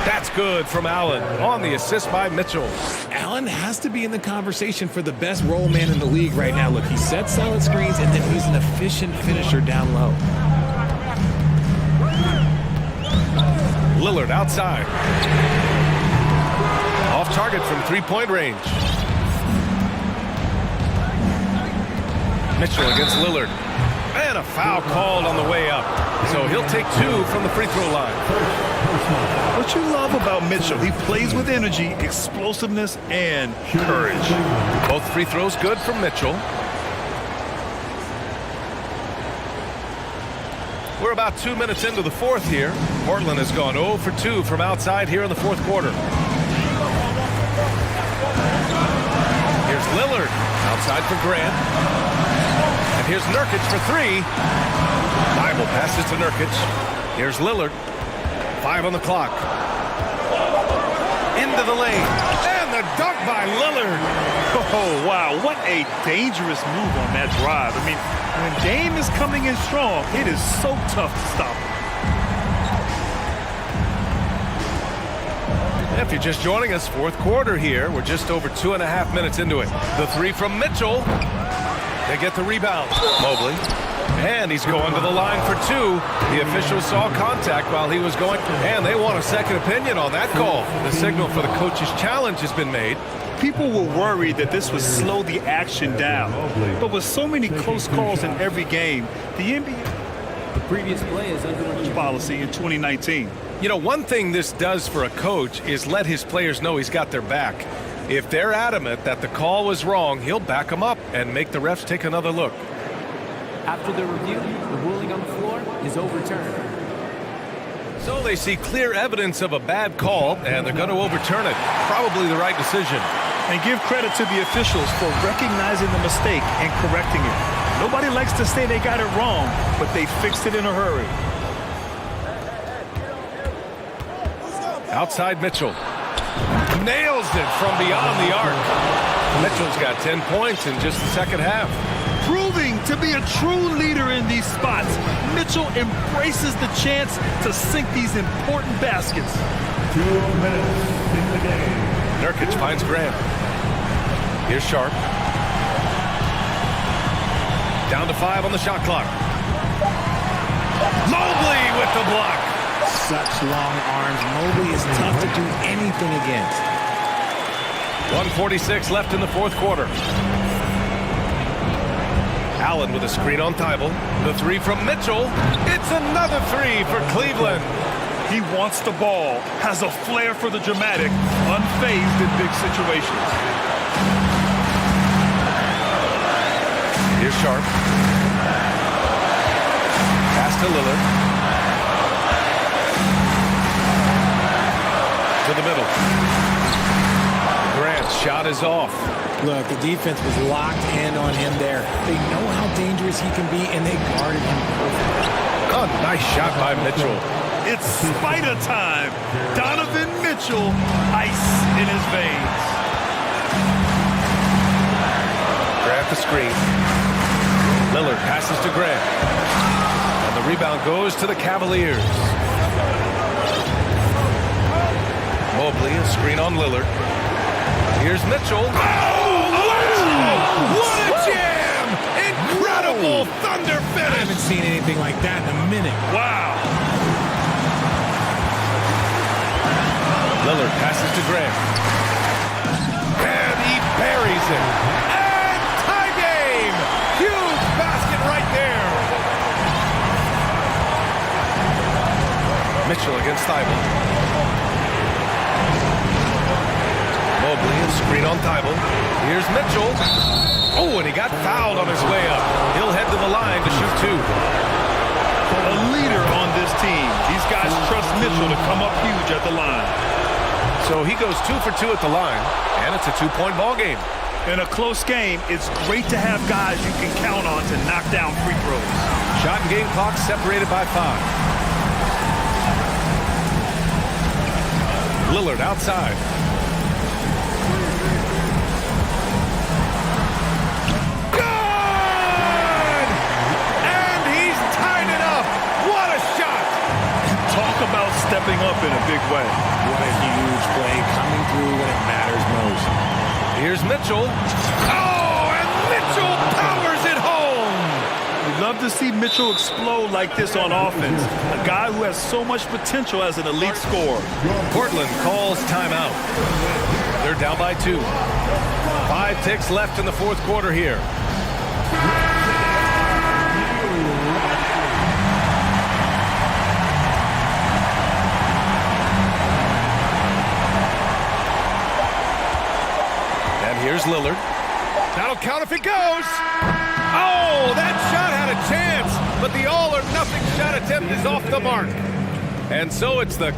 A: That's good from Allen on the assist by Mitchell.
J: Allen has to be in the conversation for the best roll man in the league right now. Look, he sets solid screens, and then he's an efficient finisher down low.
A: Lillard outside. Off target from 3-point range. Mitchell against Lillard. And a foul called on the way up. So he'll take 2 from the free throw line.
C: What you love about Mitchell, he plays with energy, explosiveness, and courage.
A: Both free throws good from Mitchell. We're about 2 minutes into the 4th here. Portland has gone 0 for 2 from outside here in the 4th quarter. Here's Lillard outside for Grant. And here's Nurkic for 3. Thibault passes to Nurkic. Here's Lillard. 5 on the clock. Into the lane. And the dunk by Lillard.
C: Oh, wow. What a dangerous move on that drive. I mean, when Dame is coming in strong, it is so tough to stop him.
A: If you're just joining us, 4th quarter here. We're just over 2.5 minutes into it. The 3 from Mitchell. They get the rebound. Mobley. And he's going to the line for 2. The officials saw contact while he was going, and they want a second opinion on that call. The signal for the coach's challenge has been made.
C: People were worried that this would slow the action down. But with so many close calls in every game, the NBA
K: The previous play is under
C: policy in 2019.
A: You know, one thing this does for a coach is let his players know he's got their back. If they're adamant that the call was wrong, he'll back them up and make the refs take another look.
K: After the review, the ruling on the floor is overturned.
A: So they see clear evidence of a bad call, and they're going to overturn it. Probably the right decision.
C: And give credit to the officials for recognizing the mistake and correcting it. Nobody likes to say they got it wrong, but they fixed it in a hurry.
A: Outside Mitchell. Nails it from beyond the arc. Mitchell's got 10 points in just the second half.
C: Proving to be a true leader in these spots, Mitchell embraces the chance to sink these important baskets.
D: 2 minutes in the game.
A: Nurkic finds Grant. Here's Sharp. Down to 5 on the shot clock. Mobley with the block.
J: Such long arms. Mobley is tough to do anything against.
A: 1:46 left in the 4th quarter. Allen with a screen on Thibault. The 3 from Mitchell. It's another 3 for Cleveland.
C: He wants the ball, has a flair for the dramatic, unfazed in big situations.
A: Here's Sharp. Pass to Lillard. To the middle. Grant shot is off.
J: Look, the defense was locked in on him there. They know how dangerous he can be, and they guarded him perfectly.
A: Oh, nice shot by Mitchell.
C: It's spider time. Donovan Mitchell, ice in his veins.
A: Grant the screen. Lillard passes to Grant. And the rebound goes to the Cavaliers. Mobley, a screen on Lillard. Here's Mitchell. What a jam! Incredible thunder finish!
J: I haven't seen anything like that in a minute.
C: Wow.
A: Lillard passes to Grant. And he buries it. And tie game! Huge basket right there. Mitchell against Thibault. Mobley, a screen on Thibault. Here's Mitchell. Oh, and he got fouled on his way up. He'll head to the line to shoot two.
C: A leader on this team. These guys trust Mitchell to come up huge at the line.
A: So he goes 2 for 2 at the line, and it's a 2-point ball game.
C: In a close game, it's great to have guys you can count on to knock down free throws.
A: Shot and game clock separated by 5. Lillard outside. Good! And he's tied it up. What a shot!
C: Talk about stepping up in a big way.
J: What a huge play coming through when it matters most.
A: Here's Mitchell. Oh, and Mitchell powers it home!
C: We'd love to see Mitchell explode like this on offense. A guy who has so much potential as an elite scorer.
A: Portland calls timeout. They're down by 2. 5 ticks left in the fourth quarter here. And here's Lillard. That'll count if it goes. Oh, that shot had a chance, but the all-or-nothing shot attempt is off the mark. And so it's the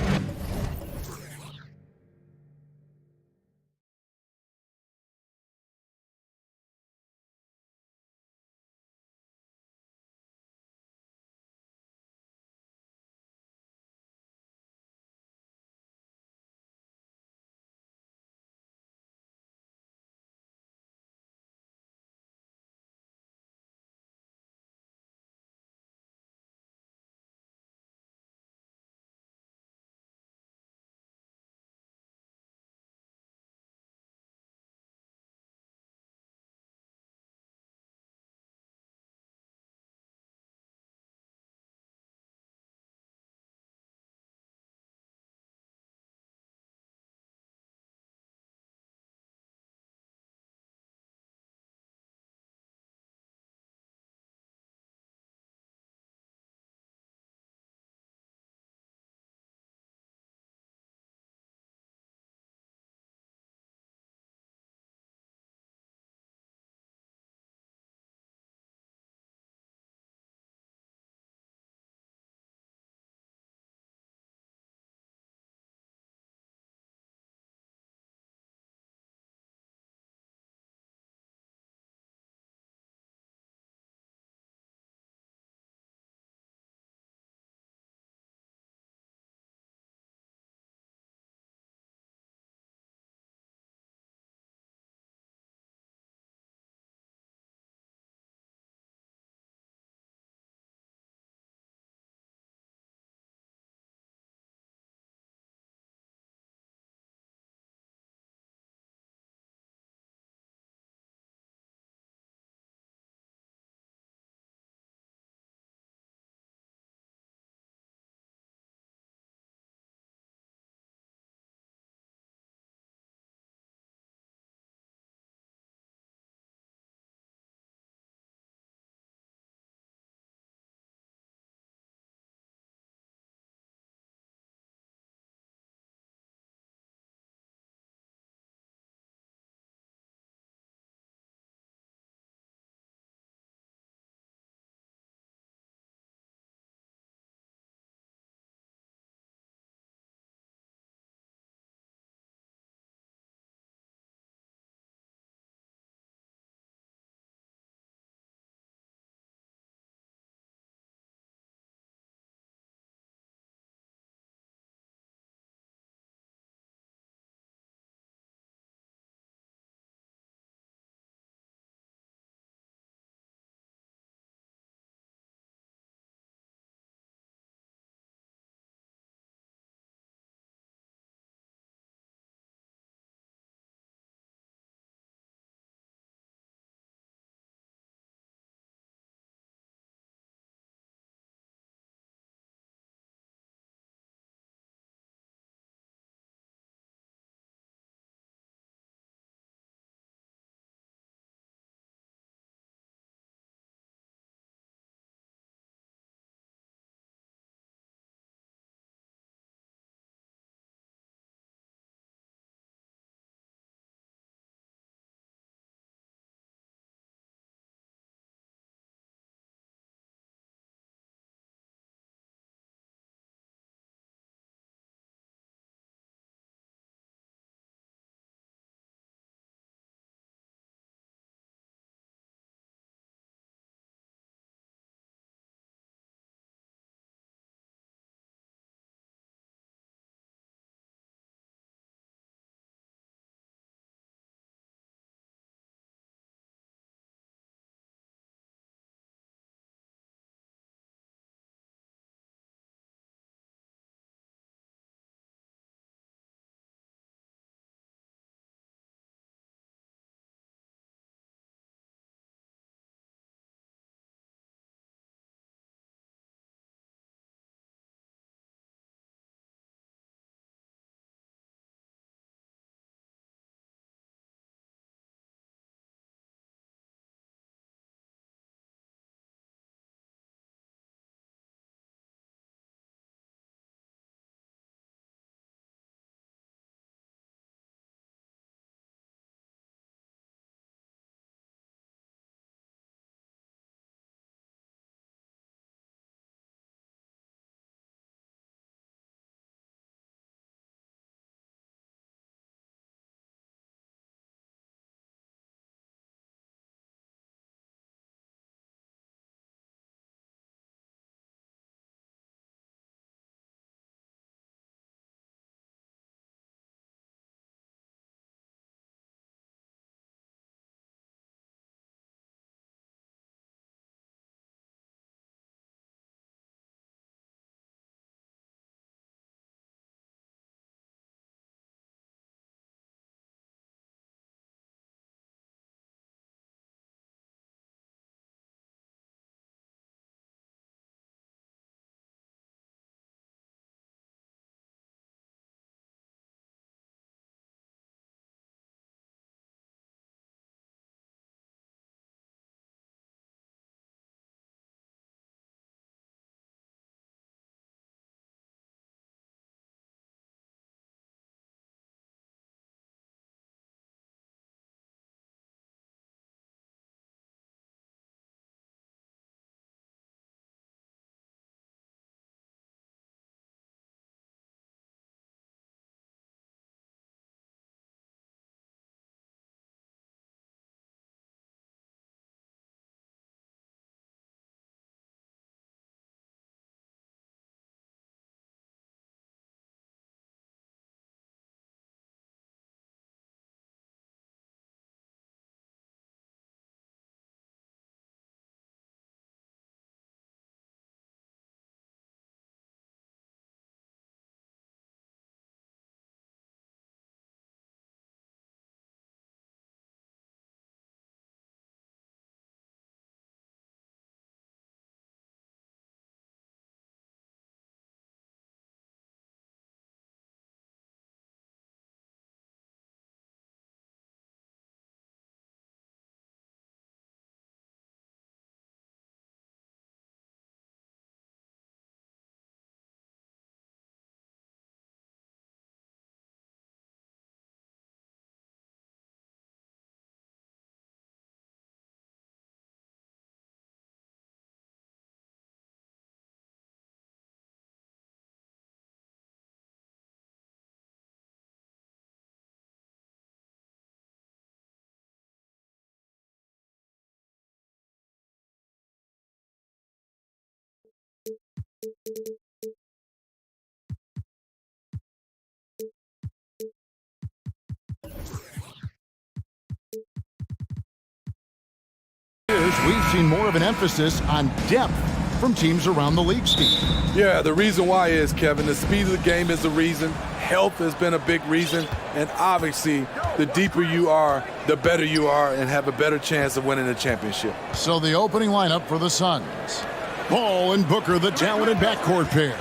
F: we've seen more of an emphasis on depth from teams around the league, Steve.
L: Yeah, the reason why is, Kevin, the speed of the game is the reason. Health has been a big reason. And obviously, the deeper you are, the better you are and have a better chance of winning the championship.
F: So the opening lineup for the Suns. Ball and Booker, the talented backcourt pair.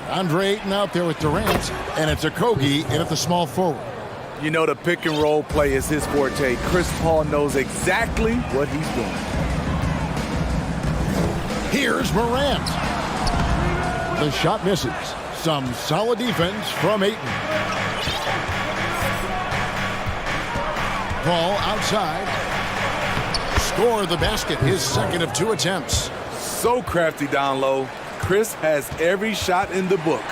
F: Andre Ayton out there with Durant, and it's Okogie in at the small forward.
L: You know, the pick and roll play is his forte. Chris Paul knows exactly what he's doing.
F: Here's Morant. The shot misses. Some solid defense from Ayton. Ball outside. Score the basket, his second of 2 attempts.
L: So crafty down low. Chris has every shot in the book.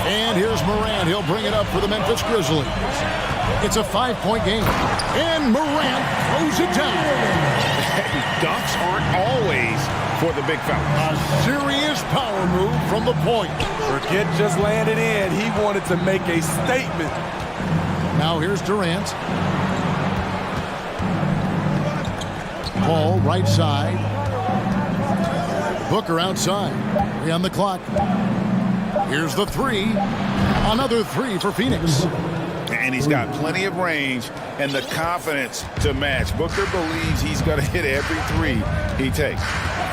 F: And here's Morant. He'll bring it up for the Memphis Grizzlies. It's a 5-point game. And Morant throws it down.
H: Dunks aren't always for the big fella.
F: A serious power move from the point.
L: Forget just laying it in. He wanted to make a statement.
F: Now here's Durant. Ball right side. Booker outside. 3 on the clock. Here's the 3. Another 3 for Phoenix.
H: And he's got plenty of range and the confidence to match. Booker believes he's going to hit every 3 he takes.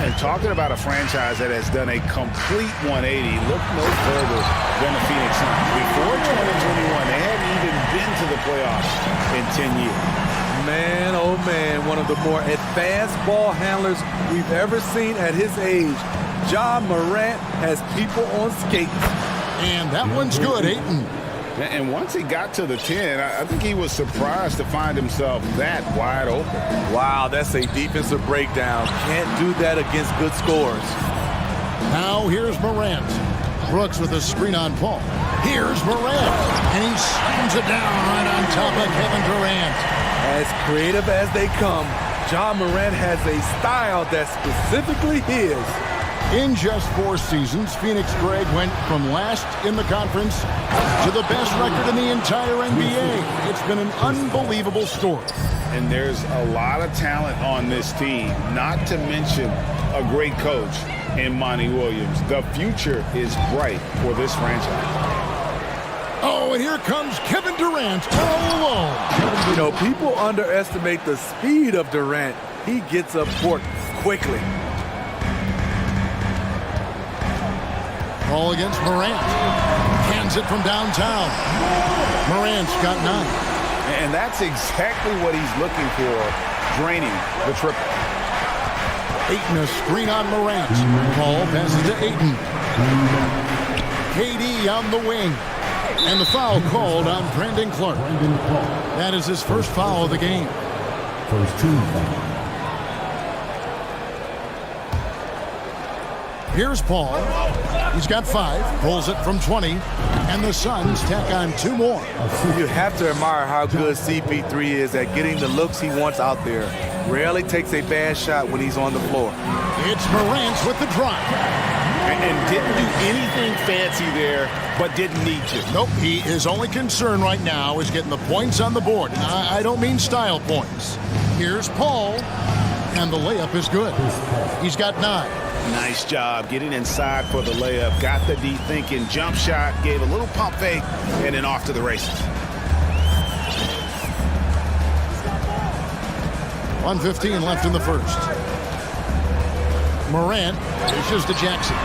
H: And talking about a franchise that has done a complete 180, look no further than the Phoenix Suns. Before 2021, they hadn't even been to the playoffs in 10 years.
L: Man, oh man, one of the more advanced ball handlers we've ever seen at his age. Ja Morant has people on skates.
F: And that one's good, Ayton.
H: And once he got to the 10, I think he was surprised to find himself that wide open.
L: Wow, that's a defensive breakdown. Can't do that against good scores.
F: Now here's Morant. Brooks with a screen on Paul. Here's Morant. And he slams it down right on top of Kevin Durant.
L: As creative as they come, Ja Morant has a style that's specifically his.
F: In just 4 seasons, Phoenix Greg went from last in the conference to the best record in the entire NBA. It's been an unbelievable story.
H: And there's a lot of talent on this team, not to mention a great coach in Monty Williams. The future is bright for this franchise.
F: Oh, and here comes Kevin Durant all alone.
L: You know, people underestimate the speed of Durant. He gets up court quickly.
F: Ball against Morant. Hands it from downtown. Morant's got 9.
H: And that's exactly what he's looking for, draining the triple.
F: Ayton a screen on Morant. Paul passes to Ayton. KD on the wing. And the foul called on Brandon Clark. That is his first foul of the game.
D: First team foul.
F: Here's Paul. He's got 5. Pulls it from 20. And the Suns tack on 2 more.
L: You have to admire how good CP3 is at getting the looks he wants out there. Rarely takes a bad shot when he's on the floor.
F: It's Morant with the drive.
H: And didn't do anything fancy there, but didn't need to.
F: Nope, his only concern right now is getting the points on the board. And I don't mean style points. Here's Paul, and the layup is good. He's got 9.
H: Nice job getting inside for the layup. Got the deep thinking jump shot, gave a little pump fake, and then off to the races.
F: 1:15 left in the first. Morant dishes to Jackson.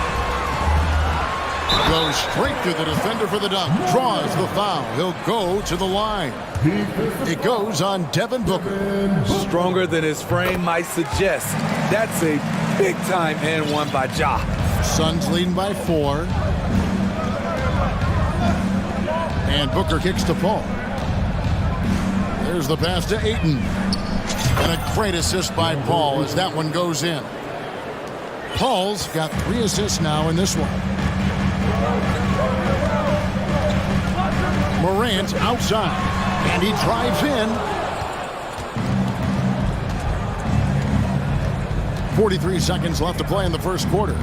F: Goes straight through the defender for the dunk. Draws the foul. He'll go to the line. It goes on Devin Booker.
L: Stronger than his frame might suggest. That's a big-time and one by Ja.
F: Suns leading by 4. And Booker kicks to Paul. There's the pass to Ayton. And a great assist by Paul as that one goes in. Paul's got 3 assists now in this one. Morant outside, and he drives in. 43 seconds left to play in the first quarter.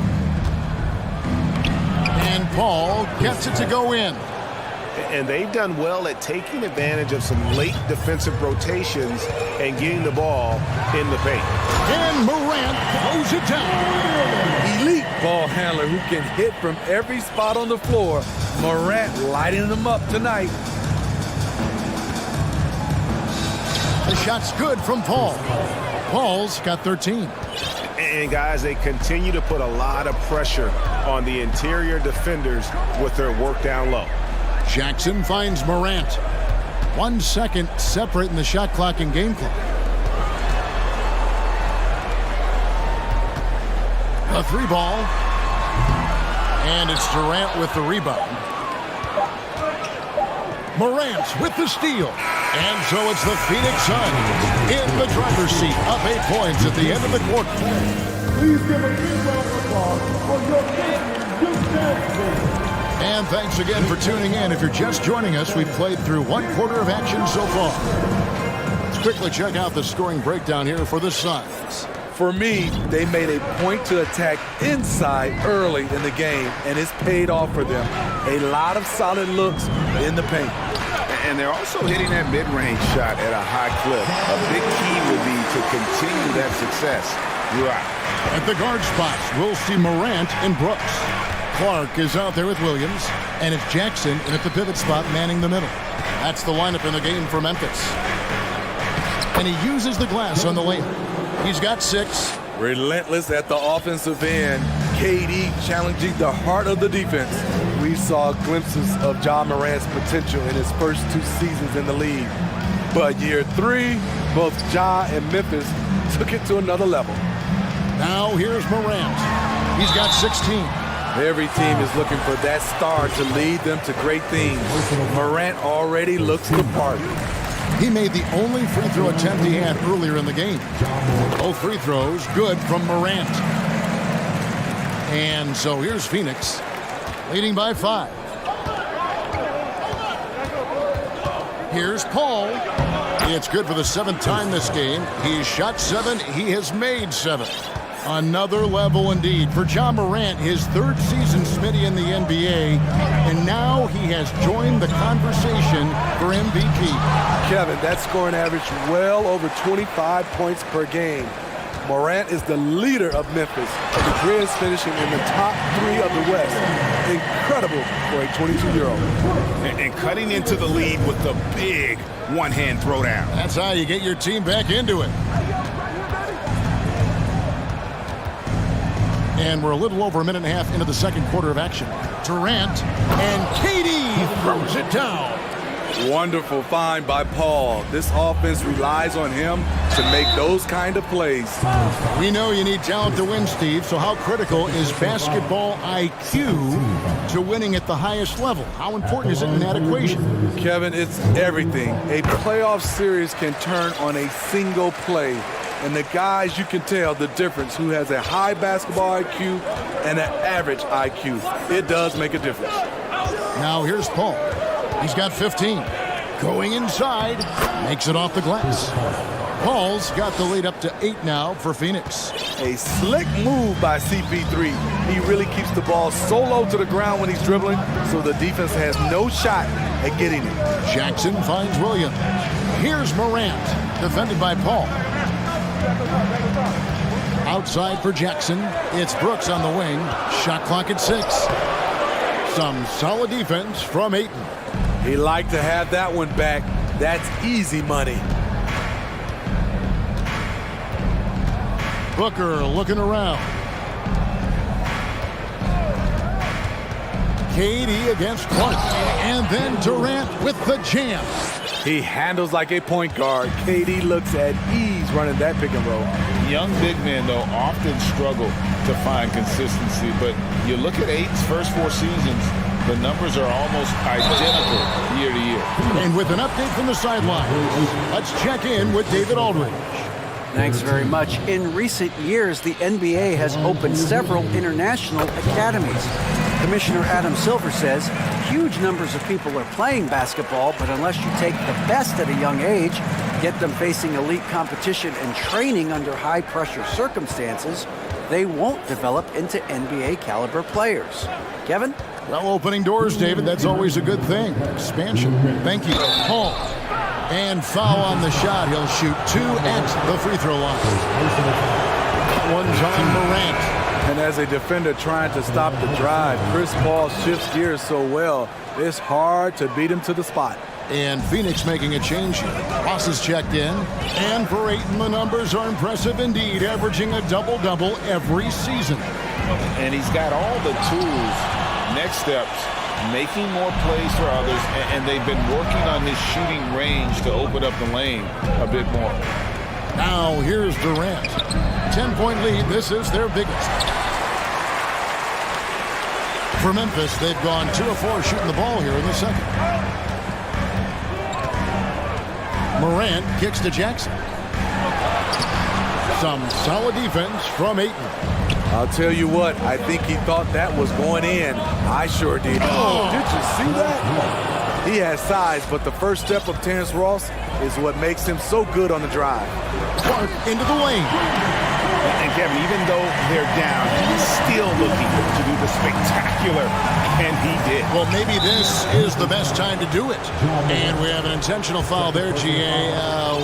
F: And Paul gets it to go in.
H: And they've done well at taking advantage of some late defensive rotations and getting the ball in the paint.
F: And Morant throws it down.
L: Elite ball handler who can hit from every spot on the floor. Morant lighting them up tonight.
F: The shot's good from Paul. Paul's got 13.
H: And guys, they continue to put a lot of pressure on the interior defenders with their work down low.
F: Jackson finds Morant. 1 second separating the shot clock and game clock. A 3-ball. And it's Durant with the rebound. Morant with the steal. And so it's the Phoenix Suns in the driver's seat, up 8 points at the end of the quarter.
D: Please give a big round of applause for your champion,
F: And thanks again for tuning in. If you're just joining us, we've played through 1 quarter of action so far. Let's quickly check out the scoring breakdown here for the Suns.
L: For me, they made a point to attack inside early in the game, and it's paid off for them. A lot of solid looks in the paint.
H: And they're also hitting that mid-range shot at a high clip. A big key will be to continue that success throughout.
F: At the guard spots, we'll see Morant and Brooks. Clark is out there with Williams, and it's Jackson at the pivot spot manning the middle. That's the lineup in the game for Memphis. And he uses the glass on the layup. He's got 6.
L: Relentless at the offensive end. KD challenging the heart of the defense. We saw glimpses of Ja Morant's potential in his first 2 seasons in the league. But year 3, both Ja and Memphis took it to another level.
F: Now here's Morant. He's got 16.
L: Every team is looking for that star to lead them to great things. Morant already looks the part.
F: He made the only free throw attempt he had earlier in the game. Both free throws good from Morant. And so here's Phoenix, leading by 5. Here's Paul. It's good for the 7th time this game. He's shot 7. He has made 7. Another level indeed for Ja Morant, his 3rd season, Smitty, in the NBA. And now he has joined the conversation for MVP.
L: Kevin, that scoring average well over 25 points per game. Morant is the leader of Memphis. The Grizz finishing in the top 3 of the West. Incredible for a 22-year-old.
H: And cutting into the lead with the big one-hand throwdown.
F: That's how you get your team back into it. And we're a little over a minute and a half into the 2nd quarter of action. Durant and KD throws it down.
L: Wonderful find by Paul. This offense relies on him to make those kind of plays.
F: We know you need talent to win, Steve, so how critical is basketball IQ to winning at the highest level? How important is it in that equation?
L: Kevin, it's everything. A playoff series can turn on a single play. And the guys, you can tell the difference who has a high basketball IQ and an average IQ. It does make a difference.
F: Now here's Paul. He's got 15. Going inside, makes it off the glass. Paul's got the lead up to 8 now for Phoenix.
L: A slick move by CP3. He really keeps the ball so low to the ground when he's dribbling, so the defense has no shot at getting it.
F: Jackson finds Williams. Here's Morant, defended by Paul. Outside for Jackson. It's Brooks on the wing. Shot clock at 6. Some solid defense from Ayton.
L: He liked to have that one back. That's easy money.
F: Booker looking around. KD against Clark. And then Durant with the jam.
L: He handles like a point guard. KD looks at ease running that pick and roll.
H: Young big men, though, often struggle to find consistency. But you look at Ayton's first 4 seasons, the numbers are almost identical year to year.
F: And with an update from the sideline, let's check in with David Aldridge.
I: Thanks very much. In recent years, the NBA has opened several international academies. Commissioner Adam Silver says huge numbers of people are playing basketball, but unless you take the best at a young age, get them facing elite competition and training under high-pressure circumstances, they won't develop into NBA caliber players. Kevin?
F: Well, opening doors, David, that's always a good thing. Expansion. Thank you. Paul. And foul on the shot. He'll shoot 2 at the free throw line. That one's on Morant.
L: And as a defender trying to stop the drive, Chris Paul shifts gears so well, it's hard to beat him to the spot.
F: And Phoenix making a change here. Ross is checked in. And for Ayton, the numbers are impressive indeed, averaging a double-double every season.
H: And he's got all the tools. Next steps, making more plays for others, and they've been working on his shooting range to open up the lane a bit more.
F: Now here's Durant. 10-point lead. This is their biggest. For Memphis, they've gone 2 of 4 shooting the ball here in the second. Morant kicks to Jackson. Some solid defense from Ayton.
L: I'll tell you what, I think he thought that was going in. I sure did. Oh, did you see that? He has size, but the first step of Terrence Ross is what makes him so good on the drive.
F: Clark into the lane.
H: And Kevin, even though they're down, he's still looking to do the spectacular, and he did.
F: Well, maybe this is the best time to do it. And we have an intentional foul there, GA.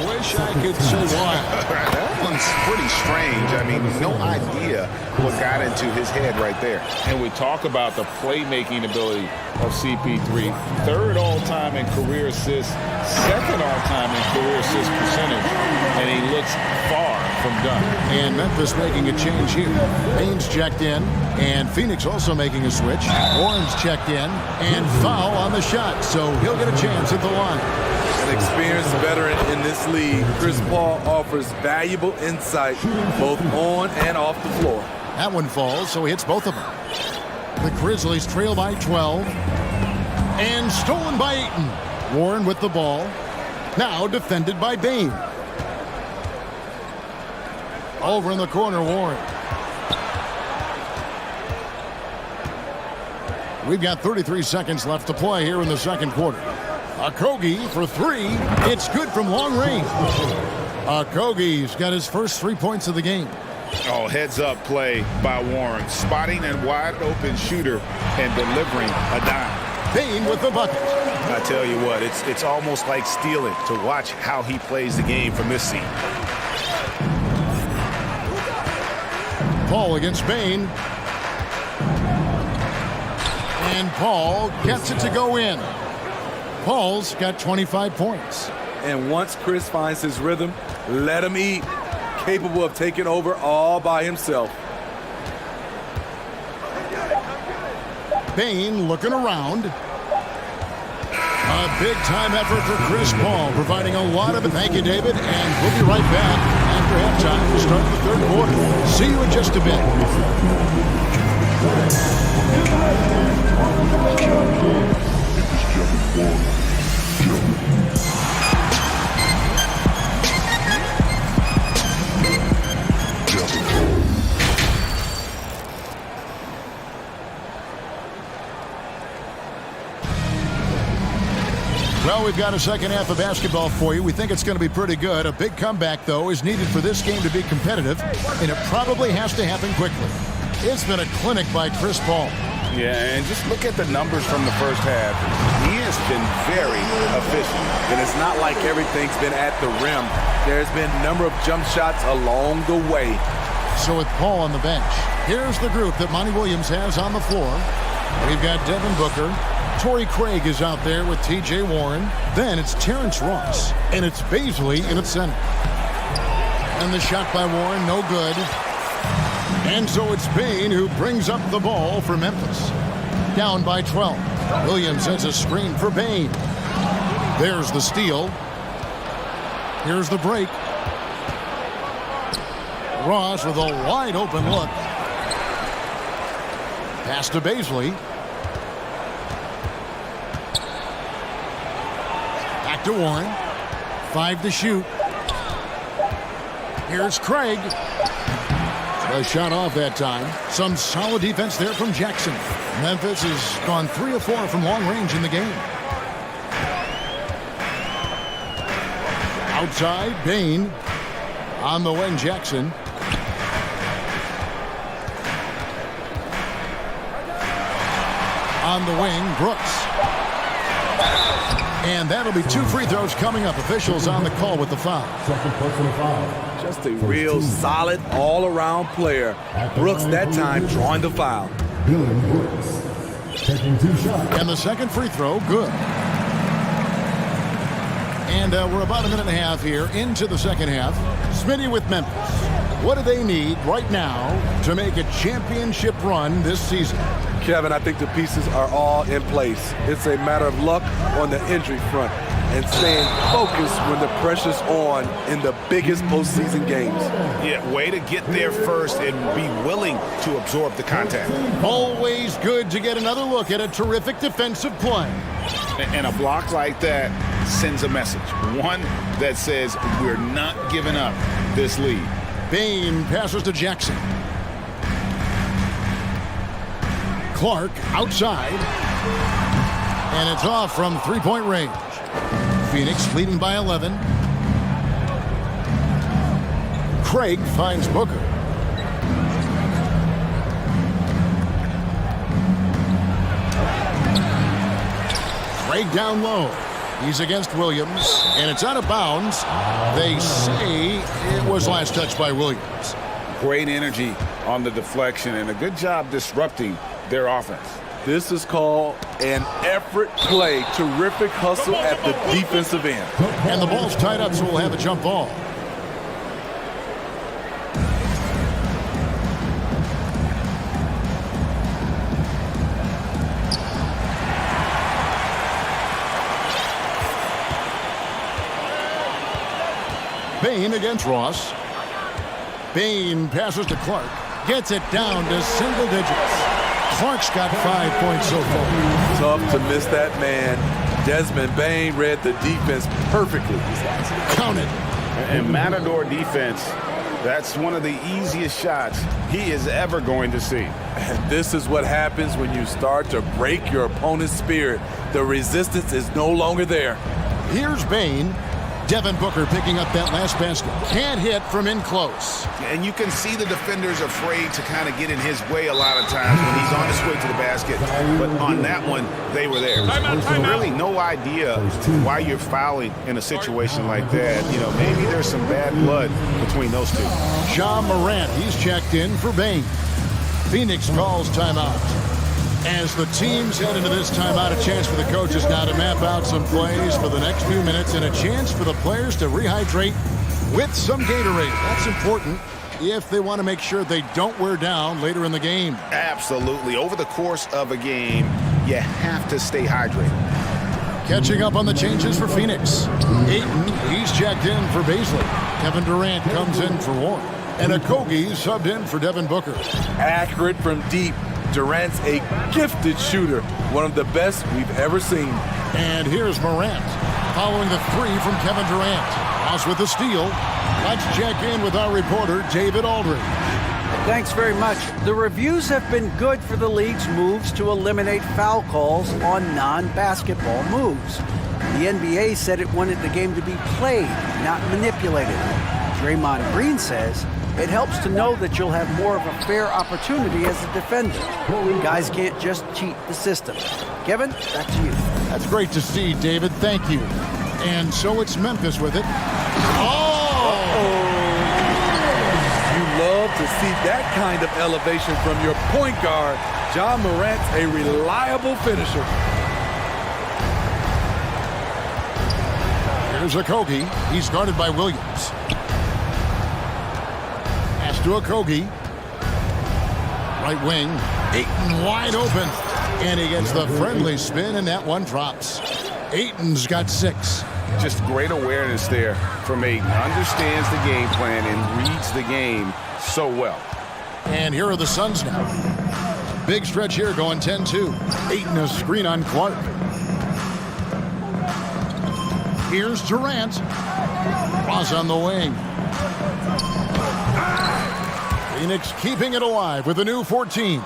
F: Wish I could say why.
H: That one's pretty strange. I mean, no idea what got into his head right there. And we talk about the playmaking ability of CP3. 3rd all-time in career assists, 2nd all-time in career assist percentage, and he looks far from done.
F: And Memphis making a change here. Baines checked in, and Phoenix also making a switch. Warren's checked in, and foul on the shot, so he'll get a chance at the line.
L: An experienced veteran in this league, Chris Paul offers valuable insight both on and off the floor.
F: That one falls, so he hits both of them. The Grizzlies trail by 12. And stolen by Ayton. Warren with the ball. Now defended by Bane. Over in the corner, Warren. We've got 33 seconds left to play here in the second quarter. Okogie for 3. It's good from long range. Okogie's got his first 3 points of the game.
H: Oh, heads-up play by Warren. Spotting a wide-open shooter and delivering a dime.
F: Bane with the bucket.
H: I tell you what, it's almost like stealing to watch how he plays the game from this seat.
F: Paul against Bane. And Paul gets it to go in. Paul's got 25 points.
L: And once Chris finds his rhythm, let him eat. Capable of taking over all by himself.
F: Bane looking around. A big-time effort for Chris Paul, providing a lot of it. Thank you, David, and we'll be right back after halftime to start the third quarter. See you in just a bit. Well, we've got a second half of basketball for you. We think it's going to be pretty good. A big comeback, though, is needed for this game to be competitive, and it probably has to happen quickly. It's been a clinic by Chris Paul.
H: Yeah, and just look at the numbers from the first half. He has been very efficient.
L: And it's not like everything's been at the rim. There's been a number of jump shots along the way.
F: So with Paul on the bench, here's the group that Monty Williams has on the floor. We've got Devin Booker. Torrey Craig is out there with T.J. Warren. Then it's Terrence Ross. And it's Baisley in its center. And the shot by Warren, no good. And so it's Bane who brings up the ball for Memphis. Down by 12. Williams has a screen for Bane. There's the steal. Here's the break. Ross with a wide open look. Pass to Baisley. Back to Warren. 5 to shoot. Here's Craig. A shot off that time. Some solid defense there from Jackson. Memphis has gone 3 of 4 from long range in the game. Outside, Bane. On the wing, Jackson. On the wing, Brooks. And that'll be 2 free throws coming up. Officials on the call with the foul.
L: Just a real solid all-around player. Brooks that time drawing the foul.
F: And the second free throw, good. And we're about a minute and a half here into the second half. Smitty with Memphis. What do they need right now to make a championship run this season?
L: Kevin, I think the pieces are all in place. It's a matter of luck on the injury front and staying focused when the pressure's on in the biggest postseason games.
H: Yeah, way to get there first and be willing to absorb the contact.
F: Always good to get another look at a terrific defensive play.
H: And a block like that sends a message. One that says we're not giving up this lead.
F: Bain passes to Jackson. Clark outside. And it's off from three-point range. Phoenix leading by 11. Craig finds Booker. Craig down low. He's against Williams, and it's out of bounds. They say it was last touched by Williams.
H: Great energy on the deflection and a good job disrupting their offense.
L: This is called an effort play. Terrific hustle at the defensive end.
F: And the ball's tied up, so we'll have a jump ball. Bain against Ross. Bain passes to Clark. Gets it down to single digits. Clark's got 5 points so far.
L: Tough to miss that man. Desmond Bain read the defense perfectly.
F: Count it.
H: And Matador defense, that's one of the easiest shots he is ever going to see.
L: And this is what happens when you start to break your opponent's spirit. The resistance is no longer there.
F: Here's Bain. Devin Booker picking up that last basket. Can't hit from in close.
H: And you can see the defenders afraid to kind of get in his way a lot of times when he's on his way to the basket. But on that one, they were there. Really no idea why you're fouling in a situation like that. You know, maybe there's some bad blood between those two.
F: John Morant, he's checked in for Bain. Phoenix calls timeout. As the teams head into this timeout, a chance for the coaches now to map out some plays for the next few minutes and a chance for the players to rehydrate with some Gatorade. That's important if they want to make sure they don't wear down later in the game.
H: Absolutely. Over the course of a game, you have to stay hydrated.
F: Catching up on the changes for Phoenix. Ayton, he's checked in for Baisley. Kevin Durant comes in for Warren. And Okogie subbed in for Devin Booker.
L: Accurate from deep. Durant's a gifted shooter, one of the best we've ever seen.
F: And here's Morant, following the three from Kevin Durant. Ross with the steal. Let's check in with our reporter, David Aldridge.
I: Thanks very much. The reviews have been good for the league's moves to eliminate foul calls on non-basketball moves. The NBA said it wanted the game to be played, not manipulated. Draymond Green says it helps to know that you'll have more of a fair opportunity as a defender. Guys can't just cheat the system. Kevin, back to you.
F: That's great to see, David. Thank you. And so it's Memphis with it. Oh!
L: You love to see that kind of elevation from your point guard. John Morant's a reliable finisher.
F: Here's Okogie. He's guarded by Williams. To Okogie. Right wing. Ayton wide open. And he gets the friendly spin, and that one drops. Ayton's got 6.
H: Just great awareness there from Ayton. Understands the game plan and reads the game so well.
F: And here are the Suns now. Big stretch here going 10-2. Ayton a screen on Clark. Here's Durant. Ross on the wing. Phoenix keeping it alive with a new 14.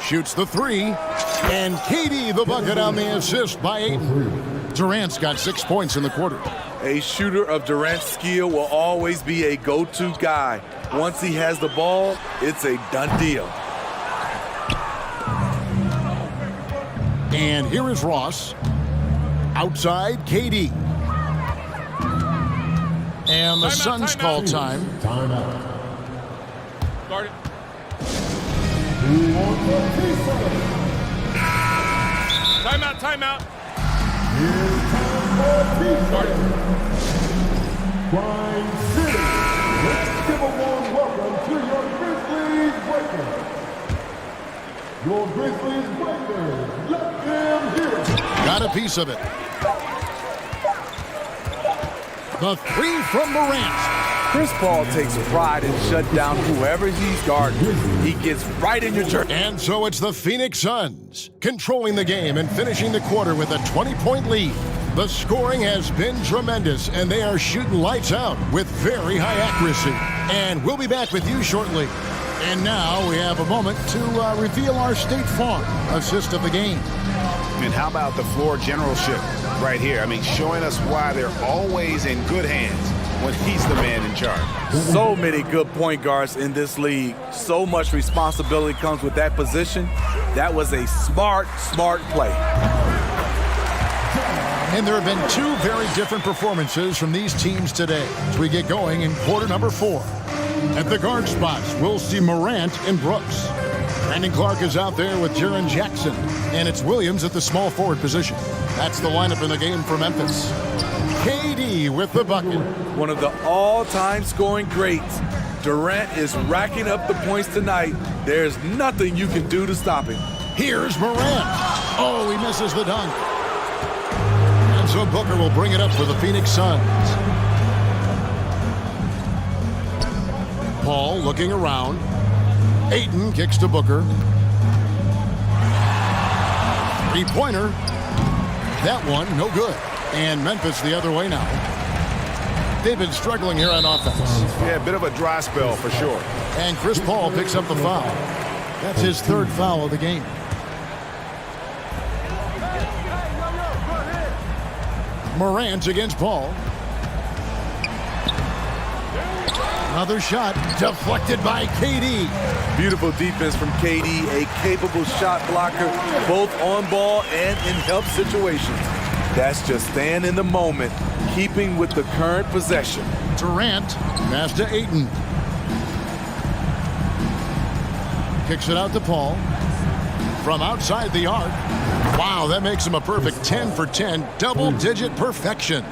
F: Shoots the 3. And KD the bucket on the assist by Ayton. Durant's got 6 points in the quarter.
L: A shooter of Durant's skill will always be a go-to guy. Once he has the ball, it's a done deal.
F: And here is Ross. Outside, KD. And the Suns call time.
A: Timeout. Guard it. Timeout, timeout. Guard it.
D: Prime City. Let's give a warm welcome to your Grizzlies Breakers. Your Grizzlies Breakers. Let them hear it.
F: Got a piece of it. The three from Morant.
L: Chris Paul takes pride in shutting down whoever he's guarding. He gets right in your turn.
F: And so it's the Phoenix Suns controlling the game and finishing the quarter with a 20-point lead. The scoring has been tremendous, and they are shooting lights out with very high accuracy. And we'll be back with you shortly. And now we have a moment to reveal our State Farm assist of the game.
H: And how about the floor generalship right here? I mean, showing us why they're always in good hands when he's the man in charge.
L: So many good point guards in this league. So much responsibility comes with that position. That was a smart play.
F: And there have been two very different performances from these teams today as we get going in quarter number 4. At the guard spots, we'll see Morant and Brooks. Brandon Clark is out there with Jaren Jackson, and it's Williams at the small forward position. That's the lineup in the game for Memphis. KD with the bucket.
L: One of the all-time scoring greats. Durant is racking up the points tonight. There's nothing you can do to stop him.
F: Here's Morant. Oh, he misses the dunk. And so Booker will bring it up for the Phoenix Suns. Paul looking around. Ayton kicks to Booker. Three-pointer. That one, no good. And Memphis the other way now. They've been struggling here on offense.
H: Yeah, a bit of a dry spell for sure.
F: And Chris Paul picks up the foul. That's his third foul of the game. Morant against Paul. Another shot deflected by KD.
L: Beautiful defense from KD, a capable shot blocker, both on ball and in help situations. That's just staying in the moment, keeping with the current possession.
F: Durant, pass to Ayton. Kicks it out to Paul. From outside the arc. Wow, that makes him a perfect 10 for 10, double-digit perfection.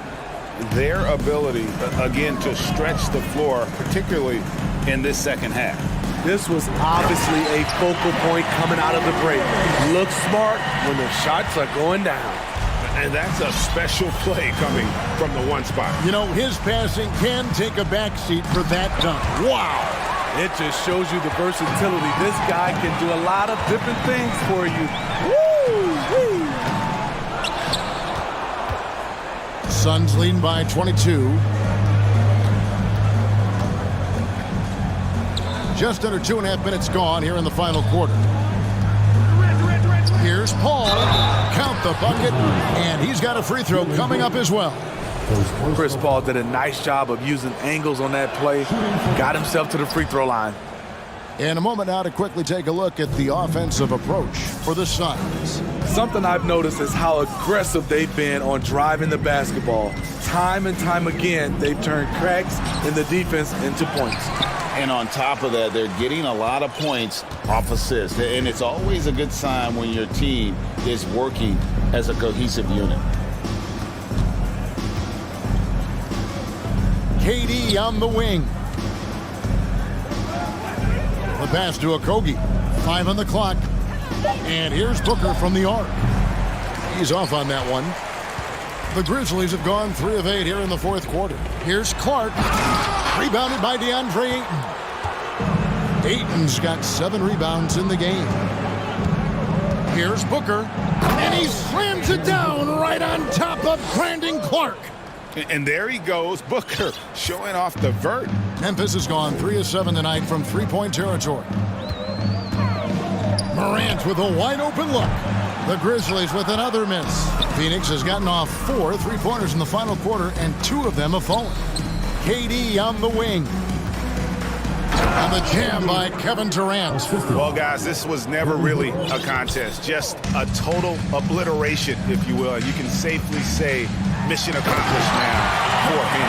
H: Their ability, again, to stretch the floor, particularly in this second half.
L: This was obviously a focal point coming out of the break. Look smart when the shots are going down.
H: And that's a special play coming from the one spot.
F: You know, his passing can take a backseat for that dunk. Wow.
L: It just shows you the versatility. This guy can do a lot of different things for you. Woo!
F: Suns leading by 22. Just under 2.5 minutes gone here in the final quarter. Here's Paul. Count the bucket. And he's got a free throw coming up as well.
L: Chris Paul did a nice job of using angles on that play. Got himself to the free throw line.
F: In a moment now to quickly take a look at the offensive approach for the Suns.
L: Something I've noticed is how aggressive they've been on driving the basketball. Time and time again, they've turned cracks in the defense into points.
H: And on top of that, they're getting a lot of points off assists. And it's always a good sign when your team is working as a cohesive unit.
F: KD on the wing. The pass to Okogie. 5 on the clock. And here's Booker from the arc. He's off on that one. The Grizzlies have gone 3 of 8 here in the fourth quarter. Here's Clark. Rebounded by DeAndre Ayton. Ayton's got 7 rebounds in the game. Here's Booker. And he slams it down right on top of Brandon Clark.
H: And there he goes, Booker, showing off the vert.
F: Memphis has gone 3 of 7 tonight from three-point territory. Morant with a wide-open look. The Grizzlies with another miss. Phoenix has gotten off 4 three-pointers in the final quarter, and 2 of them have fallen. KD on the wing. And the jam by Kevin Durant.
H: Well, guys, this was never really a contest. Just a total obliteration, if you will. You can safely say mission accomplished now for him.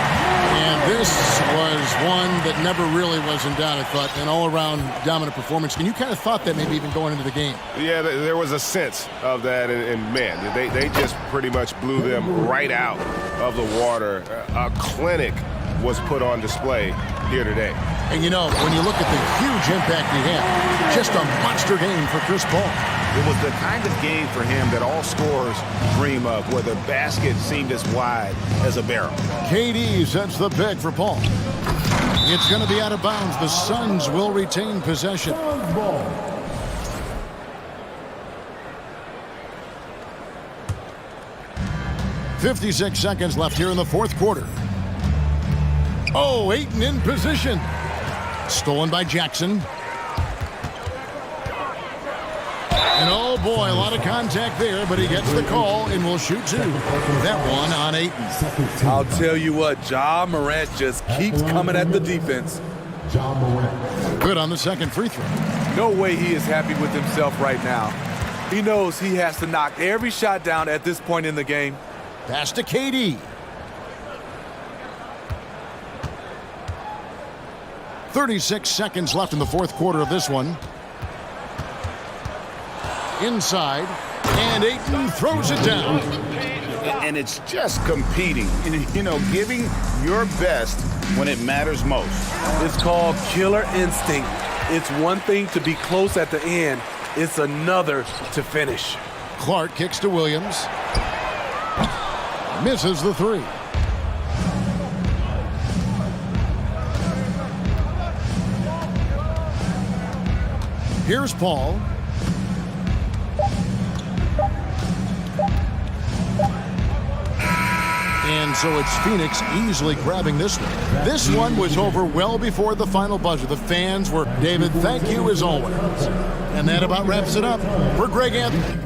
F: And this was one that never really was in doubt, I thought. An all-around dominant performance. And you kind of thought that maybe even going into the game.
H: Yeah, there was a sense of that. And man, they just pretty much blew them right out of the water. A clinic was put on display here today.
F: And you know, when you look at the huge impact he had, just a monster game for Chris Paul.
H: It was the kind of game for him that all scorers dream of, where the basket seemed as wide as a barrel.
F: KD sets the pick for Paul. It's going to be out of bounds. The Suns will retain possession. 56 seconds left here in the fourth quarter. Oh, Ayton in position. Stolen by Jackson. And oh boy, a lot of contact there, but he gets the call and will shoot two. That one on Ayton.
L: I'll tell you what, Ja Morant just keeps coming at the defense.
F: Good on the second free throw.
L: No way he is happy with himself right now. He knows he has to knock every shot down at this point in the game.
F: Pass to KD. 36 seconds left in the fourth quarter of this one. Inside, and Ayton throws it down.
H: And it's just competing, you know, giving your best when it matters most.
L: It's called killer instinct. It's one thing to be close at the end. It's another to finish.
F: Clark kicks to Williams. Misses the three. Here's Paul. And so it's Phoenix easily grabbing this one. This one was over well before the final buzzer. The fans were, David, thank you as always. And that about wraps it up. For Greg Anthony.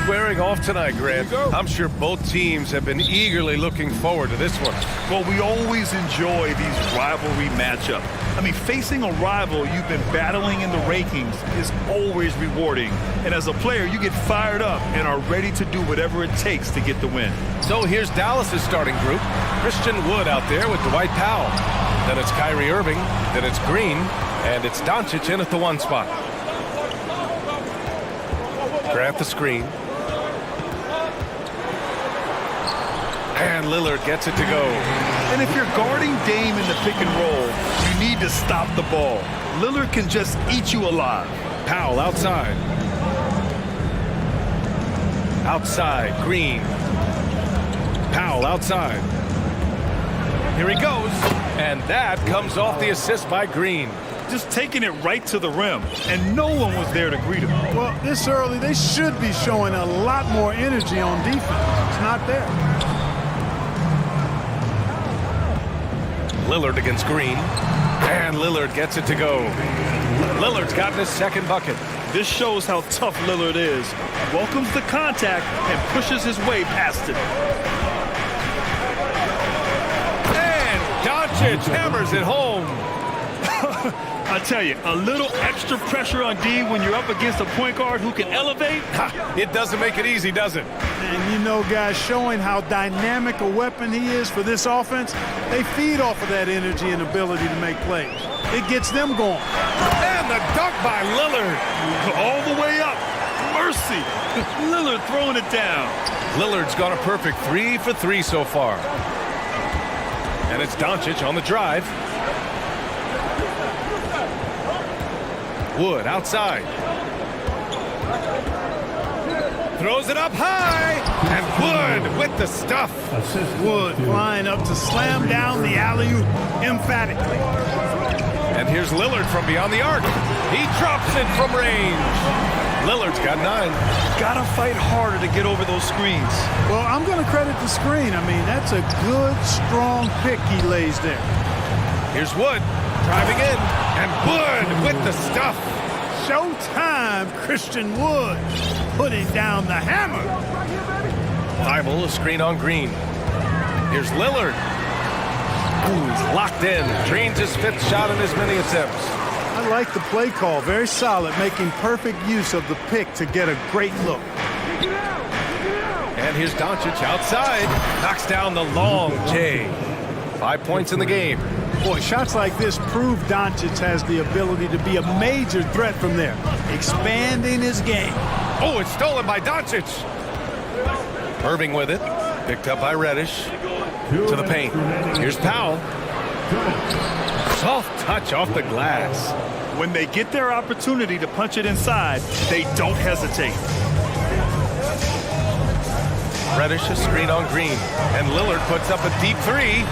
A: squaring off tonight, Grant. I'm sure both teams have been eagerly looking forward to this one.
C: Well, we always enjoy these rivalry matchups. I mean, facing a rival you've been battling in the rankings is always rewarding. And as a player, you get fired up and are ready to do whatever it takes to get the win.
A: So here's Dallas's starting group. Christian Wood out there with Dwight Powell. Then it's Kyrie Irving. Then it's Green. And it's Doncic in at the 1 spot. Grant the screen. And Lillard gets it to go.
C: And if you're guarding Dame in the pick and roll, you need to stop the ball. Lillard can just eat you alive.
A: Powell outside. Outside, Green. Powell outside. Here he goes. And that comes off the assist by Green.
C: Just taking it right to the rim, and no one was there to greet him.
B: Well, this early, they should be showing a lot more energy on defense. It's not there.
A: Lillard against Green. And Lillard gets it to go. Lillard's gotten his second bucket.
C: This shows how tough Lillard is. Welcomes the contact and pushes his way past it.
A: And Doncic hammers it home.
C: I tell you, a little extra pressure on D when you're up against a point guard who can elevate.
A: It doesn't make it easy, does it?
B: And you know, guys, showing how dynamic a weapon he is for this offense, they feed off of that energy and ability to make plays. It gets them going.
A: And the dunk by Lillard.
C: All the way up. Mercy. Lillard throwing it down.
A: Lillard's gone a perfect 3 for 3 so far. And it's Doncic on the drive. Wood outside. Throws it up high. And Wood with the stuff.
B: Wood flying up to slam down the alley-oop emphatically.
A: And here's Lillard from beyond the arc. He drops it from range. Lillard's got 9.
C: Gotta fight harder to get over those screens.
B: Well, I'm going to credit the screen. I mean, that's a good, strong pick he lays there.
A: Here's Wood driving in. And Wood with the stuff.
B: Showtime, Christian Wood putting down the hammer.
A: Bible, a screen on Green. Here's Lillard. Ooh, he's locked in. Drains his 5th shot in as many attempts.
B: I like the play call. Very solid, making perfect use of the pick to get a great look.
A: And here's Doncic outside. Knocks down the long J. 5 points in the game.
B: Boy, shots like this prove Doncic has the ability to be a major threat from there, expanding his game.
A: Oh, it's stolen by Doncic. Irving with it. Picked up by Reddish. To the paint. Here's Powell. Soft touch off the glass.
C: When they get their opportunity to punch it inside, they don't hesitate.
A: Reddish a screen on Green. And Lillard puts up a deep 3.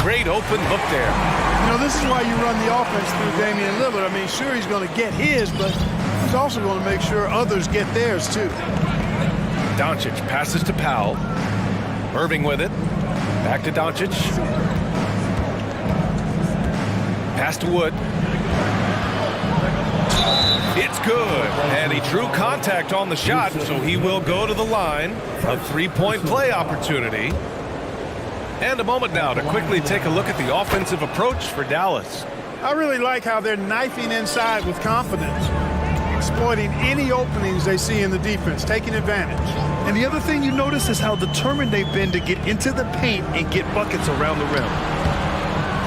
A: Great open look there.
B: You know, this is why you run the offense through Damian Lillard. I mean, sure, he's going to get his, but he's also going to make sure others get theirs, too.
A: Doncic passes to Powell. Irving with it. Back to Doncic. Pass to Wood. It's good. And he drew contact on the shot, so he will go to the line. A 3-point play opportunity. And a moment now to quickly take a look at the offensive approach for Dallas.
B: I really like how they're knifing inside with confidence, exploiting any openings they see in the defense, taking advantage.
C: And the other thing you notice is how determined they've been to get into the paint and get buckets around the rim.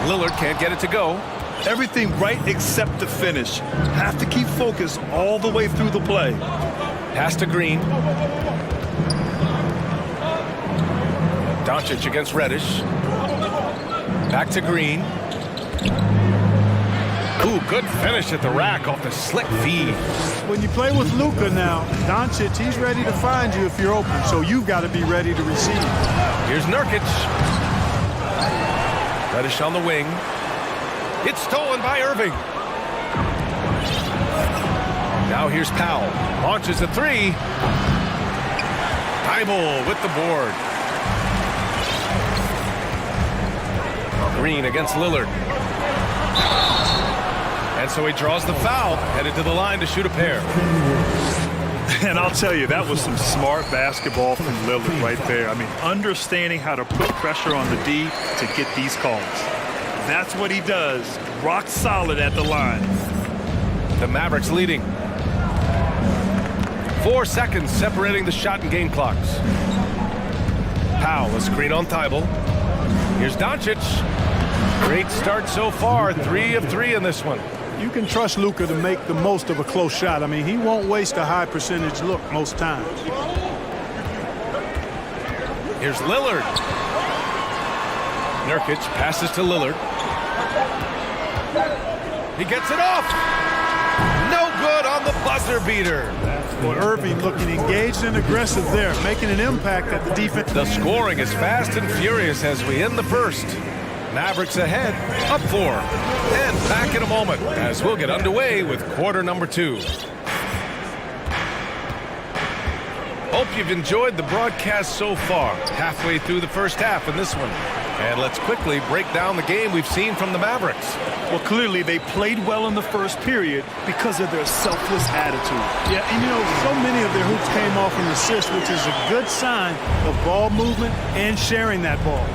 A: Lillard can't get it to go.
C: Everything right except the finish. Have to keep focused all the way through the play.
A: Pass to Green. Doncic against Reddish. Back to Green. Ooh, good finish at the rack off the slick feed.
B: When you play with Luka now, Doncic, he's ready to find you if you're open, so you've got to be ready to receive.
A: Here's Nurkic. Reddish on the wing. It's stolen by Irving. Now here's Powell. Launches a 3. Bible with the board. Green against Lillard. And so he draws the foul, headed to the line to shoot a pair.
C: And I'll tell you, that was some smart basketball from Lillard right there. I mean, understanding how to put pressure on the D to get these calls. That's what he does. Rock solid at the line.
A: The Mavericks leading. 4 seconds separating the shot and game clocks. Powell, a screen on Thibault. Here's Doncic. Great start so far. 3 of 3 in this one.
B: You can trust Luka to make the most of a close shot. I mean, he won't waste a high percentage look most times.
A: Here's Lillard. Nurkic passes to Lillard. He gets it off. No good on the buzzer beater.
B: Well, Irving looking engaged and aggressive there, making an impact at the defense.
A: The scoring is fast and furious as we end the first. Mavericks ahead, up 4, and back in a moment as we'll get underway with quarter number 2. Hope you've enjoyed the broadcast so far, halfway through the first half in this one. And let's quickly break down the game we've seen from the Mavericks.
C: Well, clearly they played well in the first period because of their selfless attitude.
B: Yeah, and you know, so many of their hoops came off an assist, which is a good sign of ball movement and sharing that ball.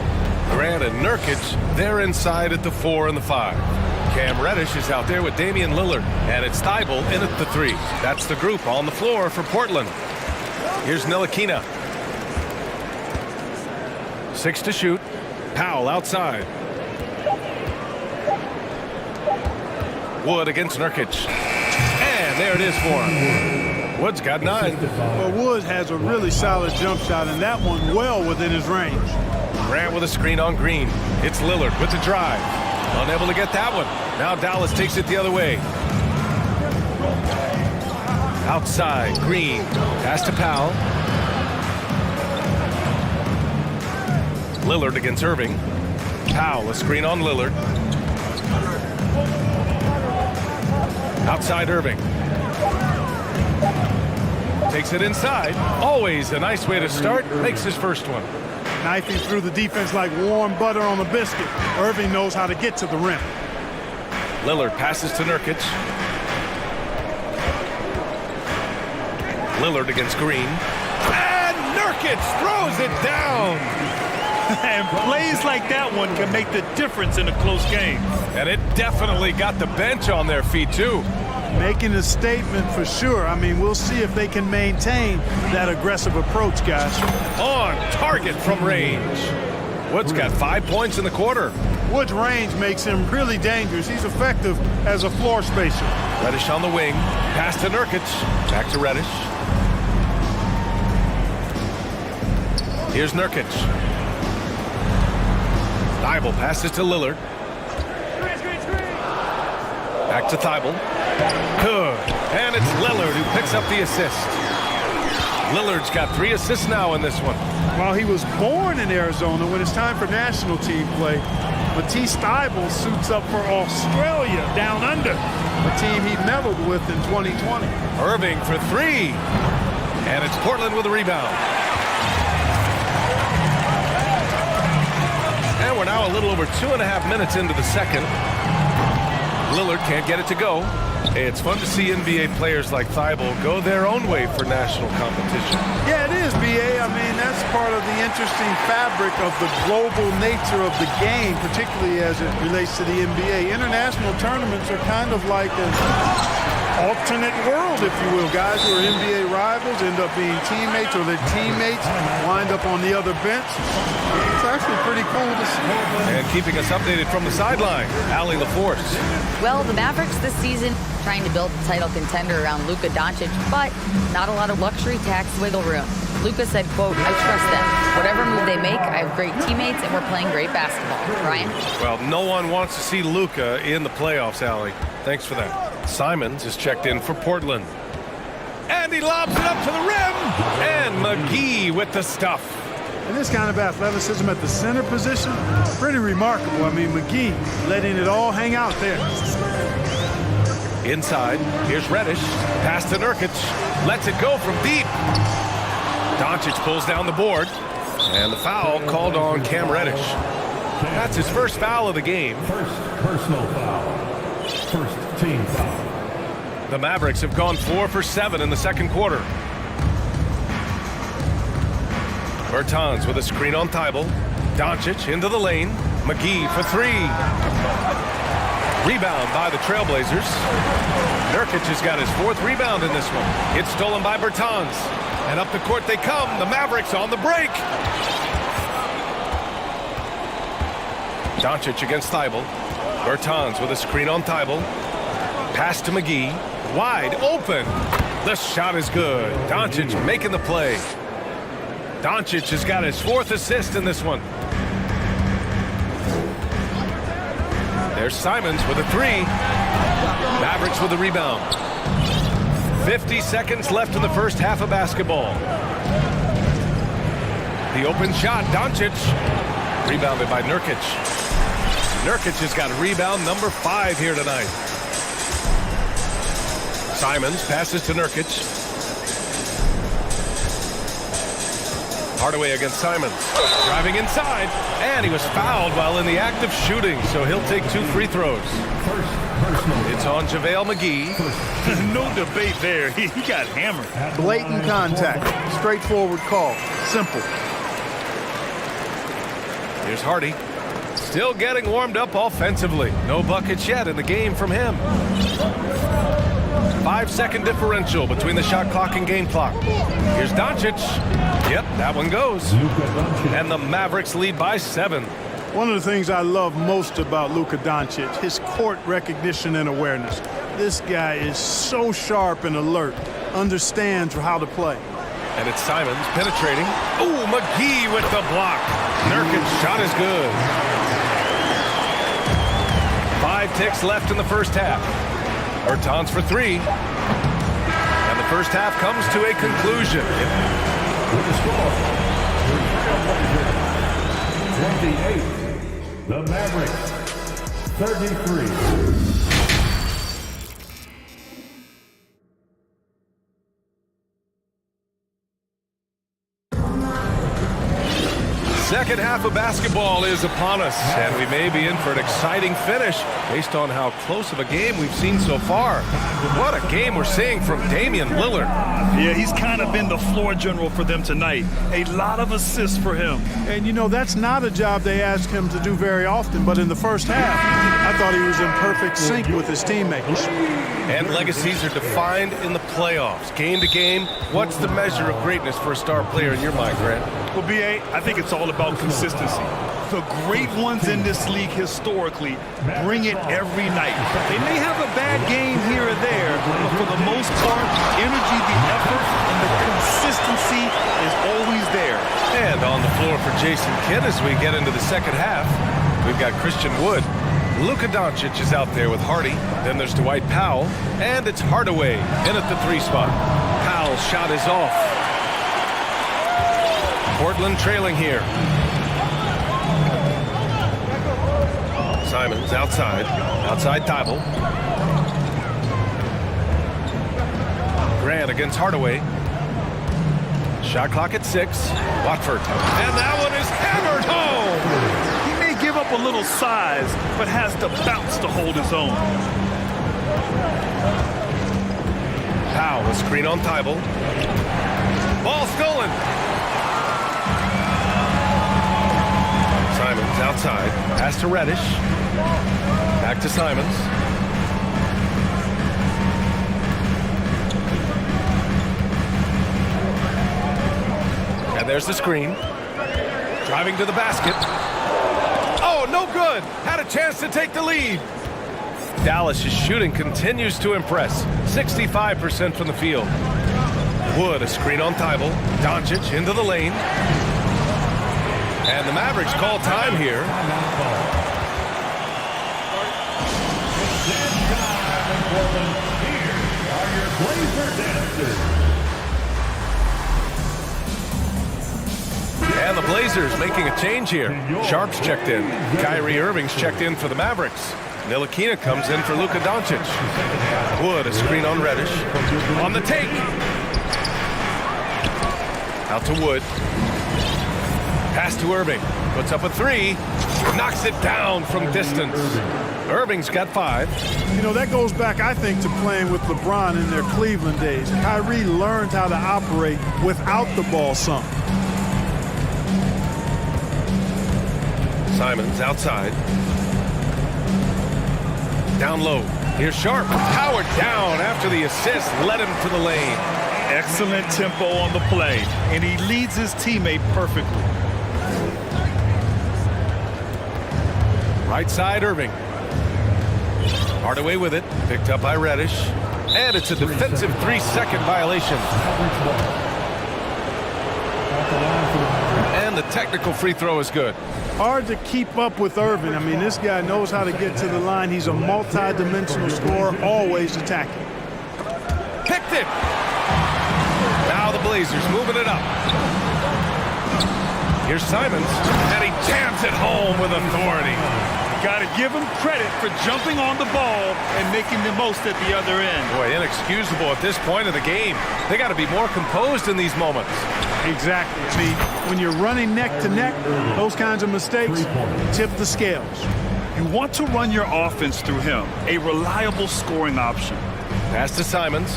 A: Grant and Nurkic, they're inside at the 4 and the 5. Cam Reddish is out there with Damian Lillard, and it's Thibault in at the 3. That's the group on the floor for Portland. Here's Ntilikina. 6 to shoot. Powell outside. Wood against Nurkic. And there it is for him. Wood's got 9.
B: Well, Wood has a really solid jump shot, and that one well within his range.
A: Grant with a screen on Green. It's Lillard with the drive. Unable to get that one. Now Dallas takes it the other way. Outside, Green. Pass to Powell. Lillard against Irving. Powell, a screen on Lillard. Outside Irving. Takes it inside. Always a nice way to start. Makes his first one.
B: Knifing through the defense like warm butter on a biscuit. Irving knows how to get to the rim.
A: Lillard passes to Nurkic. Lillard against Green. And Nurkic throws it down.
C: And plays like that one can make the difference in a close game.
A: And it definitely got the bench on their feet, too.
B: Making a statement for sure. I mean, we'll see if they can maintain that aggressive approach, guys.
A: On target from range. Wood's got 5 points in the quarter.
B: Wood's range makes him really dangerous. He's effective as a floor spacer.
A: Reddish on the wing. Pass to Nurkic. Back to Reddish. Here's Nurkic. Thibault passes to Lillard. Back to Thibault. Good. And it's Lillard who picks up the assist. Lillard's got 3 assists now in this one.
B: While he was born in Arizona, when it's time for national team play, Matisse Thybulle suits up for Australia down under, a team he medaled with in 2020.
A: Irving for 3. And it's Portland with a rebound. And we're now a little over 2.5 minutes into the second. Lillard can't get it to go. It's fun to see NBA players like Thibault go their own way for national competition.
B: Yeah, it is, B.A. I mean, that's part of the interesting fabric of the global nature of the game, particularly as it relates to the NBA. International tournaments are kind of like an alternate world, if you will. Guys who are NBA rivals end up being teammates, or their teammates wind up on the other bench. It's actually pretty cool to see.
A: And keeping us updated from the sideline, Allie LaForce.
E: Well, the Mavericks this season trying to build a title contender around Luka Doncic, but not a lot of luxury tax wiggle room. Luka said, quote, "I trust them. Whatever move they make, I have great teammates and we're playing great basketball." Ryan?
A: Well, no one wants to see Luka in the playoffs, Allie. Thanks for that. Simons is checked in for Portland. And he lobs it up to the rim. And McGee with the stuff.
B: And this kind of athleticism at the center position, pretty remarkable. I mean, McGee letting it all hang out there.
A: Inside, here's Reddish. Pass to Nurkic. Lets it go from deep. Doncic pulls down the board. And the foul called on Cam Reddish. That's his first foul of the game.
D: First personal foul. First team foul.
A: The Mavericks have gone 4 for 7 in the second quarter. Bertans with a screen on Thibault. Doncic into the lane. McGee for three. Rebound by the Trailblazers. Nurkic has got his fourth rebound in this one. It's stolen by Bertans. And up the court they come. The Mavericks on the break. Doncic against Thibault. Bertans with a screen on Thibault. Pass to McGee. Wide open. The shot is good. Doncic making the play. Doncic has got his fourth assist in this one. There's Simons with a three. Mavericks with a rebound. 50 seconds left in the first half of basketball. The open shot, Doncic. Rebounded by Nurkic. Nurkic has got rebound number 5 here tonight. Simons passes to Nurkic. Hardaway against Simons. Driving inside, and he was fouled while in the act of shooting, so he'll take 2 free throws. It's on JaVale McGee.
C: No debate there. He got hammered.
B: Blatant contact. Straightforward call. Simple.
A: Here's Hardy. Still getting warmed up offensively. No buckets yet in the game from him. 5-second differential between the shot clock and game clock. Here's Doncic. Yep, that one goes. And the Mavericks lead by 7.
B: One of the things I love most about Luka Doncic, his court recognition and awareness. This guy is so sharp and alert, understands how to play.
A: And it's Simons penetrating. Ooh, McGee with the block. Nurkic's shot is good. 5 ticks left in the first half. Bertans for 3. And the first half comes to a conclusion.
D: With the score, 28, the Mavericks, 33.
A: Second half of basketball is upon us, and we may be in for an exciting finish based on how close of a game we've seen so far. What a game we're seeing from Damian Lillard.
C: Yeah, he's kind of been the floor general for them tonight. A lot of assists for him.
B: And, you know, that's not a job they ask him to do very often, but in the first half, I thought he was in perfect sync with his teammates.
A: And legacies are defined in the playoffs. Game to game, what's the measure of greatness for a star player in your mind, Grant?
C: Well, B.A., I think it's all about consistency. The great ones in this league historically bring it every night. They may have a bad game here or there, but for the most part, the energy, the effort, and the consistency is always there.
A: And on the floor for Jason Kidd as we get into the second half, we've got Christian Wood. Luka Doncic is out there with Hardy. Then there's Dwight Powell, and it's Hardaway in at the 3 spot. Powell's shot is off. Portland trailing here. Simons outside. Outside Thibault. Grant against Hardaway. Shot clock at 6. Watford. And that one is hammered home.
C: He may give up a little size, but has the bounce to hold his own.
A: Powell, a screen on Thibault. Ball stolen. Simons outside. Pass to Reddish. Back to Simons. And there's the screen. Driving to the basket. Oh, no good. Had a chance to take the lead. Dallas' shooting continues to impress. 65% from the field. Wood, a screen on Thibault. Doncic into the lane. And the Mavericks call time here.
D: Here are your Blazer dancers.
A: And the Blazers making a change here. Sharp's checked in. Kyrie Irving's checked in for the Mavericks. Ntilikina comes in for Luka Doncic. Wood, a screen on Reddish. On the take. Out to Wood. Pass to Irving. Puts up a 3. Knocks it down from distance. Irving's got 5.
B: You know, that goes back, I think, to playing with LeBron in their Cleveland days. Kyrie learned how to operate without the ball some.
A: Simons outside. Down low. Here's Sharp. Powered down after the assist. Led him to the lane.
C: Excellent tempo on the play, and he leads his teammate perfectly.
A: Right side, Irving. Hardaway with it. Picked up by Reddish. And it's a defensive 3-second violation. And the technical free throw is good.
B: Hard to keep up with Irving. I mean, this guy knows how to get to the line. He's a multi-dimensional scorer, always attacking.
A: Picked it! Now the Blazers moving it up. Here's Simons, and he jams it home with authority.
C: Got to give him credit for jumping on the ball and making the most at the other end.
A: Boy, inexcusable at this point of the game. They got to be more composed in these moments.
B: Exactly. I mean, when you're running neck to neck, those kinds of mistakes tip the scales.
C: You want to run your offense through him, a reliable scoring option.
A: Pass to Simons.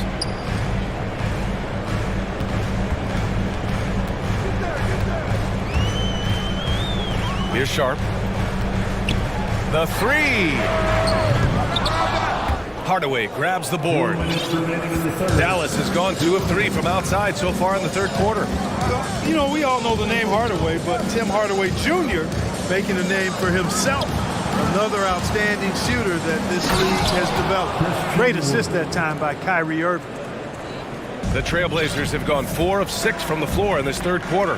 A: Here's Sharp. The three. Hardaway grabs the board. Dallas has gone 2 of 3 from outside so far in the third quarter.
B: You know, we all know the name Hardaway, but Tim Hardaway Jr. making a name for himself. Another outstanding shooter that this league has developed. Great assist that time by Kyrie Irving.
A: The Trailblazers have gone 4 of 6 from the floor in this third quarter.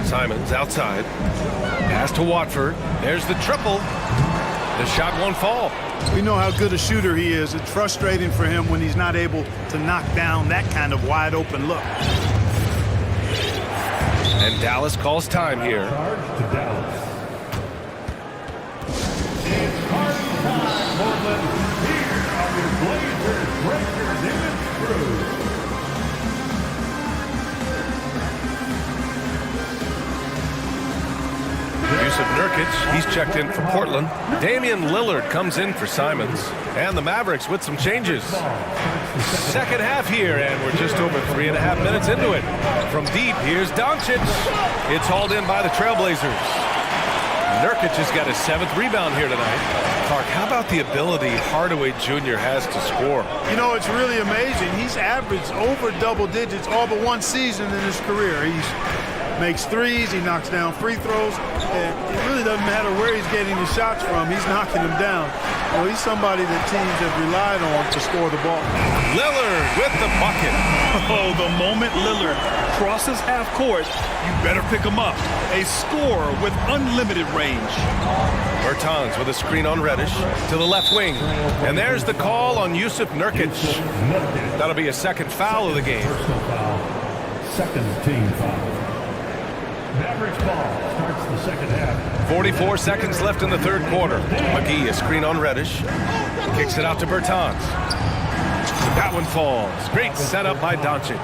A: Simons outside. Pass to Watford. There's the triple. The shot won't fall.
B: We know how good a shooter he is. It's frustrating for him when he's not able to knock down that kind of wide open look.
A: And Dallas calls time here.
D: To Dallas. It's party time, Portland. Here are your Blazers breakers in and through.
A: Yusuf Nurkic, he's checked in for Portland. Damian Lillard comes in for Simons. And the Mavericks with some changes. Second half here, and we're just over 3.5 minutes into it. From deep, here's Doncic. It's hauled in by the Trailblazers. Nurkic has got his 7th rebound here tonight. Clark, how about the ability Hardaway Jr. has to score?
B: You know, it's really amazing. He's averaged over double digits all but one season in his career. He makes threes, he knocks down free throws, and it really doesn't matter where he's getting his shots from. He's knocking them down. Well, he's somebody that teams have relied on to score the ball.
A: Lillard with the bucket.
C: Oh, the moment Lillard crosses half court, you better pick him up. A scorer with unlimited range.
A: Bertans with a screen on Reddish to the left wing. And there's the call on Yusuf Nurkic. That'll be a second foul of the game.
D: Personal foul. Second team foul. Mavericks ball starts the second half.
A: 44 seconds left in the third quarter. McGee, a screen on Reddish. Kicks it out to Bertans. That one falls. Great setup by Doncic.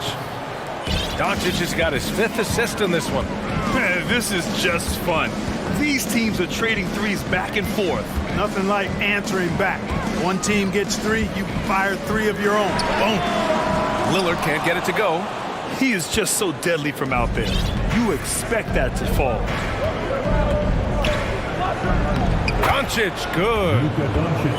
A: Doncic has got his 5th assist in this one.
C: Man, this is just fun. These teams are trading threes back and forth.
B: Nothing like answering back. One team gets 3, you fire 3 of your own. Boom.
A: Lillard can't get it to go.
C: He is just so deadly from out there. You expect that to fall.
A: Doncic, good.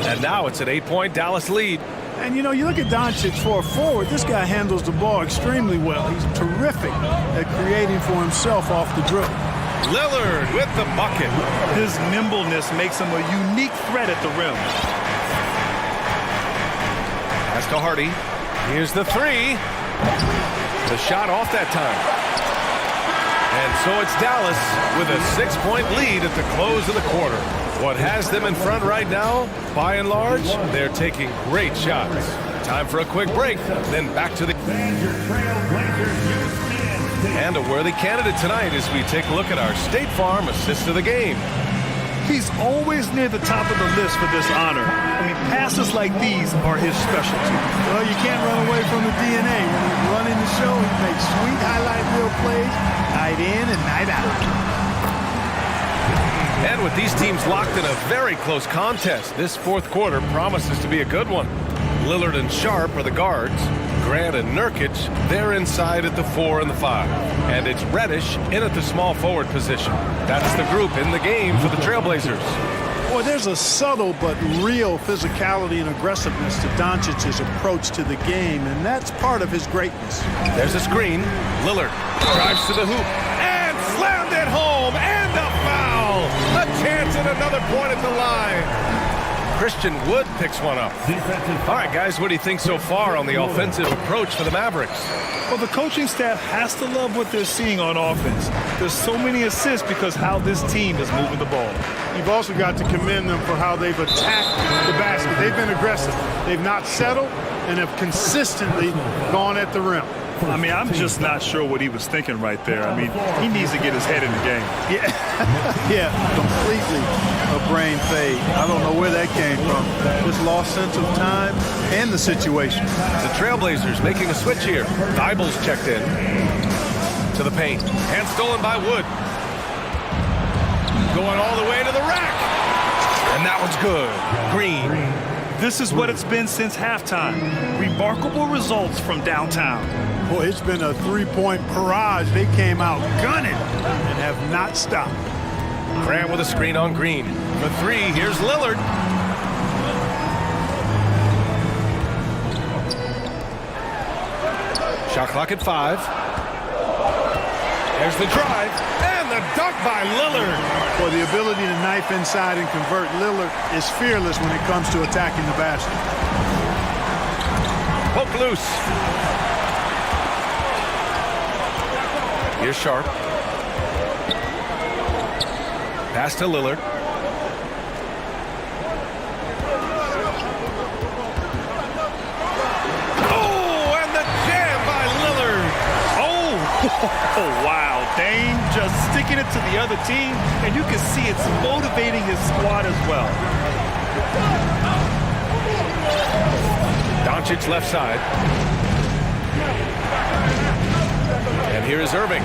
A: And now it's an 8-point Dallas lead.
B: And, you know, you look at Doncic for a forward, this guy handles the ball extremely well. He's terrific at creating for himself off the dribble.
A: Lillard with the bucket.
C: His nimbleness makes him a unique threat at the rim.
A: Pass to Hardy. Here's the 3. The shot off that time. And so it's Dallas with a 6-point lead at the close of the quarter. What has them in front right now, by and large, they're taking great shots. Time for a quick break, then back to the... And a worthy candidate tonight as we take a look at our State Farm assist of the game.
C: He's always near the top of the list for this honor. I mean, passes like these are his specialty.
B: Well, you can't run away from the DNA. When he's running the show, he makes sweet highlight reel plays, night in and night out.
A: And with these teams locked in a very close contest, this fourth quarter promises to be a good one. Lillard and Sharp are the guards. Grant and Nurkic, they're inside at the 4 and the 5. And it's Reddish in at the small forward position. That's the group in the game for the Trailblazers.
B: Boy, there's a subtle but real physicality and aggressiveness to Doncic's approach to the game, and that's part of his greatness.
A: There's a screen. Lillard drives to the hoop and slammed it home, and a foul. A chance at another point at the line. Christian Wood picks one up. All right, guys, what do you think so far on the offensive approach for the Mavericks?
C: Well, the coaching staff has to love what they're seeing on offense. There's so many assists because how this team is moving the ball.
B: You've also got to commend them for how they've attacked the basket. They've been aggressive. They've not settled and have consistently gone at the rim.
C: I mean, I'm just not sure what he was thinking right there. I mean, he needs to get his head in the game.
B: Yeah, yeah, completely a brain fade. I don't know where that came from. Just lost sense of time and the situation.
A: The Trailblazers making a switch here. Thibault's checked in to the paint. Hand stolen by Wood. Going all the way to the rack. And that one's good. Green.
C: This is what it's been since halftime. Remarkable results from downtown.
B: Boy, it's been a three-point barrage. They came out gunning and have not stopped.
A: Grant with a screen on Green. For 3, here's Lillard. Shot clock at 5. There's the drive, and the dunk by Lillard.
B: Boy, the ability to knife inside and convert. Lillard is fearless when it comes to attacking the basket.
A: Poke loose. Here's Sharp. Pass to Lillard. Oh, and the jam by Lillard.
C: Oh, wow. Dame just sticking it to the other team, and you can see it's motivating his squad as well.
A: Doncic left side. And here is Irving.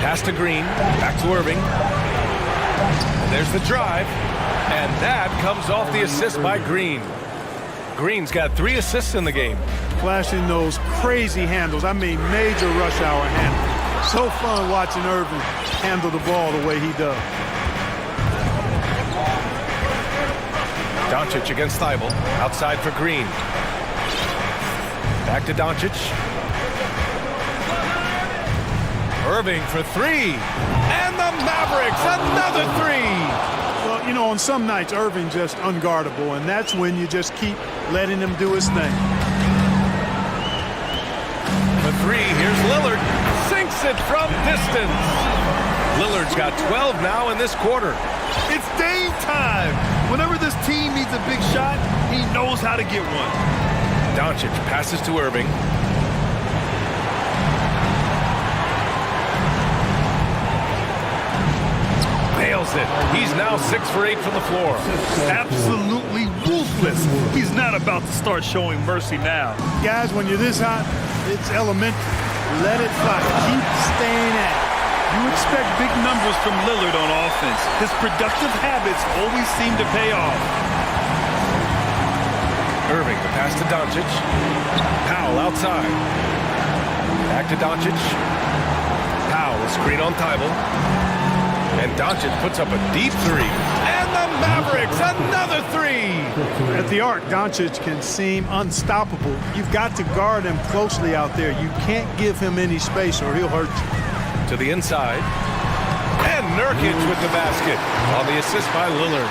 A: Pass to Green. Back to Irving. And there's the drive. And that comes off the assist by Green. Green's got 3 assists in the game.
B: Flashing those crazy handles. I mean, major rush hour handles. So fun watching Irving handle the ball the way he does.
A: Doncic against Thibault. Outside for Green. Back to Doncic. Irving for 3. And the Mavericks, another 3.
B: Well, you know, on some nights, Irving's just unguardable, and that's when you just keep letting him do his thing.
A: For 3, here's Lillard. Sinks it from distance. Lillard's got 12 now in this quarter.
C: It's Dame time. Whenever this team needs a big shot, he knows how to get one.
A: Doncic passes to Irving. Nails it. He's now 6 for 8 from the floor.
C: Absolutely ruthless. He's not about to start showing mercy now.
B: Guys, when you're this hot, it's elementary. Let it fly. Keep staying at it.
C: You expect big numbers from Lillard on offense. His productive habits always seem to pay off.
A: Irving, the pass to Doncic. Powell outside. Back to Doncic. Powell, screen on Thibault. And Doncic puts up a deep 3. And the Mavericks, another 3.
B: At the arc, Doncic can seem unstoppable. You've got to guard him closely out there. You can't give him any space or he'll hurt you.
A: To the inside. And Nurkic with the basket on the assist by Lillard.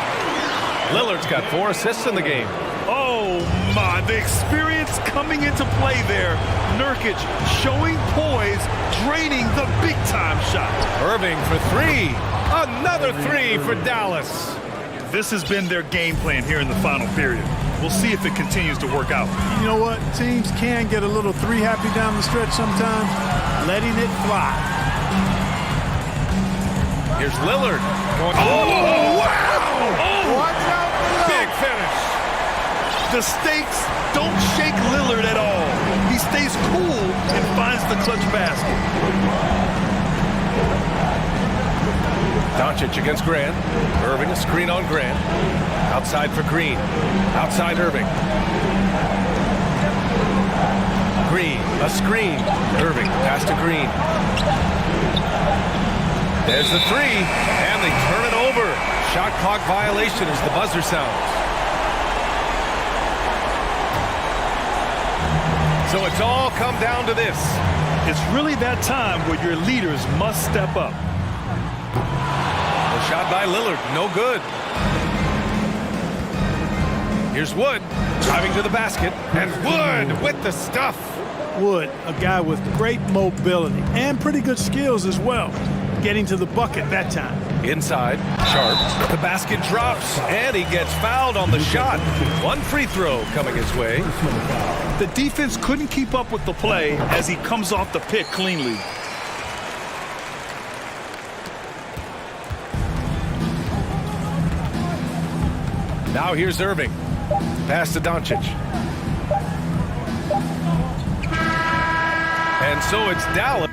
A: Lillard's got 4 assists in the game.
C: Oh, my. The experience coming into play there. Nurkic showing poise, draining the big-time shot.
A: Irving for 3. Another 3 for Dallas.
C: This has been their game plan here in the final period. We'll see if it continues to work out.
B: You know what? Teams can get a little 3-happy down the stretch sometimes. Letting it fly.
A: Here's Lillard. Going, oh, wow! Oh,
B: watch out!
A: Big finish.
C: The stakes don't shake Lillard at all. He stays cool and finds the clutch basket.
A: Doncic against Grant. Irving, a screen on Grant. Outside for Green. Outside Irving. Green, a screen. Irving, pass to Green. There's the three, and they turn it over. Shot clock violation as the buzzer sounds. So it's all come down to this.
C: It's really that time where your leaders must step up.
A: A shot by Lillard, no good. Here's Wood, driving to the basket, and Wood with the stuff.
B: Wood, a guy with great mobility and pretty good skills as well, getting to the bucket that time.
A: Inside, Sharp, the basket drops, and he gets fouled on the shot. One free throw coming his way.
C: The defense couldn't keep up with the play as he comes off the pick cleanly.
A: Now here's Irving. Pass to Doncic. And so it's Dallas.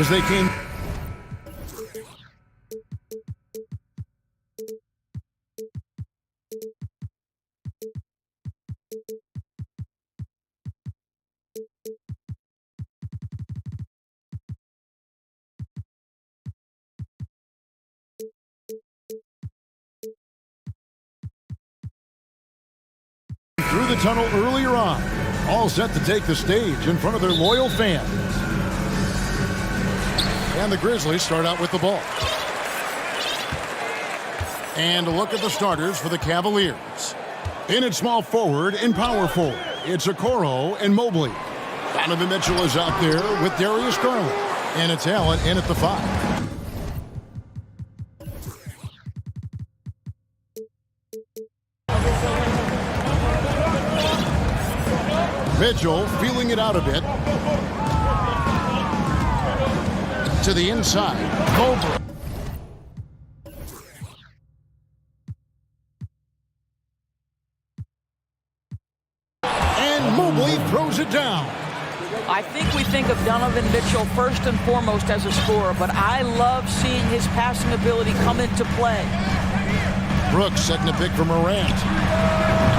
F: as they came. Through the tunnel earlier on, all set to take the stage in front of their loyal fans. And the Grizzlies start out with the ball. And a look at the starters for the Cavaliers. In at small forward and power forward, it's Okoro and Mobley. Donovan Mitchell is out there with Darius Garland. And it's Allen in at the 5. Mitchell feeling it out a bit. To the inside. Mobley. And Mobley throws it down.
G: I think we think of Donovan Mitchell first and foremost as a scorer, but I love seeing his passing ability come into play.
F: Brooks setting a pick for Morant.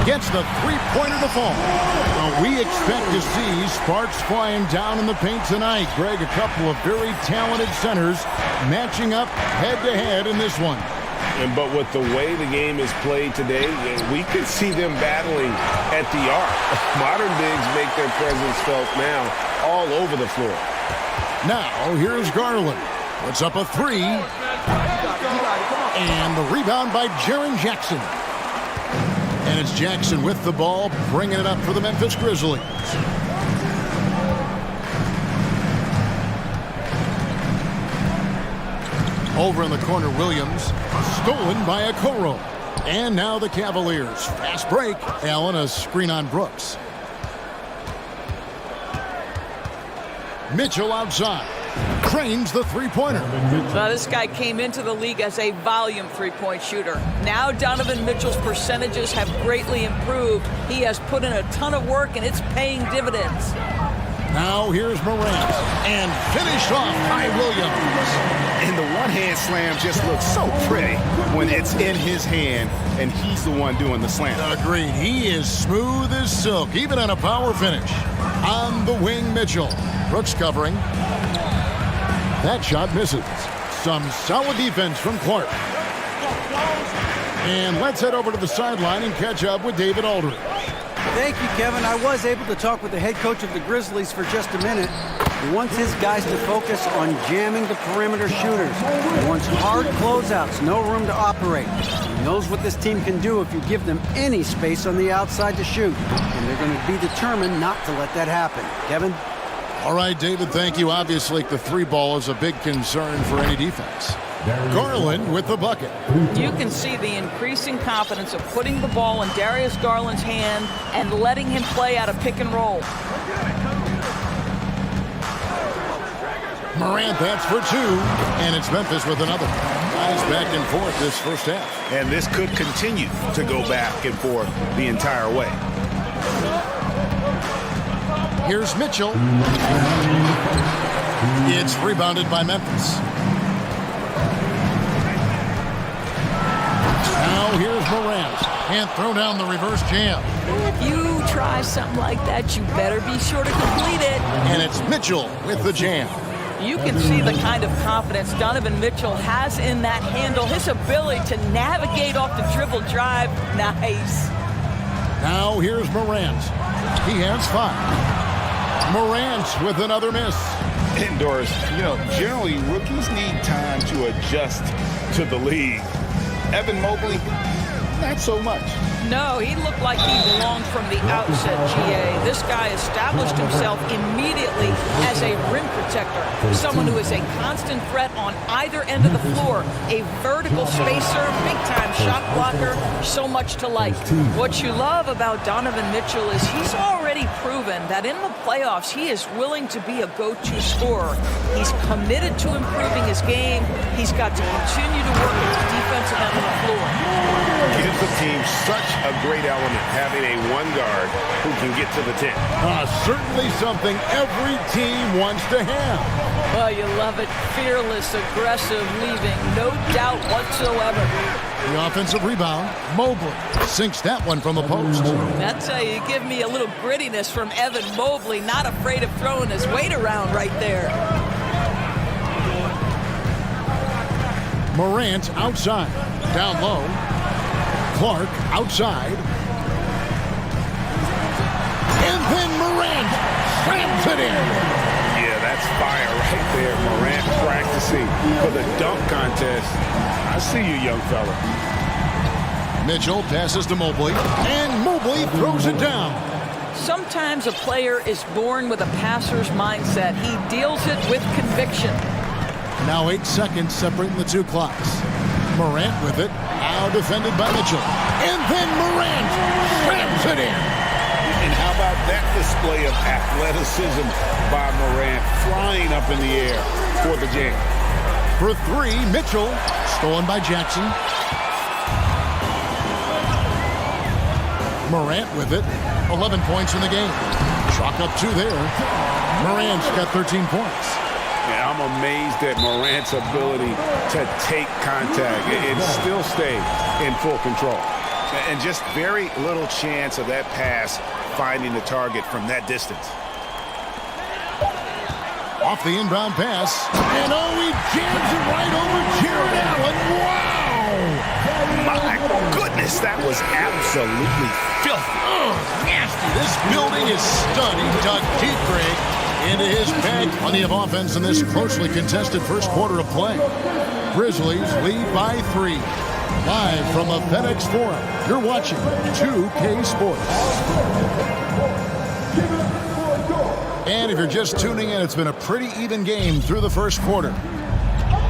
F: Gets the three-pointer to fall. Well, we expect to see sparks flying down in the paint tonight. Greg, a couple of very talented centers matching up head-to-head in this one.
M: But with the way the game is played today, we could see them battling at the arc. Modern bigs make their presence felt now all over the floor.
F: Now, here's Garland. Puts up a 3. And the rebound by Jaren Jackson. And it's Jackson with the ball, bringing it up for the Memphis Grizzlies. Over in the corner, Williams. Stolen by Okoro. And now the Cavaliers. Fast break. Allen, a screen on Brooks. Mitchell outside. Cranes the three-pointer.
G: Now, this guy came into the league as a volume three-point shooter. Now Donovan Mitchell's percentages have greatly improved. He has put in a ton of work, and it's paying dividends.
F: Now here's Morant. And finished off by Williams.
H: And the one-hand slam just looks so pretty when it's in his hand, and he's the one doing the slam.
F: Agreed. He is smooth as silk, even on a power finish. On the wing, Mitchell. Brooks covering. That shot misses. Some solid defense from Clark. And let's head over to the sideline and catch up with David Aldridge.
I: Thank you, Kevin. I was able to talk with the head coach of the Grizzlies for just a minute. He wants his guys to focus on jamming the perimeter shooters. He wants hard closeouts, no room to operate. He knows what this team can do if you give them any space on the outside to shoot. And they're going to be determined not to let that happen. Kevin?
F: All right, David, thank you. Obviously, the three ball is a big concern for any defense. Garland with the bucket.
G: You can see the increasing confidence of putting the ball in Darius Garland's hand and letting him play out of pick and roll.
F: Morant, that's for 2. And it's Memphis with another. Guys back and forth this first half.
H: And this could continue to go back and forth the entire way.
F: Here's Mitchell. It's rebounded by Memphis. Now here's Morant. Can't throw down the reverse jam.
G: If you try something like that, you better be sure to complete it.
F: And it's Mitchell with the jam.
G: You can see the kind of confidence Donovan Mitchell has in that handle. His ability to navigate off the dribble drive. Nice.
F: Now here's Morant. He has 5. Morant with another miss.
H: Indoors, generally rookies need time to adjust to the league. Evan Mobley, not so much.
G: No, he looked like he belonged from the outset, GA. This guy established himself immediately as a rim protector, someone who is a constant threat on either end of the floor, a vertical spacer, big-time shot blocker, so much to like. What you love about Donovan Mitchell is he's already proven that in the playoffs he is willing to be a go-to scorer. He's committed to improving his game. He's got to continue to work at the defensive end of the floor.
H: Gives the team such a great element
M: having a one guard who can get to the 10.
F: Certainly something every team wants to have.
G: Well, you love it. Fearless, aggressive, leaving. No doubt whatsoever.
F: The offensive rebound. Mobley sinks that one from the post.
G: That's how you give me a little grittiness from Evan Mobley. Not afraid of throwing his weight around right there.
F: Morant outside. Down low. Clark outside. And then Morant slams it in.
M: Yeah, that's fire right there. Morant practicing for the dunk contest. I see you, young fella.
F: Mitchell passes to Mobley, and Mobley throws it down.
G: Sometimes a player is born with a passer's mindset. He deals it with conviction.
F: Now 8 seconds separating the two clocks. Morant with it, now defended by Mitchell. And then Morant slams it in.
M: And how about that display of athleticism by Morant, flying up in the air for the jam.
F: For three, Mitchell, stolen by Jackson. Morant with it, 11 points in the game. Chalk up 2 there. Morant's got 13 points.
M: Yeah, I'm amazed at Morant's ability to take contact and still stay in full control. And just very little chance of that pass finding the target from that distance.
F: Off the inbound pass. And he jams it right over Jared Allen. Wow!
M: My goodness, that was absolutely filthy.
F: Nasty. This building is stunning. Dug deep, Greg, into his bag. Plenty of offense in this closely contested first quarter of play. Grizzlies lead by 3. Live from the FedEx Forum, you're watching 2K Sports. And if you're just tuning in, it's been a pretty even game through the first quarter.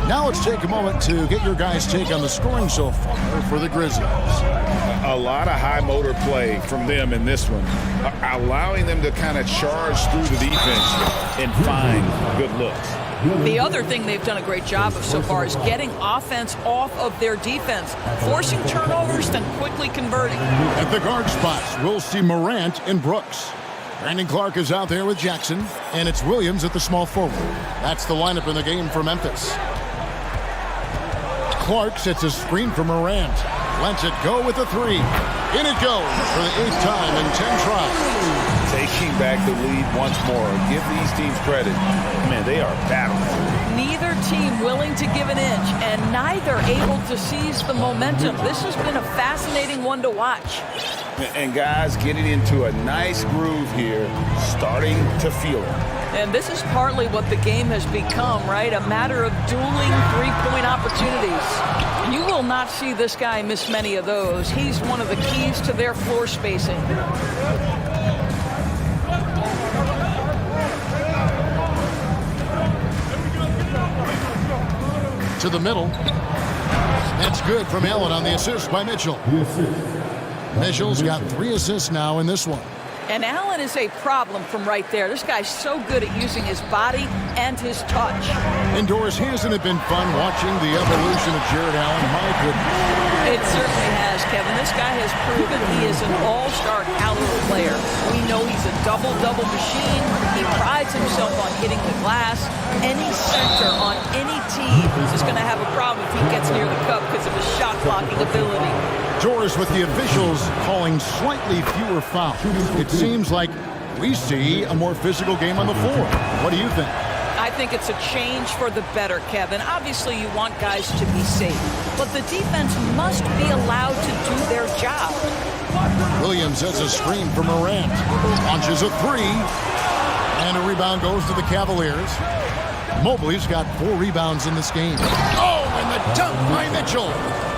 F: Now let's take a moment to get your guys' take on the scoring so far for the Grizzlies.
M: A lot of high motor play from them in this one, allowing them to kind of charge through the defense and find good looks.
G: The other thing they've done a great job of so far is getting offense off of their defense, forcing turnovers, then quickly converting.
F: At the guard spots, we'll see Morant and Brooks. Brandon Clark is out there with Jackson, and it's Williams at the small forward. That's the lineup in the game for Memphis. Clark sets a screen for Morant. Lets it go with a 3. In it goes for the 8th time in 10 tries.
M: Taking back the lead once more. Give these teams credit. Man, they are battling.
G: Neither team willing to give an inch, and neither able to seize the momentum. This has been a fascinating one to watch.
M: And guys getting into a nice groove here, starting to feel it.
G: And this is partly what the game has become, right? A matter of dueling three-point opportunities. You will not see this guy miss many of those. He's one of the keys to their floor spacing.
F: To the middle. That's good from Allen on the assist by Mitchell. Mitchell's got 3 assists now in this one.
G: And Allen is a problem from right there. This guy's so good at using his body and his touch.
F: Indoors, hasn't it been fun watching the evolution of Jared Allen? My goodness.
G: It certainly has, Kevin. This guy has proven he is an all-star caliber player. We know he's a double-double machine. He prides himself on hitting the glass. Any center on any team is going to have a problem if he gets near the cup because of his shot-blocking ability.
F: Doris with the officials calling slightly fewer fouls. It seems like we see a more physical game on the floor. What do you think?
G: I think it's a change for the better, Kevin. Obviously, you want guys to be safe, but the defense must be allowed to do their job.
F: Williams has a screen for Morant. Launches a 3. And a rebound goes to the Cavaliers. Mobley's got 4 rebounds in this game. Oh, and the dunk by Mitchell.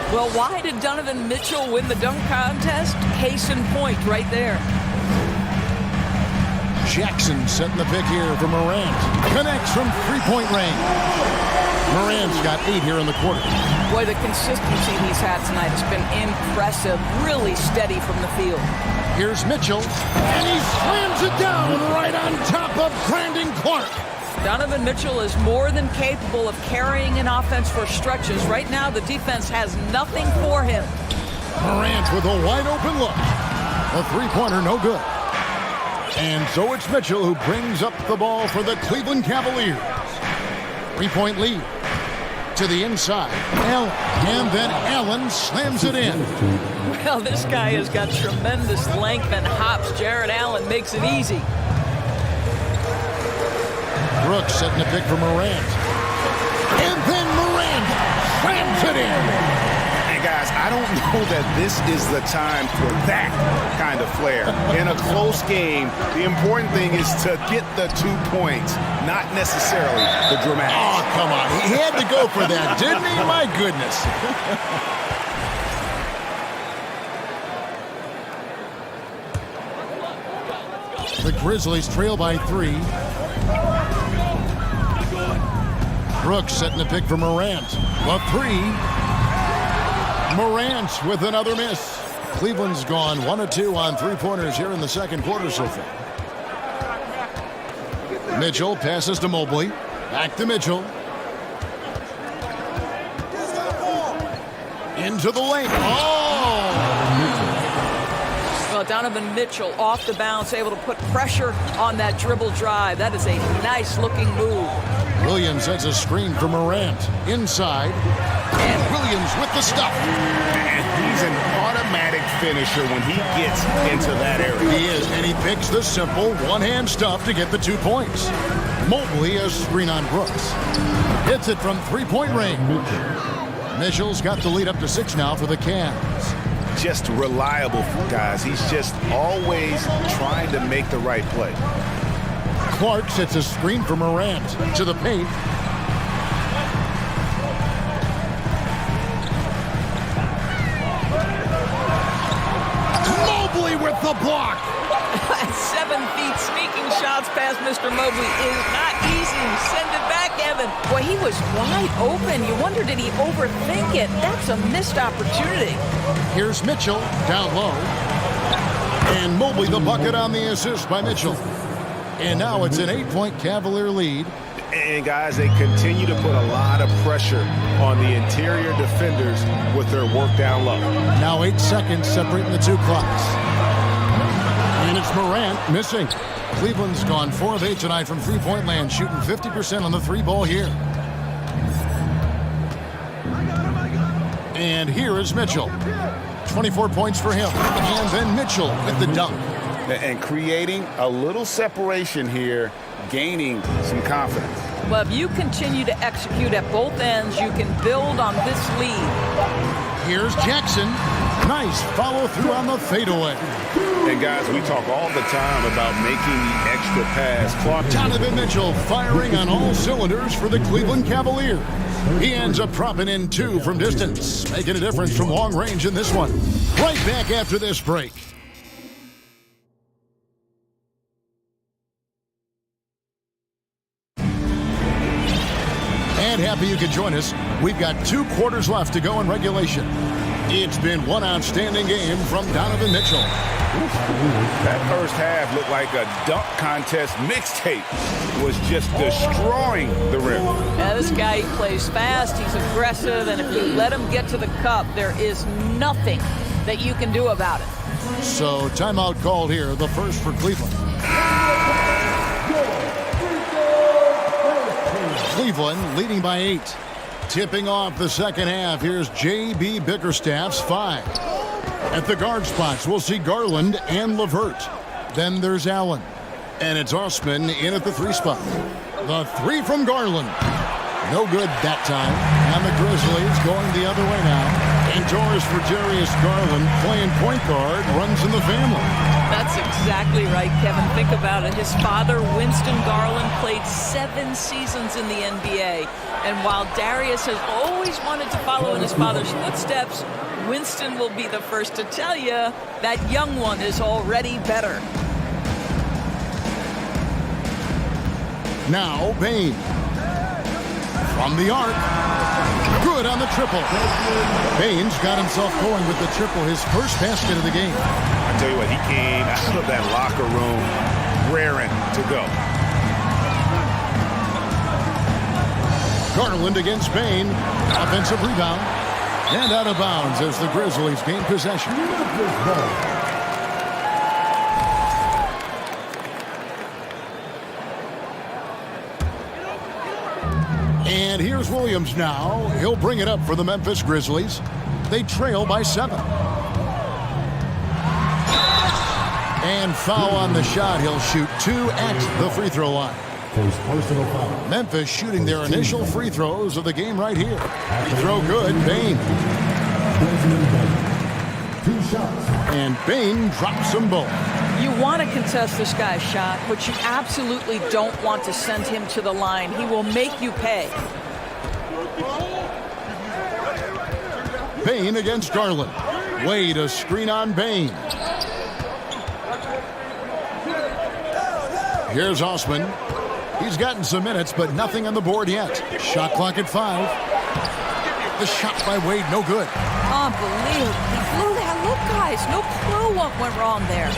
G: Well, why did Donovan Mitchell win the dunk contest? Case in point right there.
F: Jackson setting the pick here for Morant. Connects from 3-point range. Morant's got 8 here in the quarter.
G: Boy, the consistency he's had tonight has been impressive. Really steady from the field.
F: Here's Mitchell, and he slams it down right on top of Brandon Clark.
G: Donovan Mitchell is more than capable of carrying an offense for stretches. Right now, the defense has nothing for him.
F: Morant with a wide open look. A three-pointer, no good. And so it's Mitchell who brings up the ball for the Cleveland Cavaliers. 3-point lead. To the inside. And then Allen slams it in.
G: Well, this guy has got tremendous length and hops. Jared Allen makes it easy.
F: Brooks setting a pick for Morant. And then Morant slams it in.
H: And guys, I don't know that this is the time for that kind of flair. In a close game, the important thing is to get the 2 points, not necessarily the dramatics.
F: Oh, come on. He had to go for that, didn't he? My goodness. The Grizzlies trail by 3. Brooks setting a pick for Morant. A 3. Morant with another miss. Cleveland's gone 1 of 2 on three-pointers here in the second quarter so far. Mitchell passes to Mobley. Back to Mitchell. Into the lane. Oh!
G: Well, Donovan Mitchell off the bounce, able to put pressure on that dribble drive. That is a nice-looking move.
F: Williams sets a screen for Morant. Inside. And Williams with the stuff.
H: And he's an automatic finisher when he gets into that area.
F: He is, and he picks the simple one-hand stuff to get the 2 points. Mobley a screen on Brooks. Hits it from three-point range. Mitchell's got the lead up to 6 now for the Cavs.
H: Just reliable, guys. He's just always trying to make the right play.
F: Clark sets a screen for Morant to the paint. Mobley with the block.
G: 7 feet sneaking shots past Mr. Mobley is not easy. Send it back, Evan. Boy, he was wide open. You wonder, did he overthink it? That's a missed opportunity.
F: Here's Mitchell down low. And Mobley the bucket on the assist by Mitchell. And now it's an 8-point Cavalier lead.
H: And guys, they continue to put a lot of pressure on the interior defenders with their work down low.
F: Now 8 seconds separating the 2 clocks. And it's Morant missing. Cleveland's gone 4 of 8 tonight from three-point land, shooting 50% on the 3-ball here. And here is Mitchell. 24 points for him. And then Mitchell with the dunk.
H: And creating a little separation here, gaining some confidence.
G: Well, if you continue to execute at both ends, you can build on this lead.
F: Here's Jackson. Nice follow through on the fadeaway.
H: And guys, we talk all the time about making the extra pass.
F: Donovan Mitchell firing on all cylinders for the Cleveland Cavaliers. He ends up dropping in 2 from distance, making a difference from long range in this one. Right back after this break. And happy you could join us. We've got 2 quarters left to go in regulation. It's been one outstanding game from Donovan Mitchell.
H: That first half looked like a dunk contest mixtape. Was just destroying the rim.
G: Yeah, this guy plays fast, he's aggressive, and if you let him get to the cup, there is nothing that you can do about it.
F: So timeout called here, the first for Cleveland. Cleveland leading by 8. Tipping off the second half, here's J.B. Bickerstaff's 5. At the guard spots, we'll see Garland and LeVert. Then there's Allen. And it's Osman in at the 3 spot. The 3 from Garland. No good that time. And the Grizzlies going the other way now. Indoors for Darius Garland, playing point guard, runs in the family.
G: That's exactly right, Kevin. Think about it. His father, Winston Garland, played 7 seasons in the NBA. And while Darius has always wanted to follow in his father's footsteps, Winston will be the first to tell you that young one is already better.
F: Now, Bain. From the arc. Good on the triple. Bain's got himself going with the triple, his first basket of the game.
H: I tell you what, he came out of that locker room raring to go.
F: Garland against Bain. Offensive rebound. And out of bounds as the Grizzlies gain possession. And here's Williams now. He'll bring it up for the Memphis Grizzlies. They trail by 7. And foul on the shot. He'll shoot 2 at the free throw line. Memphis shooting their initial free throws of the game right here. Free throw good, Bain. And Bain drops them both.
G: You want to contest this guy's shot, but you absolutely don't want to send him to the line. He will make you pay.
F: Bain against Garland. Wade a screen on Bain. Here's Osman. He's gotten some minutes, but nothing on the board yet. Shot clock at 5. The shot by Wade, no good.
G: Unbelievable. He blew that. Look, guys, no clue what went wrong there.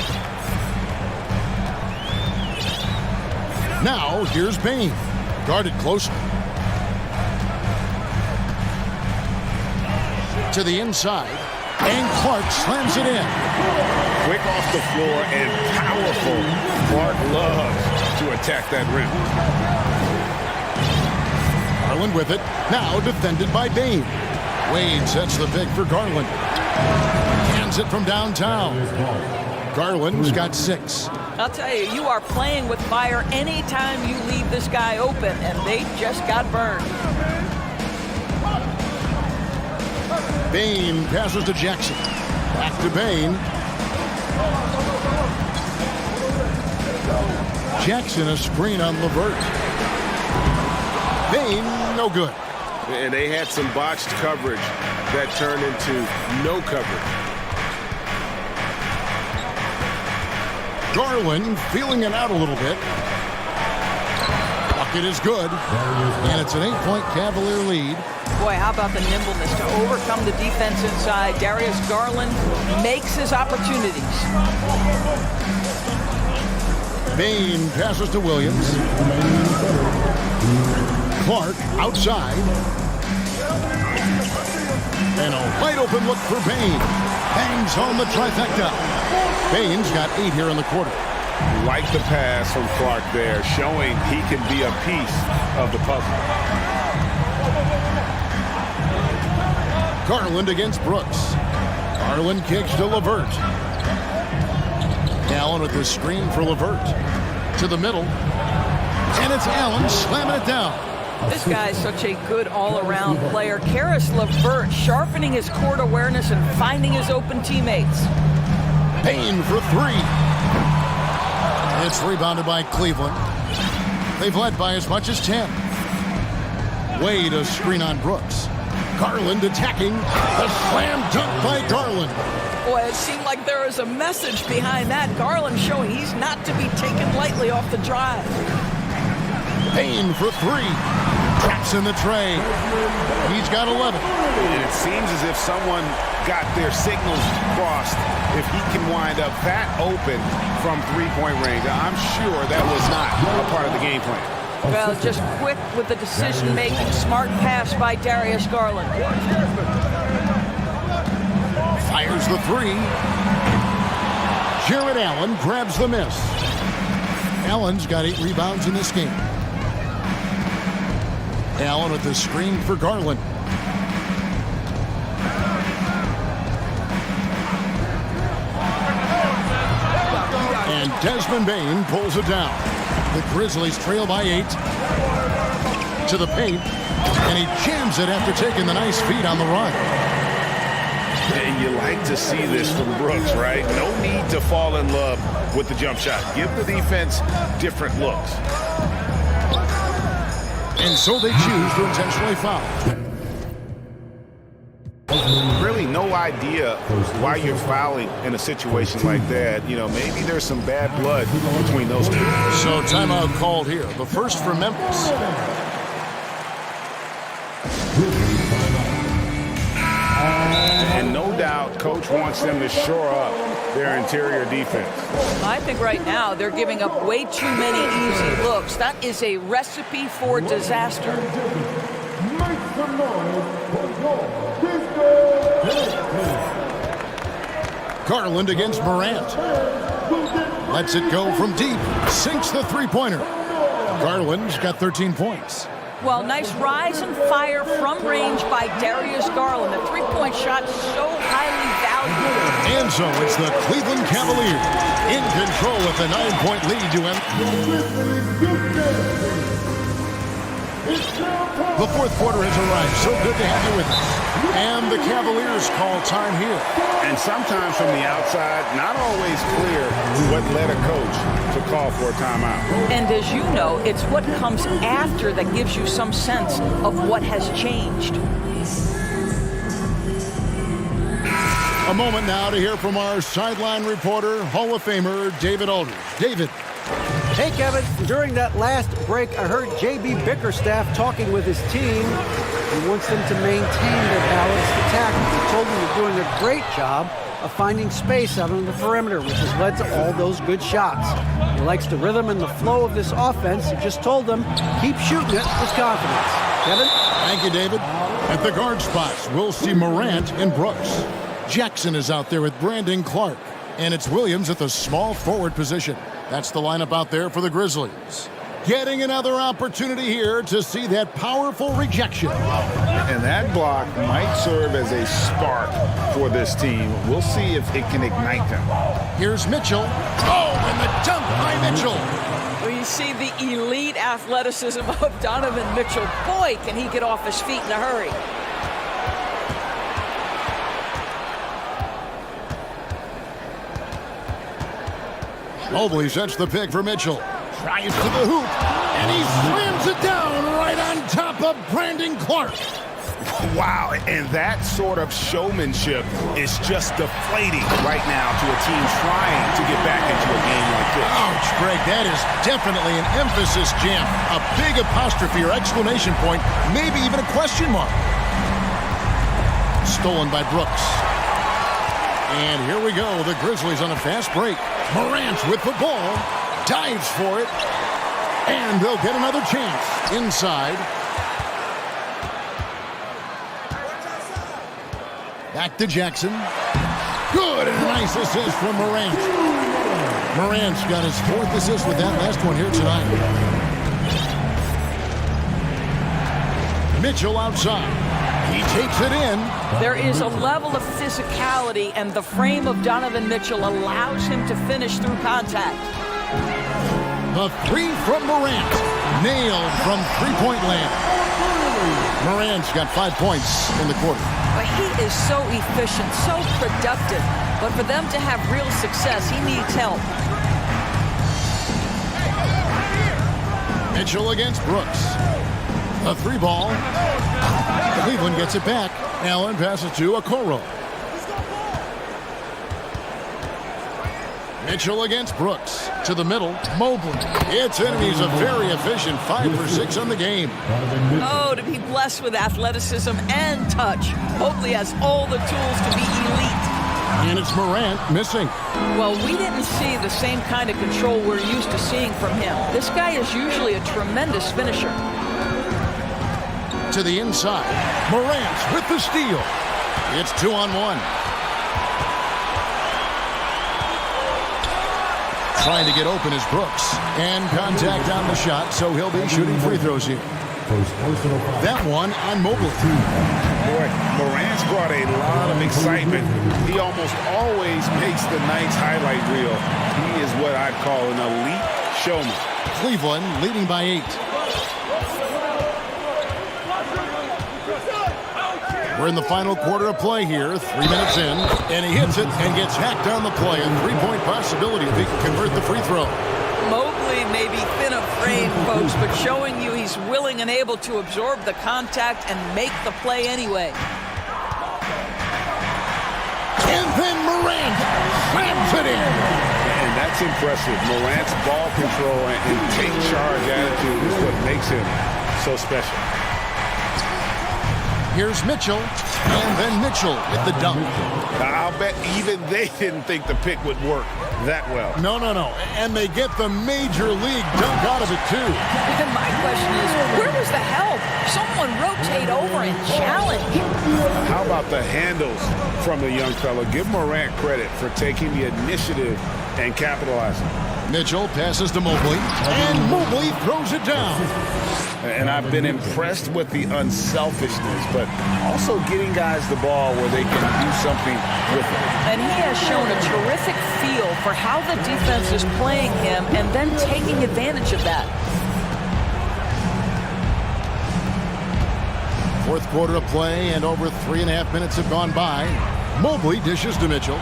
F: Now, here's Bain. Guarded closely. To the inside. And Clark slams it in.
H: Quick off the floor and powerful. Clark loves to attack that rim.
F: Garland with it. Now defended by Bain. Wade sets the pick for Garland. Hands it from downtown. Garland's got 6.
G: I'll tell you, you are playing with fire anytime you leave this guy open, and they just got burned.
F: Bain passes to Jackson. Back to Bain. Jackson a screen on LeVert. Bain, no good.
M: And they had some botched coverage that turned into no coverage.
F: Garland feeling it out a little bit. Bucket is good. And it's an 8-point Cavalier lead.
G: Boy, how about the nimbleness to overcome the defense inside. Darius Garland makes his opportunities.
F: Bain passes to Williams. Clark outside. And a wide open look for Bain. Bangs home the trifecta. Bain's got 8 here in the quarter.
H: Like the pass from Clark there, showing he can be a piece of the puzzle.
F: Garland against Brooks. Garland kicks to LeVert. Allen with the screen for LeVert. To the middle. And it's Allen slamming it down.
G: This guy's such a good all-around player. Karis LeVert sharpening his court awareness and finding his open teammates.
F: Bain for 3. It's rebounded by Cleveland. They've led by as much as 10. Wade a screen on Brooks. Garland attacking. The slam dunk by Garland.
G: Boy, it seemed like there was a message behind that. Garland showing he's not to be taken lightly off the drive.
F: Bain for 3. Traps in the tray. He's got 11.
H: And it seems as if someone got their signals crossed. If he can wind up that open from three-point range, I'm sure that was not a part of the game plan.
G: Well, just quick with the decision-making. Smart pass by Darius Garland.
F: Fires the 3. Jared Allen grabs the miss. Allen's got 8 rebounds in this game. Allen with the screen for Garland. And Desmond Bain pulls it down. The Grizzlies trail by 8. To the paint. And he jams it after taking the nice feed on the run.
H: And you like to see this from Brooks, right? No need to fall in love with the jump shot. Give the defense different looks.
F: And so they choose to intentionally foul.
H: Really no idea why you're fouling in a situation like that. You know, maybe there's some bad blood between those two.
F: So timeout called here. The first for Memphis.
H: And no doubt Coach wants them to shore up their interior defense.
G: I think right now they're giving up way too many easy looks. That is a recipe for disaster.
F: Garland against Morant. Lets it go from deep. Sinks the three-pointer. Garland's got 13 points.
G: Well, nice rise and fire from range by Darius Garland. The three-point shot so highly valued.
F: And so it's the Cleveland Cavaliers in control with a 9-point lead to end. The fourth quarter has arrived. So good to have you with us. And the Cavaliers call time here.
H: And sometimes from the outside, not always clear what led a coach to call for a timeout.
G: And as you know, it's what comes after that gives you some sense of what has changed.
F: A moment now to hear from our sideline reporter, Hall of Famer David Aldridge. David.
I: Hey, Kevin. During that last break, I heard J.B. Bickerstaff talking with his team. He wants them to maintain their balanced attack. He told them they're doing a great job of finding space out on the perimeter, which has led to all those good shots. He likes the rhythm and the flow of this offense. He just told them, keep shooting it with confidence. Kevin?
F: Thank you, David. At the guard spots, we'll see Morant and Brooks. Jackson is out there with Brandon Clark. And it's Williams at the small forward position. That's the lineup out there for the Grizzlies. Getting another opportunity here to see that powerful rejection.
H: And that block might serve as a spark for this team. We'll see if it can ignite them.
F: Here's Mitchell. Oh, and the dunk by Mitchell.
G: Well, you see the elite athleticism of Donovan Mitchell. Boy, can he get off his feet in a hurry.
F: Mobley sets the pick for Mitchell. Tries to the hoop, and he slams it down right on top of Brandon Clark.
H: Wow, and that sort of showmanship is just deflating right now to a team trying to get back into a game like this.
F: Ouch, Greg, that is definitely an emphasis jam. A big apostrophe or exclamation point, maybe even a question mark. Stolen by Brooks. And here we go, the Grizzlies on a fast break. Morant with the ball, dives for it, and they'll get another chance inside. Back to Jackson. Good, and a nice assist from Morant. Morant's got his fourth assist with that last one here tonight. Mitchell outside. He takes it in.
G: There is a level of physicality, and the frame of Donovan Mitchell allows him to finish through contact.
F: The three from Morant. Nailed from three-point land. Morant's got 5 points in the quarter.
G: But he is so efficient, so productive. But for them to have real success, he needs help.
F: Mitchell against Brooks. A three ball. Cleveland gets it back. Allen passes to Okoro. Mitchell against Brooks. To the middle. Mobley. It's in, and he's a very efficient 5 for 6 on the game.
G: Oh, to be blessed with athleticism and touch. Mobley has all the tools to be elite.
F: And it's Morant missing.
G: Well, we didn't see the same kind of control we're used to seeing from him. This guy is usually a tremendous finisher.
F: To the inside. Morant with the steal. It's 2-on-1. Trying to get open is Brooks. And contact on the shot, so he'll be shooting free throws here. That one on Mobley.
H: Boy, Morant's brought a lot of excitement. He almost always makes the night's highlight reel. He is what I'd call an elite showman.
F: Cleveland leading by 8. We're in the final quarter of play here, 3 minutes in, and he hits it and gets hacked on the play. A three-point possibility if he can convert the free throw.
G: Mobley may be thin of frame, folks, but showing you he's willing and able to absorb the contact and make the play anyway.
F: And then Morant slams it in.
H: And that's impressive. Morant's ball control and take charge attitude is what makes him so special.
F: Here's Mitchell, and then Mitchell with the dunk.
H: I'll bet even they didn't think the pick would work that well.
F: No. And they get the major league dunk out of it, too.
G: And my question is, where was the help? Someone rotate over and challenge.
H: How about the handles from the young fella? Give Morant credit for taking the initiative and capitalizing.
F: Mitchell passes to Mobley, and Mobley throws it down.
H: And I've been impressed with the unselfishness, but also getting guys the ball where they can do something with it.
G: And he has shown a terrific feel for how the defense is playing him and then taking advantage of that.
F: Fourth quarter of play, and over 3.5 minutes have gone by. Mobley dishes to Mitchell.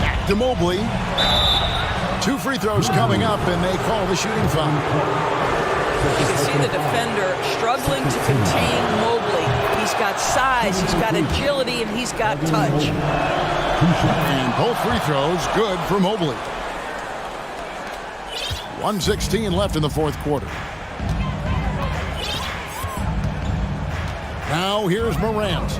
F: Back to Mobley. 2 free throws coming up, and they call the shooting foul.
G: You can see the defender struggling to contain Mobley. He's got size, he's got agility, and he's got touch.
F: And both free throws good for Mobley. 1:16 left in the fourth quarter. Now here's Morant.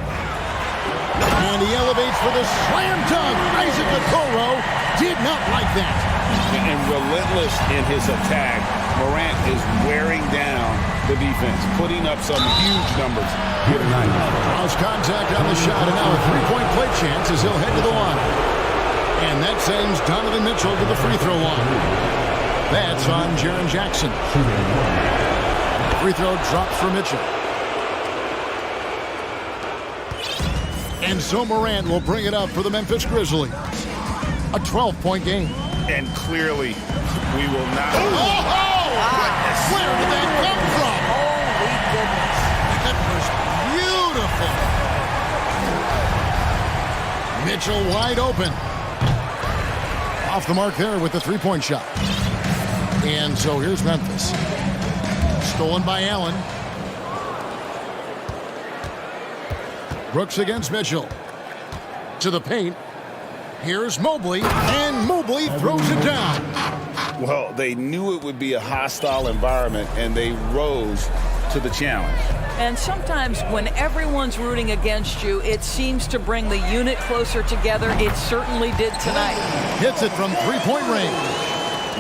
F: And he elevates for the slam dunk. Isaac Okoro did not like that.
H: And relentless in his attack, Morant is wearing down the defense, putting up some huge numbers here tonight.
F: Lost contact on the shot, and now a three-point play chance as he'll head to the line. And that sends Donovan Mitchell to the free throw line. That's on Jaren Jackson. Free throw drops for Mitchell. And so Morant will bring it up for the Memphis Grizzlies. A 12-point game.
H: And clearly, we will not...
F: Where did that come from?
G: Holy goodness.
F: That was beautiful. Mitchell wide open. Off the mark there with the three-point shot. And so here's Memphis. Stolen by Allen. Brooks against Mitchell. To the paint. Here's Mobley, and Mobley throws it down.
H: Well, they knew it would be a hostile environment, and they rose to the challenge.
G: And sometimes when everyone's rooting against you, it seems to bring the unit closer together. It certainly did tonight.
F: Hits it from three-point range.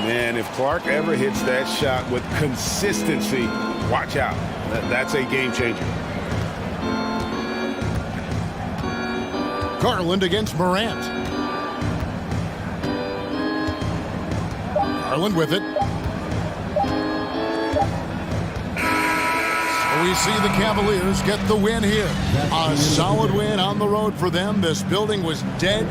H: Man, if Clark ever hits that shot with consistency, watch out. That's a game changer.
F: Garland against Morant. Garland with it. So we see the Cavaliers get the win here. A solid win on the road for them. This building was dead.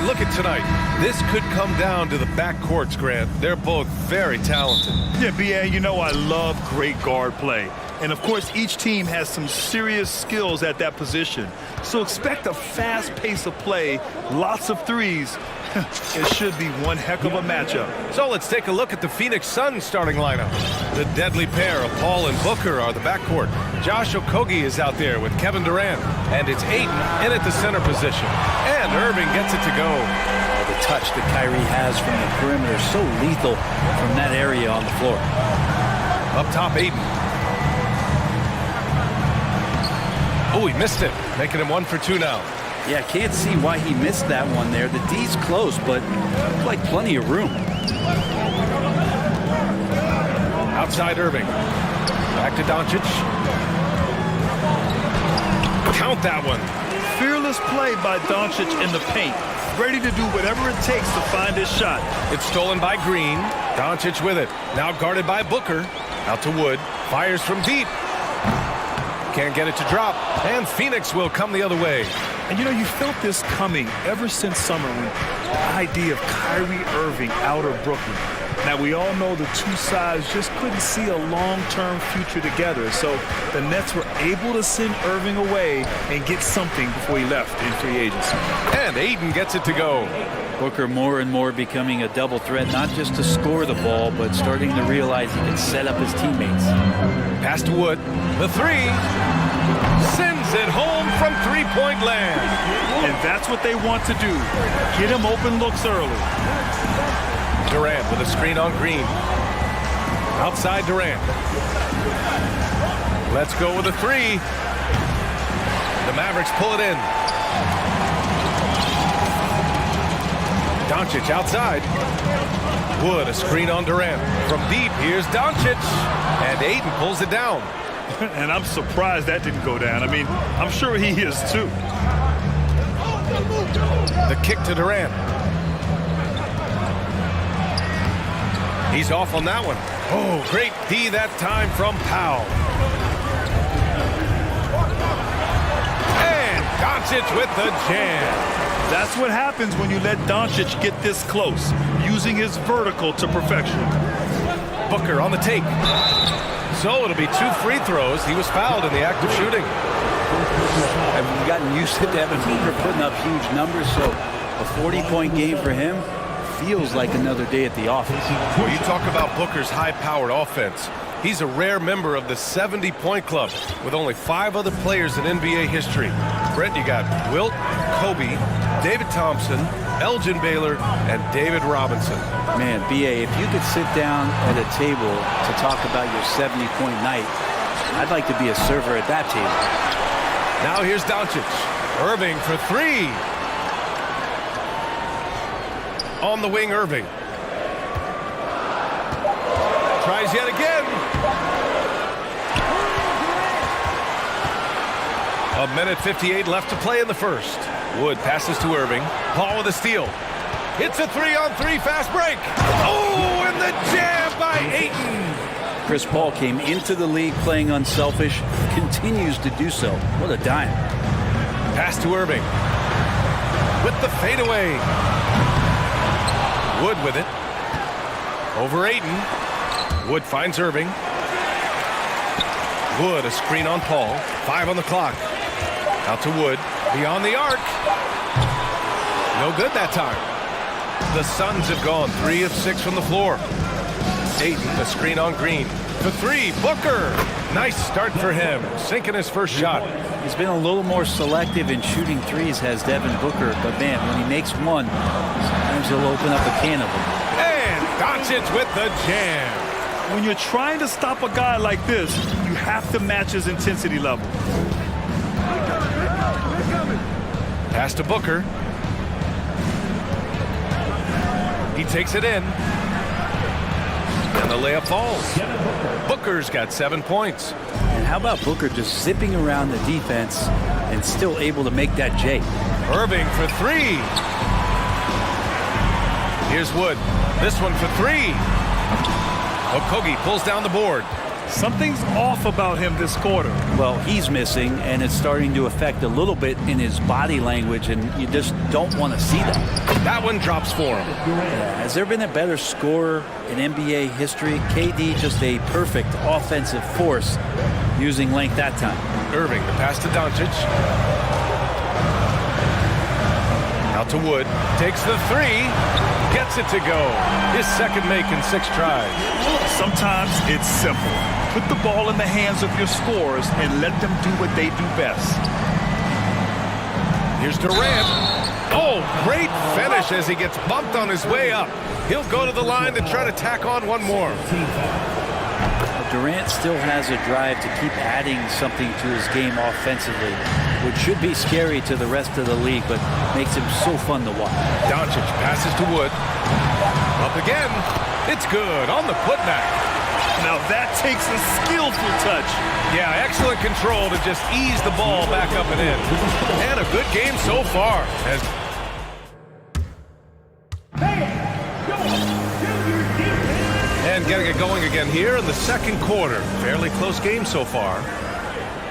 A: look at tonight. This could come down to the backcourts, Grant. They're both very talented.
C: Yeah, B.A., you know I love great guard play. And, of course, each team has some serious skills at that position. So expect a fast pace of play, lots of threes. It should be one heck of a matchup.
A: So let's take a look at the Phoenix Suns starting lineup. The deadly pair of Paul and Booker are the backcourt. Josh Okogie is out there with Kevin Durant. And it's Ayton in at the center position. And Irving gets it to go.
N: The touch that Kyrie has from the perimeter, so lethal from that area on the floor.
A: Up top, Ayton. Oh, he missed it, making him 1 for 2 now.
N: Yeah, can't see why he missed that one there. The D's close, but looks like plenty of room.
A: Outside Irving. Back to Doncic. Count that one.
C: Fearless play by Doncic in the paint. Ready to do whatever it takes to find his shot.
A: It's stolen by Green. Doncic with it. Now guarded by Booker. Out to Wood. Fires from deep. Can't get it to drop. And Phoenix will come the other way.
C: And, you know, you felt this coming ever since summer when the idea of Kyrie Irving out of Brooklyn. Now, we all know the two sides just couldn't see a long-term future together. So the Nets were able to send Irving away and get something before he left in free agency.
A: And Ayton gets it to go.
N: Booker more and more becoming a double threat, not just to score the ball, but starting to realize he can set up his teammates.
A: Pass to Wood. The three. Sends it home from three-point land.
C: And that's what they want to do. Get him open looks early.
A: Durant with a screen on Green. Outside Durant. Let's go with a three. The Mavericks pull it in. Doncic outside. Wood, a screen on Durant. From deep, here's Doncic. And Ayton pulls it down.
C: And I'm surprised that didn't go down. I mean, I'm sure he is too.
A: The kick to Durant. He's off on that one. Oh, great D that time from Powell. And Doncic with the jam.
C: That's what happens when you let Doncic get this close, using his vertical to perfection.
A: Booker on the take. So it'll be 2 free throws. He was fouled in the act of shooting.
N: I've gotten used to Devin Booker putting up huge numbers, so a 40-point game for him feels like another day at the office.
A: Well, you talk about Booker's high-powered offense. He's a rare member of the 70-point club with only 5 other players in NBA history. Brent, you got Wilt, Kobe, David Thompson, Elgin Baylor, and David Robinson.
N: Man, B.A., if you could sit down at a table to talk about your 70-point night, I'd like to be a server at that table.
A: Now here's Doncic. Irving for 3. On the wing, Irving. Tries yet again. A minute 58 left to play in the first. Wood passes to Irving. Paul with a steal. Hits a 3-on-3 fast break. Oh, and the jam by Ayton.
N: Chris Paul came into the league playing unselfish, continues to do so. What a dime.
A: Pass to Irving. With the fadeaway. Wood with it. Over Ayton. Wood finds Irving. Wood, a screen on Paul. 5 on the clock. Out to Wood. Beyond the arc. No good that time. The Suns have gone 3 of 6 from the floor. Ayton, a screen on Green. For 3, Booker. Nice start for him. Sinking his first shot.
N: He's been a little more selective in shooting threes, has Devin Booker. But, man, when he makes one, sometimes he'll open up a can of them.
A: And Doncic with the jam.
C: When you're trying to stop a guy like this, you have to match his intensity level.
A: Pass to Booker. He takes it in. And the layup falls. Booker's got 7 points.
N: And how about Booker just zipping around the defense and still able to make that J?
A: Irving for 3. Here's Wood. This one for 3. Okogie pulls down the board.
C: Something's off about him this quarter.
N: Well, he's missing, and it's starting to affect a little bit in his body language, and you just don't want to see that.
A: That one drops for him.
N: Yeah. Has there been a better scorer in NBA history? KD just a perfect offensive force using length that time.
A: Irving, the pass to Doncic. Out to Wood. Takes the three. Gets it to go. His second make in 6 tries.
C: Sometimes it's simple. Put the ball in the hands of your scorers and let them do what they do best.
A: Here's Durant. Oh, great finish as he gets bumped on his way up. He'll go to the line to try to tack on one more.
N: Durant still has a drive to keep adding something to his game offensively, which should be scary to the rest of the league, but makes him so fun to watch.
A: Doncic passes to Wood. Up again. It's good on the putback.
C: Now that takes a skillful touch.
A: Yeah, excellent control to just ease the ball back up and in. And a good game so far. As and getting it going again here in the second quarter. Fairly close game so far.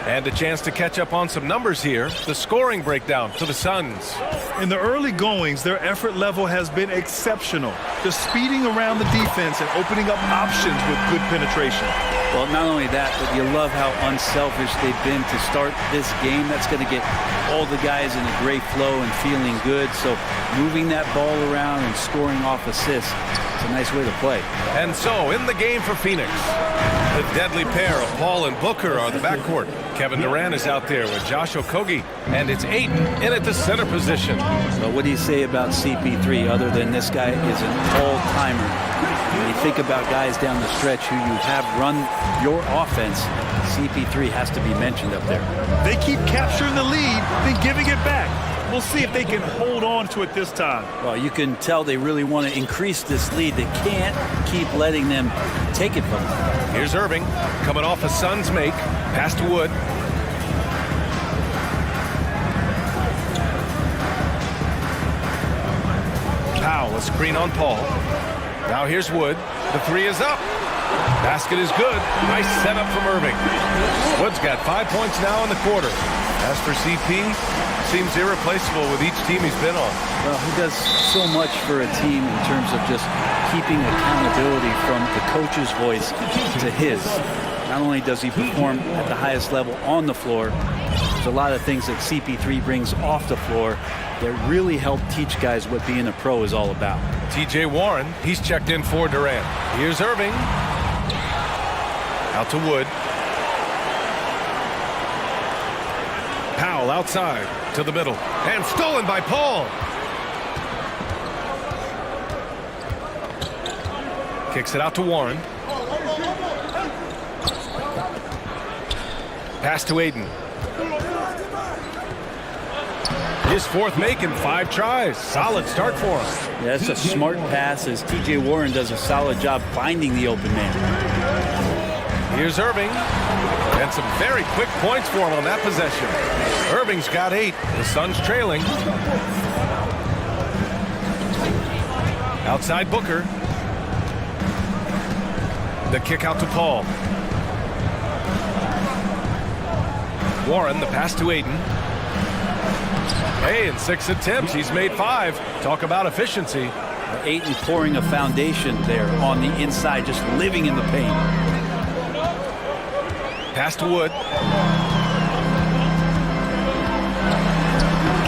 A: And a chance to catch up on some numbers here. The scoring breakdown for the Suns.
C: In the early goings, their effort level has been exceptional. They're speeding around the defense and opening up options with good penetration.
N: Well, not only that, but you love how unselfish they've been to start this game. That's going to get all the guys in a great flow and feeling good. So moving that ball around and scoring off assists, it's a nice way to play.
A: And so in the game for Phoenix, the deadly pair of Paul and Booker are the backcourt. Kevin Durant is out there with Josh Okogie, and it's Ayton in at the center position.
N: So what do you say about CP3 other than this guy is an all-timer? When you think about guys down the stretch who you have run your offense, CP3 has to be mentioned up there.
C: They keep capturing the lead, then giving it back. We'll see if they can hold on to it this time.
N: Well, you can tell they really want to increase this lead. They can't keep letting them take it from them.
A: Here's Irving, coming off a Suns make. Pass to Wood. Powell, a screen on Paul. Now here's Wood. The three is up. Basket is good. Nice setup from Irving. Wood's got 5 points now in the quarter. As for CP, seems irreplaceable with each team he's been on.
N: Well, he does so much for a team in terms of just keeping accountability from the coach's voice to his. Not only does he perform at the highest level on the floor, there's a lot of things that CP3 brings off the floor that really help teach guys what being a pro is all about.
A: TJ Warren, he's checked in for Durant. Here's Irving. Out to Wood. Powell outside to the middle. And stolen by Paul. Kicks it out to Warren. Pass to Ayton. His fourth make in 5 tries. Solid start for him.
N: Yeah, that's a smart pass as TJ Warren does a solid job finding the open man.
A: Here's Irving. And some very quick points for him on that possession. Irving's got 8. The Suns trailing. Outside Booker. The kick out to Paul. Warren, the pass to Ayton. Hey, in 6 attempts, he's made 5. Talk about efficiency.
N: Ayton pouring a foundation there on the inside, just living in the paint.
A: Pass to Wood.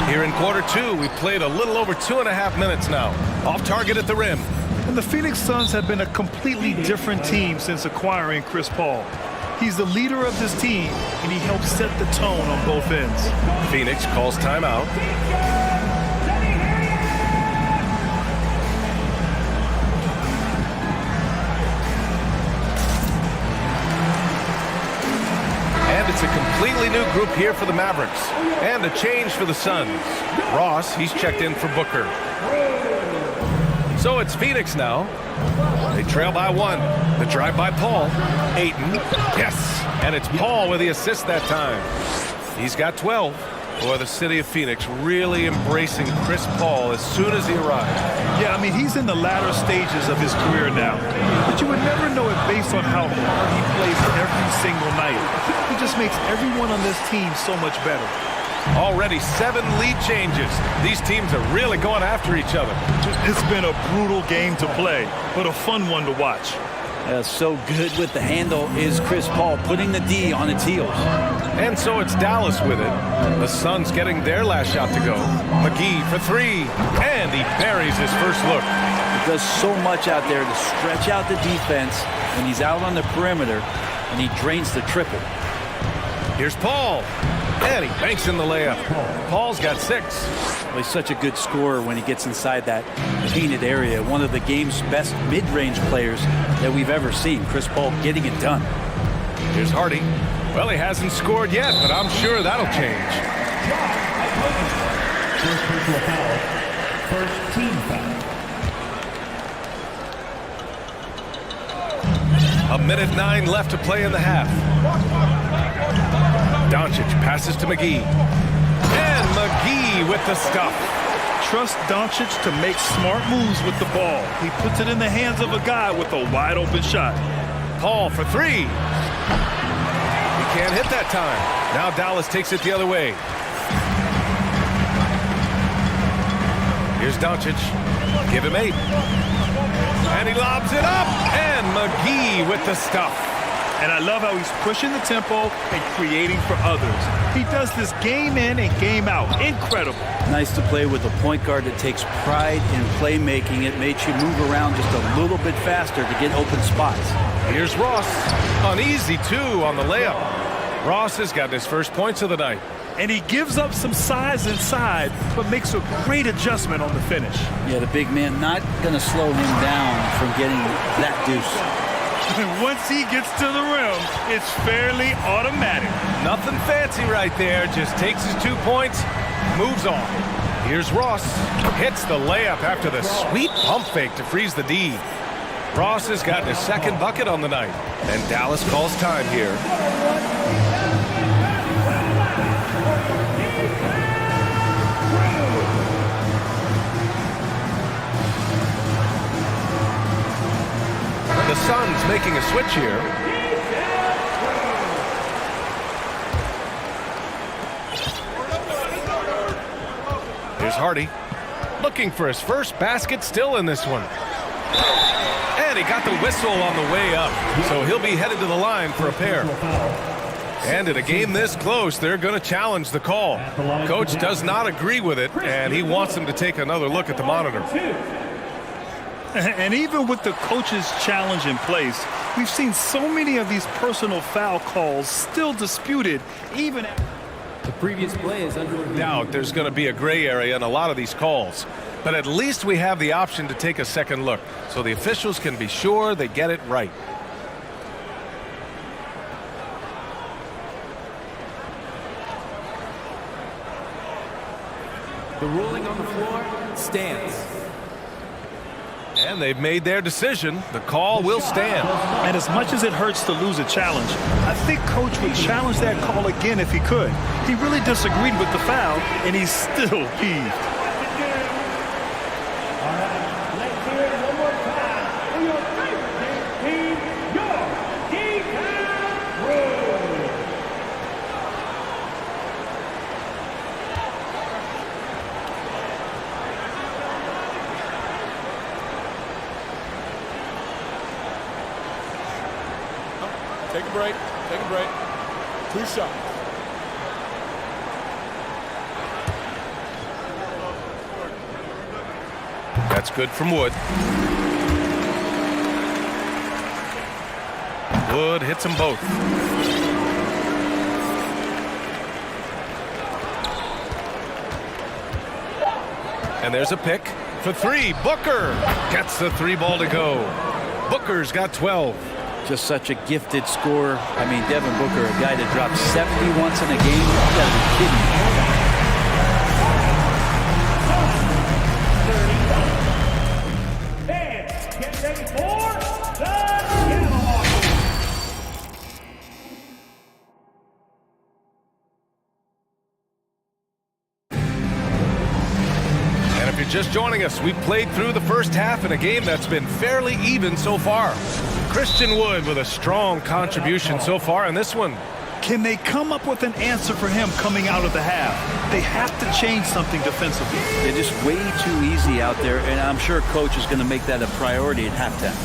A: Here in quarter 2, we played a little over 2.5 minutes now. Off target at the rim.
C: And the Phoenix Suns have been a completely different team since acquiring Chris Paul. He's the leader of this team, and he helps set the tone on both ends.
A: Phoenix calls timeout. And it's a completely new group here for the Mavericks. And a change for the Suns. Ross, he's checked in for Booker. So it's Phoenix now. They trail by 1. The drive by Paul. Ayton. Yes. And it's Paul with the assist that time. He's got 12. Boy, the city of Phoenix really embracing Chris Paul as soon as he arrived.
C: Yeah, I mean, he's in the latter stages of his career now. But you would never know it based based on how hard he plays every single night. He just makes everyone on this team so much better.
A: Already 7 lead changes. These teams are really going after each other.
C: It's been a brutal game to play, but a fun one to watch.
N: So good with the handle is Chris Paul, putting the D on its heels.
A: And so it's Dallas with it. The Suns getting their last shot to go. McGee for 3, and he buries his first look.
N: He does so much out there to stretch out the defense when he's out on the perimeter, and he drains the triple.
A: Here's Paul, and he banks in the layup. Paul's got 6.
N: Well, he's such a good scorer when he gets inside that painted area. One of the game's best mid-range players that we've ever seen. Chris Paul getting it done.
A: Here's Hardy. Well, he hasn't scored yet, but I'm sure that'll change.
D: First personal foul. First team foul.
A: A minute 9 left to play in the half. Doncic passes to McGee. And McGee with the stuff.
C: Trust Doncic to make smart moves with the ball. He puts it in the hands of a guy with a wide open shot.
A: Paul for 3. He can't hit that time. Now Dallas takes it the other way. Here's Doncic. Give him 8. And he lobs it up. And McGee with the stuff.
C: And I love how he's pushing the tempo and creating for others. He does this game in and game out. Incredible.
N: Nice to play with a point guard that takes pride in playmaking. It makes you move around just a little bit faster to get open spots.
A: Here's Ross. An easy 2 on the layup. Ross has got his first points of the night.
C: And he gives up some size inside, but makes a great adjustment on the finish.
N: Yeah, the big man not going to slow him down from getting that deuce.
C: And once he gets to the rim, it's fairly automatic.
A: Nothing fancy right there. Just takes his 2 points, moves on. Here's Ross. Hits the layup after the sweet pump fake to freeze the D. Ross has gotten his second bucket on the night. And Dallas calls time here. The Suns making a switch here. Here's Hardy. Looking for his first basket, still in this one. And he got the whistle on the way up. So he'll be headed to the line for a pair. And in a game this close, they're going to challenge the call. Coach does not agree with it, and he wants him to take another look at the monitor.
C: And even with the coach's challenge in place, we've seen so many of these personal foul calls still disputed, even after
K: the previous play is under review.
A: Doubt there's going to be a gray area in a lot of these calls. But at least we have the option to take a second look, so the officials can be sure they get it right.
K: The ruling on the floor stands.
A: And they've made their decision. The call will stand.
C: And as much as it hurts to lose a challenge, I think Coach would challenge that call again if he could. He really disagreed with the foul, and he's still peeved.
D: All right, let's hear it one more time for your favorite team, your D-Town Road.
L: Take a break. Take a break. 2 shots.
A: That's good from Wood. Wood hits them both. And there's a pick for 3. Booker gets the 3 ball to go. Booker's got 12.
N: Just such a gifted scorer. I mean, Devin Booker, a guy that dropped 70 once in a game. You gotta be kidding me.
D: Fans, get ready for the Yellow.
A: And if you're just joining us, we've played through the first half in a game that's been fairly even so far. Christian Wood with a strong contribution so far in this one.
C: Can they come up with an answer for him coming out of the half? They have to change something defensively.
N: They're just way too easy out there, and I'm sure coach is going to make that a priority at halftime.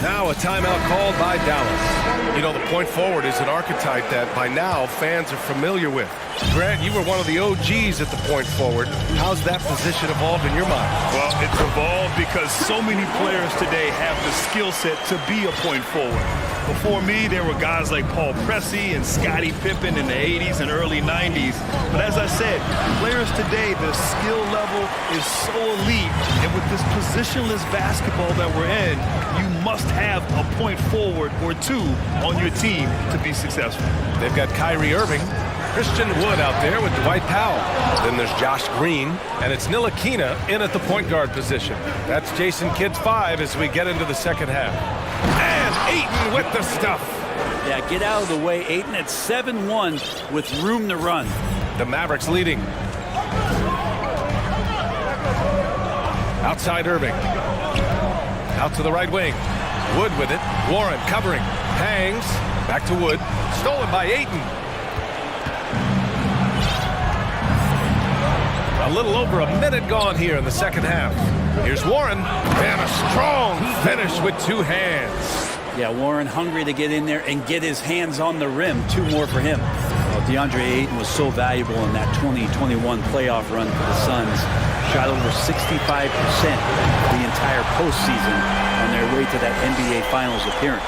A: Now a timeout called by Dallas. You know, the point forward is an archetype that by now fans are familiar with. Grant, you were one of the OGs at the point forward. How's that position evolved in your mind?
C: Well, it's evolved because so many players today have the skill set to be a point forward. Before me, there were guys like Paul Pressey and Scottie Pippen in the 80s and early 90s. But as I said, players today, the skill level is so elite. And with this positionless basketball that we're in, you must have a point forward or two on your team to be successful.
A: They've got Kyrie Irving, Christian Wood out there with Dwight Powell. Then there's Josh Green, and it's Ntilikina in at the point guard position. That's Jason Kidd's 5 as we get into the second half. And Ayton with the stuff.
N: Yeah, get out of the way. Ayton at 7-1 with room to run.
A: The Mavericks leading. Outside Irving. Out to the right wing. Wood with it. Warren covering. Hangs. Back to Wood. Stolen by Ayton. A little over a minute gone here in the second half. Here's Warren, and a strong finish with two hands.
N: Yeah, Warren hungry to get in there and get his hands on the rim. 2 more for him. Well, DeAndre Ayton was so valuable in that 2021 playoff run for the Suns. Shot over 65% the entire postseason on their way to that NBA Finals appearance.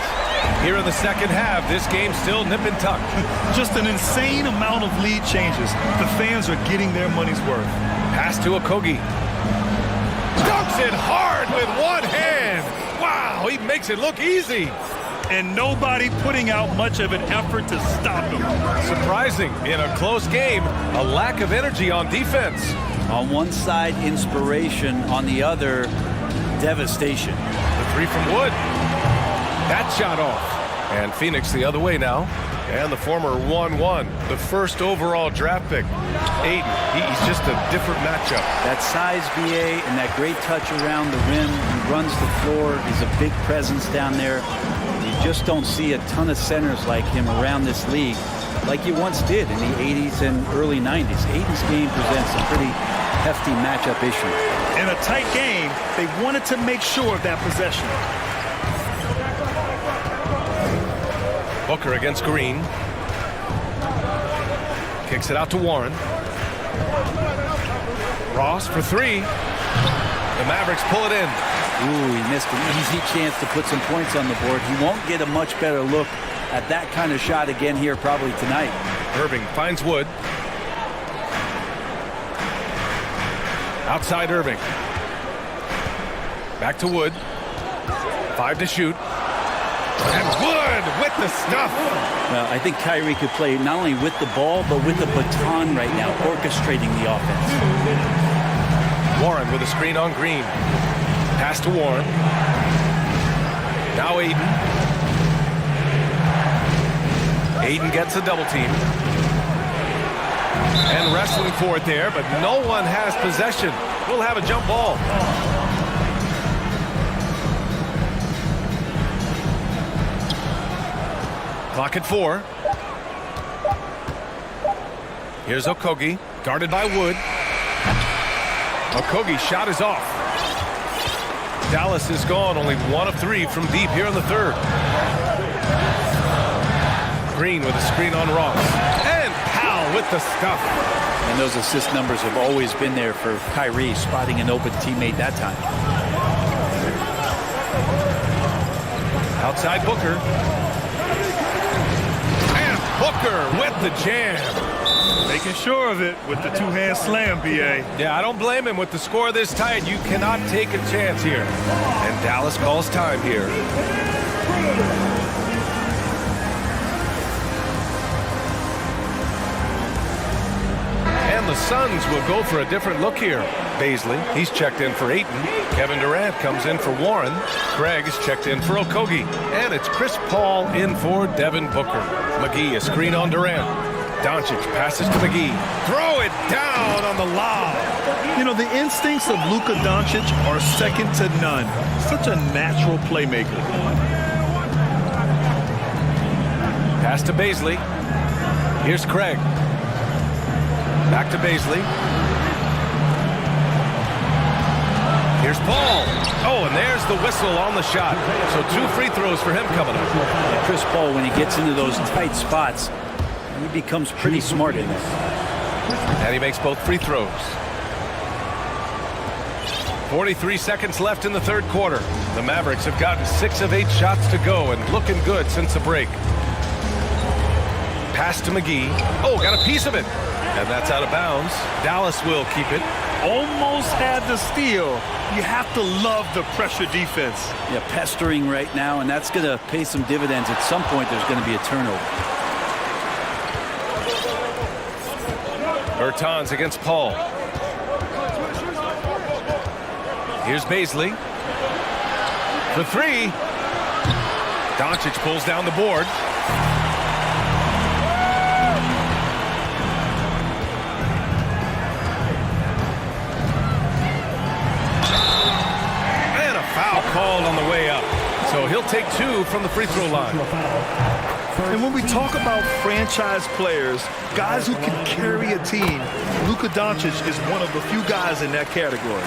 A: Here in the second half, this game still nip and tuck.
C: Just an insane amount of lead changes. The fans are getting their money's worth.
A: Pass to Okogie. Dunks it hard with one hand. Wow, he makes it look easy.
C: And nobody putting out much of an effort to stop him.
A: Surprising, in a close game, a lack of energy on defense.
N: On one side, inspiration. On the other, devastation.
A: The 3 from Wood. That shot off. And Phoenix the other way now. And the former 1-1, the first overall draft pick. Ayton, he's just a different matchup.
N: That size, BA, and that great touch around the rim. He runs the floor. He's a big presence down there. You just don't see a ton of centers like him around this league like you once did in the 80s and early 90s. Ayton's game presents a pretty hefty matchup issue.
C: In a tight game, they wanted to make sure of that possession.
A: Booker against Green. Kicks it out to Warren. Ross for 3. The Mavericks pull it in.
N: Ooh, he missed an easy chance to put some points on the board. He won't get a much better look at that kind of shot again here probably tonight.
A: Irving finds Wood. Outside Irving. Back to Wood. 5 to shoot. And Wood with the stuff.
N: Well, I think Kyrie could play not only with the ball, but with the baton right now, orchestrating the offense.
A: Warren with a screen on Green. Pass to Warren. Now Ayton. Ayton gets a double team. And wrestling for it there, but no one has possession. We'll have a jump ball. Clock at 4. Here's Okogie, guarded by Wood. Okogie's shot is off. Dallas is gone, only 1 of 3 from deep here in the third. Green with a screen on Ross. And Powell with the stuff.
N: And those assist numbers have always been there for Kyrie, spotting an open teammate that time.
A: Outside Booker. Booker with the jam.
C: Making sure of it with the 2-hand slam, BA.
A: Yeah, I don't blame him. With the score this tight, you cannot take a chance here. And Dallas calls time here. And the Suns will go for a different look here. Baisley, he's checked in for Ayton. Kevin Durant comes in for Warren. Craig is checked in for Okogie. And it's Chris Paul in for Devin Booker. McGee, a screen on Durant. Doncic passes to McGee. Throw it down on the lob.
C: You know, the instincts of Luka Doncic are second to none. Such a natural playmaker.
A: Pass to Baisley. Here's Craig. Back to Baisley. Here's Paul. Oh, and there's the whistle on the shot. So 2 free throws for him coming up.
N: Yeah, Chris Paul, when he gets into those tight spots, he becomes pretty smart in this.
A: And he makes both free throws. 43 seconds left in the third quarter. The Mavericks have gotten 6 of 8 shots to go and looking good since the break. Pass to McGee. Oh, got a piece of it. And that's out of bounds. Dallas will keep it.
C: Almost had the steal. You have to love the pressure defense.
N: Yeah, pestering right now, and that's going to pay some dividends. At some point, there's going to be a turnover.
A: Bertans against Paul. Here's Baisley. For 3. Doncic pulls down the board. And a foul called on the way up. So he'll take 2 from the free throw line.
C: And when we talk about franchise players, guys who can carry a team, Luka Doncic is one of the few guys in that category.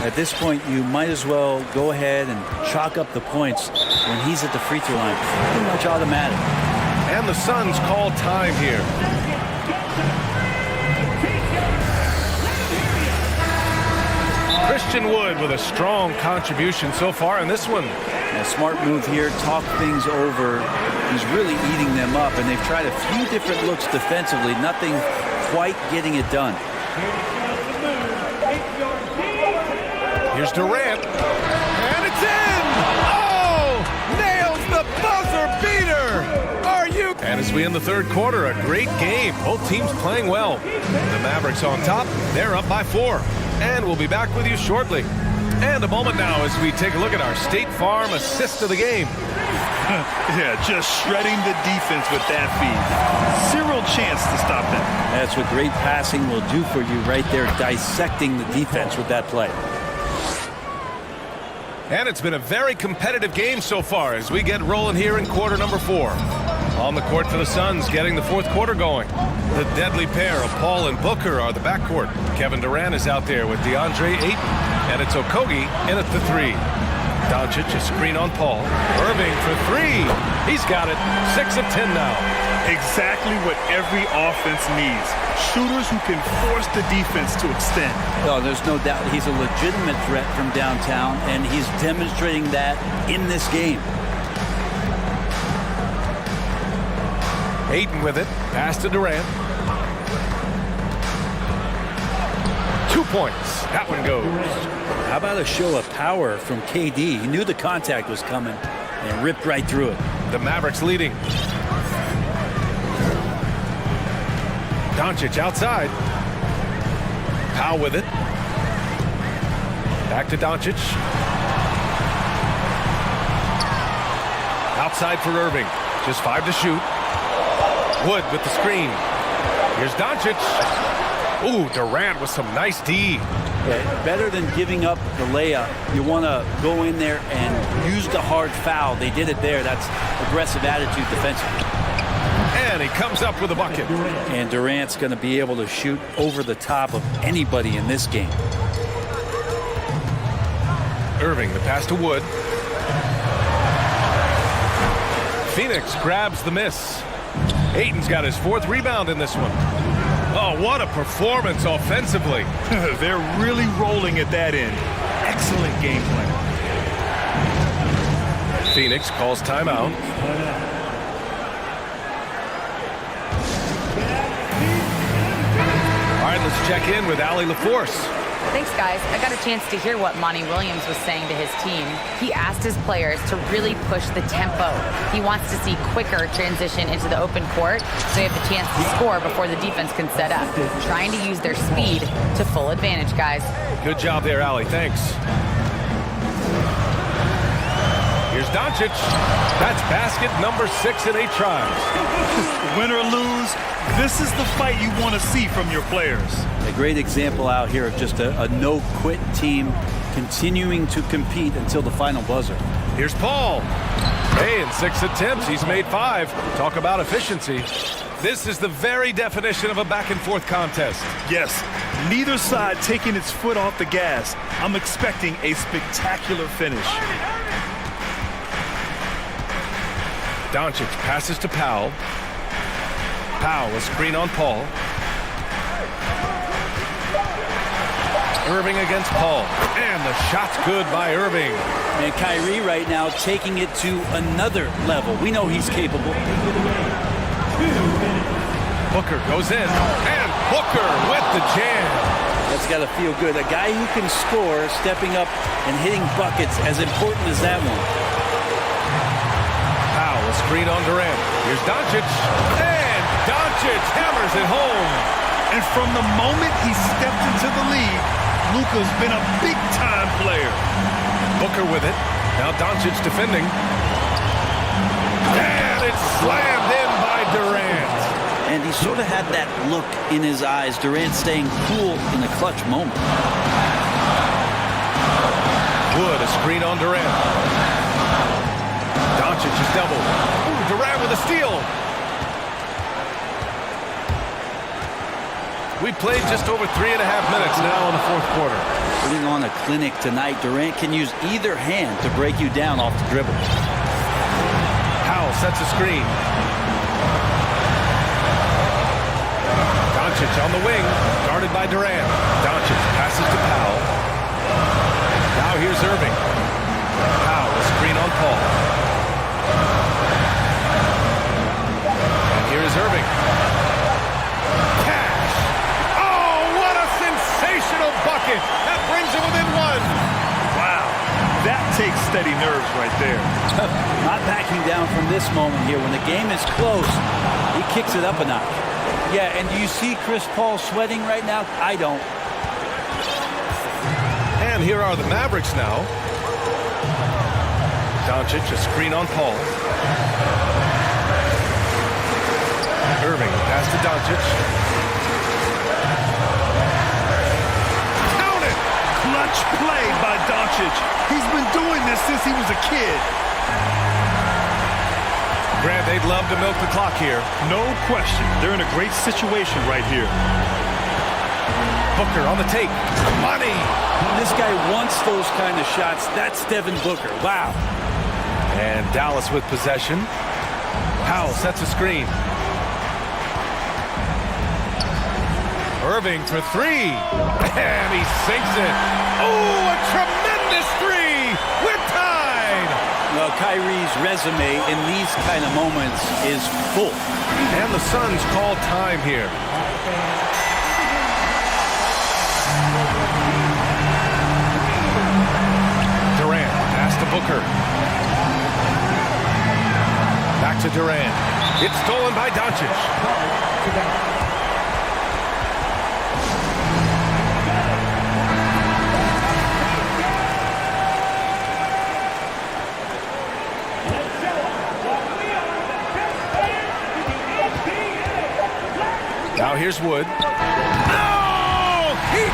N: At this point, you might as well go ahead and chalk up the points when he's at the free throw line. Pretty much automatic.
A: And the Suns call time here. Christian Wood with a strong contribution so far in this one.
N: A smart move here, talk things over. He's really eating them up, and they've tried a few different looks defensively, nothing quite getting it done.
A: Here's Durant, and it's in! Oh! Nails the buzzer beater! Are you? And as we end the third quarter, a great game. Both teams playing well. The Mavericks on top, they're up by 4. And we'll be back with you shortly. And a moment now as we take a look at our State Farm assist of the game.
C: Yeah, just shredding the defense with that feed. Zero chance to stop that.
N: That's what great passing will do for you right there, dissecting the defense with that play.
A: And it's been a very competitive game so far as we get rolling here in quarter number 4. On the court for the Suns, getting the fourth quarter going. The deadly pair of Paul and Booker are the backcourt. Kevin Durant is out there with DeAndre Ayton, and it's Okogie in at the 3. Doncic, a screen on Paul. Irving for 3. He's got it. 6 of 10 now.
C: Exactly what every offense needs. Shooters who can force the defense to extend.
N: No, there's no doubt he's a legitimate threat from downtown, and he's demonstrating that in this game.
A: Ayton with it. Pass to Durant. 2 points. That one goes.
N: How about a show of power from KD? He knew the contact was coming and ripped right through it.
A: The Mavericks leading. Doncic outside. Powell with it. Back to Doncic. Outside for Irving. Just 5 to shoot. Wood with the screen. Here's Doncic. Ooh, Durant with some nice D.
N: Yeah, better than giving up the layup. You want to go in there and use the hard foul. They did it there. That's aggressive attitude defensively.
A: And he comes up with a bucket.
N: And Durant's going to be able to shoot over the top of anybody in this game.
A: Irving, the pass to Wood. Phoenix grabs the miss. Ayton's got his 4th rebound in this one. Oh, what a performance offensively.
C: They're really rolling at that end. Excellent game plan.
A: Phoenix calls timeout. All right, let's check in with Allie LaForce.
E: Thanks, guys. I got a chance to hear what Monty Williams was saying to his team. He asked his players to really push the tempo. He wants to see quicker transition into the open court so they have the chance to score before the defense can set up. Trying to use their speed to full advantage, guys.
A: Good job there, Allie. Thanks. Here's Doncic. That's basket number 6 in 8 tries.
C: Win or lose, this is the fight you want to see from your players.
N: A great example out here of just a no-quit team continuing to compete until the final buzzer.
A: Here's Paul. Hey, in 6 attempts, he's made 5. Talk about efficiency. This is the very definition of a back-and-forth contest.
C: Yes, neither side taking its foot off the gas. I'm expecting a spectacular finish.
A: Doncic passes to Powell. Powell, a screen on Paul. Irving against Paul. And the shot's good by Irving.
N: And Kyrie right now taking it to another level. We know he's capable.
A: Booker goes in. And Booker with the jam.
N: That's got to feel good. A guy who can score, stepping up and hitting buckets, as important as that one.
A: Powell, a screen on Durant. Here's Doncic. And Doncic hammers it home.
C: And from the moment he stepped into the league, Luka's been a big-time player.
A: Booker with it. Now Doncic defending. And it's slammed in by Durant.
N: And he sort of had that look in his eyes. Durant staying cool in the clutch moment.
A: Wood, a screen on Durant. Doncic is doubled. Ooh, Durant with a steal. We played just over 3.5 minutes now in the fourth quarter.
N: Putting on a clinic tonight. Durant can use either hand to break you down off the dribble.
A: Powell sets a screen. Doncic on the wing, guarded by Durant. Doncic passes to Powell. Now here's Irving. Powell, a screen on Paul. And here is Irving. Cash. Oh, what a sensational bucket. That brings him within 1.
C: Wow, that takes steady nerves right there.
N: Not backing down from this moment here. When the game is close, he kicks it up a notch. Yeah, and do you see Chris Paul sweating right now? I don't.
A: And here are the Mavericks now. Doncic, a screen on Paul. Irving, pass to Doncic. Count it!
C: Clutch play by Doncic. He's been doing this since he was a kid.
A: Grant, they'd love to milk the clock here.
C: No question. They're in a great situation right here.
A: Booker on the take. Money!
N: This guy wants those kind of shots. That's Devin Booker. Wow.
A: And Dallas with possession. Powell sets a screen. Irving for 3. And he sinks it. Oh, a tremendous 3! We're tied!
N: Well, Kyrie's resume in these kind of moments is full.
A: And the Suns call time here. Durant, pass to Booker. Back to Durant. It's stolen by Doncic. Now here's Wood. Oh! He